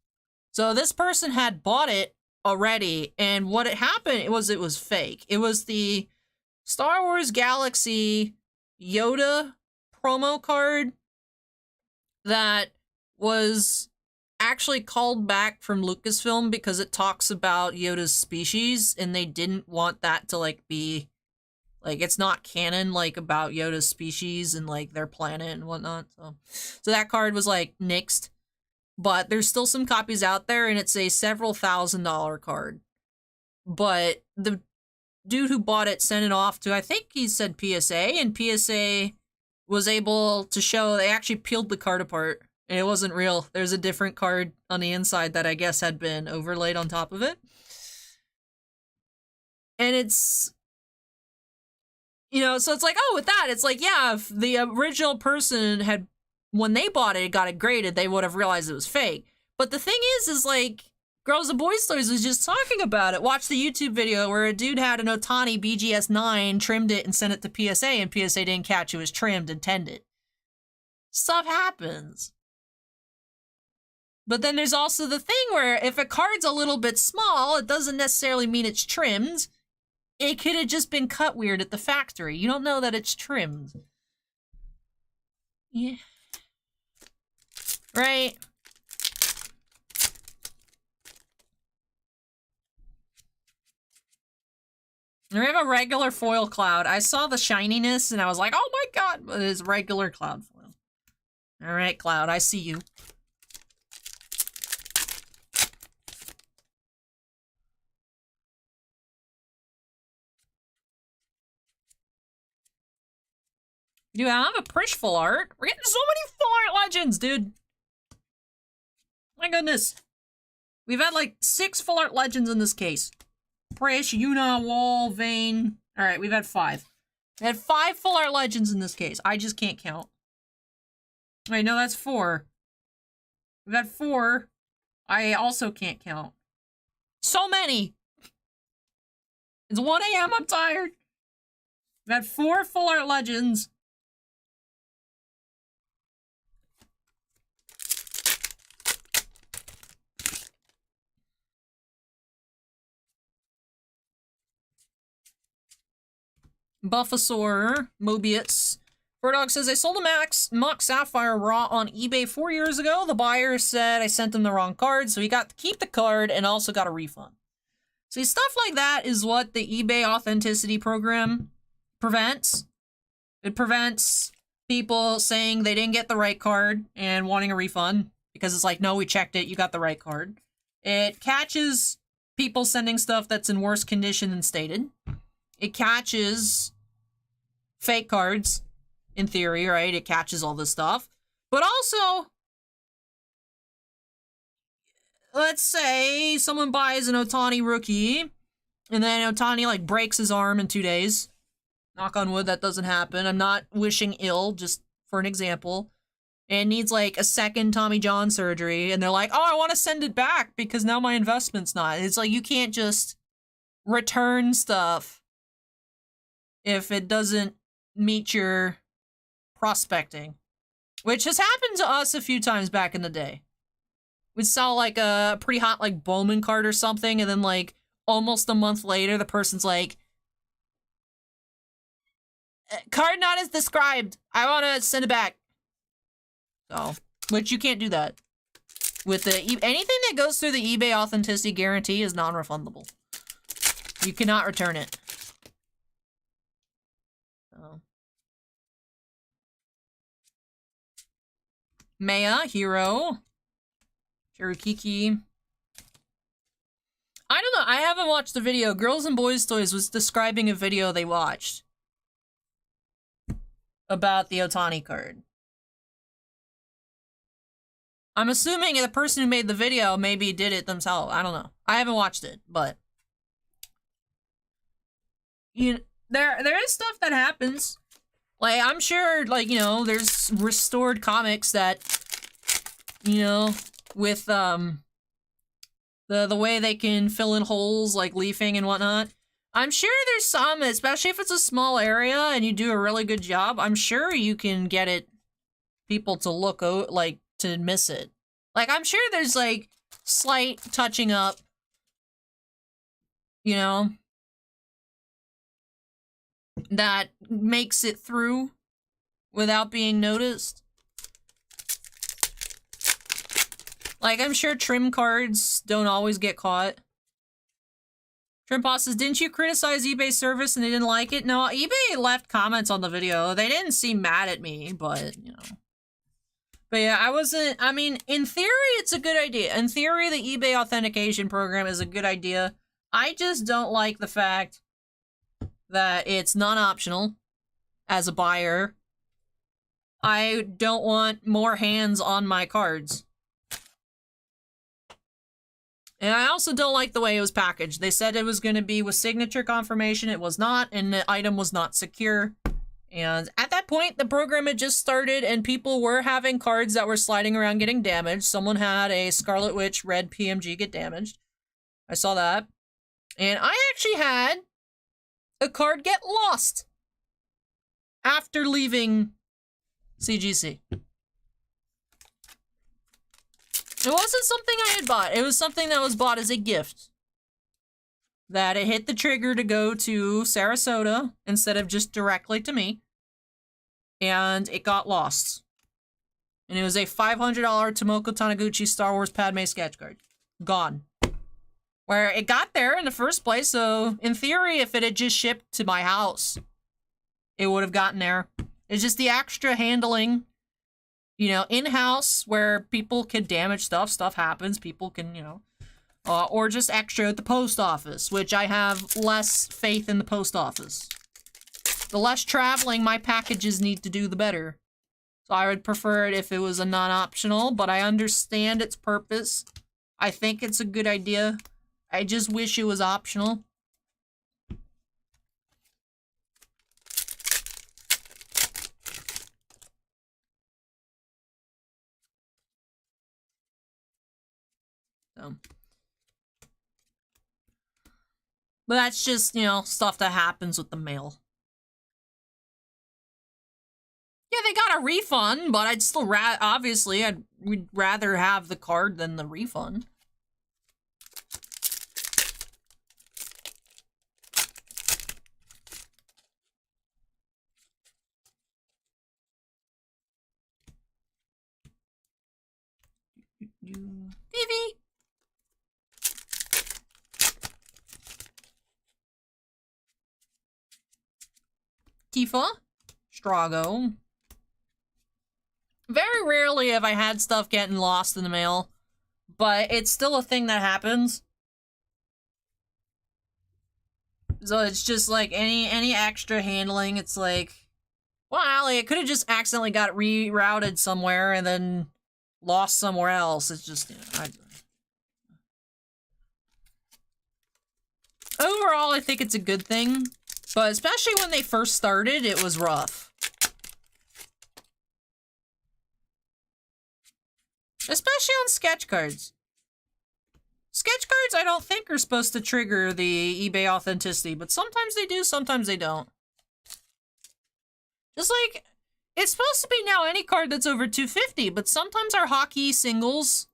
So this person had bought it already, and what had happened, it was fake. It was the Star Wars Galaxy Yoda promo card that was actually called back from Lucasfilm because it talks about Yoda's species, and they didn't want that to, like, be, like, it's not canon, like, about Yoda's species and, like, their planet and whatnot, so that card was, like, nixed. But there's still some copies out there, and it's a several $1,000 card. But the dude who bought it sent it off to, I think he said PSA, and PSA was able to show, they actually peeled the card apart, and it wasn't real. There's a different card on the inside that I guess had been overlaid on top of it. And it's, you know, so it's like, oh, with that, it's like, yeah, if the original person had, when they bought it, got it graded, they would have realized it was fake. But the thing is like, Girls and Boys Toys was just talking about it. Watch the YouTube video where a dude had an Otani BGS 9, trimmed it, and sent it to PSA, and PSA didn't catch it was trimmed and tended. Stuff happens. But then there's also the thing where if a card's a little bit small, it doesn't necessarily mean it's trimmed. It could have just been cut weird at the factory. You don't know that it's trimmed. Yeah. Right. We have a regular foil cloud. I saw the shininess and I was like, oh my god, but it's regular cloud foil. Alright, Cloud, I see you. Dude, I have a Prish full art. We're getting so many full art legends, dude. My goodness. We've had like 6 full art legends in this case. Prish, Yuna, Wall, Vayne. Alright, we've had 5. We had 5 full art legends in this case. I just can't count. Wait, no, that's 4. We've had 4. I also can't count. So many! It's 1 AM, I'm tired. We've had 4 full art legends. Buffasaur, Mobius. Burdog says, I sold a Mock Sapphire Raw on eBay 4 years ago. The buyer said I sent him the wrong card, so he got to keep the card and also got a refund. See, stuff like that is what the eBay authenticity program prevents. It prevents people saying they didn't get the right card and wanting a refund, because it's like, no, we checked it, you got the right card. It catches people sending stuff that's in worse condition than stated. It catches fake cards, in theory, right? It catches all this stuff. But also, let's say someone buys an Otani rookie, and then Otani, like, breaks his arm in 2 days. Knock on wood, that doesn't happen. I'm not wishing ill, just for an example. And needs, like, a second Tommy John surgery, and they're like, oh, I want to send it back because now my investment's not. It's like, you can't just return stuff if it doesn't meet your prospecting, which has happened to us a few times back in the day. We'd sell like a pretty hot like Bowman card or something, and then like almost a month later the person's like, card not as described, I want to send it back. So, which you can't do that with the anything that goes through the eBay authenticity guarantee is non-refundable. You cannot return it. Maya, Hero, Cherokee. I don't know, I haven't watched the video. Girls and Boys Toys was describing a video they watched about the Otani card. I'm assuming the person who made the video maybe did it themselves. I don't know. I haven't watched it, but there is stuff that happens. Like, I'm sure, like, you know, there's restored comics that, you know, with, the way they can fill in holes, like leafing and whatnot. I'm sure there's some, especially if it's a small area and you do a really good job, I'm sure you can get it, people to look, like, to miss it. Like, I'm sure there's, like, slight touching up, you know, that makes it through without being noticed. Like, I'm sure trim cards don't always get caught. Trim Boss says, didn't you criticize eBay service and they didn't like it? No, eBay left comments on the video. They didn't seem mad at me, but, you know. But yeah, I mean, in theory, it's a good idea. In theory, the eBay authentication program is a good idea. I just don't like the fact that it's non-optional as a buyer. I don't want more hands on my cards. And I also don't like the way it was packaged. They said it was going to be with signature confirmation. It was not, and the item was not secure. And at that point, the program had just started, and people were having cards that were sliding around getting damaged. Someone had a Scarlet Witch red PMG get damaged. I saw that. And I actually had a card get lost after leaving CGC. It wasn't something I had bought. It was something that was bought as a gift. That it hit the trigger to go to Sarasota instead of just directly to me. And it got lost. And it was a $500 Tomoko Taniguchi Star Wars Padme sketch card. Gone. Where it got there in the first place, so in theory, if it had just shipped to my house, it would have gotten there. It's just the extra handling, you know, in-house where people can damage stuff. Stuff happens. People can, you know, or just extra at the post office, which I have less faith in the post office. The less traveling my packages need to do, the better. So I would prefer it if it was a non-optional, but I understand its purpose. I think it's a good idea. I just wish it was optional. So. But that's just, you know, stuff that happens with the mail. Yeah, they got a refund, but I'd still obviously, we'd rather have the card than the refund. Vivi! Tifa? Strago. Very rarely have I had stuff getting lost in the mail, but it's still a thing that happens. So it's just like any extra handling, it's like, well, Allie, it could have just accidentally got rerouted somewhere and then lost somewhere else. It's just, you know, overall, I think it's a good thing, but especially when they first started, it was rough. Especially on sketch cards. Sketch cards, I don't think, are supposed to trigger the eBay authenticity, but sometimes they do, sometimes they don't. Just like, it's supposed to be now any card that's over 250, but sometimes our hockey singles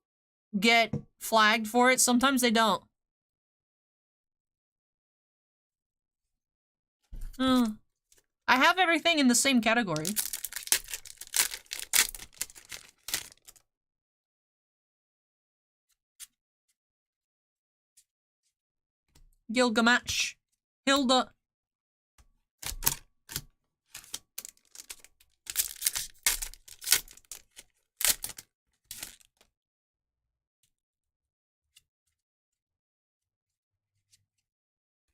get flagged for it, sometimes they don't. I have everything in the same category. Gilgamesh. Hilda.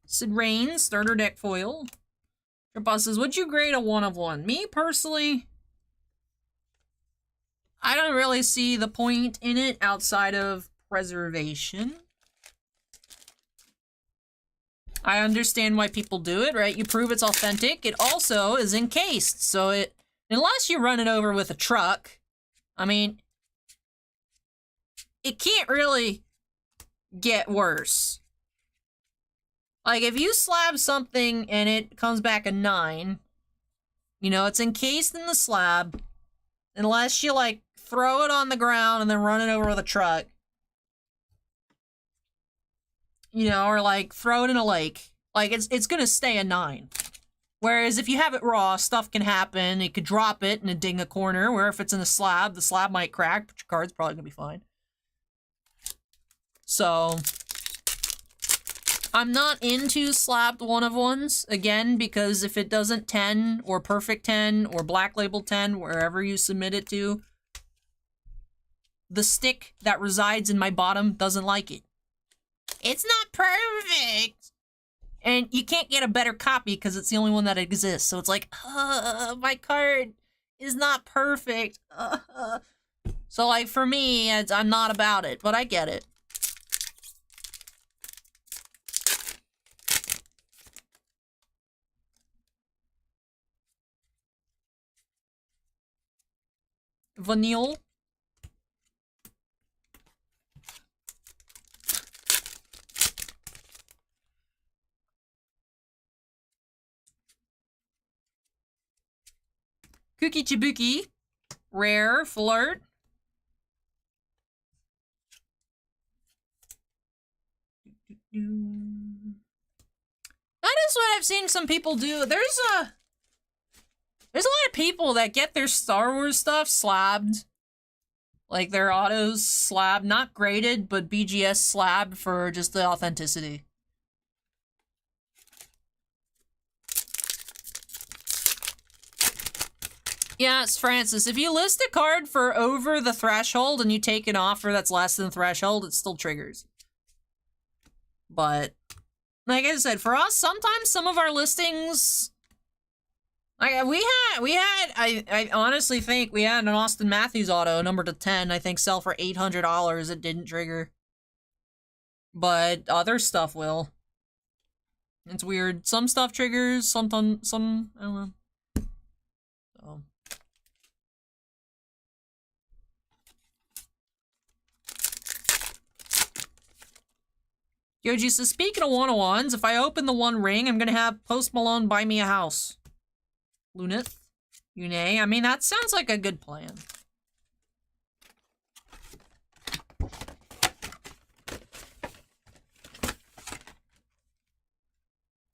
Sid Rain, starter deck foil. Your boss says, would you grade a 1 of 1? Me, personally, I don't really see the point in it outside of preservation. I understand why people do it, right? You prove it's authentic. It also is encased, so it, unless you run it over with a truck, I mean, it can't really get worse. Like, if you slab something and it comes back a 9, you know, it's encased in the slab, unless you, like, throw it on the ground and then run it over with a truck. You know, or, like, throw it in a lake. Like, it's gonna stay a 9. Whereas if you have it raw, stuff can happen. You could drop it and it ding a corner, where if it's in a slab, the slab might crack, but your card's probably gonna be fine. So, I'm not into slabbed 1 of 1s, again, because if it doesn't 10, or perfect 10, or black label 10, wherever you submit it to, the stick that resides in my bottom doesn't like it. It's not perfect! And you can't get a better copy because it's the only one that exists, so it's like, my card is not perfect. So, like, for me, I'm not about it, but I get it. Vanille. Cookie Chibuki. Rare. Full art. That is what I've seen some people do. There's a lot of people that get their Star Wars stuff slabbed. Like their autos slabbed, not graded, but BGS slabbed for just the authenticity. Yes, Francis, if you list a card for over the threshold and you take an offer that's less than threshold, it still triggers. But, like I said, for us, sometimes some of our listings... Like, I honestly think we had an Austin Matthews auto, number to 10, I think sell for $800. It didn't trigger. But other stuff will. It's weird. Some stuff triggers, sometimes, I don't know. So... Yoji says, speaking of one-on-ones, if I open the One Ring, I'm gonna have Post Malone buy me a house. Lunith? Yune? I mean, that sounds like a good plan.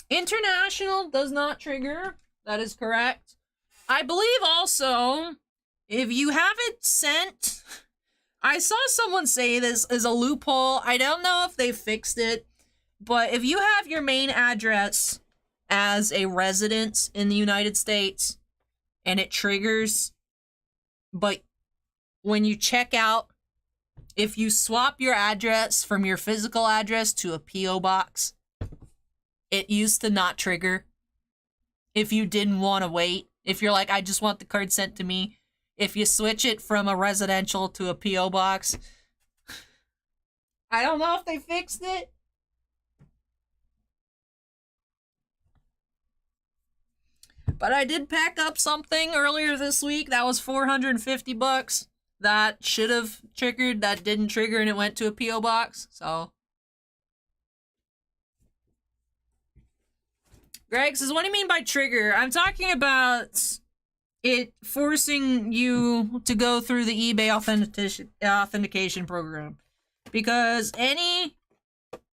International does not trigger. That is correct. I believe also, if you have it sent... I saw someone say this is a loophole. I don't know if they fixed it, but if you have your main address as a residence in the United States and it triggers, but when you check out, if you swap your address from your physical address to a P.O. box, it used to not trigger. If you didn't want to wait, if you're like, I just want the card sent to me, if you switch it from a residential to a P.O. box. I don't know if they fixed it. But I did pack up something earlier this week that was $450. That should have triggered, that didn't trigger, and it went to a P.O. box, so. Greg says, what do you mean by trigger? I'm talking about it forcing you to go through the eBay authentication program. Because any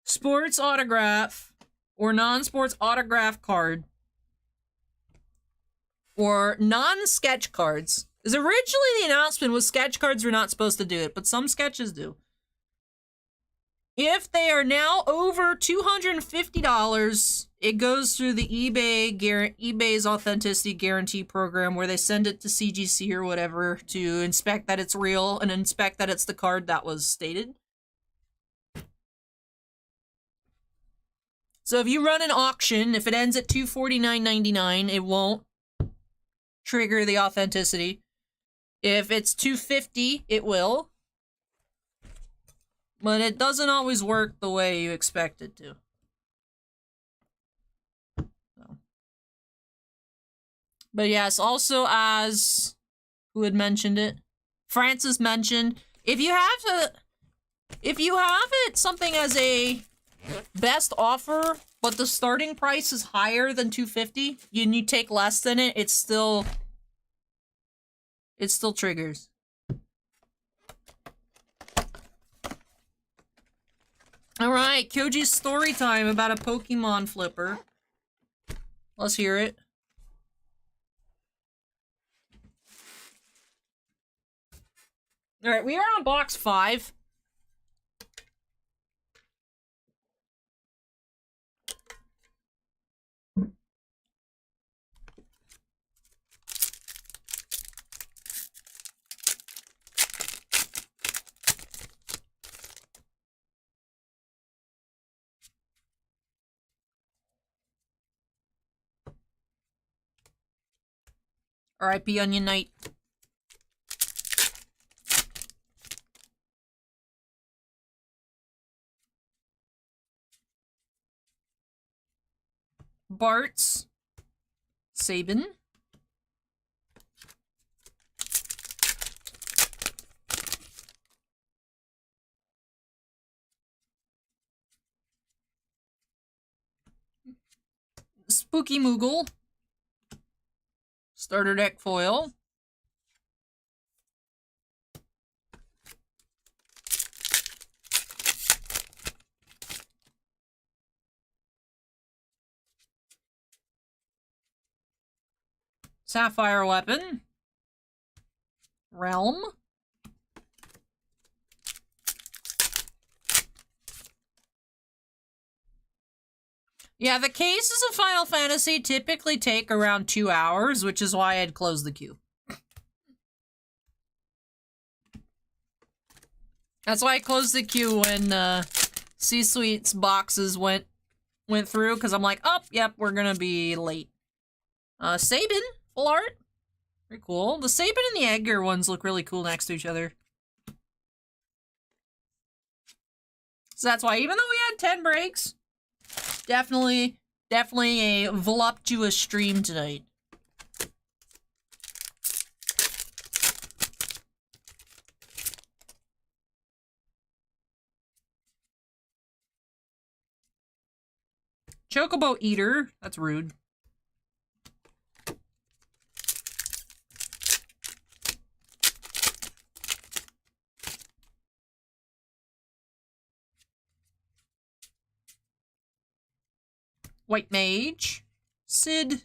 sports autograph or non-sports autograph card or non-sketch cards, because originally the announcement was sketch cards were not supposed to do it, but some sketches do. If they are now over $250, it goes through the eBay's authenticity guarantee program where they send it to CGC or whatever to inspect that it's real and inspect that it's the card that was stated. So if you run an auction, if it ends at $249.99, it won't trigger the authenticity. If it's $250, it will. But it doesn't always work the way you expect it to. So. But yes, also as who had mentioned it? Francis mentioned, if you have it something as a best offer, but the starting price is higher than $250, and you take less than it, it still triggers. Alright, Kyoji's story time about a Pokemon flipper. Let's hear it. Alright, we are on box 5. R.I.P. Onion Knight. Bart's. Sabin. Spooky Moogle. Starter deck foil. Sapphire weapon. Realm. Yeah, the cases of Final Fantasy typically take around 2 hours, which is why I'd close the queue. That's why I closed the queue when C-Suite's boxes went through, because I'm like, oh, yep, we're gonna be late. Sabin, full art. Very cool. The Sabin and the Edgar ones look really cool next to each other. So that's why, even though we had 10 breaks, definitely a voluptuous stream tonight. Chocobo Eater. That's rude. White Mage. Sid.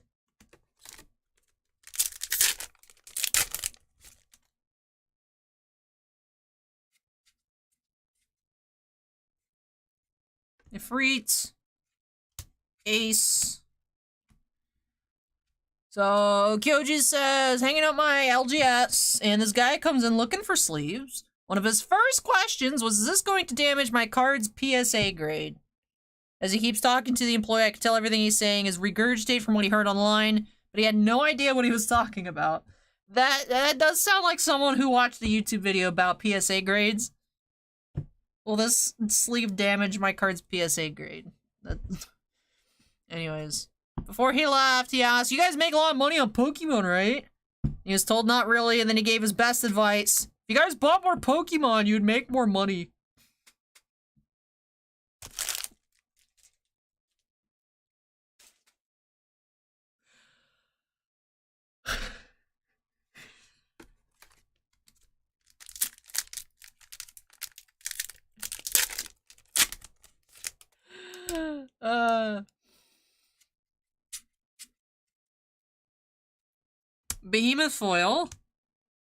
Ifrit. Ace. So, Kyoji says, hanging out my LGS, and this guy comes in looking for sleeves. One of his first questions was, is this going to damage my card's PSA grade? As he keeps talking to the employee, I can tell everything he's saying is regurgitate from what he heard online, but he had no idea what he was talking about. That does sound like someone who watched a YouTube video about PSA grades. Will this sleeve damage my card's PSA grade? Anyways, before he left, he asked, you guys make a lot of money on Pokemon, right? He was told not really, and then he gave his best advice. If you guys bought more Pokemon, you'd make more money. Behemoth Foil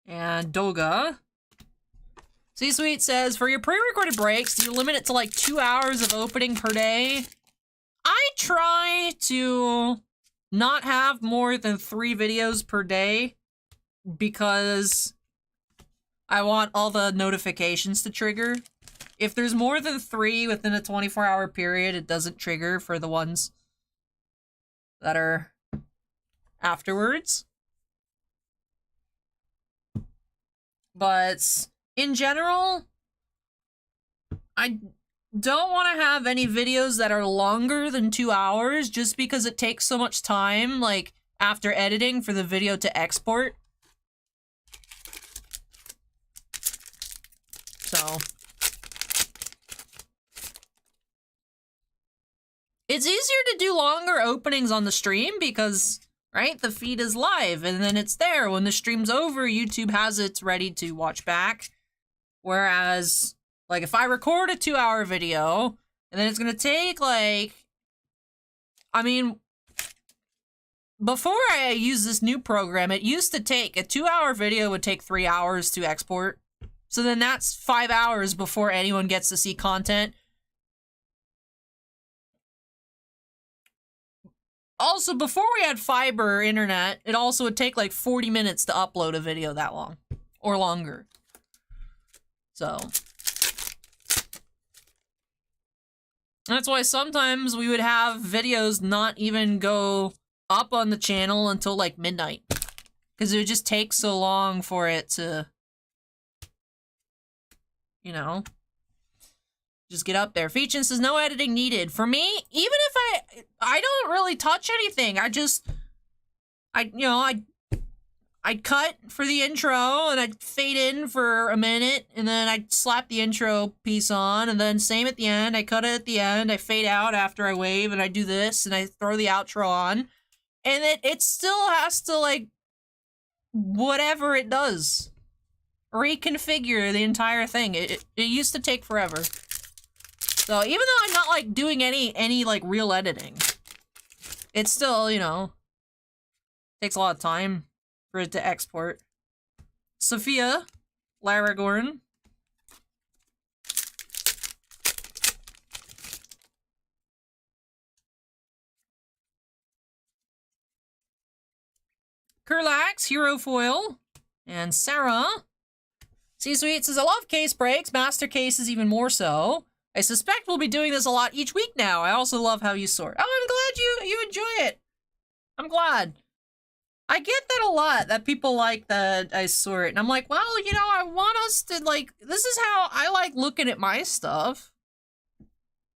and Doga. C-Suite says, for your pre-recorded breaks, do you limit it to like 2 hours of opening per day? I try to not have more than 3 videos per day because I want all the notifications to trigger. If there's more than 3 within a 24-hour period, it doesn't trigger for the ones that are afterwards. But in general, I don't want to have any videos that are longer than 2 hours just because it takes so much time, like, after editing for the video to export. So it's easier to do longer openings on the stream because, right, the feed is live and then it's there. When the stream's over, YouTube has it ready to watch back. Whereas, like, if I record a 2-hour video and then it's gonna take, like, I mean, before I use this new program, it used to take, a 2-hour video would take 3 hours to export. So then that's 5 hours before anyone gets to see content. Also, before we had fiber internet, it also would take like 40 minutes to upload a video that long. Or longer. So that's why sometimes we would have videos not even go up on the channel until like midnight. Because it would just take so long for it to, you know, just get up there. Feechin says no editing needed. For me, even if I don't really touch anything. I'd cut for the intro and I'd fade in for a minute and then I'd slap the intro piece on and then same at the end. I cut it at the end. I fade out after I wave and I do this and I throw the outro on. And it still has to, like, whatever it does, reconfigure the entire thing. It used to take forever. So even though I'm not, like, doing any like real editing, it's still, you know, Takes a lot of time for it to export. Sophia, Laragorn. Kurlax, Hero Foil, and Sarah. C-Sweet says, I love case breaks, master cases even more so. I suspect we'll be doing this a lot each week now. I also love how you sort. Oh, I'm glad you enjoy it. I'm glad. I get that a lot, that people like that I sort. And I'm like, well, you know, I want us to, like, this is how I like looking at my stuff.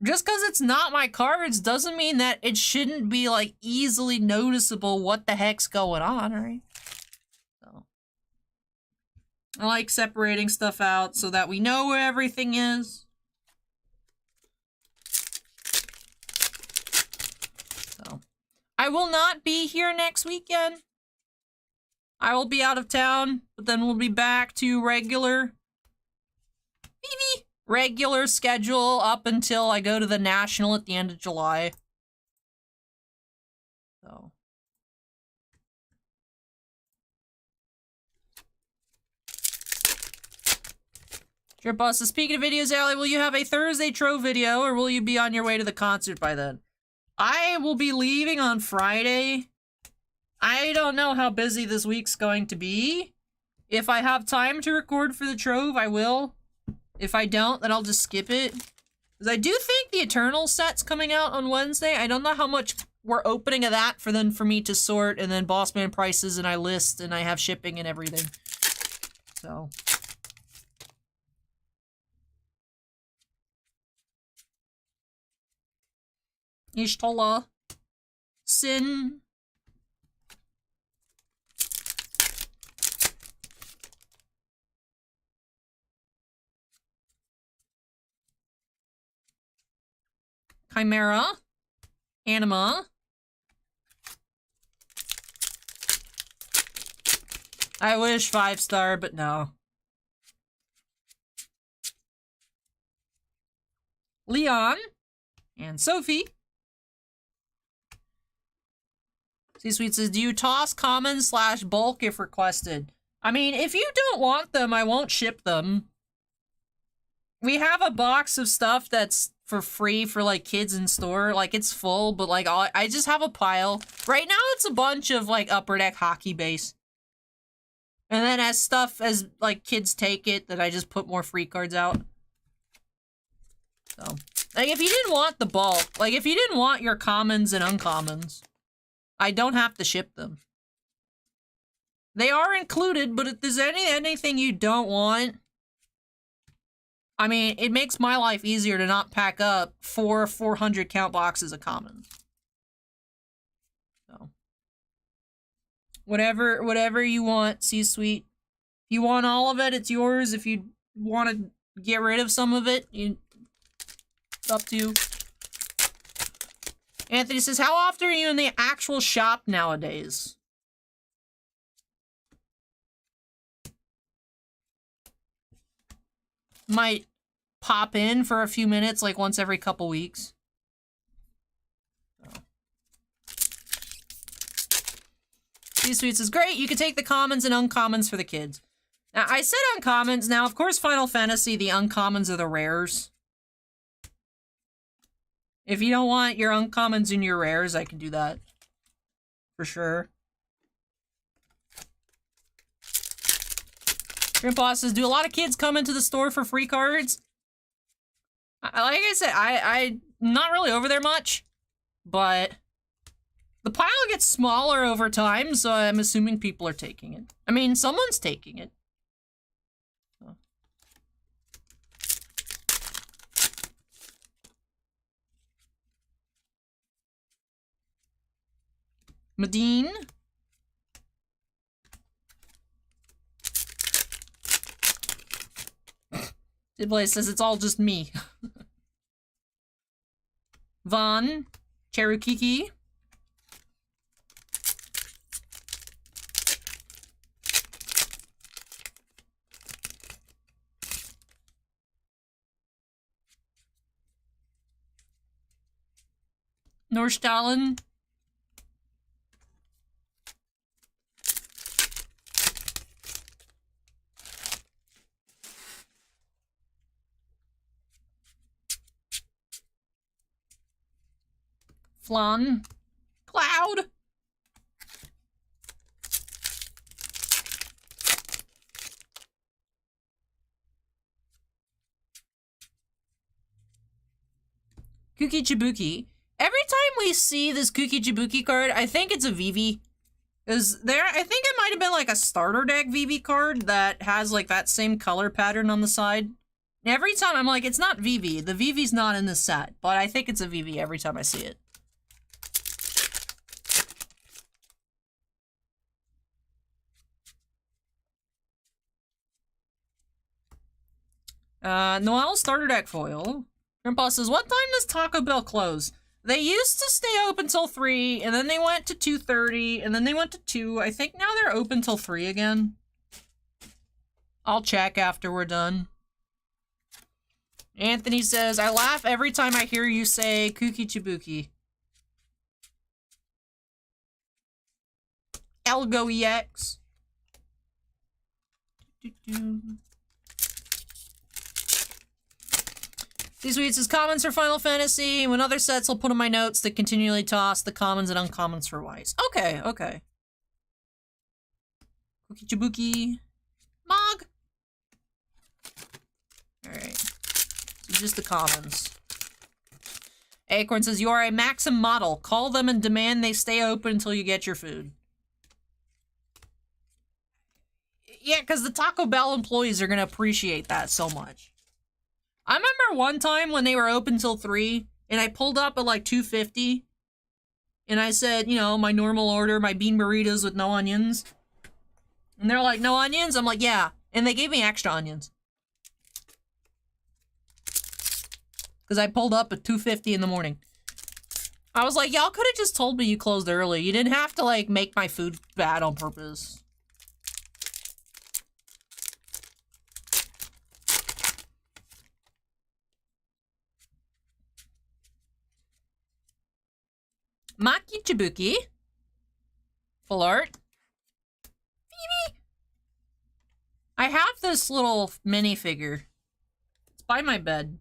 Just because it's not my cards doesn't mean that it shouldn't be, like, easily noticeable what the heck's going on, right? So, I like separating stuff out so that we know where everything is. So, I will not be here next weekend. I will be out of town, but then we'll be back to regular schedule up until I go to the National at the end of July. So. Trip Boss says, speaking of videos, Allie, will you have a Thursday Trove video, or will you be on your way to the concert by then? I will be leaving on Friday. I don't know how busy this week's going to be. If I have time to record for the Trove, I will. If I don't, then I'll just skip it. Because I do think the Eternal set's coming out on Wednesday. I don't know how much we're opening of that for me to sort, and then Bossman prices, and I list, and I have shipping and everything. So. Ishtola. Sin. Chimera. Anima. I wish 5-star, but no. Leon. And Sophie. C-Sweet says, do you toss common / bulk if requested? I mean, if you don't want them, I won't ship them. We have a box of stuff that's for free for, like, kids in store. Like, it's full, but, like, I just have a pile. Right now, it's a bunch of, like, Upper Deck hockey base. And then as like, kids take it, then I just put more free cards out. So, like, if you didn't want the bulk, like, if you didn't want your commons and uncommons, I don't have to ship them. They are included, but if there's anything you don't want, I mean, it makes my life easier to not pack up 400 count boxes of commons. So, whatever you want, C-Sweet. If you want all of it, it's yours. If you want to get rid of some of it, it's up to you. Anthony says, how often are you in the actual shop nowadays? Might pop in for a few minutes, like once every couple weeks. C-Sweet says, great, you can take the commons and uncommons for the kids. Now, I said uncommons. Now, of course, Final Fantasy, the uncommons are the rares. If you don't want your uncommons and your rares, I can do that. For sure. Grandpa says, do a lot of kids come into the store for free cards? Like I said, I'm not really over there much, but the pile gets smaller over time, so I'm assuming people are taking it. I mean, someone's taking it. So. Medine. Didblade says it's all just me. Vaughn. Cherokee. Norstalen. Flan. Cloud. Kuki Chibuki. Every time we see this Kuki Chibuki card, I think it's a Vivi. Is there? I think it might have been like a starter deck Vivi card that has like that same color pattern on the side. And every time I'm like, it's not Vivi. The Vivi's not in this set, but I think it's a Vivi every time I see it. Noelle starter deck foil. Grandpa says, what time does Taco Bell close? They used to stay open till 3, and then they went to 2:30, and then they went to 2. I think now they're open till 3 again. I'll check after we're done. Anthony says, I laugh every time I hear you say Kuki Chibuki. Elgo EX. These weeks is commons for Final Fantasy. When other sets, I'll put in my notes to continually toss the commons and uncommons for Weiss. Okay, okay. Kuki Chibuki. Mog. Alright. So just the commons. Acorn says, you are a Maxim model. Call them and demand they stay open until you get your food. Yeah, because the Taco Bell employees are going to appreciate that so much. I remember one time when they were open till 3, and I pulled up at like 2:50, and I said, you know, my normal order, my bean burritos with no onions. And they're like, no onions? I'm like, yeah. And they gave me extra onions. Because I pulled up at 2:50 in the morning. I was like, y'all could have just told me you closed early. You didn't have to, like, make my food bad on purpose. Maki Chibuki. Full art. Phoebe. I have this little minifigure. It's by my bed.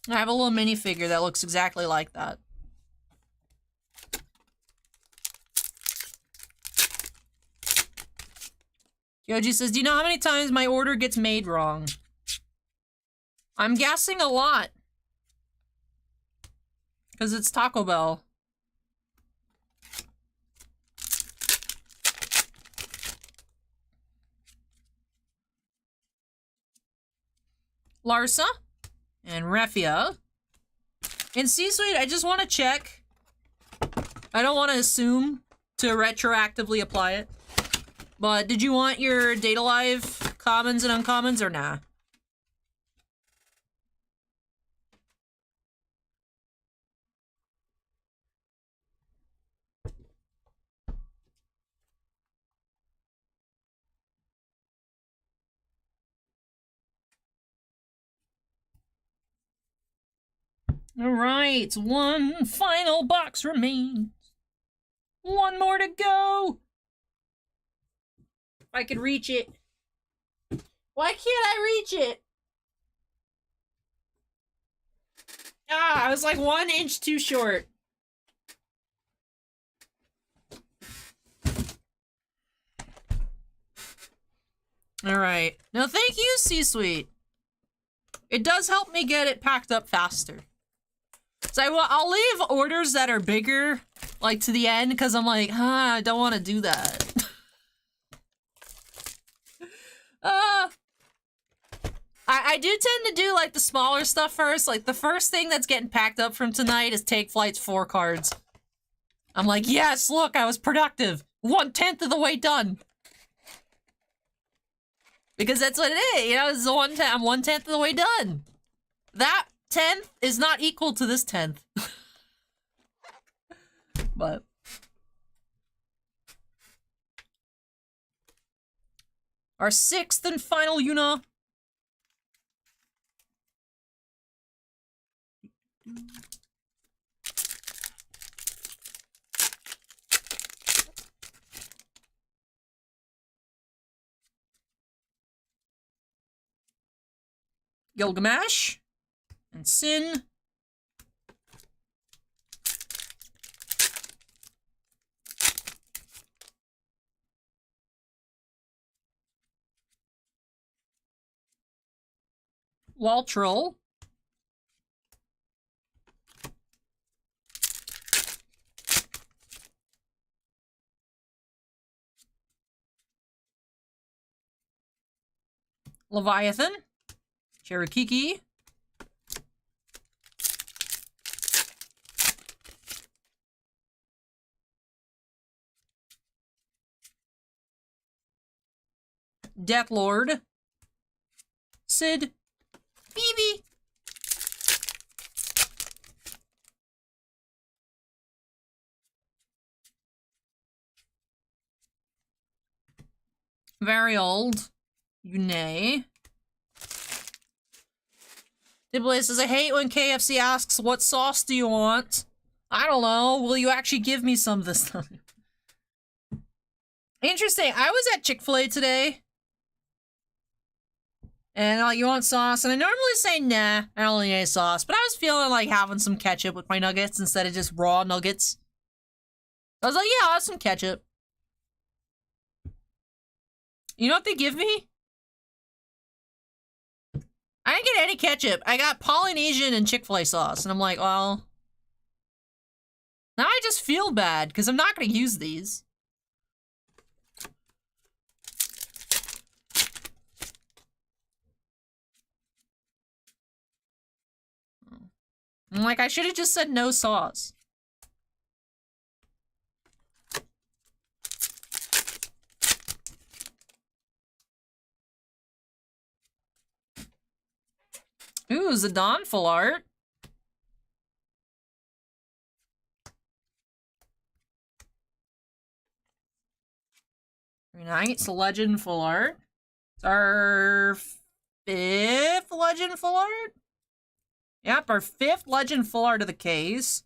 I have a little minifigure that looks exactly like that. Yoji says, do you know how many times my order gets made wrong? I'm guessing a lot. Because it's Taco Bell. Larsa and Refia. In C-Suite, I just want to check. I don't want to assume to retroactively apply it. But did you want your Data Live commons and uncommons or nah? Alright, one final box remains. One more to go. If I could reach it. Why can't I reach it? Ah, I was like 1 inch too short. Alright. No, thank you, C-Suite. It does help me get it packed up faster. So I'll leave orders that are bigger, like, to the end, because I'm like, I don't want to do that. I do tend to do, like, the smaller stuff first. Like, the first thing that's getting packed up from tonight is TakeFlight's 4 cards. I'm like, yes, look, I was productive. 1/10 of the way done. Because that's what it is, you know, it's I'm 1/10 of the way done. That 10th is not equal to this 10th. But our 6th and final Yuna. Gilgamesh and Sin. Waltrell. Leviathan. Cherokee. Deathlord. Sid. Phoebe. Very old. Yune. Dibley says, I hate when KFC asks, what sauce do you want? I don't know. Will you actually give me some this time? Interesting. I was at Chick-fil-A today. And like, you want sauce? And I normally say, nah, I don't need any sauce. But I was feeling like having some ketchup with my nuggets instead of just raw nuggets. I was like, yeah, I'll have some ketchup. You know what they give me? I didn't get any ketchup. I got Polynesian and Chick-fil-A sauce. And I'm like, well... Now I just feel bad, because I'm not going to use these. I'm like, I should have just said no sauce. Ooh, Zidane full art. Very nice. Legend full art. It's our 5th Legend full art? Yep, our 5th Legend full art of the case.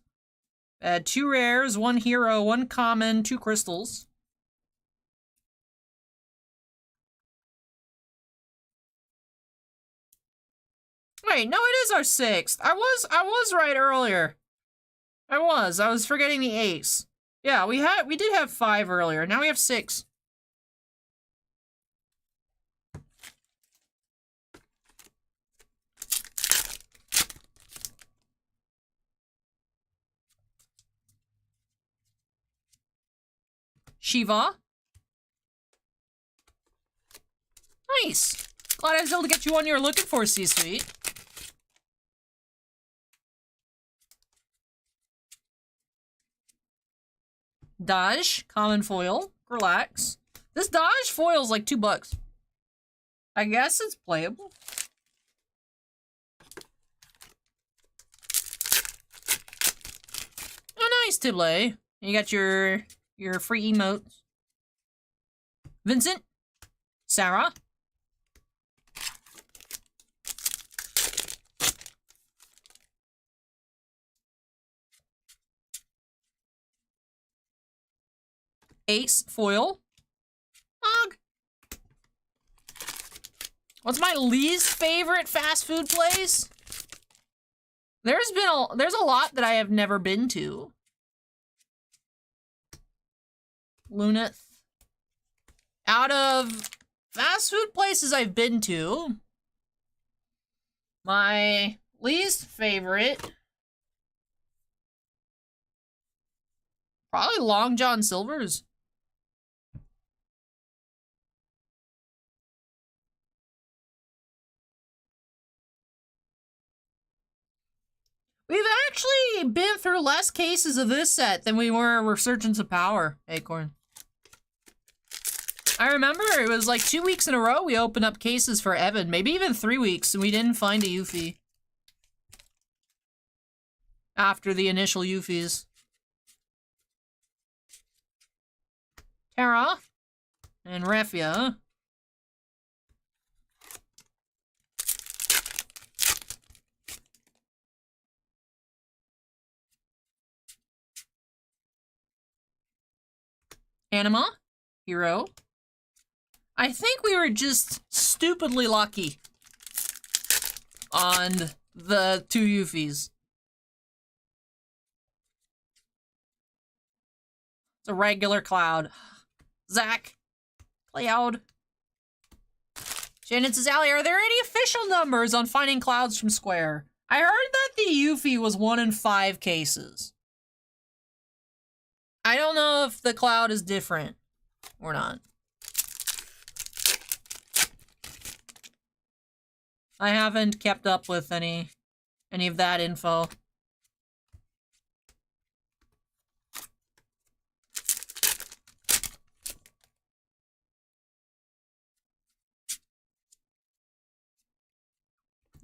2 rares, 1 hero, 1 common, 2 crystals. Wait, no, it is our 6th. I was right earlier. I was forgetting the ace. Yeah, we did have 5 earlier. Now we have 6. Shiva. Nice. Glad I was able to get you one you're looking for, C-Suite. Dodge, common foil, relax. This Dodge foil's like $2. I guess it's playable. Oh, nice, Tibley. You got your free emotes. Vincent, Sarah. Ace foil. Og. What's my least favorite fast food place? There's a lot that I have never been to. Luneth. Out of fast food places I've been to, my least favorite, probably Long John Silver's. We've actually been through less cases of this set than we were Resurgence of Power, Acorn. I remember it was like 2 weeks in a row we opened up cases for Evan, maybe even 3 weeks, and we didn't find a Yuffie. After the initial Yuffies. Terra. And Refia. Anima. Hero. I think we were just stupidly lucky on the 2 Yuffies. It's a regular Cloud. Zach. Cloud. Shannon says, Allie, are there any official numbers on finding clouds from Square? I heard that the Yuffie was 1 in 5 cases. I don't know if the cloud is different or not. I haven't kept up with any of that info.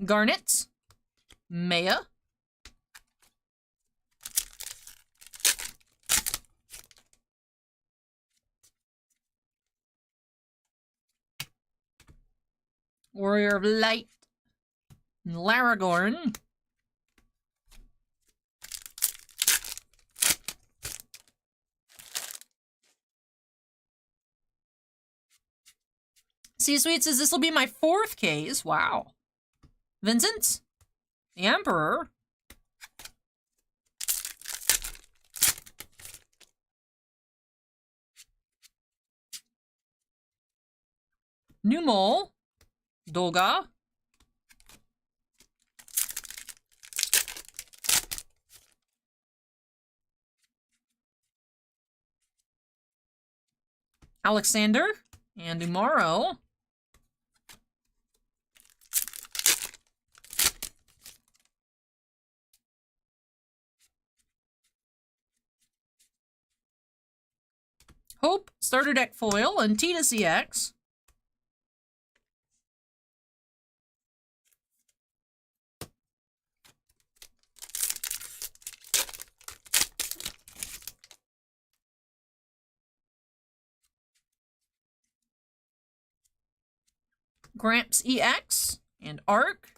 Garnets. Maya. Warrior of Light. Laragorn. C-Sweet says this will be my 4th case. Wow. Vincent. The Emperor. Numol. Dolga. Alexander. And Umaro. Hope, Starter Deck Foil, and Tina CX. Gramps EX and Arc.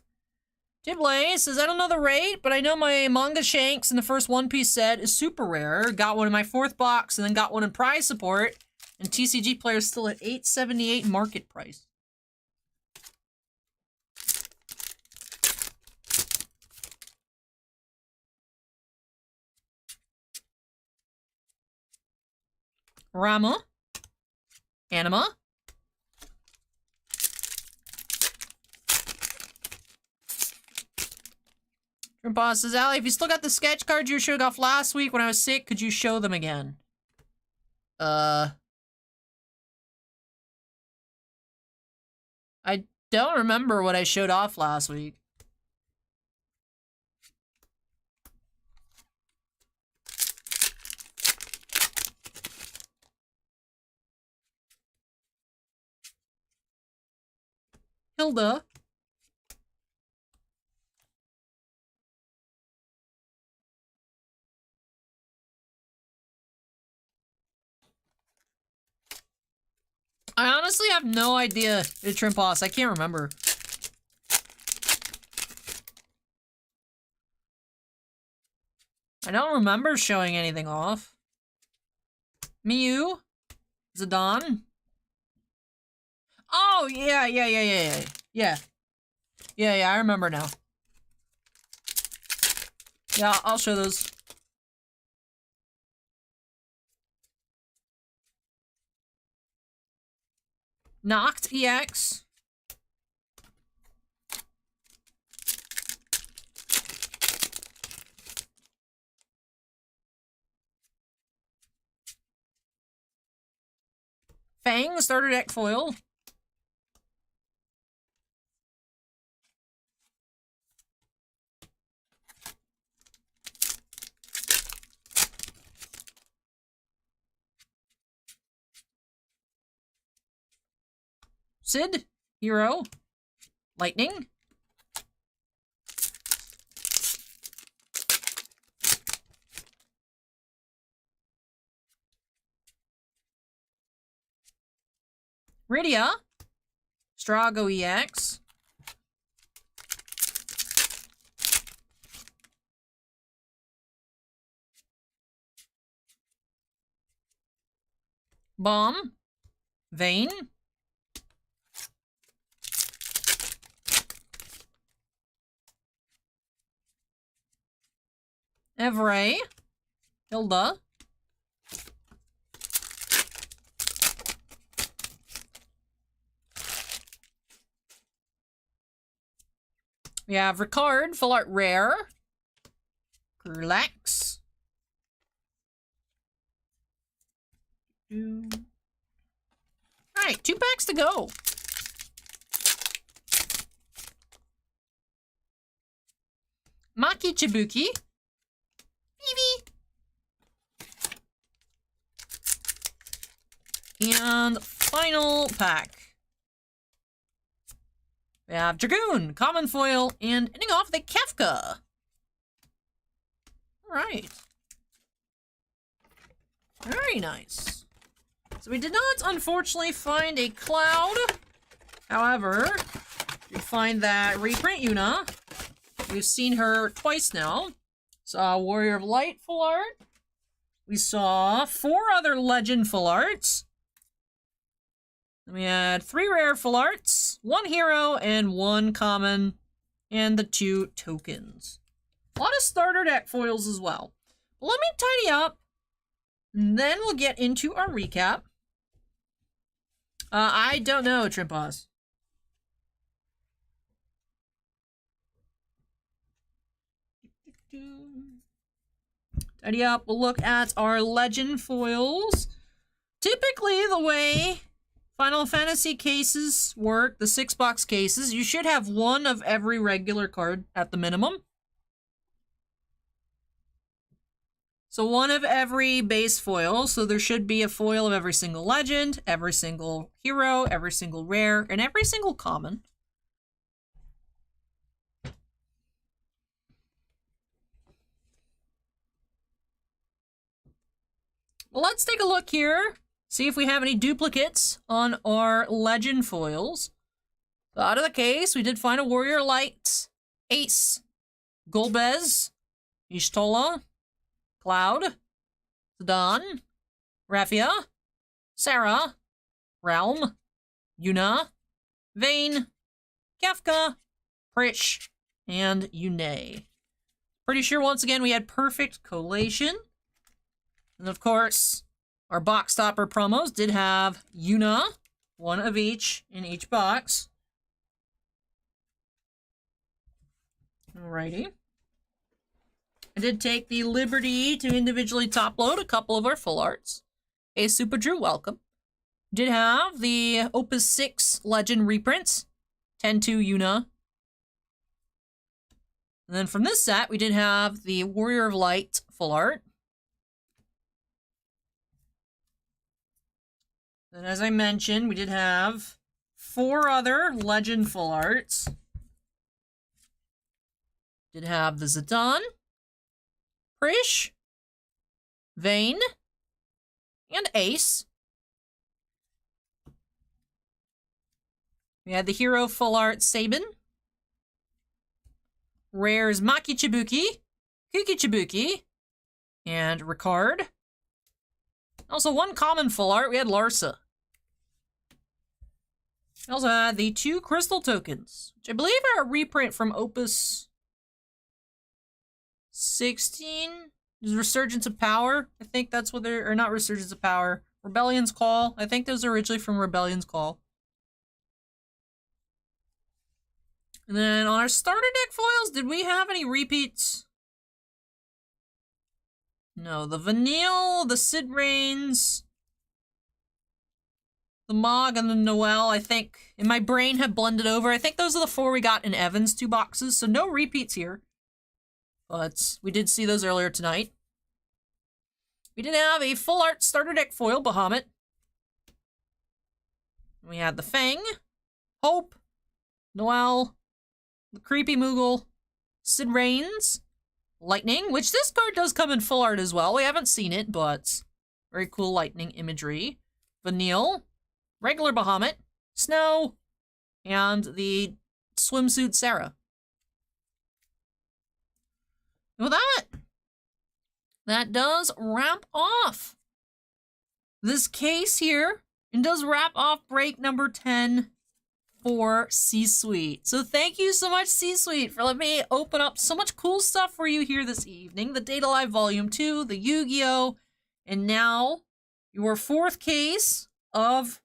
Tiblay says, I don't know the rate, but I know my Manga Shanks in the first One Piece set is super rare. Got one in my 4th box and then got one in prize support. And TCG players still at $8.78 market price. Rama. Anima. Boss says, Allie, if you still got the sketch cards you showed off last week when I was sick, could you show them again? I don't remember what I showed off last week. Hilda. I honestly have no idea, Trimposs. I can't remember. I don't remember showing anything off. Miyu? Zidane? Oh, yeah. Yeah, I remember now. Yeah, I'll show those. Noct EX. Fang, Starter Deck Foil. Sid, Hero, Lightning. Rydia, Strago EX. Bomb, Vayne. Evray, Hilda. We have Ricard, full art rare. Relax. Alright, 2 packs to go. Maki Chibuki. Eevee. And final pack. We have Dragoon, common foil, and ending off the Kefka. Alright. Very nice. So we did not, unfortunately, find a Cloud. However, we find that reprint Yuna. We've seen her twice now. Saw Warrior of Light full art. We saw 4 other Legend full arts. Then we had 3 rare full arts, 1 hero, and 1 common, and the 2 tokens. A lot of starter deck foils as well. But let me tidy up, and then we'll get into our recap. I don't know, Trimpos. Tidy up, we'll look at our Legend foils. Typically, the way Final Fantasy cases work, the 6-box cases, you should have 1 of every regular card at the minimum. So 1 of every base foil, so there should be a foil of every single legend, every single hero, every single rare, and every single common. Well, let's take a look here, see if we have any duplicates on our legend foils. So out of the case, we did find a Warrior Light, Ace, Golbez, Ishtola, Cloud, Zidane, Raffia, Sarah, Realm, Yuna, Vayne, Kefka, Prish, and Yune. Pretty sure once again we had perfect collation. And of course, our box topper promos did have Yuna, 1 of each in each box. Alrighty. I did take the liberty to individually top load a couple of our full arts. Hey, Super Drew, welcome. Did have the Opus 6 Legend reprints, 10-2 Yuna. And then from this set, we did have the Warrior of Light full art. And as I mentioned, we did have 4 other Legend full arts. Did have the Zidane, Prish, Vayne, and Ace. We had the hero full art Sabin. Rares Maki Chibuki, Kuki Chibuki, and Ricard. Also 1 common full art, we had Larsa. We also had the 2 crystal tokens, which I believe are a reprint from Opus 16. Resurgence of Power. I think that's what they're, or not Resurgence of Power. Rebellion's Call. I think those are originally from Rebellion's Call. And then on our starter deck foils, did we have any repeats? No, the Vanille, the Sid Reigns, the Mog, and the Noel, I think, in my brain have blended over. I think those are the 4 we got in Evan's 2 boxes, so no repeats here. But we did see those earlier tonight. We did have a full art starter deck foil, Bahamut. We had the Fang, Hope, Noel, the Creepy Moogle, Sid Reigns, Lightning, which this card does come in full art as well. We haven't seen it, but very cool lightning imagery. Vanille, regular Bahamut, Snow, and the swimsuit Sarah. With that does wrap off this case here, and does wrap off break number 10 for C-Suite. So thank you so much, C-Suite, for letting me open up so much cool stuff for you here this evening. The Data Live Volume 2, the Yu-Gi-Oh, and now your 4th case of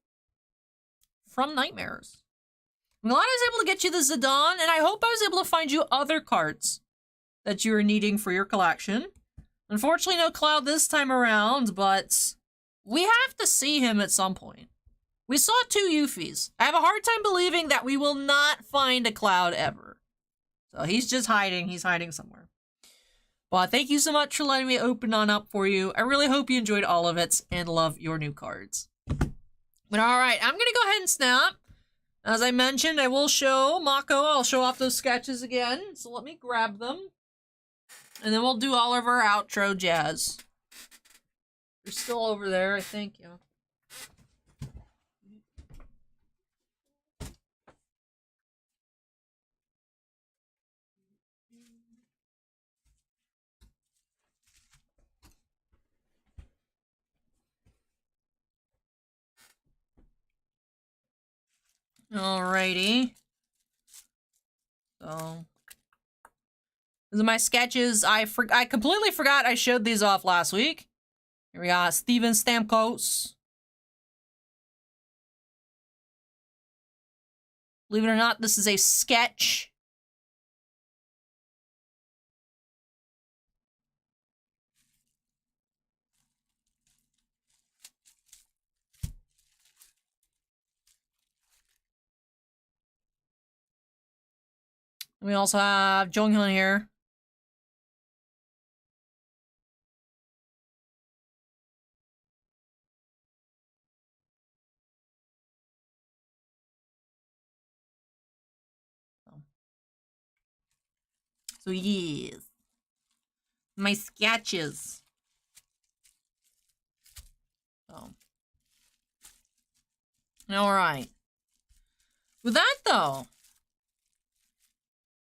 From Nightmares. I'm glad I was able to get you the Zidane, and I hope I was able to find you other cards that you are needing for your collection. Unfortunately, no Cloud this time around, but we have to see him at some point. We saw 2 Yuffie's. I have a hard time believing that we will not find a Cloud ever. So he's just hiding. He's hiding somewhere. But thank you so much for letting me open on up for you. I really hope you enjoyed all of it and love your new cards. But alright, I'm gonna go ahead and snap. As I mentioned, I will show Mako. I'll show off those sketches again. So let me grab them. And then we'll do all of our outro jazz. They're still over there, I think, yeah. Alrighty. So, these are my sketches. I completely forgot I showed these off last week. Here we got Steven Stamkos. Believe it or not, this is a sketch. We also have Jonghyun here. So yes, my sketches. So, all right. With that though,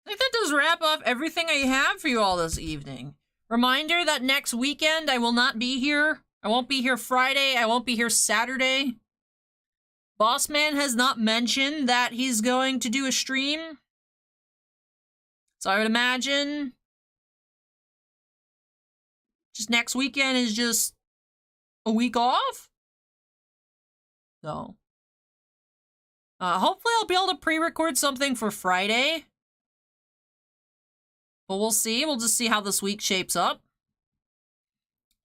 I think that does wrap up everything I have for you all this evening. Reminder that next weekend I will not be here. I won't be here Friday. I won't be here Saturday. Bossman has not mentioned that he's going to do a stream. So I would imagine just next weekend is just a week off. So hopefully I'll be able to pre-record something for Friday. But we'll see. We'll just see how this week shapes up.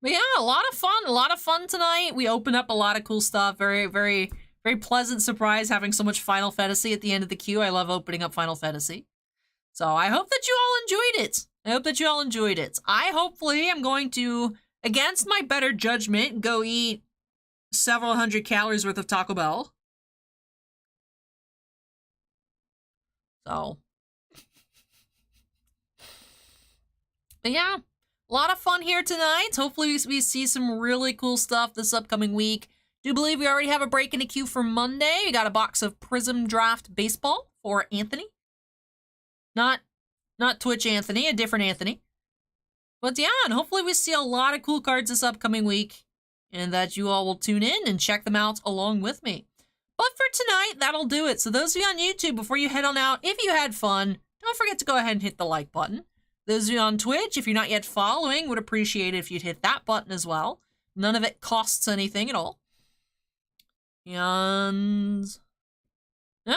But yeah, a lot of fun. A lot of fun tonight. We opened up a lot of cool stuff. Very, very, very pleasant surprise having so much Final Fantasy at the end of the queue. I love opening up Final Fantasy. So I hope that you all enjoyed it. I hope that you all enjoyed it. I hopefully am going to, against my better judgment, go eat several hundred calories worth of Taco Bell. So. But yeah, a lot of fun here tonight. Hopefully we see some really cool stuff this upcoming week. Do believe we already have a break in the queue for Monday. We got a box of Prism Draft Baseball for Anthony. Not Twitch Anthony, a different Anthony. But yeah, and hopefully we see a lot of cool cards this upcoming week. And that you all will tune in and check them out along with me. But for tonight, that'll do it. So those of you on YouTube, before you head on out, if you had fun, don't forget to go ahead and hit the like button. Those of you on Twitch, if you're not yet following, would appreciate it if you'd hit that button as well. None of it costs anything at all. And yeah.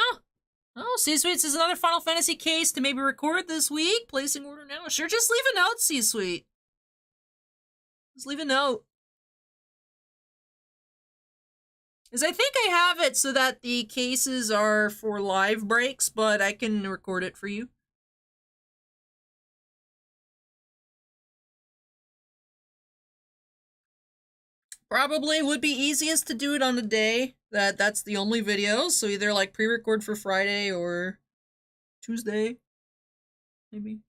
Oh, C-Suite is another Final Fantasy case to maybe record this week. Placing order now. Sure, just leave a note, C-Suite. Just leave a note. Because I think I have it so that the cases are for live breaks, but I can record it for you. Probably would be easiest to do it on a day that's the only video, so either like pre-record for Friday or Tuesday, maybe.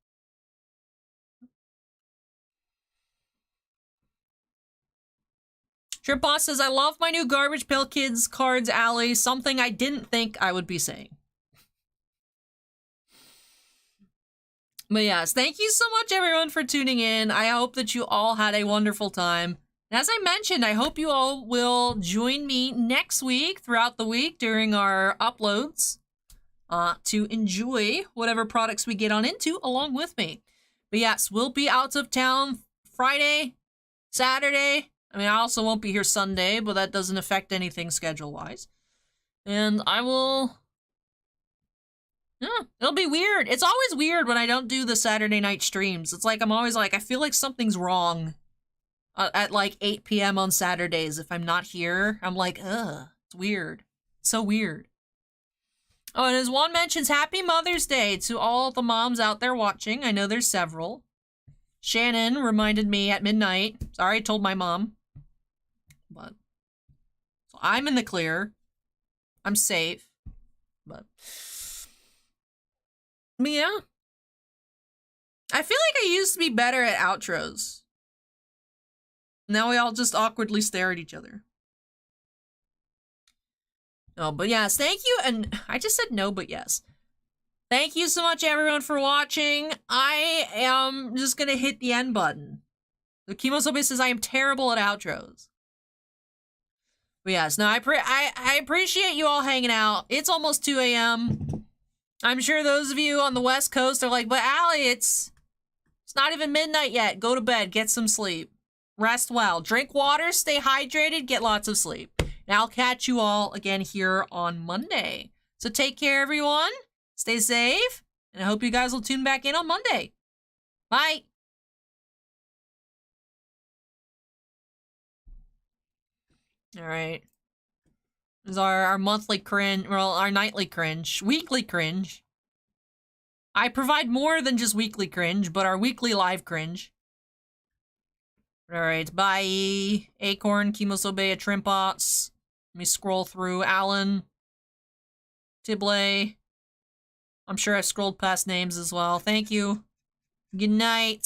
Trip Boss says, I love my new Garbage Pail Kids cards alley, something I didn't think I would be saying. But yes, thank you so much everyone for tuning in. I hope that you all had a wonderful time. As I mentioned, I hope you all will join me next week, throughout the week, during our uploads, to enjoy whatever products we get on into along with me. But yes, we'll be out of town Friday, Saturday. I mean, I also won't be here Sunday, but that doesn't affect anything schedule-wise. And I will It'll be weird. It's always weird when I don't do the Saturday night streams. It's like I'm always like, I feel like something's wrong at like 8 p.m. on Saturdays. If I'm not here, I'm like, ugh, it's weird. It's so weird. Oh, and as Juan mentions, Happy Mother's Day to all the moms out there watching. I know there's several. Shannon reminded me at midnight. Sorry, I told my mom. But so I'm in the clear. I'm safe. But yeah. I feel like I used to be better at outros. Now we all just awkwardly stare at each other. No, but yes, thank you. And I just said no, but yes. Thank you so much, everyone, for watching. I am just gonna hit the end button. The Kimosobe says I am terrible at outros. But yes, no, I appreciate you all hanging out. It's almost 2 a.m. I'm sure those of you on the West Coast are like, but Allie, it's not even midnight yet. Go to bed, get some sleep. Rest well. Drink water, stay hydrated, get lots of sleep. And I'll catch you all again here on Monday. So take care, everyone. Stay safe. And I hope you guys will tune back in on Monday. Bye. All right. This is our monthly cringe. Well, our nightly cringe. Weekly cringe. I provide more than just weekly cringe, but our weekly live cringe. Alright, bye. Acorn, Kimosobe, Trimpots. Let me scroll through. Alan. Tibley. I'm sure I've scrolled past names as well. Thank you. Good night.